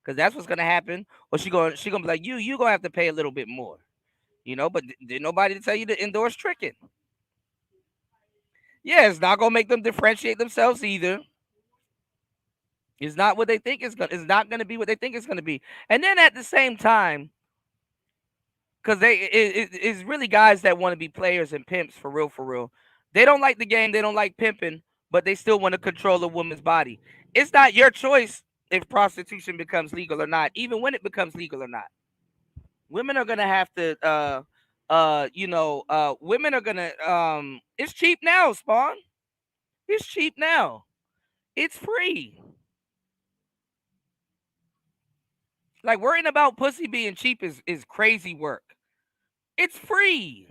S1: because that's what's gonna happen. Or she gonna be like, you gonna have to pay a little bit more. But did nobody tell you to endorse tricking? Yeah, it's not gonna make them differentiate themselves either. It's not what they think it's not gonna be what they think it's gonna be. And then at the same time, because it's really guys that want to be players and pimps for real, for real. They don't like the game, they don't like pimping, but they still want to control a woman's body. It's not your choice if prostitution becomes legal or not, even when it becomes legal or not. Women are gonna have to women are gonna it's cheap now, Spawn. It's cheap now. It's free. Like worrying about pussy being cheap is crazy work. It's free.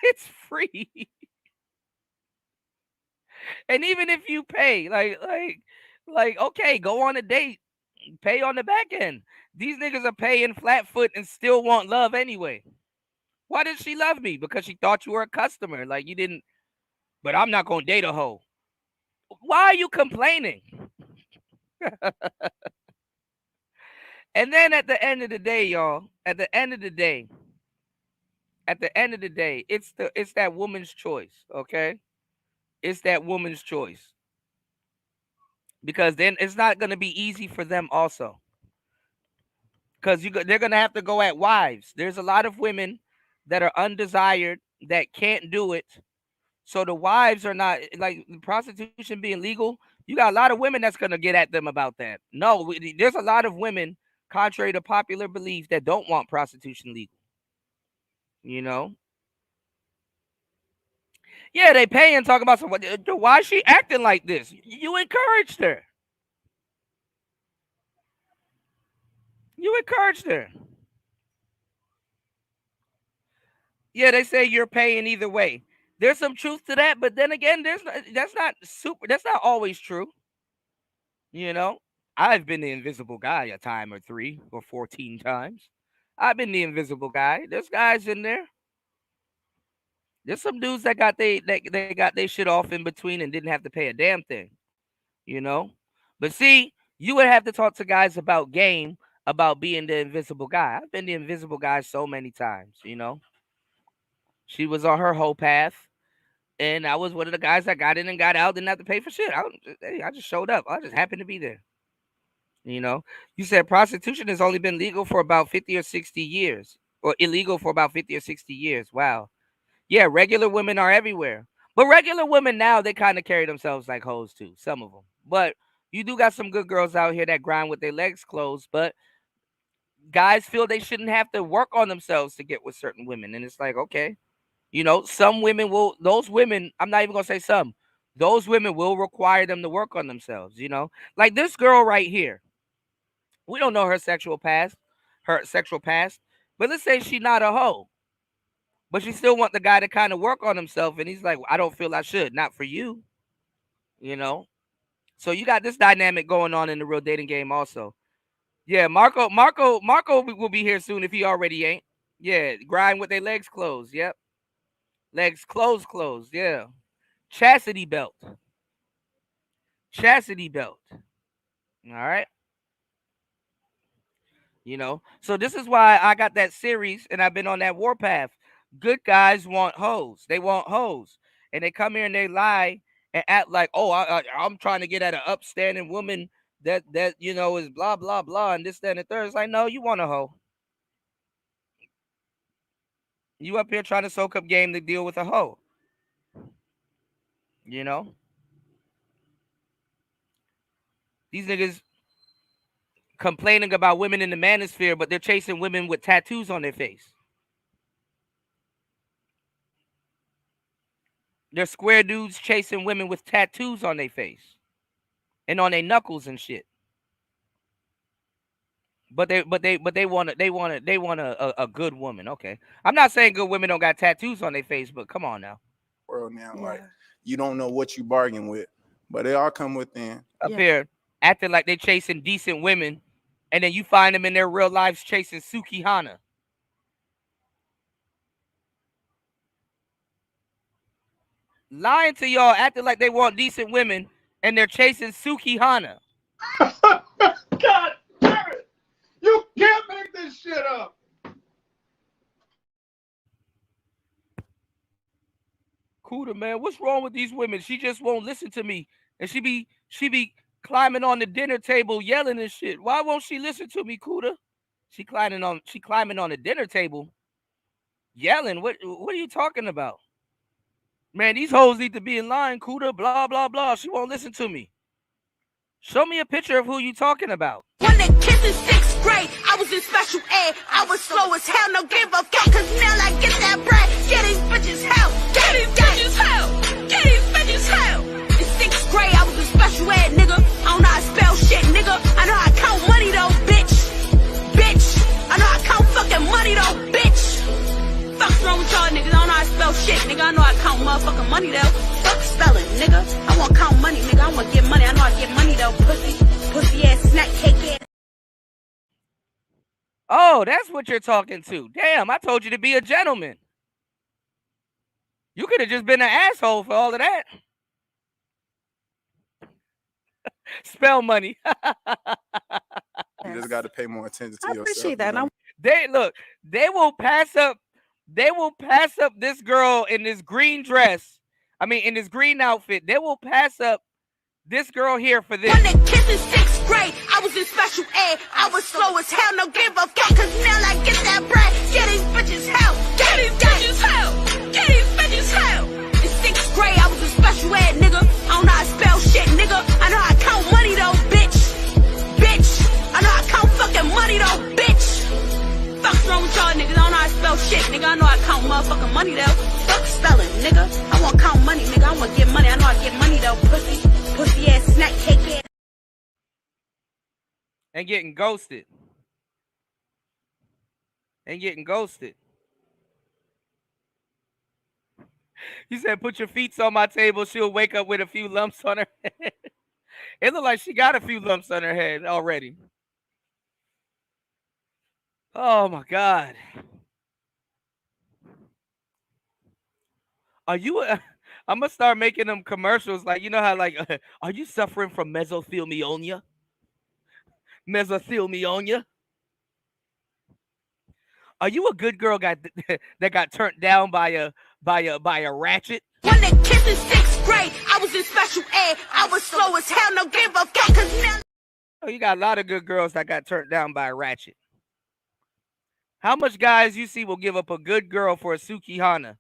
S1: It's free. And even if you pay, like okay, go on a date, pay on the back end. These niggas are paying flat foot and still want love anyway. Why did she love me? Because she thought you were a customer. Like you didn't. But I'm not gonna date a hoe. Why are you complaining? And then at the end of the day, y'all, it's that woman's choice, okay? It's that woman's choice. Because then it's not gonna be easy for them also. Because they're gonna have to go at wives. There's a lot of women that are undesired that can't do it. So the wives are not like prostitution being legal. You got a lot of women that's gonna get at them about that. No, there's a lot of women, contrary to popular belief, that don't want prostitution legal. You know, yeah, they pay and talk about why is she acting like this? You encouraged her. You encouraged her. Yeah, they say you're paying either way. There's some truth to that, but then again, that's not always true. You know, I've been the invisible guy a time or 3 or 14 times. I've been the invisible guy. There's guys in there. There's some dudes that got their shit off in between and didn't have to pay a damn thing. You know, but see, you would have to talk to guys about game, about being the invisible guy. I've been the invisible guy so many times. She was on her whole path, and I was one of the guys that got in and got out, didn't have to pay for shit. I just showed up. I just happened to be there. You know, you said prostitution has only been legal for about 50 or 60 years, or illegal for about 50 or 60 years. Wow. Yeah, regular women are everywhere. But regular women now, they kind of carry themselves like hoes too, some of them. But you do got some good girls out here that grind with their legs closed, but guys feel they shouldn't have to work on themselves to get with certain women. And it's like, okay, some women will, those women, I'm not even going to say some, those women will require them to work on themselves. Like this girl right here. We don't know her sexual past, but let's say she's not a hoe, but she still want the guy to kind of work on himself, and he's like, I don't feel I should, not for you, you know. So you got this dynamic going on in the real dating game, also. Yeah, Marco will be here soon if he already ain't. Yeah, grind with their legs closed. Yep, legs closed. Yeah, chastity belt, chastity belt. All right. So this is why I got that series and I've been on that warpath. Good guys want hoes. They want hoes. And they come here and they lie and act like, oh, I'm trying to get at an upstanding woman that is blah blah blah and this that and the third. It's like, no, you want a hoe. You up here trying to soak up game to deal with a hoe. you know these niggas complaining about women in the manosphere, but they're chasing women with tattoos on their face. They're square dudes chasing women with tattoos on their face and on their knuckles and shit. But they want a good woman. Okay, I'm not saying good women don't got tattoos on their face, but come on now.
S24: World now, like you don't know what you bargain with, but they all come within.
S1: Up here acting like they chasing decent women, and then you find them in their real lives chasing Suki Hana. Lying to y'all, acting like they want decent women, and they're chasing Suki Hana.
S16: God damn it! You can't make this shit up.
S1: Kuda, man, what's wrong with these women? She just won't listen to me, and she be climbing on the dinner table, yelling and shit. Why won't she listen to me, Kuda? She climbing on the dinner table, yelling. What are you talking about? Man, these hoes need to be in line, Kuda. Blah blah blah. She won't listen to me. Show me a picture of who you talking about.
S3: When they kissed in 6th grade, I was in special ed. I was slow as hell, no give a fuck, cause now I get that bread. Get these bitches hell. Get these bitches hell. Get these bitches hell. In 6th grade, I was in special ed, nigga. I don't know how to spell shit, nigga. I know how to count money though, bitch. Bitch. I know how to count fucking money though, bitch. Fuck's wrong with y'all niggas? I don't know how to spell shit, nigga. I know how to count motherfucking money though. Fuck spelling, nigga. I want to count money, nigga. I want to get money. I know how to get money though, pussy. Pussy ass snack cake ass.
S1: Oh, that's what you're talking to. Damn, I told you to be a gentleman. You could have just been an asshole for all of that. Spell money.
S24: You just got to pay more attention to yourself.
S6: I appreciate that.
S1: They will pass up this girl in this green dress. I mean, in this green outfit. They will pass up this girl here for this.
S3: When they kissed in 6th grade, I was in special ed. I was slow as hell, no give a fuck, cause now I get that bread. Get these bitches hell. Get these bitches hell. Get these bitches hell. In 6th grade, I was in special ed, nigga. I don't know how to spell shit, nigga. I know how to count money though, bitch. Bitch. I know how to count fucking money though, bitch. Fuck's wrong with y'all niggas? I don't know how to spell shit, nigga. I know how to count motherfucking money though. Fuck spelling, nigga. I want to count money, nigga. I want to get money. I know how to get money though, pussy. Pussy ass snack cake ass.
S1: And getting ghosted. He said, put your feet on my table. She'll wake up with a few lumps on her head. It looked like she got a few lumps on her head already. Oh, my God. Are you... I'm going to start making them commercials like, you know how like, are you suffering from mesothelioma? Mesothelioma? Are you a good girl that got turned down by a ratchet?
S3: When they kissed in 6th grade, I was in special ed. I was slow as hell, no give a fuck, cause now...
S1: Oh, you got a lot of good girls that got turned down by a ratchet. How much guys you see will give up a good girl for a Suki Hana?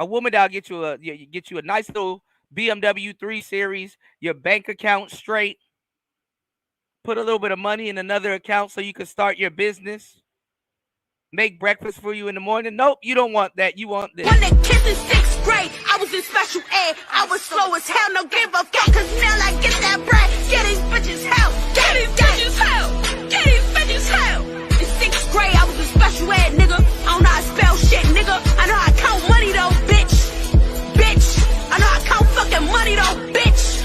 S1: A woman that'll get you a nice little BMW 3 Series, your bank account straight, put a little bit of money in another account so you can start your business, make breakfast for you in the morning. Nope, you don't want that. You want this.
S3: When they kissed in 6th grade, I was in special ed. I was slow as hell, no give a fuck, cause now I get that bread. Get these bitches hell. Get these bitches hell. Get these bitches hell. In 6th grade, I was in special ed, nigga. I don't know how to spell shit, nigga. I know how to count money though, bitch. Bitch. I know how to count fucking money though, bitch.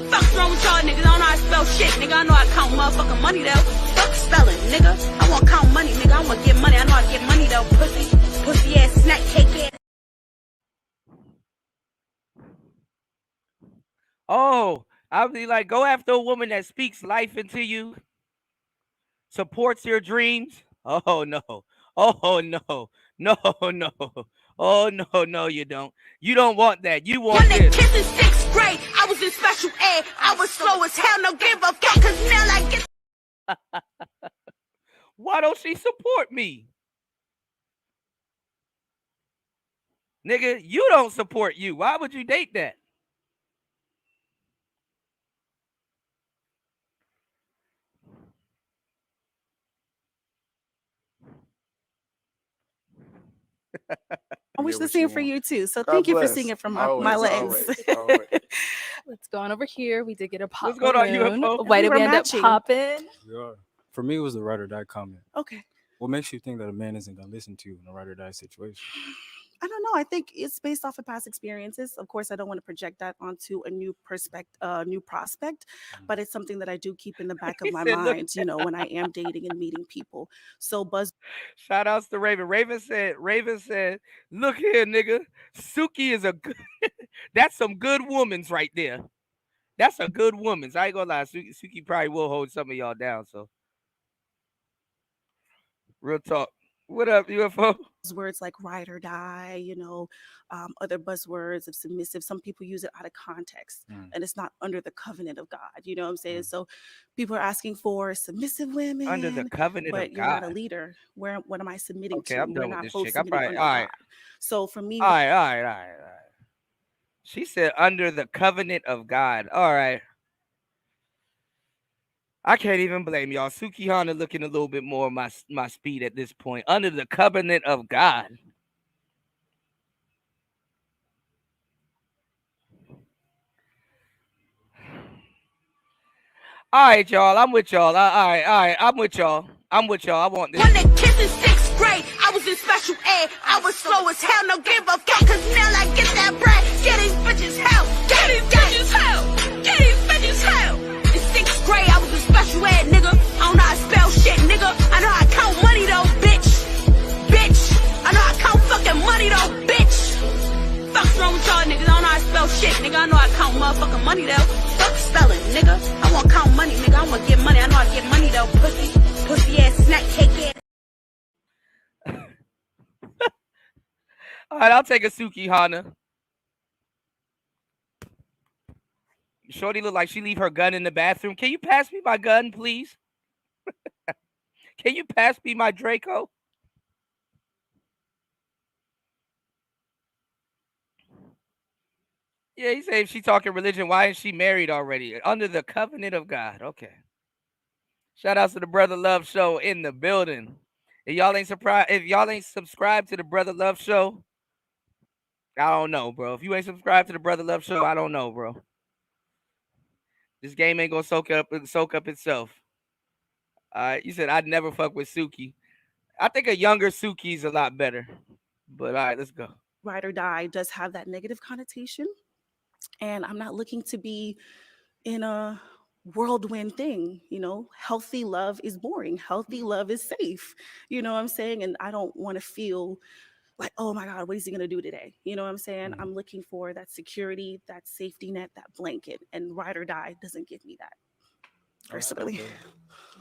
S3: Fuck's wrong with y'all niggas? I don't know how to spell shit, nigga. I know how to count motherfucking money though. Fuck spelling, nigga. I want to count money, nigga. I want to get money. I know how to get money though, pussy. Pussy ass snack cake ass.
S1: Oh, I'll be like, go after a woman that speaks life into you, supports your dreams. Oh no. Oh no. No, no. Oh no, you don't. You don't want that. You want
S3: when they
S1: this.
S3: kissed in 6th grade, I was in special ed. I was slow as hell, no give a fuck, cause now I get...
S1: Why don't she support me? Nigga, you don't support you. Why would you date that?
S6: I wish the same for you too. So thank you for singing from my legs.
S24: Always.
S19: Let's go on over here. We did get a pop.
S1: What's going on,
S19: balloon.
S1: UFO?
S19: Why did we end up
S6: matching.
S19: popping?
S14: Yeah.
S7: For me, it was the ride or die comment.
S6: Okay.
S7: What makes you think that a man isn't gonna listen to you in a ride or die situation?
S6: I don't know. I think it's based off of past experiences. Of course, I don't want to project that onto a new new prospect, but it's something that I do keep in the back of my
S1: said, "Look."
S6: mind, when I am dating and meeting people. So
S1: Shout outs to Raven. Raven said, look here, nigga. Suki is a good that's some good woman's right there. That's a good woman's. I ain't gonna lie. Suki probably will hold some of y'all down. So real talk. What up, UFO?
S6: buzzwords like ride or die, other buzzwords of submissive. Some people use it out of context and it's not under the covenant of God. You know what I'm saying? So people are asking for submissive women
S1: Under the covenant
S6: but
S1: of
S6: you're not a
S1: God.
S6: leader. What am I submitting
S1: Okay,
S6: to?
S1: I'm
S6: We're
S1: done with
S6: not
S1: this
S6: both
S1: chick. I'm
S6: submitting
S1: probably
S6: under
S1: all
S6: God.
S1: right.
S6: So for me,
S1: All right, all right, all right, all right. She said under the covenant of God. All right. I can't even blame y'all. Suki Hana looking a little bit more my speed at this point. Under the covenant of God. All right, y'all. I'm with y'all. All right. I'm with y'all. I want this.
S3: When they kissed in sixth grade, I was in special ed. I was slow as hell, no give a fuck, cause now I get that bread. Get these bitches hell. Get these bitches hell. Get these bitches hell. In sixth grade, I was in special ed, nigga. I don't know how to spell shit, nigga. I know how to count money though, bitch. Bitch. I know how to count fucking money though, bitch. Fuck's wrong with y'all niggas? I don't know how to spell shit, nigga. I know how to count motherfucking money though. Fuck spelling, nigga. I want to count money, nigga. I want to get money. I know how to get money though, pussy. Pussy ass snack cake ass.
S1: All right, I'll take a Suki Hana. Shorty look like she leave her gun in the bathroom. Can you pass me my gun, please? Can you pass me my Draco? Yeah, he said if she talking religion, why is she married already? Under the covenant of God. Okay. Shout out to the Brother Love Show in the building. If y'all ain't subscribed to the Brother Love Show, I don't know, bro. If you ain't subscribed to the Brother Love Show, I don't know, bro. This game ain't gonna soak up itself. All right, you said I'd never fuck with Suki. I think a younger Suki's a lot better. But all right, let's go.
S6: ride or die does have that negative connotation, and I'm not looking to be in a whirlwind thing. Healthy love is boring. Healthy love is safe. You know what I'm saying? And I don't want to feel like, oh my God, what is he going to do today? You know what I'm saying? I'm looking for that security, that safety net, that blanket, and ride or die doesn't give me that personally.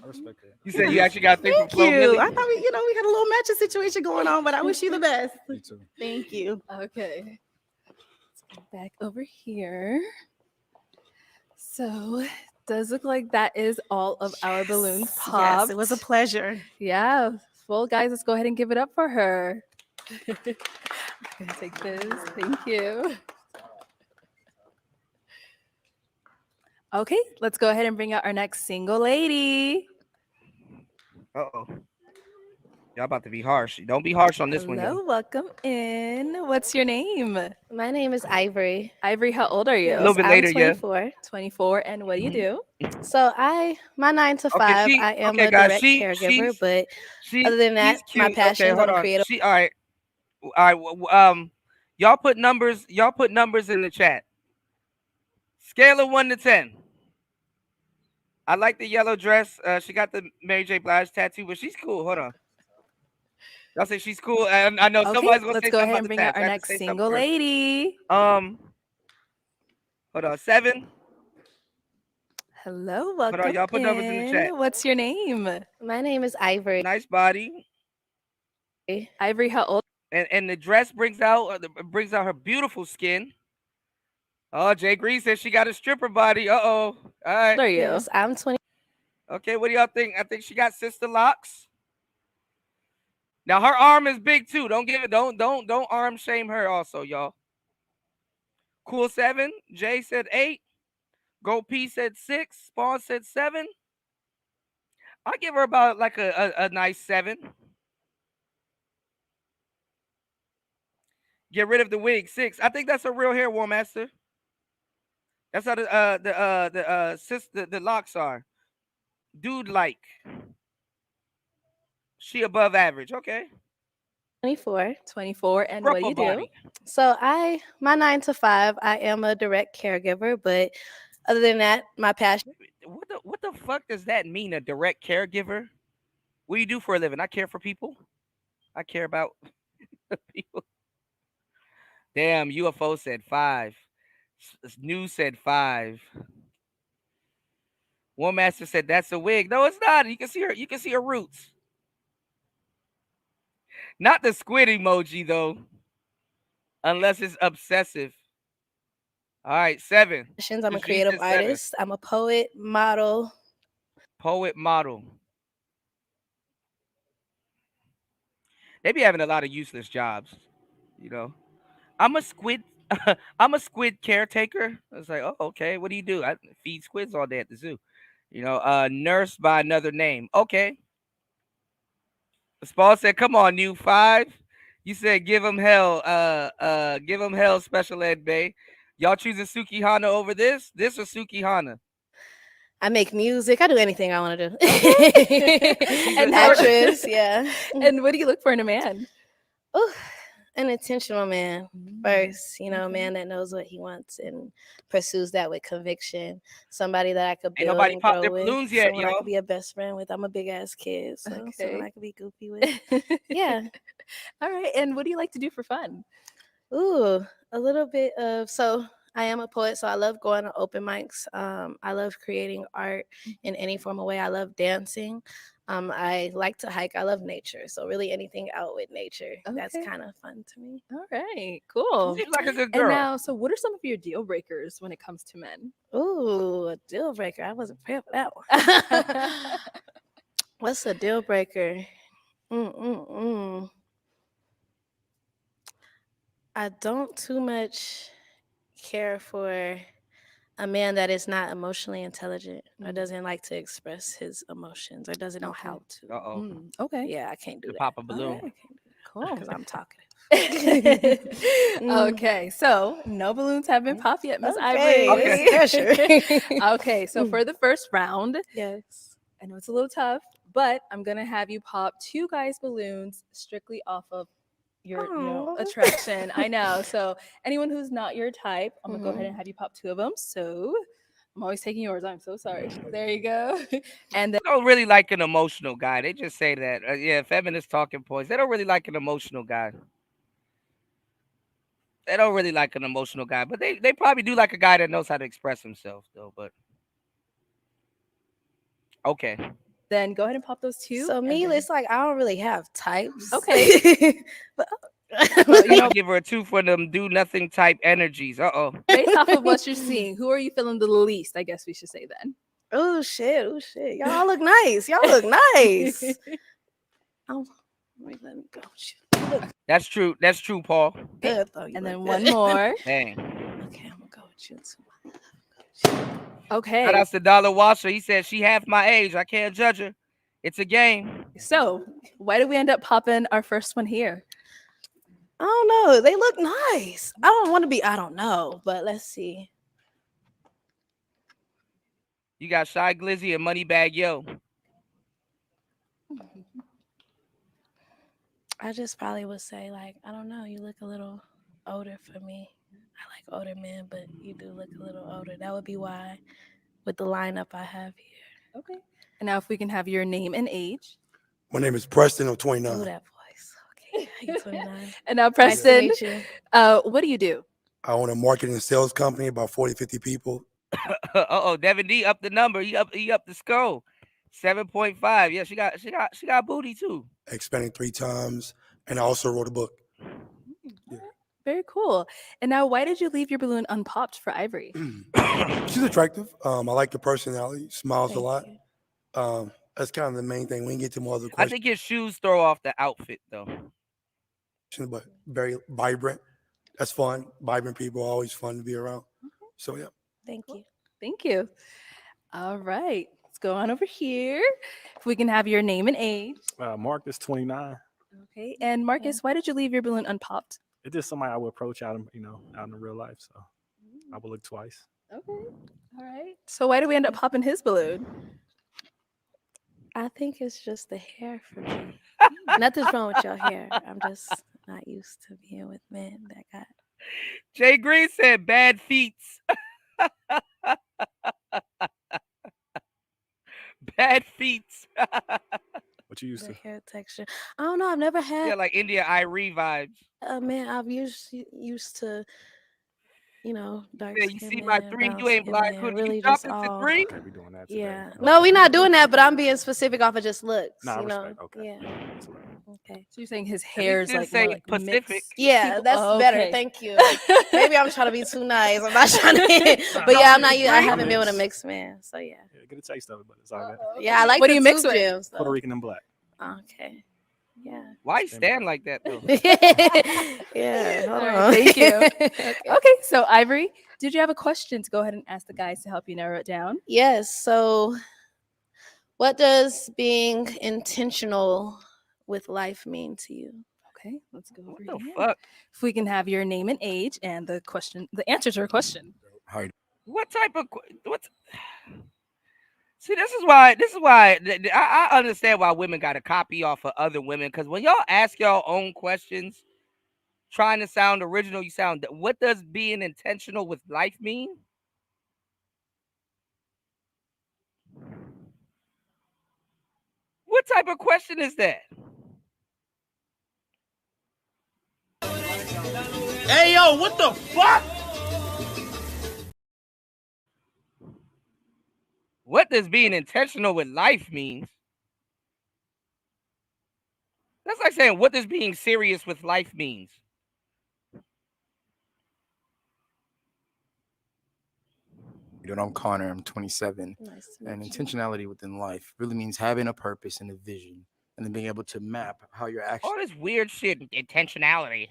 S7: I respect that.
S1: You said you actually got a thing
S6: Thank
S1: from Flo
S6: you.
S1: Milli?
S6: I thought we had a little matching situation going on, but I wish you the best.
S7: Me too.
S6: Thank you.
S19: Okay. Let's go back over here. So does look like that is all of our balloons popped.
S6: Yes, it was a pleasure.
S19: Yeah. Well, guys, let's go ahead and give it up for her. I'm gonna take this. Thank you. Okay, let's go ahead and bring out our next single lady.
S1: Uh-oh. Y'all about to be harsh. Don't be harsh on this one,
S19: Hello,
S1: y'all.
S19: welcome in. What's your name?
S20: My name is Ivory.
S19: Ivory, how old are you?
S1: A little bit later,
S20: I'm 24.
S19: 24, and what do you do?
S20: So my 9 to 5, I am a
S1: guys,
S20: direct caregiver, but
S1: she's
S20: other than that,
S1: she's
S20: my
S1: cute.
S20: passions,
S1: Okay, hold
S20: I'm a
S1: on.
S20: creative.
S1: All right. Y'all put numbers in the chat. Scale of 1 to 10. I like the yellow dress. She got the Mary J. Blige tattoo, but she's cool. Hold on. Y'all say she's cool. I know
S19: Okay,
S1: somebody's gonna
S19: let's
S1: say
S19: go
S1: something
S19: ahead
S1: about
S19: and
S1: the
S19: bring
S1: tat.
S19: out our
S1: I have to
S19: next
S1: say something
S19: single
S1: first.
S19: lady.
S1: Hold on. 7.
S19: Hello, welcome
S1: Hold on, y'all put numbers in the chat.
S19: What's your name?
S20: My name is Ivory.
S1: Nice body.
S19: Ivory, how old?
S1: And the dress brings out her beautiful skin. Oh, Jay Green says she got a stripper body. Uh-oh. All right.
S19: How old are you?
S20: Yes, I'm 20.
S1: Okay, what do y'all think? I think she got sister locks. Now her arm is big too. Don't arm shame her also, y'all. Cool 7. Jay said 8. Go P said 6. Spawn said 7. I give her about like a nice 7. Get rid of the wig. 6. I think that's a real hair, War Master. That's how the locks are. Dude like. She above average. Okay.
S20: 24.
S19: 24. And
S1: From
S19: what do
S1: a
S19: you do?
S1: body.
S20: So my 9 to 5, I am a direct caregiver, but other than that, my passion.
S1: What the fuck does that mean? A direct caregiver? What do you do for a living? I care for people. I care about people. Damn, UFO said 5. News said 5. One master said that's a wig. No, it's not. You can see her. You can see her roots. Not the squid emoji though, unless it's obsessive. All right, 7.
S20: I'm a
S1: She
S20: creative
S1: said 7.
S20: artist. I'm a poet, model.
S1: Poet, model. They be having a lot of useless jobs, you know. I'm a squid. I'm a squid caretaker. I was like, oh, okay. What do you do? I feed squids all day at the zoo. You know, nurse by another name. Okay. Spall said, "Come on, new 5." You said, "Give him hell." Give him hell. Special ed bay. Y'all choosing Suki Hana over this? This or Suki Hana?
S20: I make music. I do anything I want to do.
S19: And
S20: actress, yeah.
S19: And what do you look for in a man?
S20: Ooh, an intentional man first, a man that knows what he wants and pursues that with conviction. Somebody that I could
S1: Ain't
S20: build
S1: nobody
S20: and
S1: popped
S20: grow
S1: their
S20: with.
S1: balloons yet,
S20: Someone I
S1: y'all.
S20: could be a best friend with. I'm a big ass kid, so someone
S19: Okay.
S20: I could be goofy with. Yeah.
S19: All right. And what do you like to do for fun?
S20: Ooh, a little bit of I am a poet, so I love going to open mics. I love creating art in any form of way. I love dancing. I like to hike. I love nature. So really anything out with nature. That's
S19: Okay.
S20: kind of fun to me.
S19: All right. Cool.
S1: Seems like a good
S19: And
S1: girl.
S19: now, so what are some of your deal breakers when it comes to men?
S20: Ooh, a deal breaker. I wasn't prepared for that one. What's a deal breaker? I don't too much care for a man that is not emotionally intelligent or doesn't like to express his emotions or doesn't know how to.
S1: Uh-oh.
S19: Okay.
S20: Yeah, I can't do
S1: To
S20: that.
S1: pop a balloon.
S20: I can't do that.
S19: Cool.
S20: Because I'm talkative.
S19: Okay, so no balloons have been popped yet, Miss
S20: Okay,
S19: Ivory.
S20: it's pressure.
S19: Okay, so for the first round,
S20: Yes.
S19: I know it's a little tough, but I'm gonna have you pop 2 guys' balloons strictly off of your
S20: Aw.
S19: attraction. I know. So anyone who's not your type, I'm gonna go ahead and have you pop 2 of them. So I'm always taking yours. I'm so sorry. There you go. And then
S1: They don't really like an emotional guy. They just say that. Yeah, feminist talking points. They don't really like an emotional guy. They don't really like an emotional guy, but they probably do like a guy that knows how to express himself, though. But okay.
S19: then go ahead and pop those 2.
S20: So me, it's like I don't really have types.
S19: Okay.
S20: But
S1: I'll give her a 2 for them do nothing type energies. Uh-oh.
S19: Based off of what you're seeing, who are you feeling the least? I guess we should say then.
S20: oh shit. Y'all look nice. Y'all look nice. Oh, wait, let me go.
S1: That's true. That's true, Paul.
S20: Good though.
S19: And then one more.
S1: Dang.
S20: Okay, I'm gonna go with you too.
S19: Okay.
S1: Shout out to Dollar Washer. He said she half my age. I can't judge her. It's a game.
S19: So why did we end up popping our first one here?
S20: I don't know. They look nice. I don't want to be. I don't know, but let's see.
S1: You got Shy Glizzy and Moneybag Yo.
S20: I just probably would say like I don't know. You look a little older for me. I like older men, but you do look a little older. That would be why, with the lineup I have here.
S19: Okay. And now if we can have your name and age.
S8: My name is Preston. I'm 29.
S20: Oh, that voice. Okay, you're 29.
S19: And now Preston,
S20: Nice to meet
S19: what do you do?
S8: I own a marketing and sales company, about 40, 50 people.
S1: Uh-oh, Devin D up the number. He up the score. 7.5. Yeah, she got booty too.
S8: Expanding 3 times. And I also wrote a book.
S19: Very cool. And now why did you leave your balloon unpopped for Ivory?
S8: She's attractive. I like the personality. Smiles a lot. That's kind of the main thing. We can get to more other
S1: I
S8: questions.
S1: think his shoes throw off the outfit though.
S8: But very vibrant. That's fun. Vibrant people are always fun to be around. So yeah.
S20: Thank you.
S19: Thank you. All right. Let's go on over here. If we can have your name and age.
S14: Marcus, 29.
S19: Okay. And Marcus, why did you leave your balloon unpopped?
S14: It's just somebody I would approach out in real life. So I would look twice.
S19: Okay. All right. So why did we end up popping his balloon?
S20: I think it's just the hair for me. Nothing's wrong with your hair. I'm just not used to being with men that got.
S1: Jay Green said bad feet. Bad feet.
S14: What you used
S20: The
S14: to?
S20: hair texture. I don't know. I've never
S1: Yeah,
S20: had
S1: like India Irie vibes.
S20: a man. I've used to, dark
S1: Yeah, you
S20: skinned
S1: see my
S20: men,
S1: three,
S20: brown
S1: you ain't
S20: skinned
S1: blind,
S20: men.
S1: could you
S20: Really,
S1: jump
S20: just
S1: into
S20: all.
S1: three?
S14: Okay, we doing that today.
S20: Yeah.
S14: Okay.
S20: No, we're not doing that. But I'm being specific off of just looks.
S14: Nah, respect. Okay.
S20: Yeah.
S14: That's what
S20: Okay.
S19: So you're saying his
S1: At least
S19: hair is
S1: you didn't
S19: like more
S1: say
S19: like
S1: Pacific.
S19: mixed?
S20: Yeah, that's
S19: Oh,
S20: better.
S19: okay.
S20: Thank you. Maybe I'm trying to be too nice. I'm not trying to. But yeah, I'm not. I haven't been with a mixed man. So yeah.
S14: Yeah, get a taste of it, but it's all good.
S20: Yeah, I like
S19: What
S20: the
S19: do you mix
S20: tooth
S19: with?
S20: gems.
S14: Puerto Rican and black.
S20: Okay. Yeah.
S1: Why you stand like that though?
S20: Yeah. Hold
S19: All right,
S20: on.
S19: thank you.
S20: Okay.
S19: Okay, so Ivory, did you have a question to go ahead and ask the guys to help you narrow it down?
S20: Yes. So, what does being intentional with life mean to you?
S19: Okay, let's go over
S1: What the
S19: here.
S1: fuck?
S19: If we can have your name and age and the answer to your question.
S7: Hi.
S1: What type of what? See, this is why I understand why women got to copy off of other women, because when y'all ask y'all own questions, trying to sound original, you sound. What does being intentional with life mean? What type of question is that?
S18: Hey, yo, what the fuck?
S1: What does being intentional with life mean? That's like saying, what does being serious with life means?
S23: I'm Connor. I'm 27.
S20: Nice to
S23: And
S20: meet you.
S23: intentionality within life really means having a purpose and a vision, and then being able to map how your actions.
S1: All this weird shit, intentionality.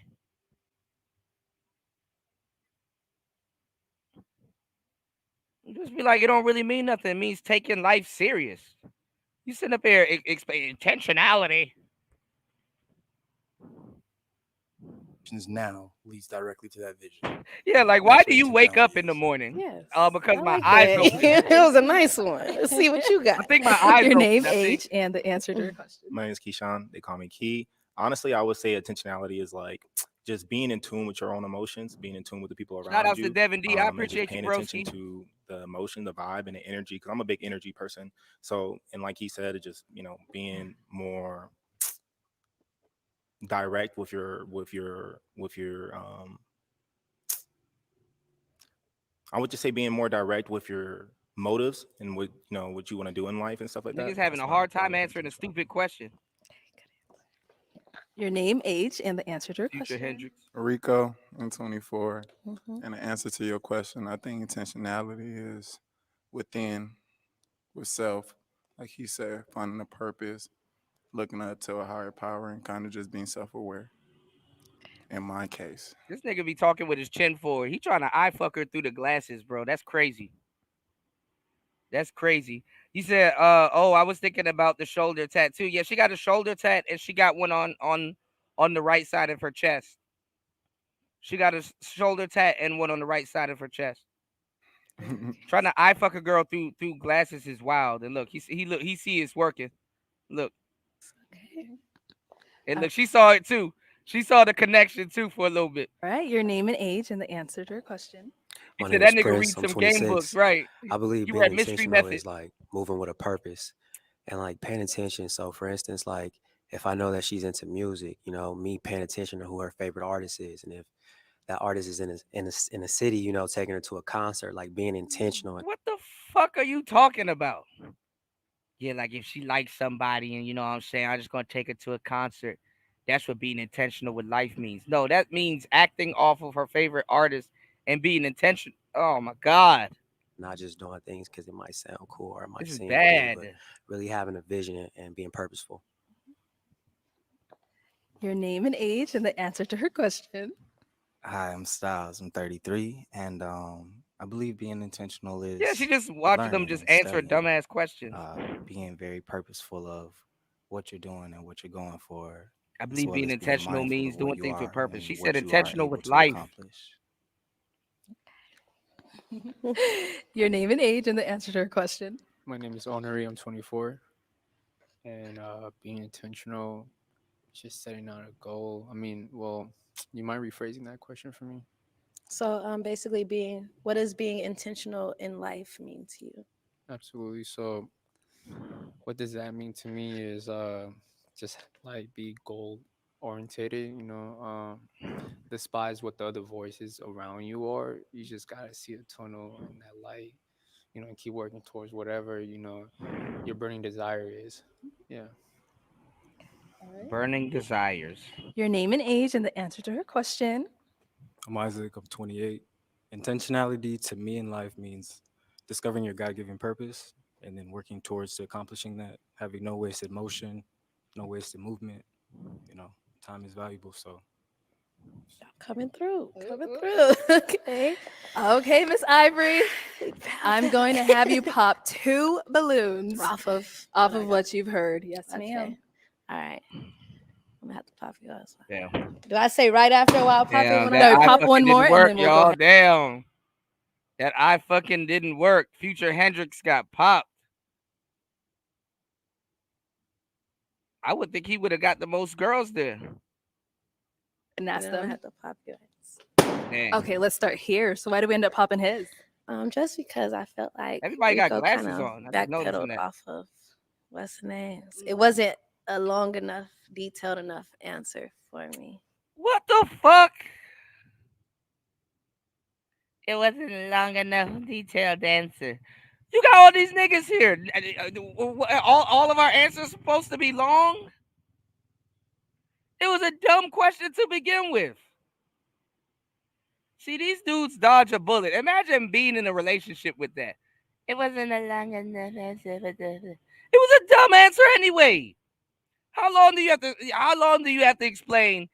S1: Just be like, it don't really mean nothing. It means taking life serious. You sitting up here explain intentionality.
S23: Now leads directly to that vision.
S1: Yeah, like why do you wake up in the morning?
S20: Yes.
S1: Because
S20: I
S1: my
S20: like
S1: eyes
S20: that.
S1: open.
S20: It was a nice one. Let's see what you got.
S1: I think my eyes
S19: Your
S1: open.
S19: name,
S1: I think.
S19: age, and the answer to your question.
S10: My name is Keyshawn. They call me Key. Honestly, I would say intentionality is like just being in tune with your own emotions, being in tune with the people around
S1: Shout out
S10: you.
S1: to Devin D. I
S10: And just
S1: appreciate you,
S10: paying attention
S1: broski.
S10: to the emotion, the vibe, and the energy. Because I'm a big energy person. So, and like he said, it just being more direct with your I would just say being more direct with your motives and what you want to do in life and stuff like that.
S1: Niggas having a hard time answering a stupid question.
S19: Your name, age, and the answer to your
S1: Future
S19: question.
S1: Hendrix.
S24: Rico, I'm 24.
S20: Mhm.
S24: And the answer to your question, I think intentionality is within, with self. Like he said, finding a purpose, looking up to a higher power, and kind of just being self-aware. In my case.
S1: This nigga be talking with his chin forward. He trying to eye fuck her through the glasses, bro. That's crazy. That's crazy. He said, oh, I was thinking about the shoulder tattoo. Yeah, she got a shoulder tat and she got one on the right side of her chest. She got a shoulder tat and one on the right side of her chest. Trying to eye fuck a girl through glasses is wild. And look, he see it's working. Look.
S19: Okay.
S1: And look, she saw it too. She saw the connection too for a little bit.
S19: All right, your name and age and the answer to your question.
S1: He
S25: My
S1: said
S25: name
S1: that
S25: is
S1: nigga
S25: Prince.
S1: read
S25: I'm
S1: some game
S25: 26.
S1: books, right?
S25: I believe
S1: You
S25: being
S1: read Mystery
S25: intentional
S1: Method.
S25: is like moving with a purpose and like paying attention. So, for instance, like if I know that she's into music, me paying attention to who her favorite artist is, and if that artist is in a city, taking her to a concert, like being intentional.
S1: What the fuck are you talking about? Yeah, like if she likes somebody and you know what I'm saying, I'm just gonna take her to a concert. That's what being intentional with life means. No, that means acting off of her favorite artist and being intentional. Oh my God.
S25: Not just doing things because it might sound cool or it might
S1: This is
S25: seem
S1: bad.
S25: cool, but really having a vision and being purposeful.
S19: Your name and age and the answer to her question.
S21: Hi, I'm Styles. I'm 33, and I believe being intentional is
S1: Yeah, she just watched them just answer a dumbass question.
S21: Being very purposeful of what you're doing and what you're going for.
S1: I
S21: as
S1: believe
S21: well
S1: being
S21: as being
S1: intentional
S21: mindful
S1: means
S21: of what
S1: doing
S21: you
S1: things with
S21: are
S1: purpose.
S21: and
S1: She
S21: what
S1: said
S21: you are
S1: intentional
S21: able
S1: with
S21: to
S1: life.
S21: accomplish.
S19: Your name and age and the answer to her question.
S2: My name is Honorary. I'm 24. and being intentional, just setting out a goal. I mean, well, you mind rephrasing that question for me?
S20: So basically what does being intentional in life mean to you?
S2: Absolutely. So what does that mean to me is just like be goal orientated, despise what the other voices around you are. You just gotta see a tunnel and that light, and keep working towards whatever, your burning desire is. Yeah.
S1: Burning desires.
S19: Your name and age and the answer to her question.
S7: I'm Isaac. I'm 28. Intentionality to me in life means discovering your God-given purpose and then working towards accomplishing that, having no wasted motion, no wasted movement. Time is valuable, so.
S20: Coming through.
S19: Okay, Miss Ivory. I'm going to have you pop 2 balloons
S20: off of
S19: what you've heard. Yes, ma'am.
S20: All right. I'm gonna have to pop yours.
S1: Damn.
S20: Do I say right after a while pop it?
S1: Damn,
S20: When
S1: that
S20: I
S1: eye
S19: pop
S1: fucking
S19: one more
S1: didn't
S19: and
S1: work,
S19: then we'll go
S1: y'all.
S19: ahead.
S1: Damn. That eye fucking didn't work. Future Hendrix got popped. I would think he would have got the most girls there.
S19: And that's
S20: I
S19: them.
S20: have to pop yours.
S1: Damn.
S19: Okay, let's start here. So why did we end up popping his?
S20: Just because I felt like
S1: Everybody got
S20: Rico
S1: glasses
S20: kinda
S1: on. I've been noticing
S20: backpedaled
S1: that.
S20: off of what's the names. It wasn't a long enough, detailed enough answer for me.
S1: What the fuck? It wasn't a long enough detailed answer. You got all these niggas here. All of our answers supposed to be long? It was a dumb question to begin with. See, these dudes dodge a bullet. Imagine being in a relationship with that. It wasn't a long enough answer. It was a dumb answer anyway. How long do you have to explain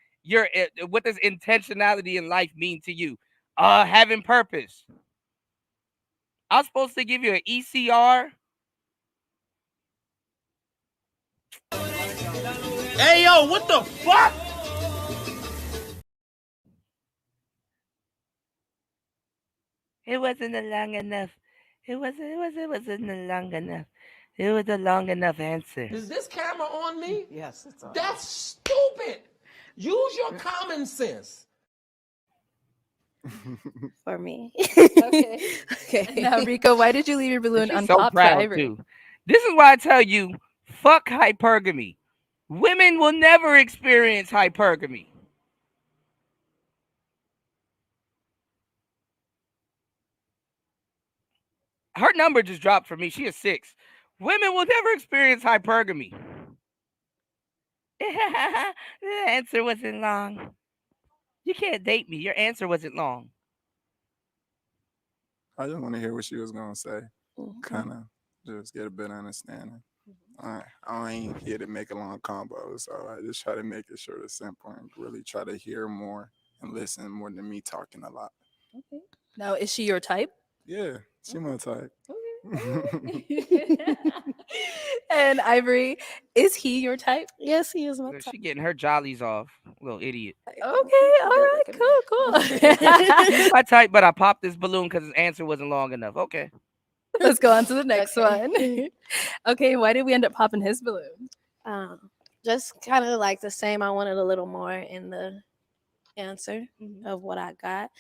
S1: what does intentionality in life mean to you? Having purpose. I was supposed to give you an ECR.
S12: Hey, yo, what the fuck?
S1: It wasn't a long enough. It wasn't a long enough. It was a long enough answer.
S12: Is this camera on me?
S4: Yes, it's on.
S12: That's stupid. Use your common sense.
S20: For me.
S19: Okay. Now, Rico, why did you leave your balloon
S1: She's
S19: unpopped
S1: so
S19: for
S1: proud
S19: Ivory?
S1: too. This is why I tell you, fuck hypergamy. Women will never experience hypergamy. Her number just dropped for me. She is 6. Women will never experience hypergamy. The answer wasn't long. You can't date me. Your answer wasn't long.
S24: I just want to hear what she was gonna say. Kind of just get a better understanding. I ain't here to make a long combo, so I just try to make it short and simple and really try to hear more and listen more than me talking a lot.
S19: Okay. Now, is she your type?
S24: Yeah, she my type.
S19: And Ivory, is he your type?
S20: Yes, he is my
S1: She
S20: type.
S1: getting her jollies off. Little idiot.
S19: Okay, all right, cool.
S1: He's my type, but I popped this balloon because his answer wasn't long enough. Okay.
S19: Let's go on to the next one. Okay, why did we end up popping his balloon?
S20: Just kind of like the same. I wanted a little more in the answer of what I got.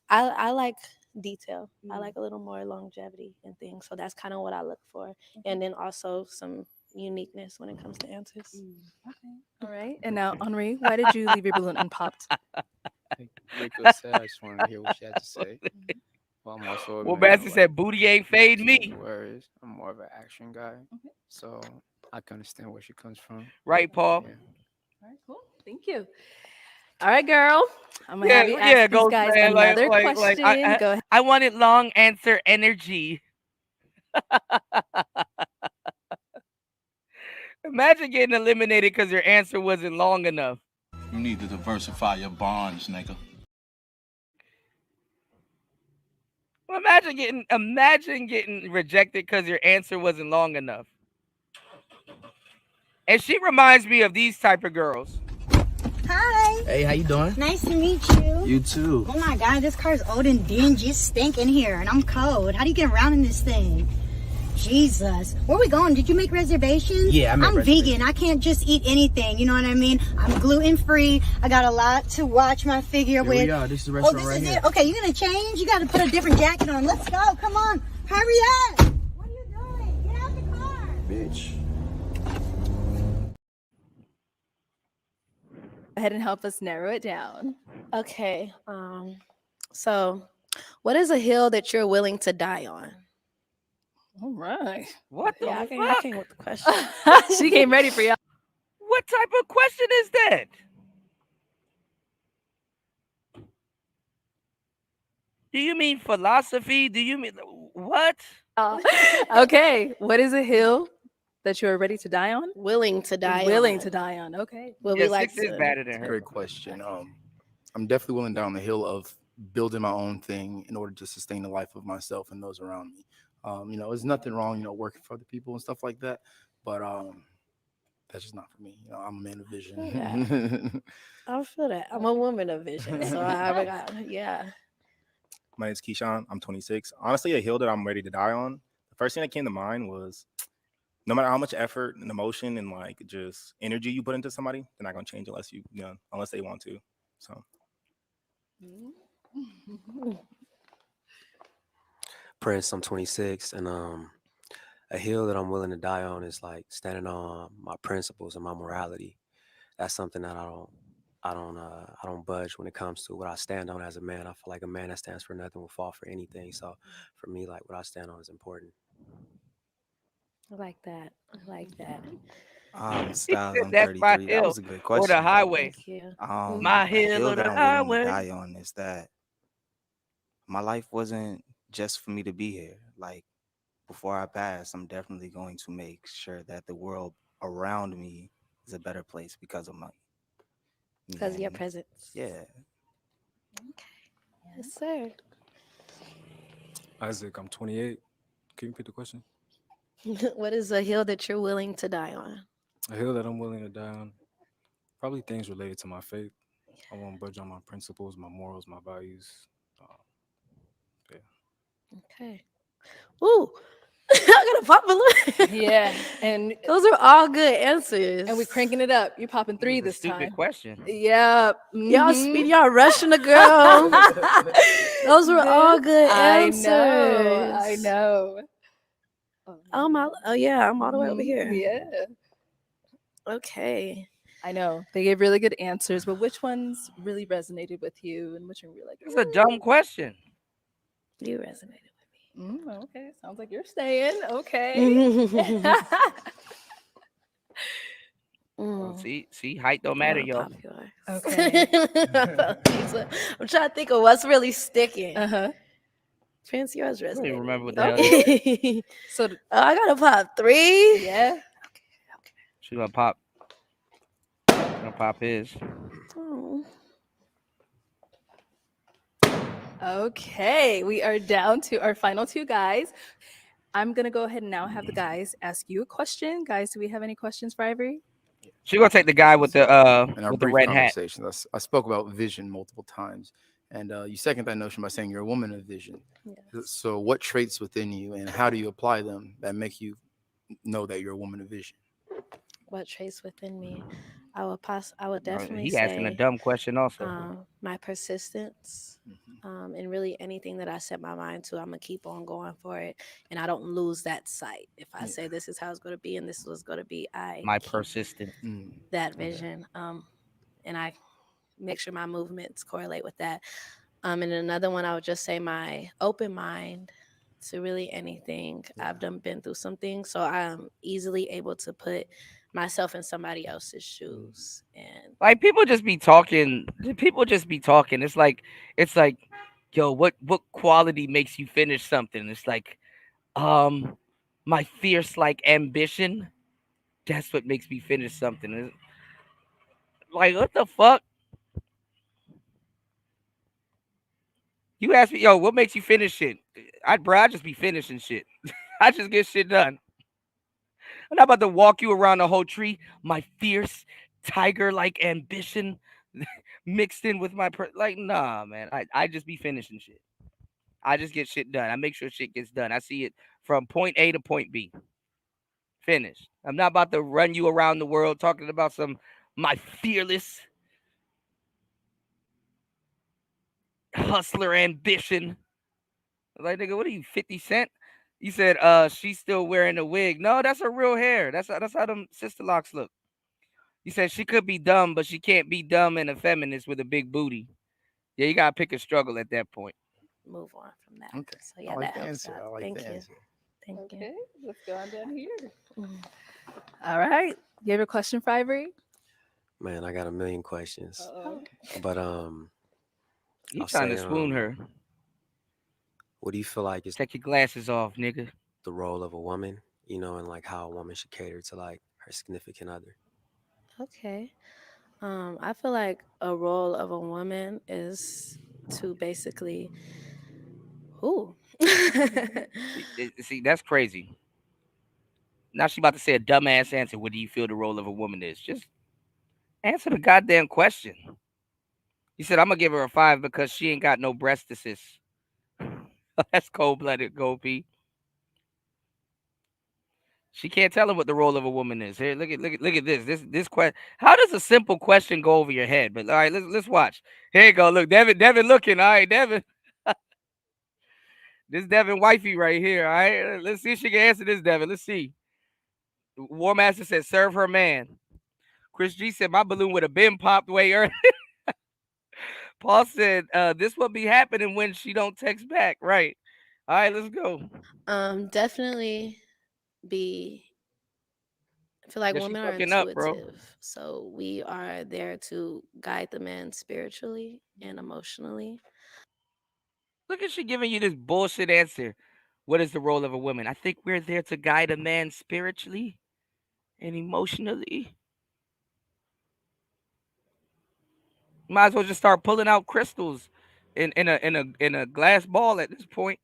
S20: I like detail. I like a little more longevity and things. So that's kind of what I look for. And then also some uniqueness when it comes to answers.
S19: Okay. All right. And now, Henri, why did you leave your balloon unpopped?
S2: Like Rico said, I just wanted to hear what she had to say. Well, I'm also
S1: Well, Master said, booty ain't fade me.
S2: Words. I'm more of an action guy. So I can understand where she comes from.
S1: Right, Paul?
S2: Yeah.
S19: All right, cool. Thank you. All right, girl. I'm going to have you ask these guys another question. Go ahead.
S1: I wanted long answer energy. Imagine getting eliminated because your answer wasn't long enough.
S11: You need to diversify your bonds, nigga.
S1: Well, imagine getting rejected because your answer wasn't long enough. And she reminds me of these type of girls.
S13: Hi.
S4: Hey, how you doing?
S13: Nice to meet you.
S4: You too.
S13: Oh my god, this car's old and dingy. It's stinking here, and I'm cold. How do you get around in this thing? Jesus. Where we going? Did you make reservations?
S4: Yeah, I'm
S13: vegan. I can't just eat anything. You know what I mean? I'm gluten free. I got a lot to watch my figure with.
S4: We are. This is the
S13: Oh,
S4: restaurant
S13: this
S4: right
S13: is
S4: here.
S13: it. Okay, you gonna change? You gotta put a different jacket on. Let's go. Come on. Hurry up. What are you doing? Get out the car.
S4: Bitch.
S19: Go ahead and help us narrow it down.
S20: Okay. So what is a hill that you're willing to die on?
S19: All right.
S1: What the
S20: I
S1: fuck?
S20: came with the question.
S19: She came ready for y'all.
S1: What type of question is that? Do you mean philosophy? Do you mean what?
S19: Okay. What is a hill that you are ready to die on?
S20: Willing to die
S19: Willing
S20: on.
S19: to die on. Okay.
S20: Will
S1: Yeah,
S20: we like
S1: 6 is
S20: to?
S1: better than her.
S23: Great question. I'm definitely willing down the hill of building my own thing in order to sustain the life of myself and those around me. There's nothing wrong, working for other people and stuff like that. But that's just not for me. I'm a man of vision.
S20: I feel that. I'm a woman of vision. So yeah.
S10: My name's Keyshawn. I'm 26. Honestly, a hill that I'm ready to die on. The first thing that came to mind was no matter how much effort and emotion and like just energy you put into somebody, they're not gonna change unless they want to. So
S25: Prince, I'm 26, and a hill that I'm willing to die on is like standing on my principles and my morality. That's something that I don't budge when it comes to what I stand on as a man. I feel like a man that stands for nothing will fall for anything. So for me, like what I stand on is important.
S20: I like that.
S21: Styles, I'm
S1: That's my
S21: 33. That
S1: hill
S21: was a good
S1: or
S21: question.
S1: the highway.
S20: Thank you.
S1: My
S21: A
S1: hill
S21: hill
S1: or
S21: that
S1: the
S21: I'm willing to
S1: highway.
S21: die on is that my life wasn't just for me to be here. Like before I pass, I'm definitely going to make sure that the world around me is a better place because of
S20: Because of your
S21: and
S20: presence.
S21: yeah.
S20: Yes, sir.
S7: Isaac, I'm 28. Can you repeat the question?
S20: What is a hill that you're willing to die on?
S7: A hill that I'm willing to die on. Probably things related to my faith. I won't budge on my principles, my morals, my values. Yeah.
S20: Okay. Ooh. I got a pop balloon.
S19: Yeah. And
S20: those are all good answers.
S19: And we're cranking it up. You're popping 3
S1: It was a
S19: this
S1: stupid
S19: time.
S1: question.
S19: Yeah.
S20: Y'all speed, y'all rushing the girl. Those were all good answers.
S19: I know.
S20: Oh yeah, I'm all the way over here.
S19: Yeah.
S20: Okay.
S19: I know. They gave really good answers, but which ones really resonated with you and which one were you like,
S1: It's a dumb question.
S20: You resonated with me.
S19: Okay. Sounds like you're staying. Okay.
S1: Well, see, height don't matter, yo.
S19: Okay.
S20: I'm trying to think of what's really sticking. Prince, yours
S1: I don't
S20: resonated.
S1: even remember what the hell it is.
S19: So
S20: I gotta pop 3.
S19: Yeah.
S1: She gonna pop. Gonna pop his.
S20: Oh.
S19: Okay, we are down to our final 2 guys. I'm gonna go ahead and now have the guys ask you a question. Guys, do we have any questions for Ivory?
S1: She gonna take the guy with the
S23: In our
S1: with the
S23: brief
S1: red hat.
S23: conversations, I spoke about vision multiple times, and you second that notion by saying you're a woman of vision. So, what traits within you, and how do you apply them that make you know that you're a woman of vision?
S20: What traits within me? I would definitely
S1: He
S20: say
S1: asking a dumb question also.
S20: my persistence, and really anything that I set my mind to, I'm gonna keep on going for it, and I don't lose that sight. If I say this is how it's gonna be and this was gonna be,
S1: My
S20: keep
S1: persistence.
S20: that vision, and I make sure my movements correlate with that. And another one, I would just say my open mind to really anything. I've been through some things, so I'm easily able to put myself in somebody else's shoes. And
S1: Like people just be talking. People just be talking. It's like, yo, what quality makes you finish something? It's like, my fierce like ambition. That's what makes me finish something. It's like, what the fuck? You ask me, yo, what makes you finish shit? I just be finishing shit. I just get shit done. I'm not about to walk you around the whole tree. My fierce tiger-like ambition mixed in with my nah, man. I just be finishing shit. I just get shit done. I make sure shit gets done. I see it from point A to point B. Finished. I'm not about to run you around the world talking about my fearless hustler ambition. Like, nigga, what are you, 50 Cent? You said she's still wearing a wig. No, that's her real hair. That's how them sister locks look. You said she could be dumb, but she can't be dumb and a feminist with a big booty. Yeah, you gotta pick a struggle at that point.
S20: Move on from that.
S23: Okay.
S20: So yeah,
S23: I like
S20: that
S23: the
S20: helps
S23: answer.
S20: out.
S23: I like
S20: Thank
S23: the
S20: you.
S23: answer.
S20: Thank
S19: Okay,
S20: you.
S19: let's go on down here. All right. You have a question for Ivory?
S25: Man, I got a million questions.
S19: Uh-oh.
S25: But
S1: You
S25: I'll
S1: trying
S25: say
S1: to swoon her.
S25: what do you feel like is
S1: Take your glasses off, nigga.
S25: the role of a woman, and like how a woman should cater to like her significant other?
S20: Okay. I feel like a role of a woman is to basically
S1: See, that's crazy. Now she about to say a dumbass answer. What do you feel the role of a woman is? Just answer the goddamn question. You said I'm gonna give her a 5 because she ain't got no breastises. That's cold-blooded, Gopi. She can't tell him what the role of a woman is. Here, look at this. This question. How does a simple question go over your head? But all right, let's watch. Here you go. Look, Devin looking. All right, Devin. This Devin wifey right here. All right, let's see if she can answer this, Devin. Let's see. War Master said, "Serve her man." Chris G said, "My balloon would have been popped way early." Paul said, "This will be happening when she don't text back." Right. All right, let's go.
S20: definitely be I feel like
S1: Yeah, she
S20: women are
S1: fucking up, bro.
S20: intuitive. So we are there to guide the man spiritually and emotionally.
S1: Look at she giving you this bullshit answer. What is the role of a woman? I think we're there to guide a man spiritually and emotionally. Might as well just start pulling out crystals in a glass ball at this point.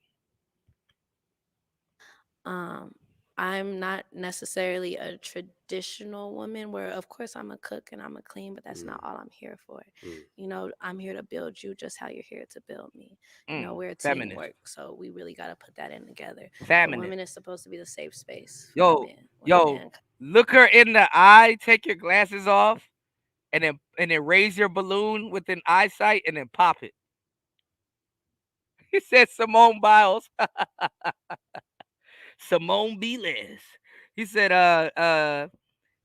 S20: I'm not necessarily a traditional woman where of course I'm a cook and I'm a clean, but that's not all I'm here for. I'm here to build you just how you're here to build me. We're a
S1: Feminist.
S20: teamwork, so we really got to put that in together. The
S1: Feminist.
S20: woman is supposed to be the safe space for
S1: Yo,
S20: the man.
S1: yo, look her in the eye, take your glasses off, and then raise your balloon within eyesight and then pop it. He said Simone Biles. Simone Biles. He said,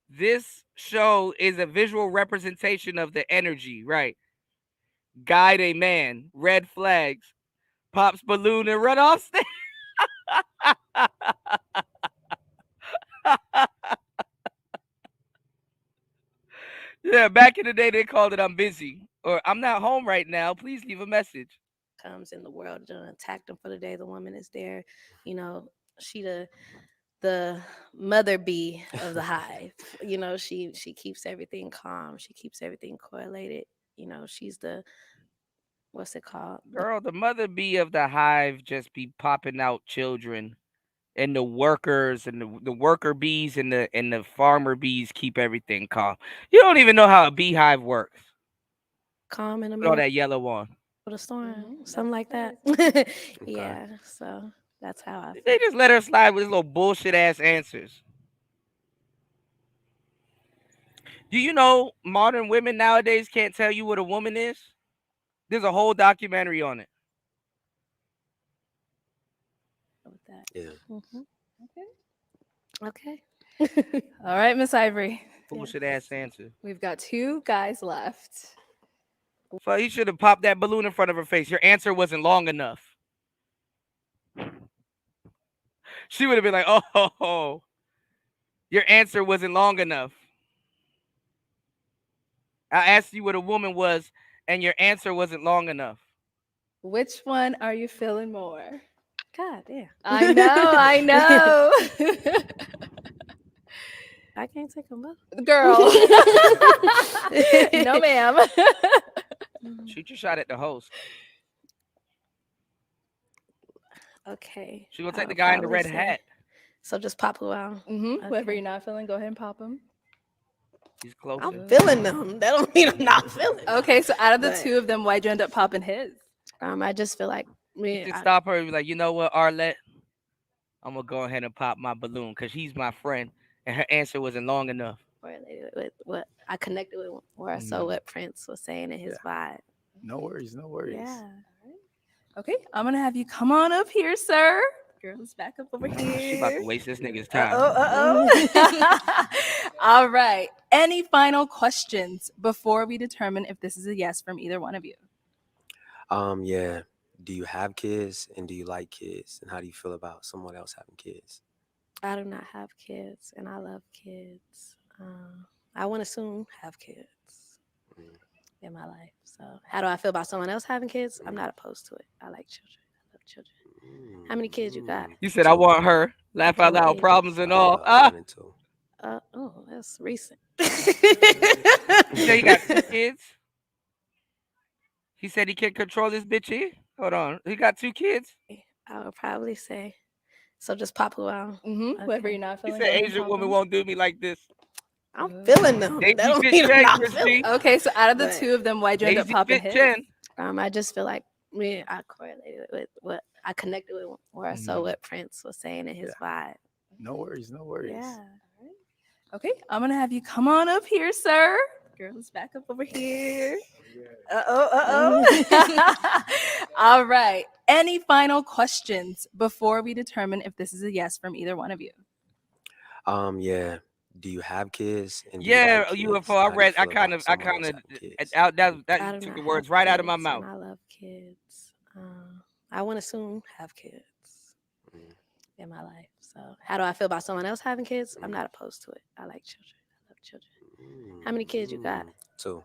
S1: this show is a visual representation of the energy, right? Guide a man, red flags, pops balloon and run off stage. Yeah, back in the day they called it "I'm busy" or "I'm not home right now. Please leave a message."
S20: Comes in the world to attack them for the day. The woman is there, she the mother bee of the hive. She keeps everything calm. She keeps everything correlated. She's the what's it called?
S1: Girl, the mother bee of the hive just be popping out children, and the workers and the worker bees and the farmer bees keep everything calm. You don't even know how a beehive works.
S20: Calm in the
S1: Put all
S20: middle
S1: that yellow on.
S20: of the storm, something like that. Yeah, so that's how I feel.
S1: They just let her slide with his little bullshit ass answers. Do you know modern women nowadays can't tell you what a woman is? There's a whole documentary on it.
S25: Yeah.
S20: Okay.
S19: All right, Miss Ivory.
S1: Bullshit ass answer.
S19: We've got 2 guys left.
S1: So he should have popped that balloon in front of her face. Your answer wasn't long enough. She would have been like, "Oh, your answer wasn't long enough. I asked you what a woman was, and your answer wasn't long enough."
S19: Which one are you feeling more?
S20: God damn.
S19: I know.
S20: I can't take them both.
S19: Girl. No, ma'am.
S1: Shoot your shot at the host.
S20: Okay.
S1: She gonna take the guy in the red hat.
S20: So just pop who out.
S19: Whoever you're not feeling, go ahead and pop him.
S1: He's closer.
S20: I'm feeling them. That don't mean I'm not feeling them.
S19: Okay, so out of the 2 of them, why'd you end up popping his?
S20: I just feel like
S1: You could stop her and be like, "You know what, Arlette? I'm gonna go ahead and pop my balloon because he's my friend, and her answer wasn't long enough.
S20: Correlated with what I connected with more so what Prince was saying in his vibe.
S23: No worries, no worries.
S20: Yeah.
S19: Okay, I'm gonna have you come on up here, sir. Girls, back up over here.
S1: She about to waste this nigga's time.
S19: All right. Any final questions before we determine if this is a yes from either one of you?
S25: Yeah. Do you have kids and do you like kids? And how do you feel about someone else having kids?
S20: I do not have kids, and I love kids. I want to soon have kids in my life. So, how do I feel about someone else having kids? I'm not opposed to it. I like children. I love children. How many kids you got?
S1: You said I want her. Laugh out loud, problems and all.
S25: One and two.
S20: Oh, that's recent.
S1: You say you got 2 kids? He said he can't control this bitch here. Hold on. He got 2 kids?
S20: I would probably say. So just pop who out.
S19: Whoever you're not
S1: He
S19: feeling.
S1: said Asian woman won't do me like this.
S20: I'm feeling them.
S1: They
S20: That don't
S1: fit
S20: mean I'm
S1: 10,
S20: not
S1: Christy.
S20: feeling.
S19: Okay, so out of the
S20: But-
S19: 2 of them, why'd you end up
S1: Daisy
S19: popping
S1: fit
S19: his?
S1: 10.
S20: I just feel like I correlated with what I connected with more so what Prince was saying in his vibe.
S23: No worries, no worries.
S20: Yeah.
S19: Okay, I'm gonna have you come on up here, sir. Girls, back up over here. All right. Any final questions before we determine if this is a yes from either one of you?
S25: Yeah. Do you have kids? And do
S1: Yeah,
S25: you like kids?
S1: UFO. I
S25: How do you
S1: read. I
S25: feel
S1: kind
S25: about
S1: of
S25: someone else having kids?
S1: that
S20: I
S1: you
S20: do
S1: took the
S20: not
S1: words
S20: have
S1: right out of my
S20: kids,
S1: mouth.
S20: and I love kids. I want to soon have kids in my life. So, how do I feel about someone else having kids? I'm not opposed to it. I like children. I love children. How many kids you got?
S25: 2.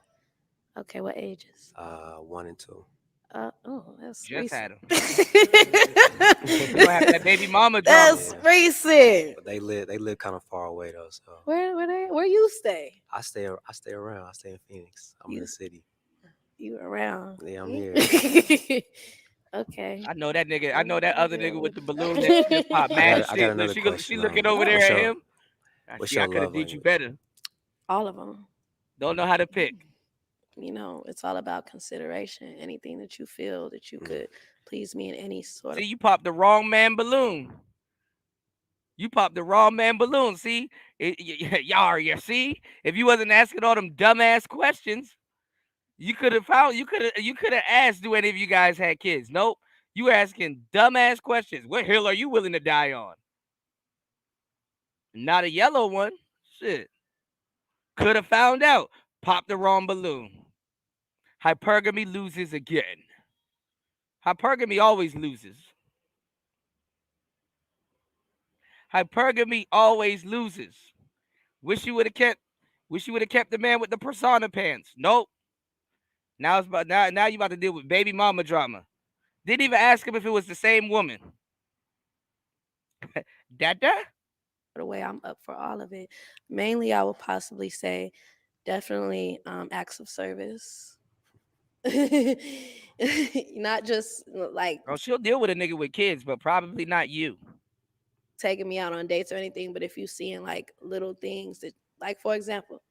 S20: Okay, what ages?
S25: 1 and 2.
S20: That's
S1: Just
S20: recent.
S1: had him. You gonna have that baby mama drama.
S20: That's recent.
S25: But they live kind of far away though. So
S20: Where you stay?
S25: I stay around. I stay in Phoenix. I'm in the city.
S20: You around?
S25: Yeah, I'm here.
S20: Okay.
S1: I know that nigga. I know that other nigga with the balloon that just pop mad
S25: I got
S1: shit.
S25: another
S1: She
S25: question,
S1: looking over there
S25: what's
S1: at
S25: your-
S1: him.
S25: what's
S1: See, I
S25: your
S1: could have
S25: love
S1: did you
S25: language?
S1: better.
S20: All of them.
S1: Don't know how to pick.
S20: It's all about consideration. Anything that you feel that you could please me in any sort
S1: See,
S20: of.
S1: you popped the wrong man balloon. You popped the wrong man balloon. See, you see, if you wasn't asking all them dumbass questions, you could have asked, do any of you guys had kids? Nope. You were asking dumbass questions. What hill are you willing to die on? Not a yellow one. Shit. Could have found out. Popped the wrong balloon. Hypergamy loses again. Hypergamy always loses. Hypergamy always loses. Wish you would have kept the man with the persona pants. Nope. Now you about to deal with baby mama drama. Didn't even ask him if it was the same woman. Dada?
S20: The way I'm up for all of it. Mainly, I would possibly say definitely acts of service. Not just like
S1: Oh, she'll deal with a nigga with kids, but probably not you.
S20: taking me out on dates or anything, but if you seeing like little things that, like for example,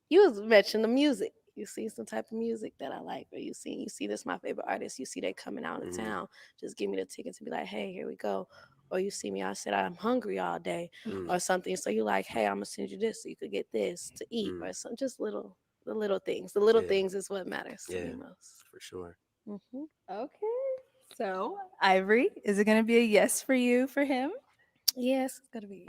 S20: you was mentioning the music. You see some type of music that I like, or you see this my favorite artist. You see they coming out of town. Just give me the ticket to be like, hey, here we go. Or you see me, I said I'm hungry all day, or something. So you like, hey, I'm gonna send you this so you could get this to eat, or some just the little things. The little things is what matters to me most.
S25: For sure.
S19: Okay. So, Ivory, is it gonna be a yes for you for him?
S20: Yes, it's gonna be.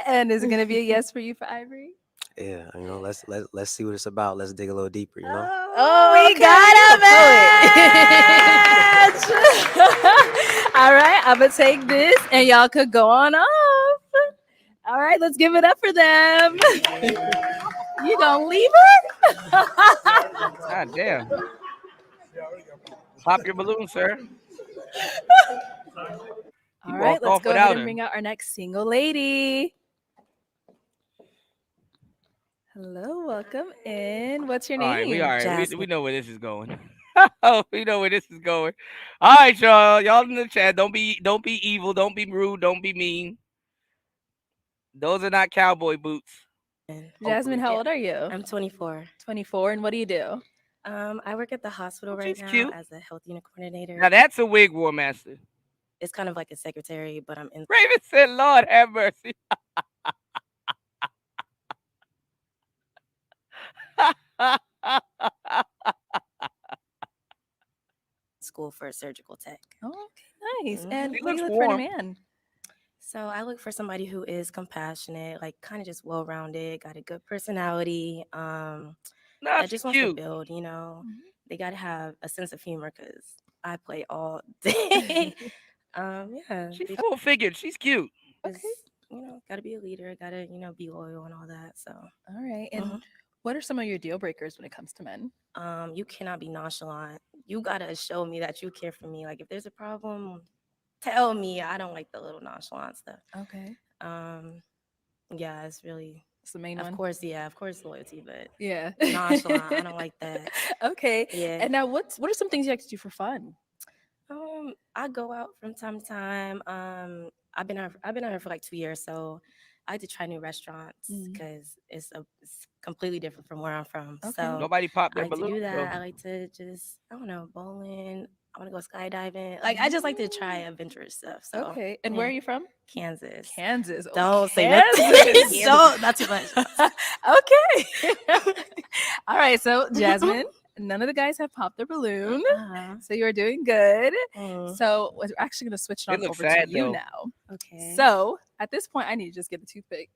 S19: And is it gonna be a yes for you for Ivory?
S25: Yeah, let's see what it's about. Let's dig a little deeper, you know.
S19: We got a match. All right, I'm gonna take this, and y'all could go on off. All right, let's give it up for them. You gonna leave her?
S1: God damn. Pop your balloon, sir.
S19: All right, let's go ahead and bring out our next single lady. Hello, welcome in. What's your name?
S1: All right. We know where this is going. Oh, we know where this is going. All right, y'all. Y'all in the chat. Don't be evil. Don't be rude. Don't be mean. Those are not cowboy boots.
S19: Jasmine, how old are you?
S4: I'm 24.
S19: 24, and what do you do?
S4: I work at the hospital right now
S1: cute.
S4: as a health unit coordinator.
S1: Now that's a wig war master.
S4: it's kind of like a secretary, but I'm in
S1: Raven said, "Lord have mercy."
S4: school for a surgical tech.
S19: Oh, okay, nice. And
S1: He
S19: what do
S1: looks
S19: you look for in a
S1: warm.
S19: man?
S4: So I look for somebody who is compassionate, like kind of just well rounded, got a good personality,
S1: Nah,
S4: that
S1: she's
S4: just wants to
S1: cute.
S4: build. They got to have a sense of humor because I play all day. Yeah,
S1: She's full figured. She's cute.
S4: okay. Got to be a leader, got to be loyal and all that. So
S19: All right. And what are some of your deal breakers when it comes to men?
S4: you cannot be nonchalant. You got to show me that you care for me. Like if there's a problem, tell me. I don't like the little nonchalant stuff.
S19: Okay.
S4: Yeah, it's really
S19: it's the main
S4: of
S19: one.
S4: Of course, loyalty, but
S19: yeah,
S4: nonchalant. I don't like that.
S19: Okay.
S4: Yeah.
S19: And now, what are some things you like to do for fun?
S4: I go out from time to time. I've been out here for like 2 years, so I like to try new restaurants because it's completely different from where I'm from.
S19: Okay.
S4: So
S1: Nobody popped
S4: I
S1: their
S4: like to do
S1: balloons,
S4: that.
S1: though.
S4: I like to just bowling. I want to go skydiving. Like I just like to try adventurous stuff. So
S19: Okay. And where are you from?
S4: Kansas.
S19: Kansas. Oh,
S4: Don't say
S19: Kansas.
S4: nothing. Don't. Not too much.
S19: Okay. All right. So Jasmine, none of the guys have popped their balloon, so you are doing good. So we're actually going to switch it
S1: It
S19: on
S1: looks
S19: over
S1: sad,
S19: to you
S1: though.
S19: now.
S4: Okay.
S19: So at this point, I need to just get a toothpick.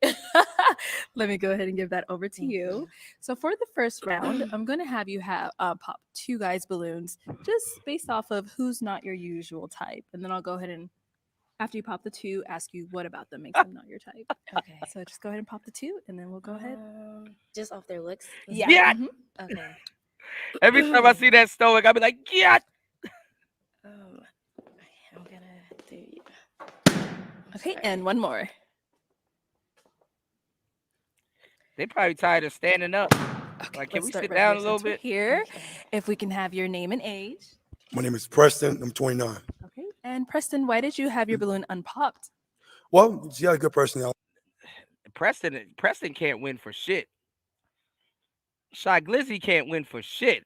S19: Let me go ahead and give that over to you. So for the first round, I'm going to have you pop two guys' balloons, just based off of who's not your usual type, and then I'll go ahead and, after you pop the two, ask you what about them makes them not your type.
S4: Okay.
S19: So just go ahead and pop the two, and then we'll go ahead.
S4: Just off their looks.
S19: Yeah.
S1: Yeah.
S4: Okay.
S1: Every time I see that stoic, I be like, yeah.
S4: I'm gonna do.
S19: Okay, and one more.
S1: They probably tired of standing up.
S19: Okay,
S1: like, can we
S19: start
S1: sit
S19: right
S1: down
S19: here
S1: a little
S19: since we're
S1: bit?
S19: Here, if we can have your name and age.
S8: My name is Preston. I'm 29.
S19: Okay. And Preston, why did you have your balloon unpopped?
S8: Well, she got a good personality.
S1: Preston can't win for shit. Shy Glizzy can't win for shit.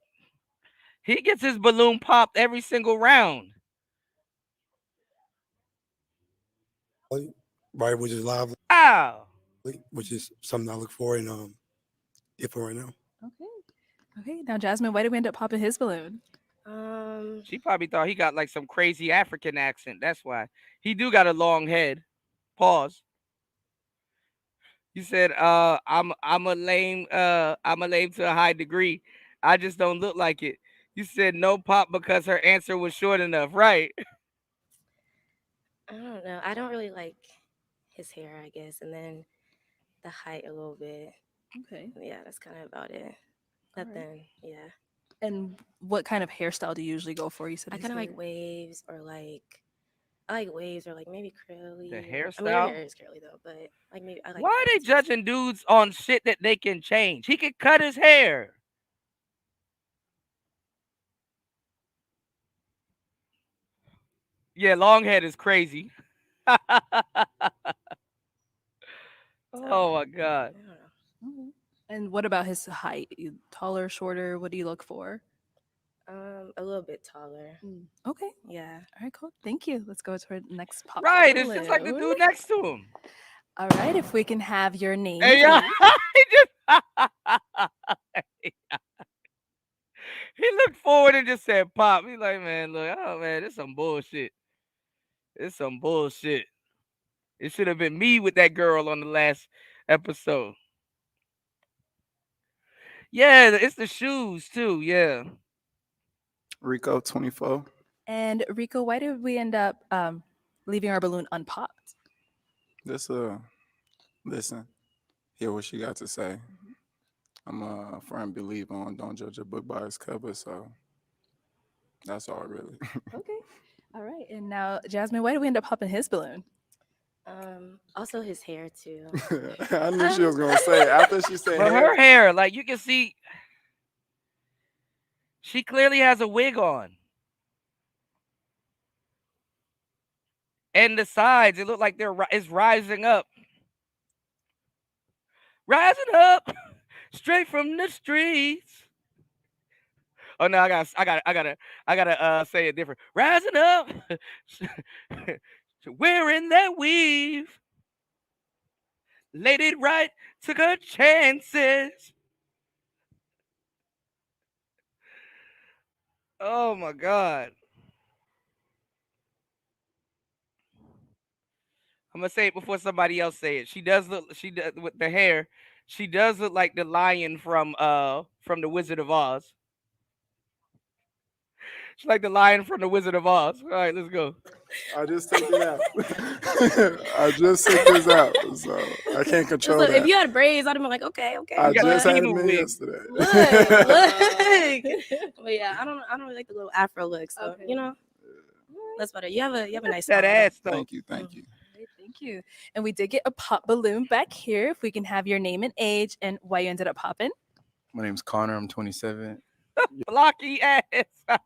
S1: He gets his balloon popped every single round.
S8: Right, which is lively.
S1: Ow.
S8: Which is something I look for in for right now.
S19: Okay. Now, Jasmine, why did we end up popping his balloon?
S1: She probably thought he got like some crazy African accent. That's why. He do got a long head. Pause. He said, I'm a lame to a high degree. I just don't look like it. You said no pop because her answer was short enough, right?
S4: I don't know. I don't really like his hair, I guess, and then the height a little bit.
S19: Okay.
S4: Yeah, that's kind of about it. Nothing. Yeah.
S19: And what kind of hairstyle do you usually go for? You said
S4: I
S19: his
S4: kind of
S19: hair.
S4: like waves, or like I like waves, or like maybe curly.
S1: The
S4: I mean,
S1: hairstyle?
S4: her hair is curly though, but like maybe I like.
S1: Why are they judging dudes on shit that they can change? He could cut his hair. Yeah, long head is crazy. Oh my god.
S19: Mhm. And what about his height? You taller, shorter? What do you look for?
S4: A little bit taller.
S19: Okay.
S4: Yeah.
S19: All right, cool. Thank you. Let's go to our next pop.
S1: Right, it's just like the
S19: balloon.
S1: dude next to him.
S19: All right, if we can have your name.
S1: Hey,
S19: and
S1: yeah. He looked forward and just said pop. He's like, man, look, oh man, this some bullshit. It's some bullshit. It should have been me with that girl on the last episode. Yeah, it's the shoes too. Yeah.
S24: Rico, 24.
S19: And Rico, why did we end up leaving our balloon unpopped?
S24: Just listen, hear what she got to say. I'm a firm believer on don't judge a book by its cover, so that's all really.
S19: Okay. All right. And now, Jasmine, why did we end up popping his balloon?
S4: Also his hair too.
S24: I knew she was gonna say after she said
S1: But her hair, like you can see, she clearly has a wig on. And the sides, it look like it's rising up. Rising up straight from the streets. Oh no, I gotta say it different. Rising up, wearing that weave, laid it right, took her chances. Oh my God. I'm gonna say it before somebody else say it. She does look. She does with the hair. She does look like the lion from the Wizard of Oz. She's like the lion from the Wizard of Oz. All right, let's go.
S24: I just took it out. I just took this out, so I can't control
S4: Look, if
S24: that.
S4: you had braids, I'd have been like, okay.
S24: I
S1: got the
S24: just had
S1: beetle
S24: them in
S1: wig.
S24: yesterday.
S4: Look. But yeah, I don't really like the little afro look. So you know, that's better. You have a nice
S1: That
S4: style, though.
S1: ass though.
S24: Thank you, thank you.
S19: Thank you. And we did get a pop balloon back here. If we can have your name and age and why you ended up popping.
S23: My name's Connor. I'm 27.
S1: Blocky ass.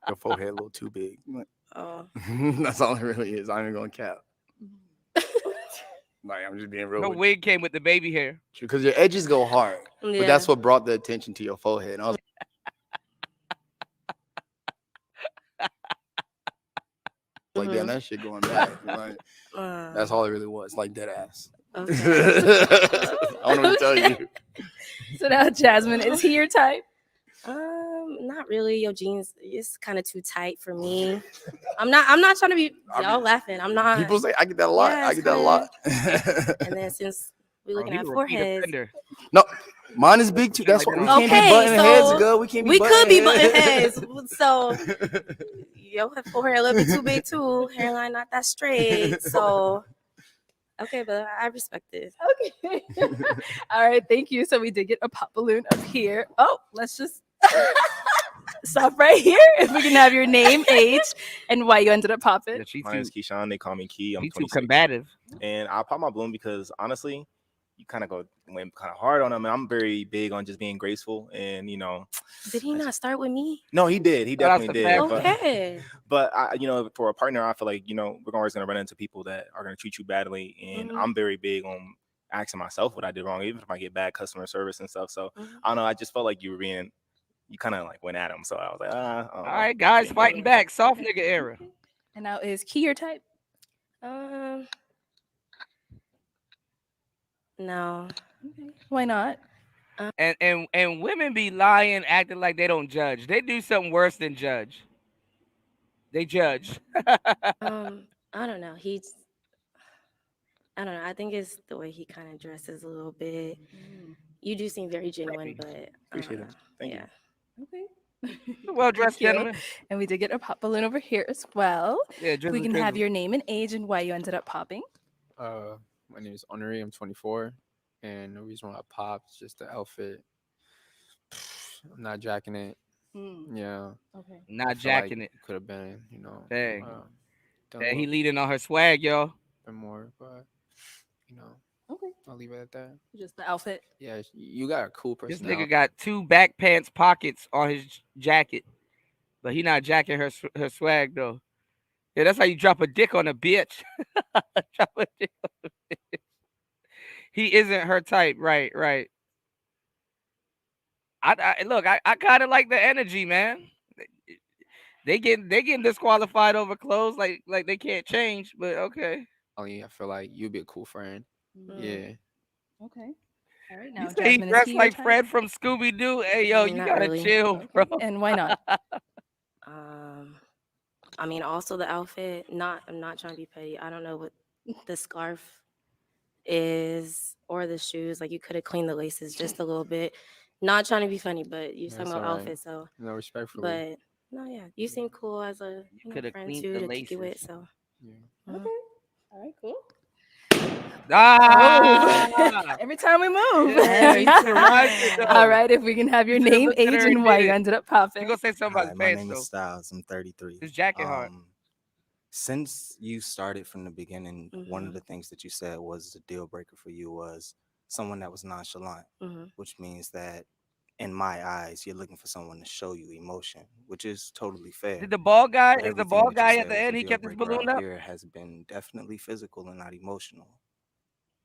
S23: Your forehead a little too big.
S4: Oh.
S23: That's all it really is. I'm even gonna cap. Like I'm just being real.
S1: No
S23: with
S1: wig came with the baby hair.
S23: you. Because your edges go hard, but
S4: Yeah.
S23: that's what brought the attention to your forehead. And I was like, damn, that shit going back. Like, that's all it really was. Like dead ass.
S4: Okay.
S23: I don't know what to tell you.
S19: So now, Jasmine, is he your type?
S4: Not really. Your jeans is kind of too tight for me. I'm not trying to be y'all laughing. I'm not.
S23: People say I get that a lot.
S4: Yeah,
S23: I
S4: it's
S23: get that a lot.
S4: And then since we're looking
S1: he
S4: at
S1: a repeat
S4: foreheads,
S1: offender.
S23: No, mine is big too. That's what we can't be
S4: okay,
S23: butting heads,
S4: so
S23: girl. We can't be
S4: we
S23: butting
S4: could be
S23: heads.
S4: butting heads. So your forehead a little bit too big too. Hairline not that straight. So okay, but I respect it.
S19: Okay. All right. Thank you. So we did get a pop balloon up here. Oh, let's just stop right here. If we can have your name, age, and why you ended up popping.
S1: Yeah,
S10: My name is Keyshawn. They call me Key. I'm
S1: He too
S10: 26.
S1: combative.
S10: And I pop my balloon because honestly, you kind of went kind of hard on them. And I'm very big on just being graceful. And, you know.
S4: Did he not start with me?
S10: No, he did. He definitely did.
S4: Okay.
S10: But I, you know, for a partner, I feel like, you know, we're always going to run into people that are going to treat you badly. And I'm very big on asking myself what I did wrong, even if I get bad customer service and stuff. So I don't know. I just felt like you kind of like went at him. So I was like,
S1: all right, guys fighting back. Soft nigga era.
S19: And now is Key your type?
S4: No.
S19: Okay. Why not?
S1: And women be lying, acting like they don't judge. They do something worse than judge. They judge.
S4: I don't know. I don't know. I think it's the way he kind of dresses a little bit. You do seem very genuine, but
S23: appreciate it.
S10: Thank
S4: you.
S19: Okay.
S1: Well dressed
S19: Thank you.
S1: gentleman.
S19: And we did get a pop balloon over here as well.
S1: Yeah,
S19: we can
S1: drizzle,
S19: have
S1: drizzle.
S19: your name and age and why you ended up popping.
S2: My name is Honoré. I'm 24, and the reason why I popped is just the outfit. I'm not jacking it. Yeah.
S19: Okay.
S1: Not jacking it.
S2: Could have been, you know.
S1: Dang.
S2: done
S1: Yeah,
S2: a
S1: he
S2: little
S1: leading on her swag, y'all.
S2: bit more, but you know.
S19: Okay.
S2: I'll leave it at that.
S19: Just the outfit.
S2: Yeah, you got a cool
S1: This
S2: personality.
S1: nigga got 2 back pants pockets on his jacket, but he not jacking her swag though. Yeah, that's how you drop a dick on a bitch. Drop a dick on a bitch. He isn't her type, right? I look, I kind of like the energy, man. They getting disqualified over clothes, like they can't change, but okay.
S2: I feel like you'd be a cool friend. Yeah.
S19: Okay. All right.
S1: You
S19: Now,
S1: say he
S19: Jasmine, is
S1: dressed
S19: he your
S1: like
S19: type?
S1: Fred from Scooby Doo? Hey, yo, you
S4: Not
S1: gotta
S4: really.
S1: chill, bro.
S19: And why not?
S4: I mean, also the outfit. I'm not trying to be petty. I don't know what the scarf is or the shoes. Like you could have cleaned the laces just a little bit. Not trying to be funny, but you talking
S2: That's
S4: about
S2: all right.
S4: outfit, so.
S2: No, respectfully.
S4: But no, yeah, you seem cool as a
S1: coulda
S4: friend
S1: cleaned
S4: too
S1: the
S4: to kick it with.
S1: laces.
S4: So.
S2: Yeah.
S19: Okay. All right. Cool.
S1: Ah!
S19: Oh. Every time we move.
S1: Yeah, you survived it, though.
S19: All right. If we can have your
S1: You should've
S19: name,
S1: looked at
S19: age,
S1: her and
S19: and why
S1: did
S19: you
S1: it.
S19: ended up popping.
S1: You gonna say something about
S21: Hi,
S1: his
S21: my
S1: pants
S21: name
S1: though?
S21: is Styles. I'm 33.
S1: His jacket hard.
S21: Since you started from the beginning, one of
S4: Mhm.
S21: the things that you said was the deal breaker for you was someone that was nonchalant,
S4: Mhm.
S21: which means that in my eyes, you're looking for someone to show you emotion, which is totally fair.
S1: Did the ball guy?
S21: But
S1: Is the
S21: everything
S1: ball
S21: that you
S1: guy
S21: said
S1: at the
S21: was a
S1: end? He
S21: deal
S1: kept his
S21: breaker
S1: balloon
S21: out
S1: up.
S21: here has been definitely physical and not emotional.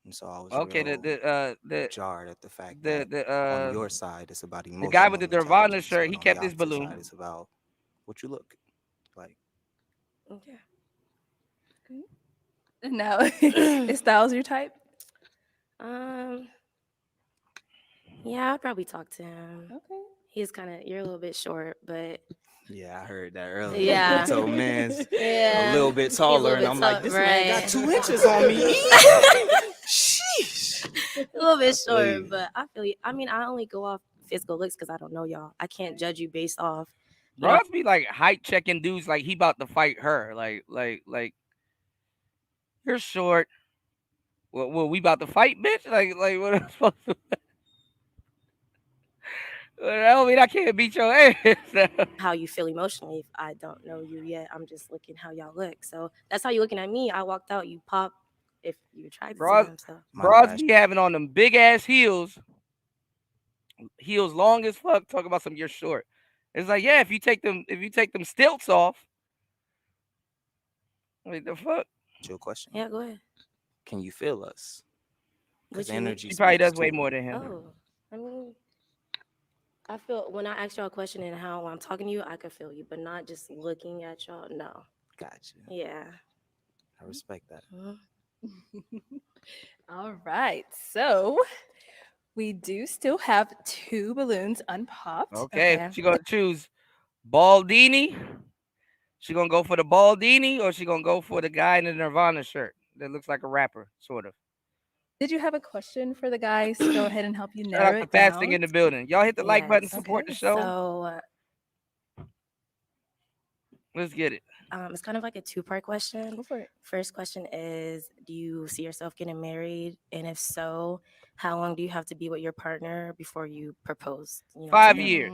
S21: And so I was
S1: Okay,
S21: real jarred at the fact that on your side it's about
S1: the guy
S21: emotional
S1: with the Nirvana
S21: intelligence,
S1: shirt,
S21: but
S1: he
S21: on the
S1: kept his
S21: opposite
S1: balloon.
S21: side it's about what you look like.
S4: Okay.
S19: And now, is Styles your type?
S4: Yeah, I'd probably talk to him.
S19: Okay.
S4: He's you're a little bit short, but
S21: Yeah, I heard that earlier.
S4: yeah.
S21: You told man's
S4: Yeah.
S21: a little bit
S4: He's a
S21: taller,
S4: little
S21: and
S4: bit
S21: I'm like,
S4: tall,
S21: this man got
S4: right.
S21: 2 inches on me. Sheesh.
S4: A little bit short,
S21: Hey.
S4: but I feel you. I mean, I only go off physical looks because I don't know y'all. I can't judge you based off.
S1: Bros be like height checking dudes like he about to fight her. Like you're short. Well, we about to fight, bitch. Like what am I supposed to? I mean, I can't beat your ass.
S4: How you feel emotionally if I don't know you yet. I'm just looking how y'all look. So that's how you looking at me. I walked out, you pop if you attracted to him. So
S1: Bros be having on them big ass heels long as fuck. Talk about some you're short. It's like, yeah, if you take them stilts off, like the fuck.
S21: Your question?
S4: yeah, go ahead.
S21: Can you feel us? Because
S4: What you mean?
S21: energy
S1: He probably
S21: speaks
S1: does way
S21: too.
S1: more than him.
S4: Oh, I mean, I feel when I ask y'all a question and how I'm talking to you, I could feel you, but not just looking at y'all. No.
S21: Gotcha.
S4: Yeah.
S21: I respect that.
S19: All right. So we do still have 2 balloons unpopped.
S1: Okay, she gonna choose Baldini. She gonna go for the Baldini, or she gonna go for the guy in the Nirvana shirt that looks like a rapper, sort of.
S19: Did you have a question for the guys to go ahead and help you
S1: Shout
S19: narrow
S1: out to
S19: it
S1: Fasting
S19: down?
S1: in the building. Y'all hit the like button, support the show.
S4: So
S1: Let's get it.
S4: it's kind of like a 2-part question.
S19: Go for it.
S4: First question is, do you see yourself getting married? And if so, how long do you have to be with your partner before you propose?
S1: 5 years.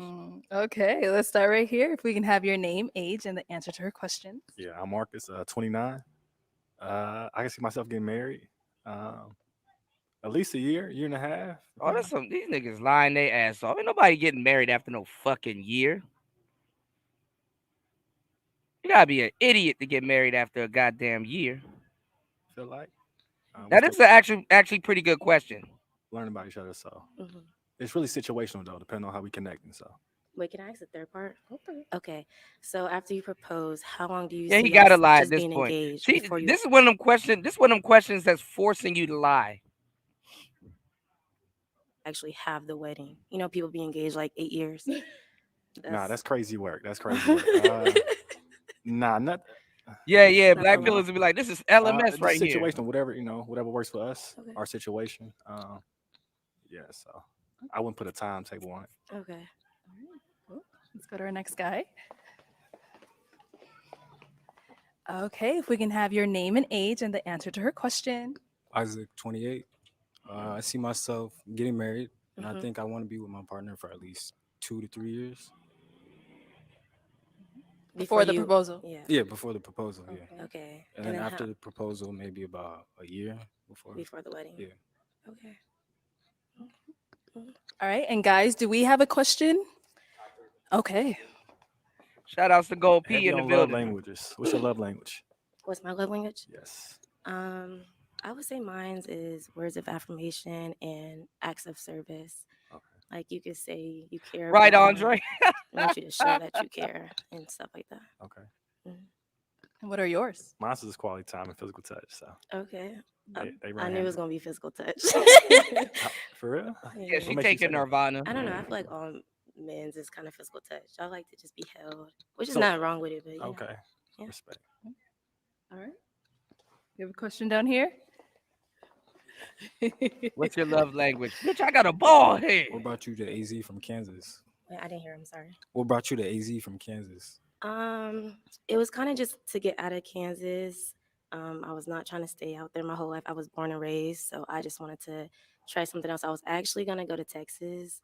S19: Okay, let's start right here. If we can have your name, age, and the answer to her question.
S14: Yeah, I'm Marcus, 29. I can see myself getting married. At least a year and a half.
S1: Oh, that's some these niggas lying their ass off. Ain't nobody getting married after no fucking year. You gotta be an idiot to get married after a goddamn year.
S14: Feel like
S1: That is an actually pretty good question.
S14: learning about each other. So it's really situational though, depending on how we connecting. So
S4: Wait, can I ask the third part? Okay. So after you propose, how long do you
S1: Yeah,
S4: see
S1: he gotta
S4: us
S1: lie at
S4: just
S1: this
S4: being
S1: point.
S4: engaged
S1: See,
S4: before you?
S1: this is one of them questions. This is one of them questions that's forcing you to lie.
S4: Actually have the wedding. People be engaged like 8 years.
S14: nah, that's crazy work. That's crazy work. Nah, not.
S1: Yeah. Black pillars will be like, this is LMS right here.
S14: Situational, whatever works for us, our situation. Yeah, so I wouldn't put a timetable on it.
S4: Okay.
S19: All right, cool. Let's go to our next guy. Okay, if we can have your name and age and the answer to her question.
S7: Isaac, 28. I see myself getting married, and I think I want to be with my partner for at least 2 to 3 years.
S19: Before the proposal?
S7: Yeah, before the proposal, yeah.
S4: Okay.
S7: And then after the proposal, maybe about a year before.
S4: Before the wedding?
S7: Yeah.
S4: Okay.
S19: All right, and guys, do we have a question? Okay.
S1: Shout outs to Gold P
S14: Heavy
S1: in the
S14: on love
S1: building.
S14: languages. What's your love language?
S4: What's my love language?
S14: Yes.
S4: I would say mine is words of affirmation and acts of service.
S14: Okay.
S4: Like you could say you care.
S1: Right,
S4: but
S1: Andre?
S4: I want you to show that you care and stuff like that.
S14: Okay.
S19: And what are yours?
S14: Mine is quality time and physical touch. So.
S4: Okay.
S14: They
S4: I knew it was gonna be physical touch.
S14: For real?
S1: Yeah, she taking Nirvana.
S4: I don't know. I feel like all men's is kind of physical touch. I like to just be held, which is not wrong with it, but
S14: okay.
S4: Yeah.
S14: Respect.
S19: All right. You have a question down here?
S1: What's your love language? Bitch, I got a ball head.
S7: What brought you to AZ from Kansas?
S4: Wait, I didn't hear. I'm sorry.
S7: What brought you to AZ from Kansas?
S4: It was kind of just to get out of Kansas. I was not trying to stay out there my whole life. I was born and raised, so I just wanted to try something else. I was actually gonna go to Texas,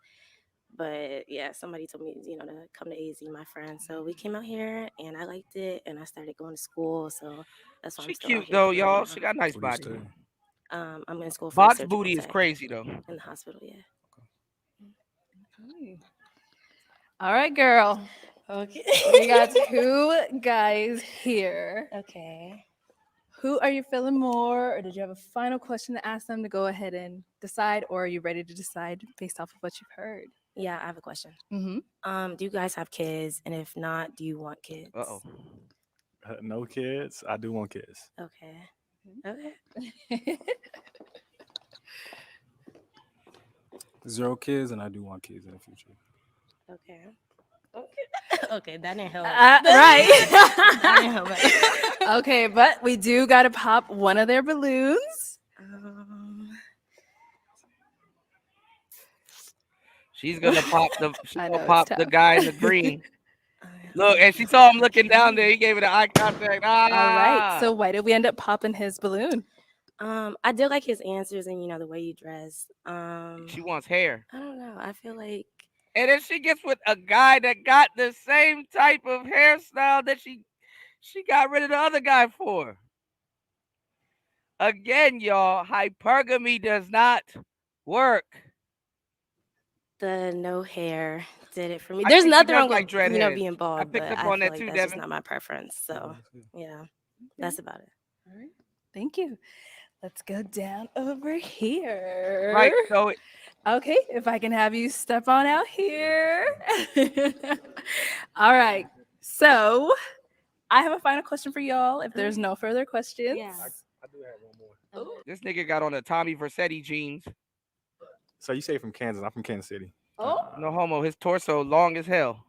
S4: but yeah, somebody told me, to come to AZ, my friend. So we came out here, and I liked it, and I started going to school. So that's why I'm still out
S1: Cute
S4: here
S1: though,
S4: for
S1: y'all.
S4: now.
S1: She got a nice
S7: Where you
S1: body.
S7: stay?
S4: I'm in school for
S1: Box
S4: surgical
S1: booty is
S4: tech
S1: crazy though.
S4: in the hospital. Yeah.
S19: Okay. All right, girl.
S4: Okay.
S19: We got 2 guys here.
S4: Okay.
S19: Who are you feeling more, or did you have a final question to ask them to go ahead and decide, or are you ready to decide based off of what you've heard?
S4: Yeah, I have a question.
S19: Mm-hmm.
S4: Do you guys have kids? And if not, do you want kids?
S1: Uh-oh.
S14: No kids. I do want kids.
S4: Okay. Okay.
S7: 0 kids, and I do want kids in the future.
S4: Okay. Okay, that didn't help.
S19: Right.
S4: That didn't help.
S19: Okay, but we do got to pop one of their balloons.
S1: She's gonna pop the. She's
S19: I know,
S1: gonna
S19: it's
S1: pop the
S19: tough.
S1: guy in the green. Look, and she saw him looking down there. He gave it an eye contact.
S19: All right. So why did we end up popping his balloon?
S4: I did like his answers and the way you dress.
S1: She wants hair.
S4: I don't know. I feel like.
S1: And then she gets with a guy that got the same type of hairstyle that she got rid of the other guy for. Again, y'all, hypergamy does not work.
S4: The no hair did it for me.
S1: I
S4: There's
S1: think she
S4: nothing
S1: does
S4: wrong
S1: like
S4: with
S1: dreadheads.
S4: being bald,
S1: I picked
S4: but
S1: up
S4: I
S1: on
S4: feel
S1: that
S4: like
S1: too,
S4: that's
S1: Devin.
S4: just not my preference. So yeah, that's about it.
S19: All right. Thank you. Let's go down over here.
S1: Right. So
S19: okay, if I can have you step on out here. All right. So I have a final question for y'all. If there's no further questions.
S14: I do have one more.
S1: this nigga got on a Tommy Vercetti jeans.
S14: So you say from Kansas? I'm from Kansas City.
S19: Oh.
S1: No homo. His torso long as hell.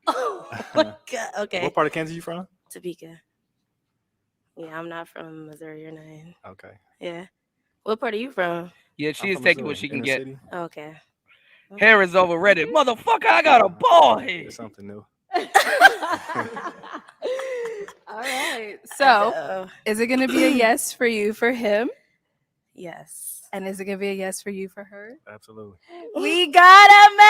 S4: Oh my God. Okay.
S14: What part of Kansas you from?
S4: Topeka. Yeah, I'm not from Missouri or nothing.
S14: Okay.
S4: Yeah. What part are you from?
S1: Yeah, she is taking what she can get.
S4: Okay.
S1: Hair is overrated. Motherfucker, I got a bald head.
S14: It's something new.
S19: All right. So is it going to be a yes for you for him?
S4: Yes.
S19: And is it going to be a yes for you for her?
S14: Absolutely.
S19: We got a match.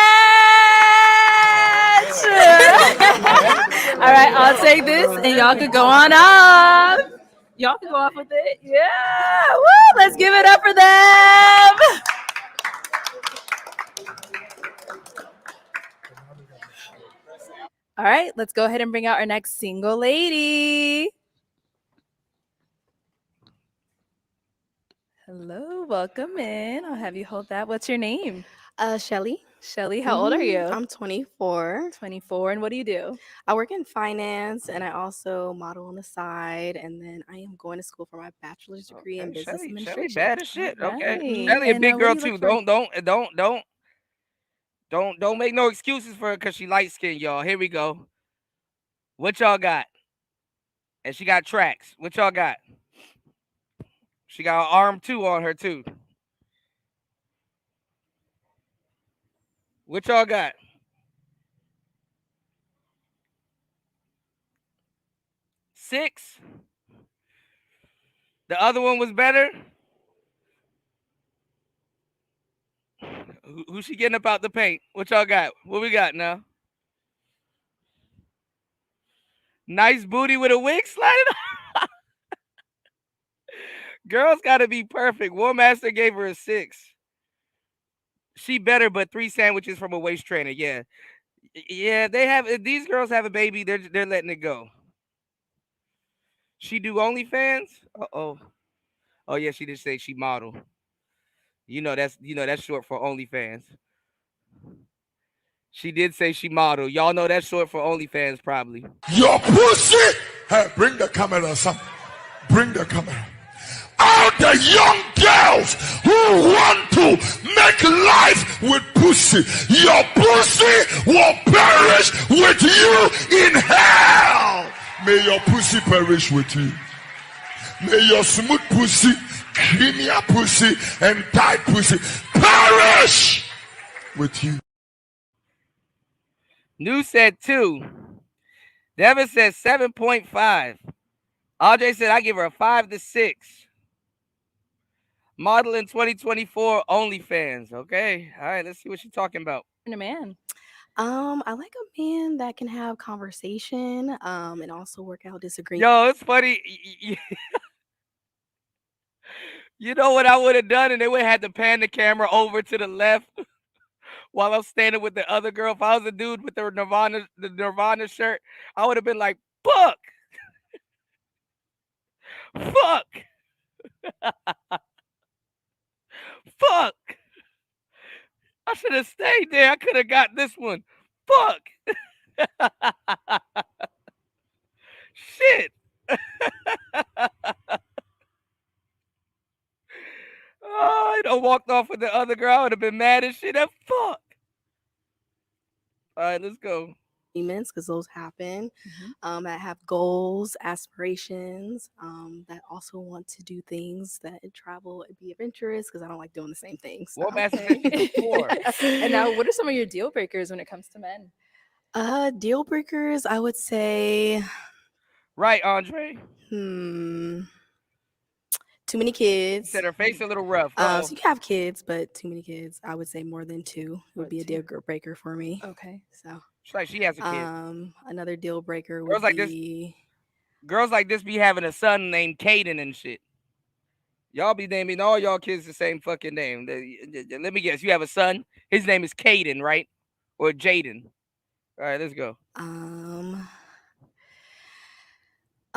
S19: All right, I'll take this and y'all can go on off. Y'all can go off with it. Yeah. Woo, let's give it up for them. All right, let's go ahead and bring out our next single lady. Hello, welcome in. I'll have you hold that. What's your name?
S5: Shelly.
S19: Shelly, how old are you?
S5: I'm 24.
S19: 24, and what do you do?
S5: I work in finance, and I also model on the side, and then I am going to school for my bachelor's degree in business administration.
S1: Shelly bad as shit. Okay.
S5: Right.
S1: Shelly a
S5: And,
S1: big
S5: what
S1: girl
S5: do you
S1: too.
S5: look for?
S1: Don't make no excuses for her because she light skinned, y'all. Here we go. What y'all got? And she got tracks. What y'all got? She got an arm too on her too. What y'all got? Six. The other one was better. Who's she getting up out the paint? What y'all got? What we got now? Nice booty with a wig sliding. Girls gotta be perfect. War Master gave her a 6. She better, but 3 sandwiches from a waist trainer. Yeah, yeah. They have these girls have a baby. They're letting it go. She do OnlyFans. Oh yeah. She did say she model. That's short for OnlyFans. She did say she model. Y'all know that's short for OnlyFans, probably.
S16: Your pussy. Hey, bring the camera, son. Bring the camera. All the young girls who want to make life with pussy, your pussy will perish with you in hell. May your pussy perish with you. May your smooth pussy, creamier pussy, and tight pussy perish with you.
S1: New said 2. Devin said 7.5. RJ said I give her a 5 to 6. Model in 2024 OnlyFans. Okay. All right. Let's see what she's talking about.
S19: And a man.
S5: I like a man that can have conversation, and also work out disagreements.
S1: Yo, it's funny. You know what I would have done, and they would have had to pan the camera over to the left while I'm standing with the other girl. If I was a dude with the Nirvana shirt, I would have been like, "Book." Fuck. Fuck. I should have stayed there. I could have got this one. Fuck. Shit. Oh, I done walked off with the other girl. I would have been mad as shit. That fuck. All right, let's go.
S5: Because those happen, that have goals, aspirations, that also want to do things that travel and be of interest because I don't like doing the same things. So.
S1: What aspirations before?
S19: And now, what are some of your deal breakers when it comes to men?
S5: Deal breakers, I would say.
S1: Right, Andre.
S5: Too many kids.
S1: Said her face a little rough.
S5: So you can have kids, but too many kids. I would say more than 2 would be a deal breaker for me.
S19: Okay.
S5: So
S1: it's like she has a kid.
S5: Another deal breaker would
S1: girls like
S5: be
S1: girls like this be having a son named Caden and shit. Y'all be naming all y'all kids the same fucking name. Let me guess. You have a son. His name is Caden, right? Or Jaden. All right, let's go.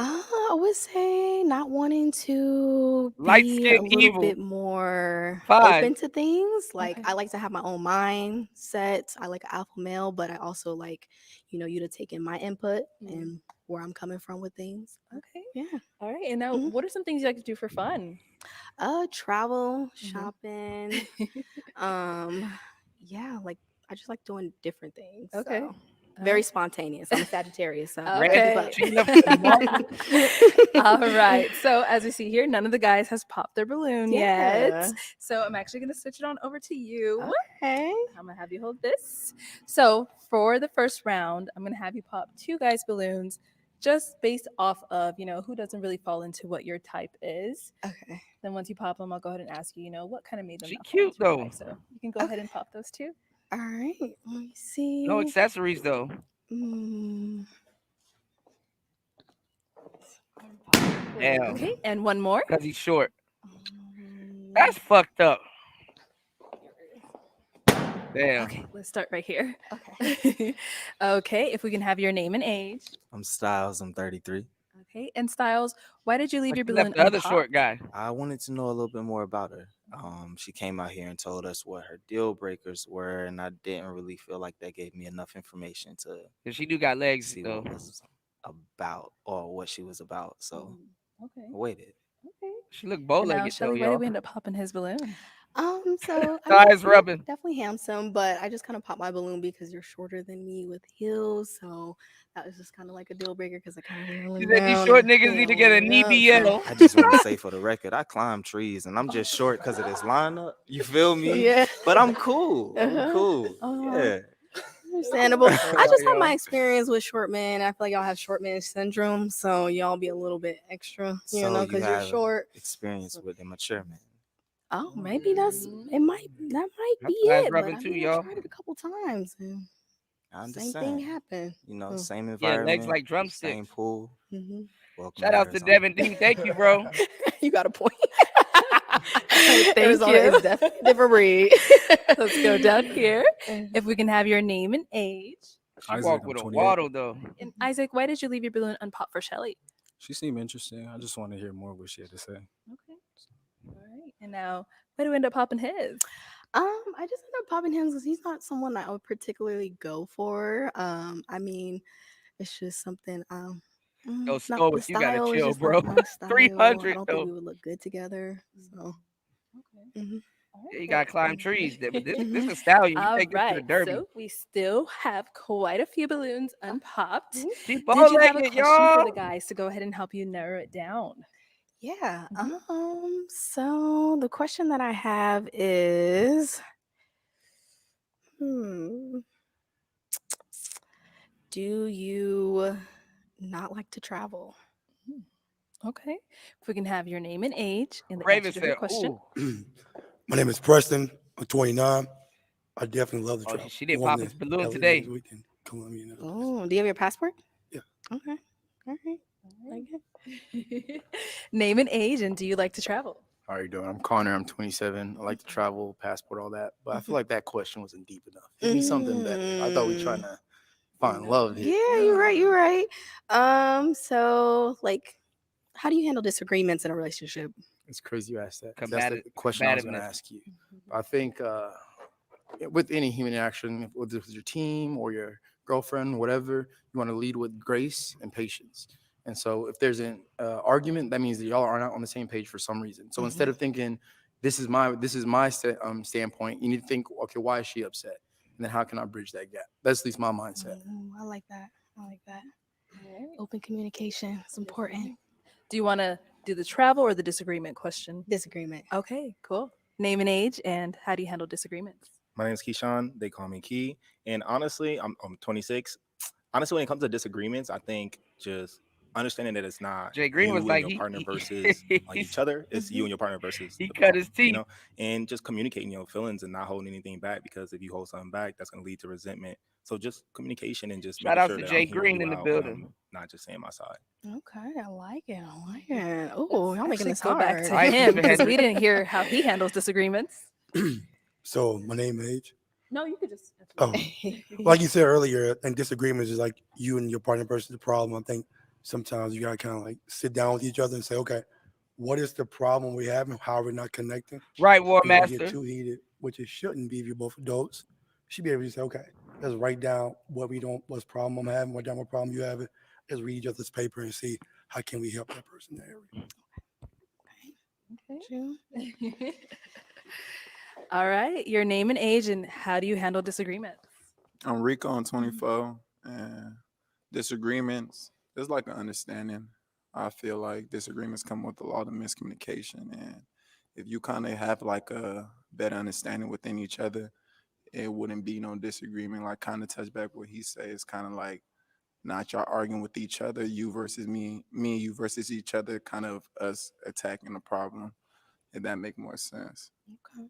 S5: I would say not wanting to
S1: Light
S5: be
S1: skin
S5: a little
S1: evil.
S5: bit more
S1: Fine.
S5: open to things. Like I like to have my own mindset. I like an alpha male, but I also like, you to take in my input and where I'm coming from with things.
S19: Okay.
S5: Yeah.
S19: All right. And now, what are some things you like to do for fun?
S5: Travel, shopping. Yeah, like I just like doing different things.
S19: Okay.
S5: So. Very spontaneous. I'm a Sagittarius, so
S19: okay. All right. So as we see here, none of the guys has popped their balloon yet. So I'm actually going to switch it on over to you.
S5: Okay.
S19: I'm going to have you hold this. So for the first round, I'm going to have you pop 2 guys' balloons, just based off of who doesn't really fall into what your type is.
S5: Okay.
S19: Then once you pop them, I'll go ahead and ask you, what kind of made them.
S1: She
S19: not
S1: cute
S19: fall into your
S1: though.
S19: type. So you can go ahead and pop those 2.
S5: All right, let me see.
S1: No accessories though.
S5: Damn.
S19: Okay, and one more.
S1: Because he's short. That's fucked up. Damn.
S19: Okay, let's start right here.
S5: Okay.
S19: Okay, if we can have your name and age.
S21: I'm Styles. I'm 33.
S19: Okay, and Styles, why did you leave your
S1: You
S19: balloon
S1: left the other
S19: unpopped?
S1: short guy.
S21: I wanted to know a little bit more about her. She came out here and told us what her deal breakers were, and I didn't really feel like that gave me enough information to.
S1: Cause she do got legs
S21: see
S1: though.
S21: what was about or what she was about. So
S19: Okay.
S21: I waited.
S19: Okay.
S1: She looked bow-legged though,
S19: Shelly, why
S1: y'all.
S19: did we end up popping his balloon?
S5: So
S1: Thighs rubbing.
S5: definitely handsome, but I just kind of popped my balloon because you're shorter than me with heels, so that was just kind of like a deal breaker because I kind of
S1: She said these short niggas need to get a knee BL.
S21: I just want to say for the record, I climb trees and I'm just short because of this lineup. You feel me?
S5: Yeah.
S21: But I'm cool. I'm cool. Yeah.
S5: Understandable. I just have my experience with short men. I feel like y'all have short man syndrome, so y'all be a little bit extra, because you're
S21: have
S5: short.
S21: Experience with immature men.
S5: Oh, maybe that might be
S1: Thighs
S5: it.
S1: rubbing
S5: But
S1: too,
S5: I
S1: y'all.
S5: tried it a couple times. And
S21: I
S5: same
S21: understand.
S5: thing happened.
S21: Same
S1: Yeah,
S21: environment.
S1: legs like drumsticks.
S21: Same pool.
S5: Mm-hmm.
S21: Welcome
S1: Shout out to Devin D. Thank you, bro.
S5: You got a point.
S19: Thank
S5: Arizona
S19: you.
S5: is definitely different breed.
S19: Let's go down here. If we can have your name and age.
S1: She
S7: Isaac,
S1: walked
S7: I'm
S1: with a
S7: 28.
S1: waddle though.
S19: And Isaac, why did you leave your balloon unpopped for Shelly?
S7: She seemed interesting. I just want to hear more what she had to say.
S19: Okay. All right. And now, why do we end up popping his?
S5: I just ended up popping him because he's not someone that I would particularly go for. I mean, it's just something.
S1: Yo,
S5: not
S1: Stoic,
S5: the
S1: you gotta
S5: style is
S1: chill,
S5: just
S1: bro.
S5: not my style.
S1: 300
S5: I don't
S1: though.
S5: think we would look good together. So.
S19: Okay.
S1: Yeah, you gotta climb trees. But this is a stallion. You
S19: All
S1: take this to the
S19: right,
S1: derby.
S19: so we still have quite a few balloons unpopped.
S1: She
S19: Did you have a
S1: bow-legged,
S19: question for
S1: y'all.
S19: the guys to go ahead and help you narrow it down?
S5: Yeah. So the question that I have is, do you not like to travel?
S19: Okay. If we can have your name and age and the
S1: Raven
S19: answer to her
S1: said,
S19: question.
S1: ooh.
S8: My name is Preston. I'm 29. I definitely love to
S1: Oh,
S8: travel.
S1: she did
S8: Going
S1: pop
S8: to
S1: his balloon
S8: LA
S1: today.
S8: next weekend, Columbia, and other
S5: Oh, do you have your passport?
S8: Yeah.
S5: Okay. All right. Okay.
S19: Name and age, and do you like to travel?
S23: How are you doing? I'm Connor. I'm 27. I like to travel, passport, all that. But I feel like that question wasn't deep enough. Give me something better. I thought we were trying to find love here.
S5: Yeah, you're right. You're right. So like, How do you handle disagreements in a relationship?
S23: It's crazy you asked that. That's
S1: Combative,
S23: the question I was going to
S1: combativeness.
S23: ask you. I think with any human interaction, whether it's your team or your girlfriend, whatever, you want to lead with grace and patience. And so if there's an argument, that means that y'all are not on the same page for some reason. So instead of thinking, this is my standpoint, you need to think, okay, why is she upset? And then how can I bridge that gap? That's at least my mindset.
S5: I like that. Open communication is important.
S19: Do you want to do the travel or the disagreement question?
S5: Disagreement.
S19: Okay, cool. Name and age, and how do you handle disagreements?
S10: My name is Keyshawn. They call me Key. And honestly, I'm 26. Honestly, when it comes to disagreements, I think just understanding that it's not
S1: Jay Green
S10: you
S1: was
S10: and
S1: like
S10: your
S1: he
S10: partner versus like each other. It's you and your partner versus
S1: he
S10: the
S1: cut his
S10: problem,
S1: teeth.
S10: you know, and just communicating your feelings and not holding anything back, because if you hold something back, that's going to lead to resentment. So just communication and just
S1: Shout
S10: making
S1: out
S10: sure
S1: to
S10: that
S1: Jay
S10: I'm hearing
S1: Green
S10: you
S1: in the
S10: out
S1: building.
S10: and I'm not just saying my side.
S5: Okay, I like it. Oh, y'all making this
S19: go
S5: hard.
S19: back to him because we didn't hear how he handles disagreements.
S8: So my name, age.
S19: No, you could just.
S8: Oh, like you said earlier, I think disagreements is like you and your partner versus the problem. I think sometimes you gotta kind of like sit down with each other and say, okay, what is the problem we have and how are we not connecting?
S1: Right, War
S8: You don't
S1: Master.
S8: get too heated, which it shouldn't be if you're both adults. You should be able to say, okay, let's write down what's problem I'm having, write down what problem you have. Let's read each other's paper and see how can we help that person in that area.
S19: Okay. All right, your name and age, and how do you handle disagreements?
S24: I'm Rico. I'm 24, and disagreements, there's like an understanding. I feel like disagreements come with a lot of miscommunication, and if you kind of have like a better understanding within each other, it wouldn't be no disagreement. Like kind of touch back what he says, it's kind of like not y'all arguing with each other, you versus me and you versus each other, kind of us attacking the problem, if that make more sense.
S5: Okay.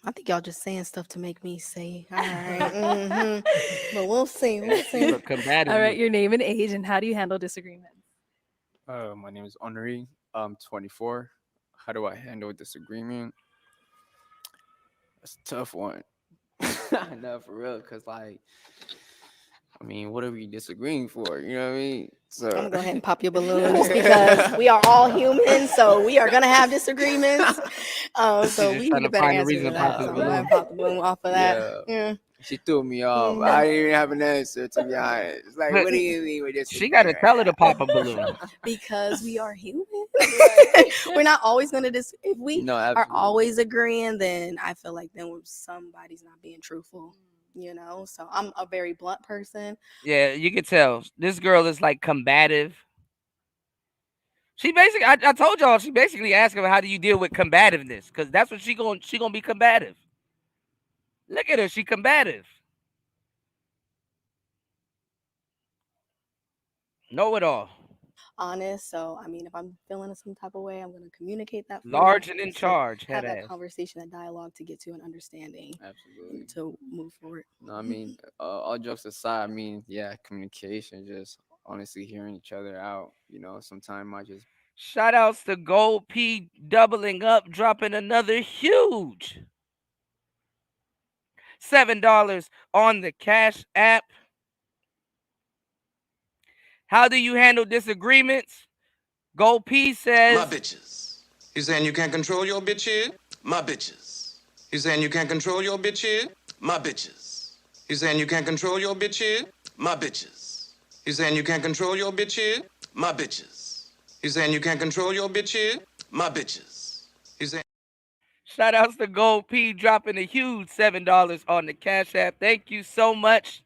S5: I think y'all just saying stuff to make me say, all right. But we'll see.
S19: All right, your name and age, and how do you handle disagreements?
S2: My name is Henri. I'm 24. How do I handle a disagreement? That's a tough one. No, for real, because like, I mean, what are we disagreeing for? You know what I mean? So
S5: I'm gonna go ahead and pop your balloon just because we are all human, so we are gonna have disagreements. So we need a better answer to that. So I'm gonna pop the balloon off of that. Yeah.
S2: She threw me off. I didn't even have an answer, to be honest. Like, what do you mean with this?
S1: She got to tell her to pop a balloon.
S5: Because we are human. We're not always gonna if we are always agreeing, then I feel like then somebody's not being truthful. You know, so I'm a very blunt person.
S1: Yeah, you can tell this girl is like combative. She basically, I told y'all, she basically asked him, how do you deal with combativeness? Because that's what she gonna be combative. Look at her, she combative. Know it all.
S5: Honest. So I mean, if I'm feeling some type of way, I'm going to communicate that.
S1: Large and in charge.
S5: Have that conversation, that dialogue to get to an understanding.
S2: Absolutely.
S5: To move forward.
S2: No, I mean, all jokes aside, I mean, yeah, communication, just honestly hearing each other out. You know, sometimes I just.
S1: Shout outs to Gold P doubling up, dropping another huge $7 on the Cash App. How do you handle disagreements? Gold P says,
S3: my bitches. You saying you can't control your bitches? My bitches. You saying you can't control your bitches? My bitches. You saying you can't control your bitches? My bitches. You saying you can't control your bitches? My bitches. You saying you can't control your bitches? My bitches. You saying.
S1: Shout outs to Gold P dropping a huge $7 on the Cash App. Thank you so much.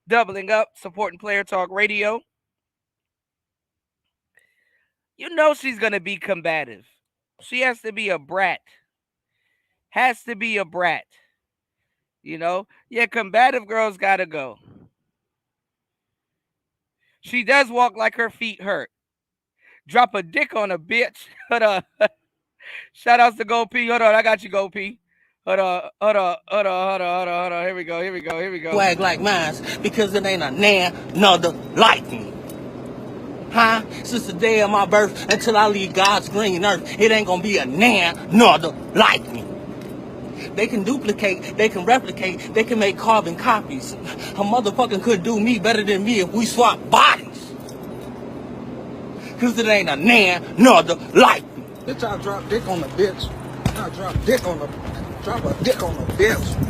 S1: Doubling up, supporting Player Talk Radio. You know she's going to be combative. She has to be a brat. Has to be a brat. You know? Yeah, combative girls got to go. She does walk like her feet hurt. Drop a dick on a bitch. Hold on. Shout outs to Gold P. Hold on, I got you, Gold P. Hold on. Here we go.
S18: Swag like mine because it ain't a another like me. Huh? Since the day of my birth until I leave God's green earth, it ain't gonna be a another like me. They can duplicate, they can replicate, they can make carbon copies. A motherfucker could do me better than me if we swap bodies. cause it ain't a nan nor the like me.
S6: Bitch, I drop dick on the bitch. I drop dick on the drop a dick on the bitch.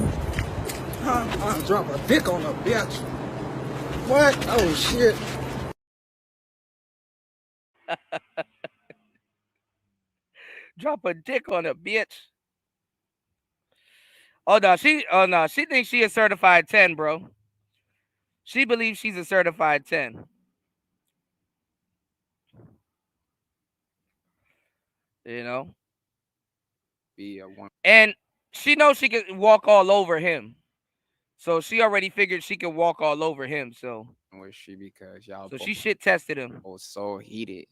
S6: I drop a dick on the bitch. What? Oh shit.
S1: Drop a dick on a bitch. Oh no, she thinks she a certified 10, bro. She believes she's a certified 10. You know?
S2: Be a one.
S1: And she knows she can walk all over him. So she already figured she can walk all over him. So
S2: Was she because y'all
S1: so
S2: both
S1: she shit tested him.
S2: was so heated.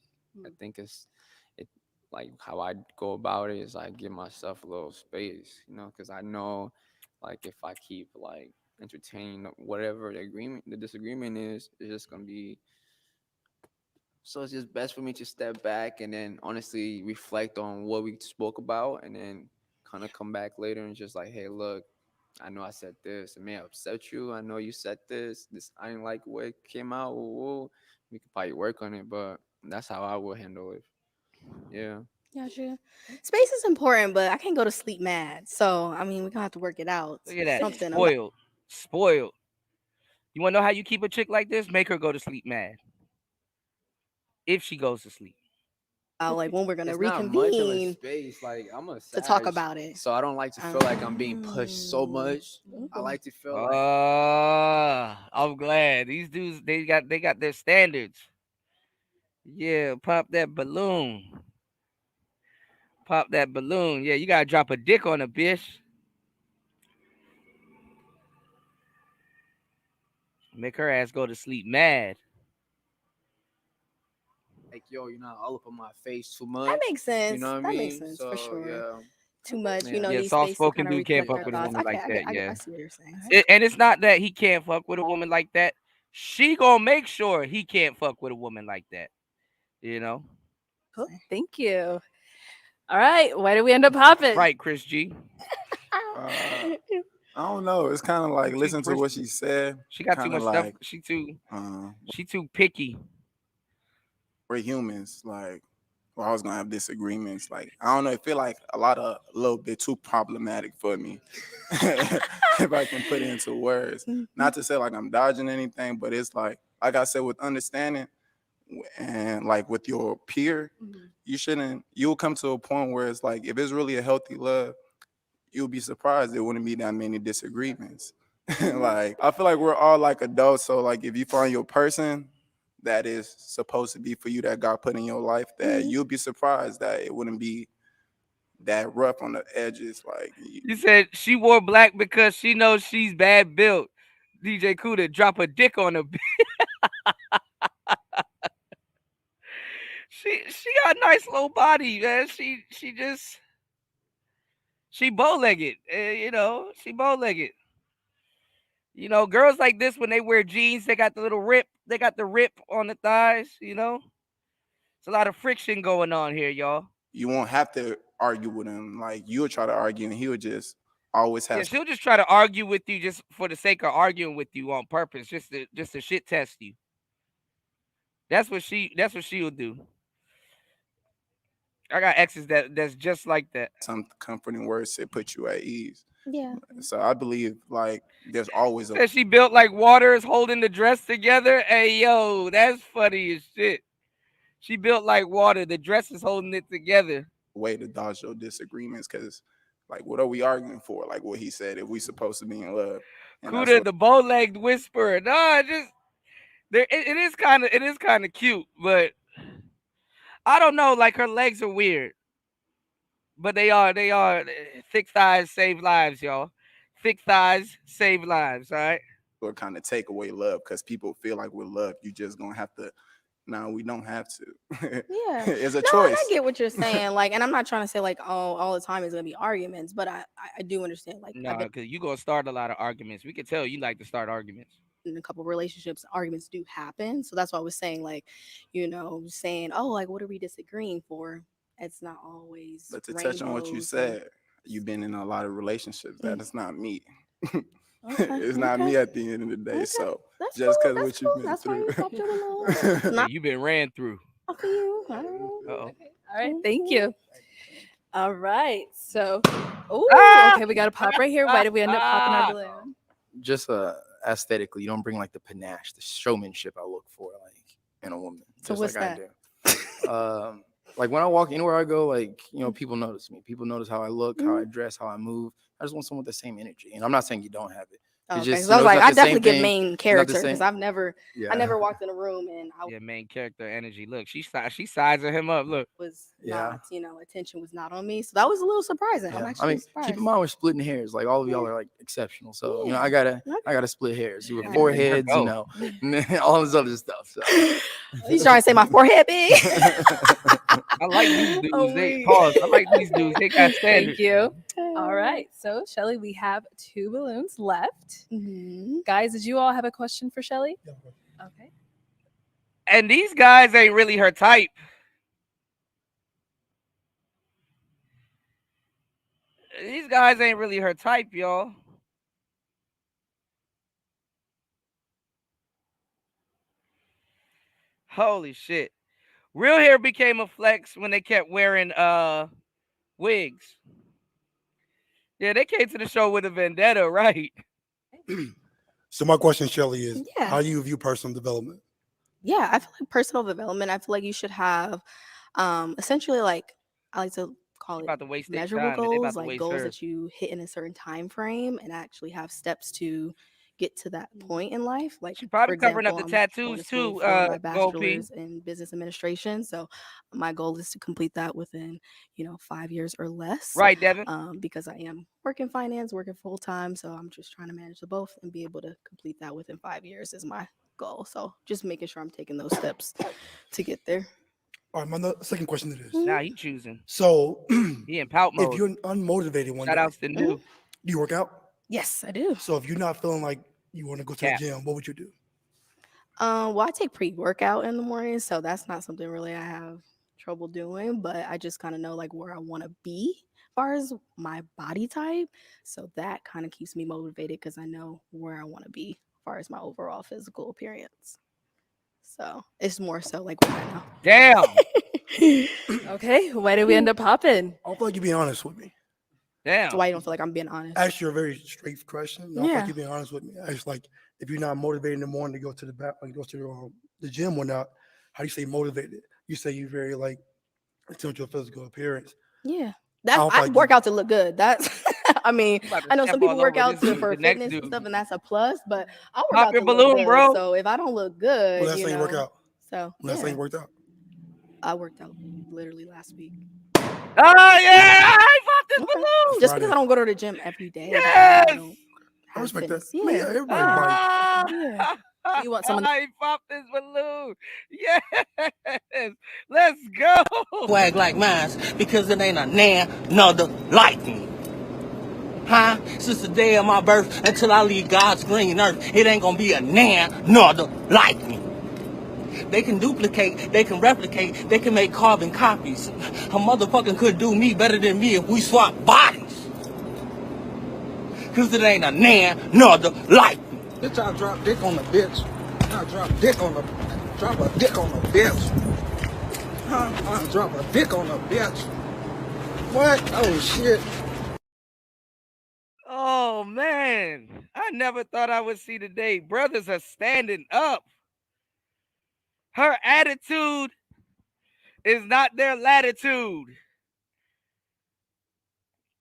S2: I think it like how I go about it is I give myself a little space, you know, because I know like if I keep like entertaining whatever the disagreement is, it's just gonna be. So it's just best for me to step back and then honestly reflect on what we spoke about and then kind of come back later and just like, hey, look, I know I said this. It may upset you. I know you said this. This I didn't like the way it came out. Whoa. We could probably work on it, but that's how I will handle it. Yeah.
S5: Gotcha. Space is important, but I can't go to sleep mad. So I mean, we're gonna have to work it out.
S1: Look at that.
S5: Something.
S1: Spoiled. Spoiled. You wanna know how you keep a chick like this? Make her go to sleep mad. If she goes to sleep.
S5: Like when we're gonna
S2: It's not much of a
S5: reconvene
S2: space. Like I'm a
S5: to talk
S2: Sag,
S5: about it.
S2: so I don't like to feel like I'm being pushed so much. I like to feel like
S1: I'm glad. These dudes they got their standards. Yeah, pop that balloon. Pop that balloon. Yeah, you gotta drop a dick on a bitch. Make her ass go to sleep mad.
S2: like, yo, you're not all up on my face too much.
S5: That makes sense.
S2: You know what I
S5: That
S2: mean?
S5: makes sense
S2: So
S5: for sure.
S2: yeah.
S5: Too much, you know,
S1: Yeah,
S5: these
S1: soft
S5: space to
S1: spoken
S5: kind of
S1: dude can't
S5: reflect
S1: fuck
S5: our
S1: with a
S5: thoughts.
S1: woman like that.
S5: I
S1: Yeah,
S5: see what you're saying.
S1: and it's not that he can't fuck with a woman like that. She gonna make sure he can't fuck with a woman like that. You know,
S19: Cool. Thank you. All right. Why did we end up hopping?
S1: right, Chris G?
S24: I don't know. It's kind of like listen to what she said.
S1: She got too
S24: Kind of
S1: much stuff.
S24: like
S1: She too picky.
S24: we're humans. Like we're always gonna have disagreements. Like I don't know. It feel like a little bit too problematic for me. If I can put it into words. Not to say like I'm dodging anything, but it's like I said, with understanding and like with your peer, you'll come to a point where it's like if it's really a healthy love, you'll be surprised there wouldn't be that many disagreements. Like I feel like we're all like adults, so like if you find your person that is supposed to be for you, that God put in your life, that you'll be surprised that it wouldn't be that rough on the edges. Like
S1: You said she wore black because she knows she's bad built. DJ Kuda drop a dick on her. She got a nice little body, man. She bow legged. You know, she bow legged. You know, girls like this when they wear jeans, they got the little rip. They got the rip on the thighs. You know, it's a lot of friction going on here, y'all.
S24: you won't have to argue with him. Like you'll try to argue, and he would just always
S1: Yeah,
S24: have.
S1: she'll just try to argue with you just for the sake of arguing with you on purpose, just to shit test you. That's what she'll do. I got exes that's just like that.
S24: Some comforting words to put you at ease.
S5: Yeah.
S24: So I believe like there's always a
S1: Said she built like water is holding the dress together. Hey yo, that's funny as shit. She built like water. The dress is holding it together.
S24: way to dodge your disagreements, because like what are we arguing for? Like what he said, if we supposed to be in love. And that's
S1: Kuda,
S24: what
S1: the bow-legged whisperer. No, just there. It is kind of cute, but I don't know. Like her legs are weird, but they are thick thighs save lives, y'all. Thick thighs save lives. All right.
S24: will kind of take away love, because people feel like with love, you just gonna have to. No, we don't have to.
S5: Yeah.
S24: It's a
S5: No,
S24: choice.
S5: and I get what you're saying. Like, and I'm not trying to say like, oh, all the time is gonna be arguments, but I do understand. Like,
S1: No,
S5: I've been
S1: because you gonna start a lot of arguments. We can tell you like to start arguments.
S5: in a couple relationships, arguments do happen. So that's why I was saying, like, you know, saying, oh, like, what are we disagreeing for? It's not always.
S24: But to touch on what you said, you've been in a lot of relationships. That is not me. It's not me at the end of the day. So
S5: That's
S24: just
S5: cool,
S24: because
S5: that's
S24: what you've
S5: cool.
S24: been
S5: That's why
S24: through.
S5: you stopped it a little.
S1: Yeah, you been ran through.
S5: For you.
S1: Uh-oh.
S19: All right, thank you. All right, so, okay, we got to pop right here. Why did we end up popping our balloon?
S23: Just aesthetically, you don't bring like the panache, the showmanship I look for, like in a woman.
S5: So
S23: just
S5: what's
S23: like
S5: that?
S23: I do. Like when I walk anywhere I go, like people notice me. People notice how I look, how I dress, how I move. I just want someone with the same energy. And I'm not saying you don't have it. It's
S5: Okay,
S23: just
S5: so I was like, I
S23: it's not the
S5: definitely
S23: same
S5: get
S23: thing.
S5: main
S23: It's not the
S5: character because
S23: same.
S5: I never walked in a room and I
S1: Yeah, main character energy. Look, she sizing him up. Look.
S5: was
S23: Yeah.
S5: not, attention was not on me. So that was a little surprising. I'm
S23: Yeah. I
S5: actually
S23: mean,
S5: surprised.
S23: keep in mind we're splitting hairs. Like all of y'all are like exceptional. So
S5: Yeah.
S23: I gotta split hairs. You with
S5: Yeah.
S23: foreheads,
S1: Oh.
S23: all this other stuff. So
S5: You trying to say my forehead big?
S1: I like these dudes.
S5: Oh,
S1: They
S5: wait.
S1: pause. I like these dudes. They got standards.
S19: Thank you. All right, so Shelly, we have 2 balloons left. Guys, did you all have a question for Shelly? Okay.
S1: And these guys ain't really her type. These guys ain't really her type, y'all. Holy shit. Real hair became a flex when they kept wearing wigs. Yeah, they came to the show with a vendetta, right?
S8: So my question, Shelly, is
S5: Yeah.
S8: how do you view personal development?
S5: Yeah, I feel like personal development, I feel like you should have essentially like I like to call it
S1: About to waste their
S5: measurable
S1: time. They about
S5: goals,
S1: to
S5: like
S1: waste
S5: goals
S1: hers.
S5: that you hit in a certain time frame and actually have steps to get to that point in life. Like
S1: She probably
S5: for
S1: covering up
S5: example,
S1: the
S5: I'm
S1: tattoos
S5: going to school
S1: too,
S5: for my
S1: Gold P.
S5: bachelor's in business administration. So my goal is to complete that within, 5 years or less.
S1: Right, Devin.
S5: Because I am working finance, working full time. So I'm just trying to manage the both and be able to complete that within 5 years is my goal. So just making sure I'm taking those steps to get there.
S8: All right, my second question it is.
S1: Now he choosing.
S8: So
S1: He in pout mode.
S8: if you're unmotivated one
S1: Shout
S8: day,
S1: outs to New.
S8: do you work out?
S5: Yes, I do.
S8: So if you're not feeling like you want to go to
S1: Cap.
S8: the gym, what would you do?
S5: Well, I take pre-workout in the morning, so that's not something really I have trouble doing, but I just kind of know like where I want to be as far as my body type. So that kind of keeps me motivated because I know where I want to be as far as my overall physical appearance. So it's more so like what I know.
S1: Damn.
S19: Okay, why did we end up popping?
S8: I feel like you're being honest with me.
S1: Damn.
S5: So why you don't feel like I'm being honest?
S8: I asked you a very straight question. I feel
S5: Yeah.
S8: like you're being honest with me. I just like if you're not motivated in the morning to go to the gym or not, how do you say motivated? You say you're very like attuned to your physical appearance.
S5: Yeah.
S8: don't
S5: I
S8: like
S5: work
S8: you-
S5: out to look good. That's I mean,
S1: You about to
S5: I know
S1: step
S5: some people
S1: all
S5: work
S1: over
S5: out
S1: this
S5: for
S1: dude, the next
S5: fitness and
S1: dude.
S5: stuff, and that's a plus. But I work
S1: Pop
S5: out
S1: your
S5: to look
S1: balloon,
S5: good.
S1: bro.
S5: So if I don't look good,
S8: Well, that's how you work out.
S5: So
S8: Last
S5: yeah.
S8: time you worked out.
S5: I worked out literally last week.
S1: Oh yeah, I popped this
S5: Okay.
S1: balloon.
S5: Just because I don't go to the gym every day. doesn't mean
S1: Yes.
S5: I don't
S8: I
S5: have
S8: respect that.
S5: fitness.
S8: I mean,
S5: Yeah.
S8: everybody
S5: Yeah. You want some of
S1: I popped this balloon. Yes. Let's go.
S18: Swag like mine because it ain't a another like me. Huh? Since the day of my birth until I leave God's green earth, it ain't gonna be a another like me. They can duplicate, they can replicate, they can make carbon copies. A motherfucker could do me better than me if we swap bodies. Cause it ain't a another like me.
S6: Bitch, I drop dick on the bitch. I drop a dick on the bitch. Huh? I drop a dick on the bitch. What? Oh shit.
S1: Oh man, I never thought I would see the day. Brothers are standing up. Her attitude is not their latitude.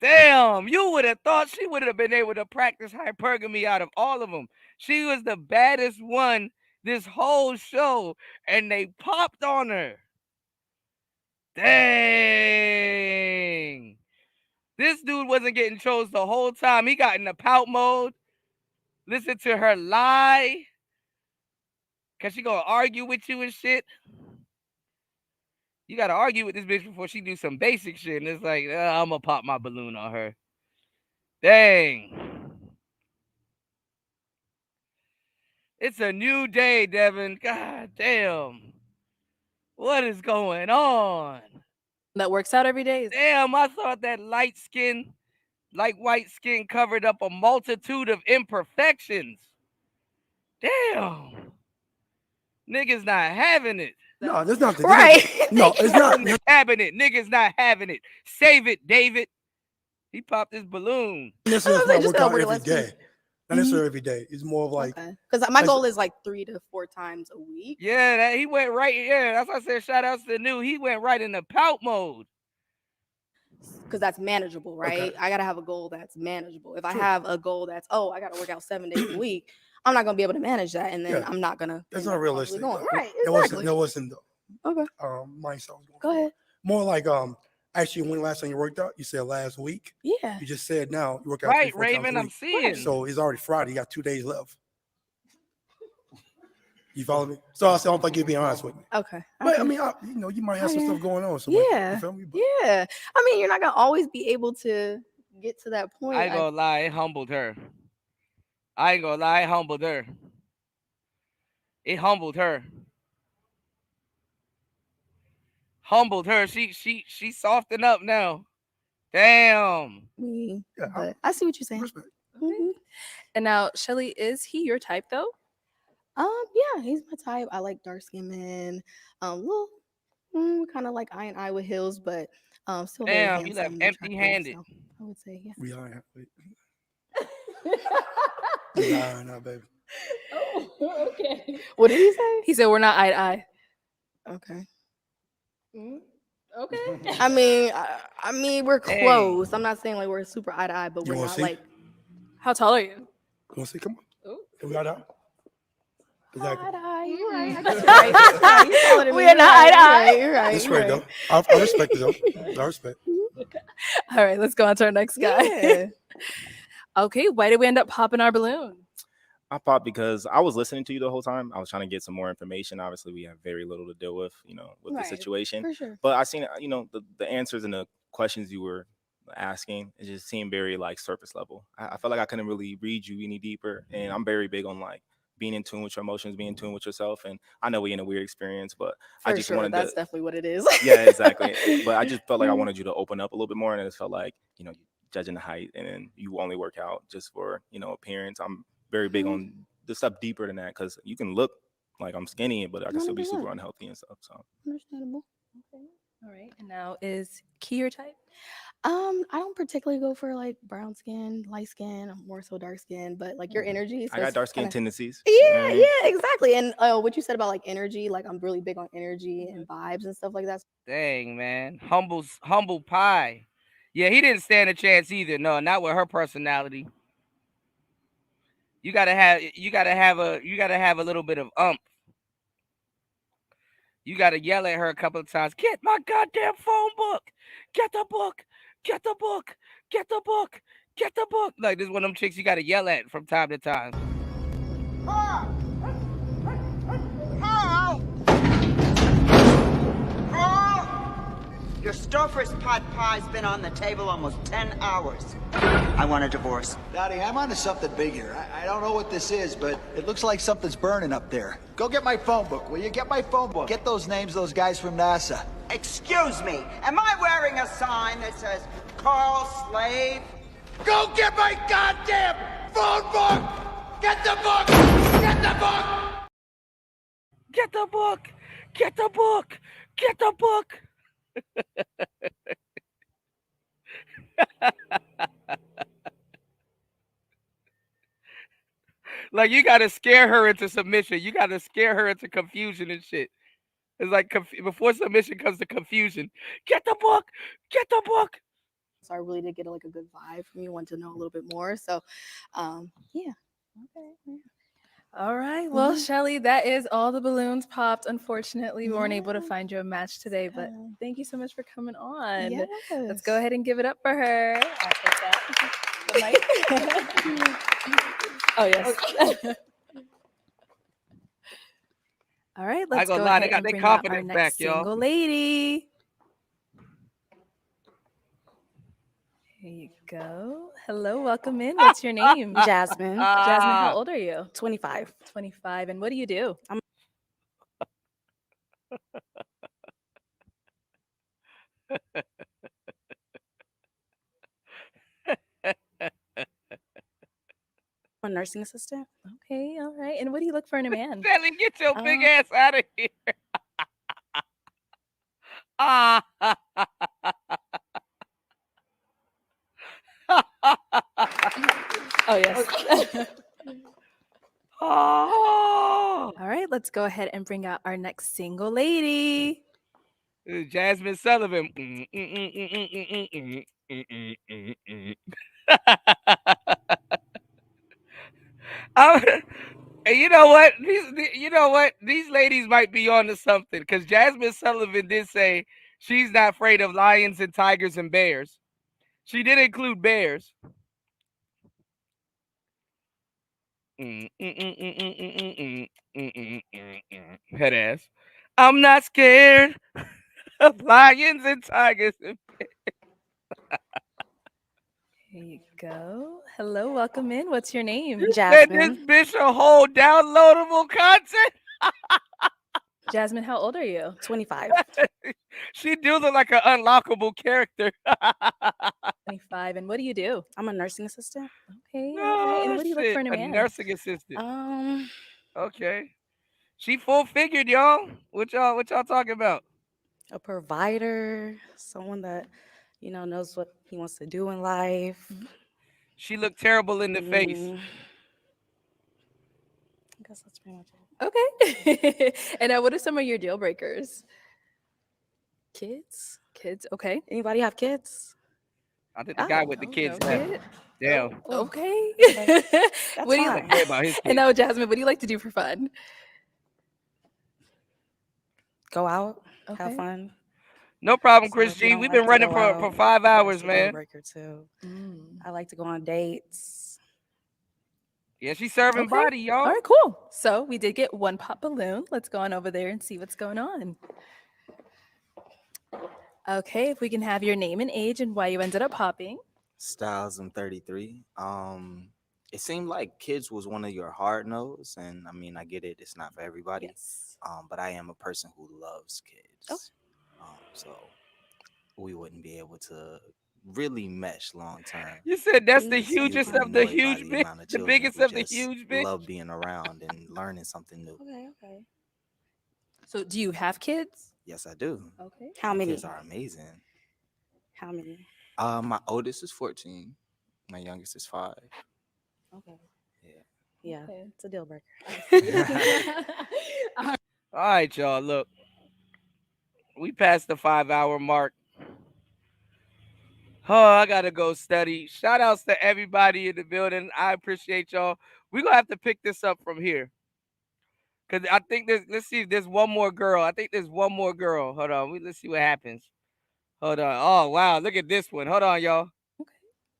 S1: Damn, you would have thought she would have been able to practice hypergamy out of all of them. She was the baddest one this whole show, and they popped on her. Dang. This dude wasn't getting chose the whole time. He got in the pout mode. Listen to her lie. Cause she gonna argue with you and shit. You gotta argue with this bitch before she do some basic shit. And it's like, I'm gonna pop my balloon on her. Dang. It's a new day, Devin. God damn. What is going on?
S19: That works out every day.
S1: Damn, I thought that light white skin covered up a multitude of imperfections. Damn. Niggas not having it.
S8: No, that's not the
S5: Right.
S8: No, it's not.
S1: Cabinet. Niggas not having it. Save it, David. He popped his balloon.
S8: Necessarily, it's not
S5: Just
S8: work out
S5: over the
S8: every
S5: last week.
S8: day. Not necessarily every day. It's more of like
S5: Because my goal is like 3 to 4 times a week.
S1: Yeah, he went right. Yeah, that's why I said shout outs to the new. He went right in the pout mode.
S5: Because that's manageable, right? I gotta have a goal that's manageable. If I have a goal that's I gotta work out 7 days a week, I'm not gonna be able to manage that, and then I'm not gonna.
S8: That's not realistic.
S5: Going. Right?
S8: Exactly. That wasn't the
S5: Okay.
S8: mindset.
S5: Go ahead.
S8: More like actually, when last time you worked out? You said last week.
S5: Yeah.
S8: You just said now you work out
S1: Right,
S8: 3-4
S1: Raven.
S8: times a
S1: I'm
S8: week.
S1: seeing.
S8: So it's already Friday. You got 2 days left. You follow me? So I don't think you're being honest with me.
S5: Okay.
S8: But I mean, you might have some stuff going on. So
S5: Yeah.
S8: you feel me?
S5: Yeah. I mean, you're not gonna always be able to get to that point.
S1: I ain't gonna lie, it humbled her. I ain't gonna lie, it humbled her. It humbled her. Humbled her. She softened up now. Damn.
S5: But I see what you're saying.
S19: Okay. And now, Shelly, is he your type though?
S5: Yeah, he's my type. I like dark skinned men. Little, kind of like eye and eye with heels, but still very
S1: Damn,
S5: handsome.
S1: you left
S5: and
S1: empty handed.
S5: attractive, so I would say, yeah.
S8: We are. Nah, nah, baby.
S5: Oh, okay. What did he say?
S19: He said we're not eye to eye.
S5: Okay.
S19: Okay.
S5: I mean, we're close. I'm not saying like we're super eye to eye, but we're not
S8: see?
S5: like.
S19: How tall are you?
S8: You want to see? Come on.
S19: Ooh.
S8: We got out. Exactly.
S5: Eye to eye. You're right. I guess you're right. You taller than me.
S19: We're not eye to eye.
S5: You're right.
S8: That's
S5: You're
S8: right,
S5: right.
S8: though. I respect it, though. I respect.
S19: All right, let's go on to our next guy.
S5: Yeah.
S19: Okay, why did we end up popping our balloon?
S10: I popped because I was listening to you the whole time. I was trying to get some more information. Obviously, we have very little to deal with, with
S5: Right,
S10: the situation.
S5: for sure.
S10: But I seen, the answers and the questions you were asking, it just seemed very like surface level. I felt like I couldn't really read you any deeper. And I'm very big on like being in tune with your emotions, being in tune with yourself. And I know we're in a weird experience, but I just wanted
S5: that's
S10: to.
S5: definitely what it is.
S10: Yeah, exactly. But I just felt like I wanted you to open up a little bit more, and it just felt like you judging the height, and then you only work out just for appearance. I'm very big on the stuff deeper than that because you can look like I'm skinny, but I can still be super unhealthy and stuff. So
S5: Understandable.
S19: Okay. All right. And now is Key your type?
S5: I don't particularly go for like brown skin, light skin. I'm more so dark skin, but like your energy. So
S10: I got
S5: it's
S10: dark skin
S5: kinda-
S10: tendencies.
S5: Yeah, yeah, exactly. And what you said about like energy, like I'm really big on energy and vibes and stuff like that.
S1: Dang, man. Humble pie. Yeah, he didn't stand a chance either. No, not with her personality. You gotta have a little bit of umph. You gotta yell at her a couple of times. Get my goddamn phone book. Get the book. Get the book. Get the book. Get the book. Like this is one of them chicks you gotta yell at from time to time.
S16: Carl! Carl! Carl!
S9: Your Stouffer's pot pie's been on the table almost 10 hours. I want a divorce.
S12: Daddy, I'm onto something big here. I don't know what this is, but it looks like something's burning up there. Go get my phone book, will you? Get my phone book. Get those names, those guys from NASA.
S9: Excuse me, am I wearing a sign that says Carl Slave?
S16: Go get my goddamn phone book! Get the book! Get the book!
S1: Get the book. Get the book. Get the book. Like you gotta scare her into submission. You gotta scare her into confusion and shit. It's like before submission comes to confusion. Get the book. Get the book.
S5: So I really did get like a good vibe from you. Want to know a little bit more. So, yeah. Okay. Yeah.
S19: All right. Well, Shelly, that is all the balloons popped. Unfortunately, we weren't able to find you a match today, but thank you so much for coming on.
S5: Yes.
S19: Let's go ahead and give it up for her. I'll take that. The mic. Oh, yes. All right. Let's go ahead and bring out our next single lady. Here you go. Hello, welcome in. What's your name?
S15: Jasmine.
S19: Jasmine, how old are you?
S15: 25.
S19: 25. And what do you do?
S15: I'm a nursing assistant.
S19: Okay, all right. And what do you look for in a man?
S1: Sally, get your big ass out of here.
S19: Oh yes.
S1: Oh,
S19: All right, let's go ahead and bring out our next single lady.
S1: Jasmine Sullivan. I'm- and you know what? You know what? These ladies might be on to something because Jasmine Sullivan did say she's not afraid of lions and tigers and bears. She did include bears. Head ass. I'm not scared of lions and tigers.
S19: Here you go. Hello, welcome in. What's your name?
S1: You said this bitch a whole downloadable content.
S19: Jasmine, how old are you?
S5: 25.
S1: She do look like an unlockable character.
S19: 25. And what do you do?
S5: I'm a nursing assistant.
S19: Okay, all right. And
S1: Oh
S19: what do you look for
S1: shit,
S19: in a
S1: a
S19: man?
S1: nursing assistant.
S5: Um,
S1: Okay, she full figured, y'all. What y'all talking about?
S5: a provider, someone that, knows what he wants to do in life.
S1: She looked terrible in the face.
S5: I guess that's pretty much it.
S19: Okay. And what are some of your deal breakers?
S5: Kids?
S19: Kids, okay.
S5: Anybody have kids?
S1: I think the guy with the
S19: no
S1: kids
S19: kid.
S1: left. Damn.
S19: Okay.
S5: That's
S19: What do you
S5: fine.
S1: Don't worry about his
S19: And
S1: kids.
S19: now, Jasmine, what do you like to do for fun?
S5: Go out,
S19: Okay.
S5: have fun.
S1: No problem,
S5: So
S1: Chris
S5: if you
S1: G.
S5: don't
S1: We've
S5: like
S1: been
S5: to
S1: running
S5: go
S1: for
S5: out,
S1: 5 hours,
S5: that's a deal
S1: man.
S5: breaker too.
S19: Mm.
S5: I like to go on dates.
S1: Yeah, she's serving
S19: Okay.
S1: body, y'all.
S19: All right, cool. So we did get one pop balloon. Let's go on over there and see what's going on. Okay, if we can have your name and age and why you ended up popping.
S21: Styles, I'm 33. It seemed like kids was one of your hard no's, and I mean, I get it. It's not for everybody.
S19: Yes.
S21: But I am a person who loves kids.
S19: Oh.
S21: So we wouldn't be able to really mesh long term.
S1: You said that's the
S21: Because you'd
S1: hugest
S21: be
S1: of the
S21: annoyed by
S1: huge
S21: the
S1: bitch,
S21: amount of
S1: the
S21: children
S1: biggest
S21: who
S1: of the
S21: just
S1: huge bitch.
S21: love being around and learning something new.
S5: Okay.
S19: So do you have kids?
S21: Yes, I do.
S19: Okay.
S5: How
S21: My
S5: many?
S21: kids are amazing.
S5: How many?
S21: My oldest is 14. My youngest is 5.
S5: Okay.
S21: Yeah.
S5: Yeah,
S19: Okay.
S5: it's a deal breaker.
S1: All right, y'all. Look, we passed the 5 hour mark. Oh, I gotta go study. Shout outs to everybody in the building. I appreciate y'all. We're gonna have to pick this up from here. Cause I think there's let's see if there's one more girl. I think there's one more girl. Hold on. Let's see what happens. Hold on. Oh wow, look at this one. Hold on, y'all.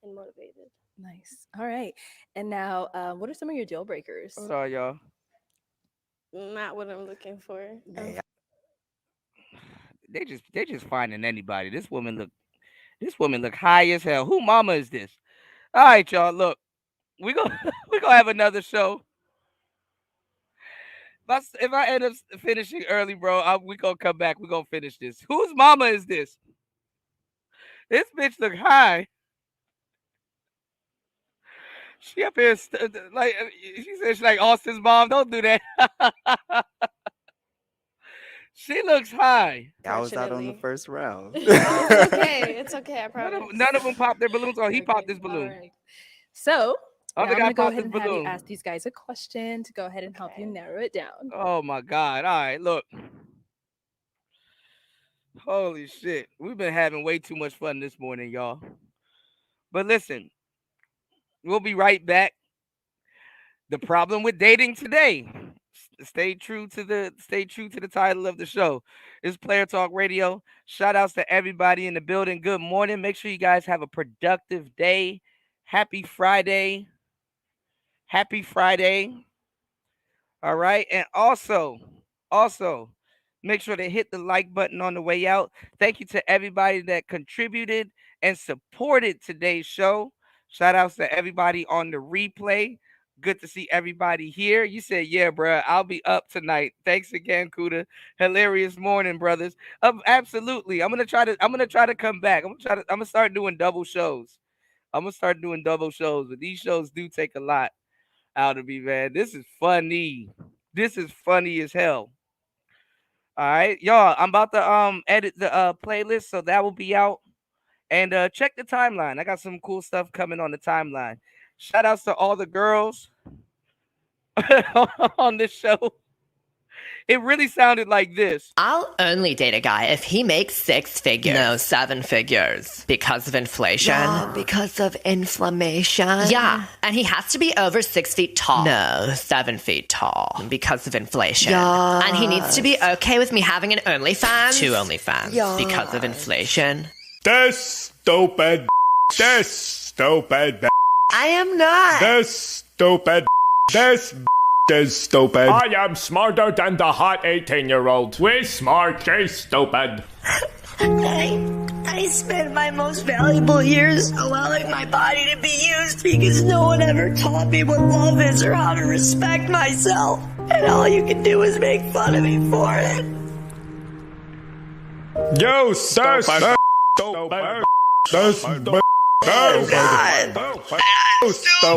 S4: And motivated.
S19: Nice. All right. And now, what are some of your deal breakers?
S1: Hold on, y'all.
S4: Not what I'm looking for.
S21: Hey,
S1: They just finding anybody. This woman look high as hell. Who mama is this? All right, y'all. Look, we gonna have another show. If I end up finishing early, bro, we gonna come back. We gonna finish this. Whose mama is this? This bitch look high. She up here like she said she's like Austin's mom. Don't do that. She looks high.
S21: I was out on the
S4: Fortunately.
S21: first round.
S4: It's okay. It's okay. I promise.
S1: None of them popped their balloons. Oh, he popped
S19: Okay,
S1: this balloon.
S19: All right. So now
S1: Other
S19: I'm
S1: guy
S19: going to go
S1: popped
S19: ahead
S1: his
S19: and have you
S1: balloon.
S19: ask these guys a question to go ahead and help you narrow it down.
S1: Oh my God. All right, look. Holy shit. We've been having way too much fun this morning, y'all. But listen, we'll be right back. The problem with dating today. Stay true to the title of the show. It's Player Talk Radio. Shout outs to everybody in the building. Good morning. Make sure you guys have a productive day. Happy Friday. Happy Friday. All right. And also, make sure to hit the like button on the way out. Thank you to everybody that contributed and supported today's show. Shout outs to everybody on the replay. Good to see everybody here. You said, yeah, bruh, I'll be up tonight. Thanks again, Kuda. Hilarious morning, brothers. Absolutely. I'm gonna try to come back. I'm gonna start doing double shows. But these shows do take a lot out of me, man. This is funny. This is funny as hell. All right, y'all. I'm about to edit the playlist, so that will be out. And check the timeline. I got some cool stuff coming on the timeline. Shout outs to all the girls on this show. It really sounded like this.
S11: I'll only date a guy if he makes 6 figures. No, 7 figures. Because of inflation. Yeah, because of inflammation. Yeah, and he has to be over 6 feet tall. No, 7 feet tall. Because of inflation. Yeah. And he needs to be okay with me having an OnlyFans. 2 OnlyFans. Yeah. Because of inflation.
S13: This stupid. This stupid.
S11: I am not.
S13: This stupid. This is stupid. I am smarter than the hot 18-year-old. We smart, she's stupid.
S11: I spent my most valuable years allowing my body to be used because no one ever taught me what love is or how to respect myself. And all you can do is make fun of me for it.
S13: You stupid. This stupid.
S11: Oh, God.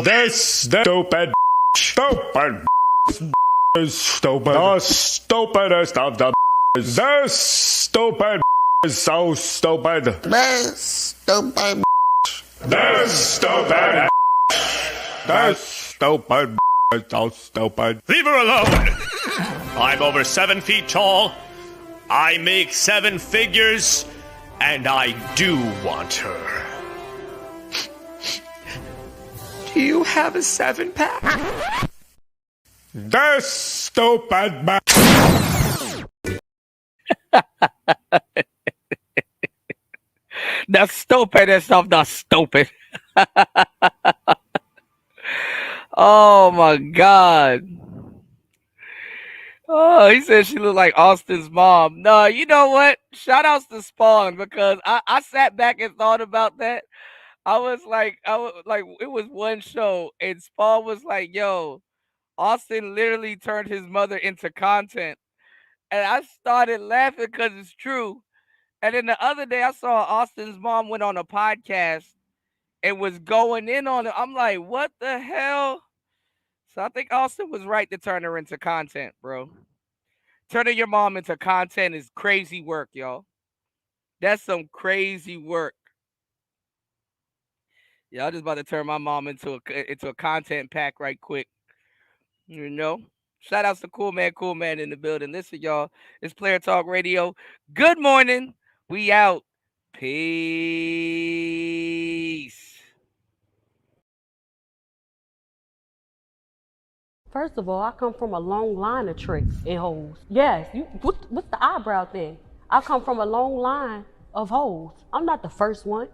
S13: This stupid. Stupid. Is stupid. The stupidest of the. This stupid is so stupid.
S11: This stupid.
S13: This stupid. This stupid is so stupid.
S17: Leave her alone. I'm over 7 feet tall. I make 7 figures, and I do want her.
S11: Do you have a 7-pack?
S13: This stupid
S1: The stupidest of the stupid. Oh my God. Oh, he said she looked like Austin's mom. No, you know what? Shout outs to Spawn because I sat back and thought about that. I was like, it was one show, and Spawn was like, yo, Austin literally turned his mother into content. And I started laughing because it's true. And then the other day I saw Austin's mom went on a podcast and was going in on it. I'm like, what the hell? So I think Austin was right to turn her into content, bro. Turning your mom into content is crazy work, y'all. That's some crazy work. Yeah, I'm just about to turn my mom into a content pack right quick. You know? Shout outs to Cool Man in the building. Listen, y'all. It's Player Talk Radio. Good morning. We out. Peace.
S20: First of all, I come from a long line of tricks and hoes. Yes, what's the eyebrow thing? I come from a long line of hoes. I'm not the first one,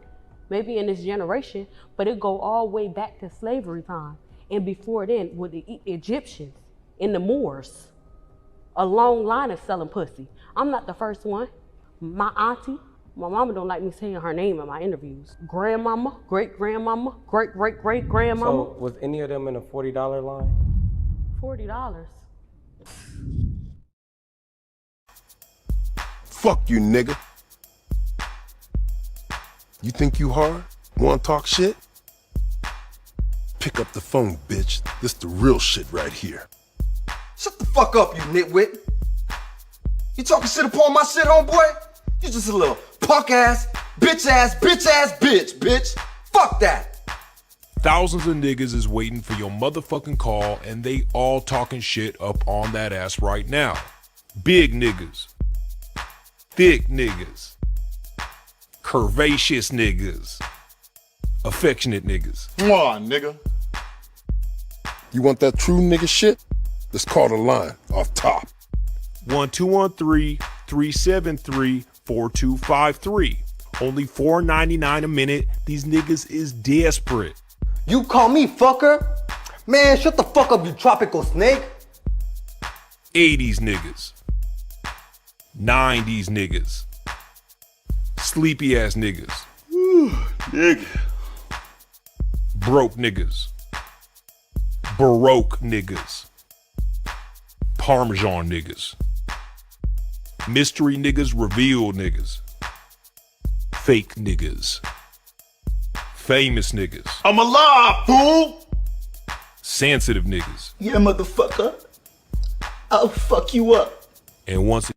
S20: maybe in this generation, but it go all the way back to slavery time. And before then, with the Egyptians and the Moors, a long line of selling pussy. I'm not the first one. My auntie, my mama don't like me saying her name in my interviews. Grandmama, great-grandmama, great-great-great-grandmama.
S22: So was any of them in a $40 line?
S20: $40.
S16: Fuck you, nigga. You think you hard? Wanna talk shit? Pick up the phone, bitch. This the real shit right here.
S26: Shut the fuck up, you nitwit. You talking shit upon my shit, homeboy? You just a little punk ass, bitch. Fuck that.
S27: Thousands of niggas is waiting for your motherfucking call, and they all talking shit up on that ass right now. Big niggas, thick niggas, curvaceous niggas, affectionate niggas.
S16: Mwah, nigga. You want that true nigga shit? Let's call the line off top.
S27: 1213-373-4253. Only $4.99 a minute. These niggas is desperate.
S26: You call me fucker? Man, shut the fuck up, you tropical snake.
S27: 80s niggas. 90s niggas. Sleepy ass niggas.
S16: Nigga.
S27: Broke niggas. Baroque niggas. Parmesan niggas. Mystery niggas, revealed niggas. Fake niggas. Famous niggas.
S16: I'm alive, fool!
S27: Sensitive niggas.
S26: Yeah, motherfucker. I'll fuck you up.
S27: And once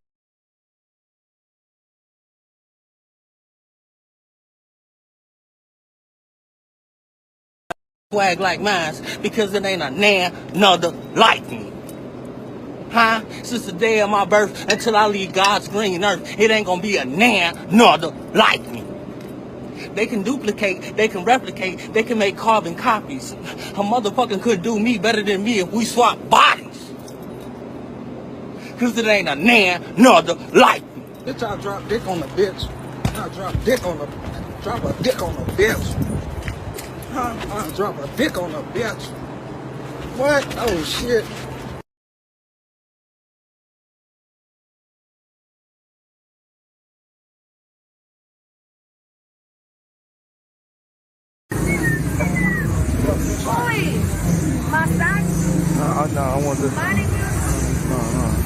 S18: swag like mine because it ain't a nother like me. Huh? Since the day of my birth until I leave God's green earth, it ain't gonna be a nother like me. They can duplicate, they can replicate, they can make carbon copies. A motherfucker could do me better than me if we swap bodies. Cause it ain't a nother like me.
S6: Bitch, I drop dick on the bitch. I drop a dick on the bitch. I drop a dick on the bitch. What? Oh shit.
S2: No, I want this. No.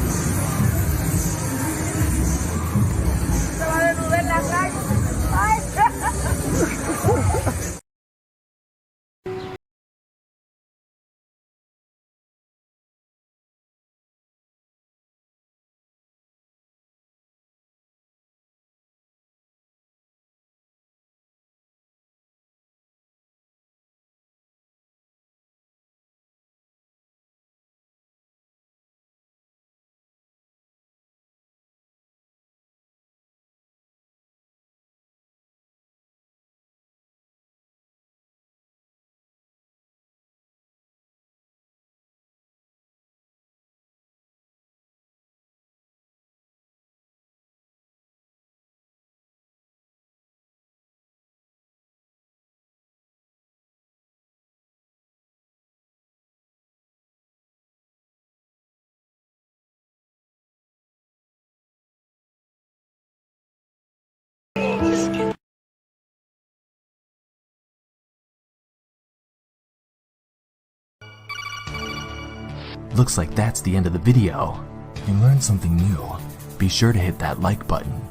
S3: Looks like that's the end of the video. If you learned something new, be sure to hit that like button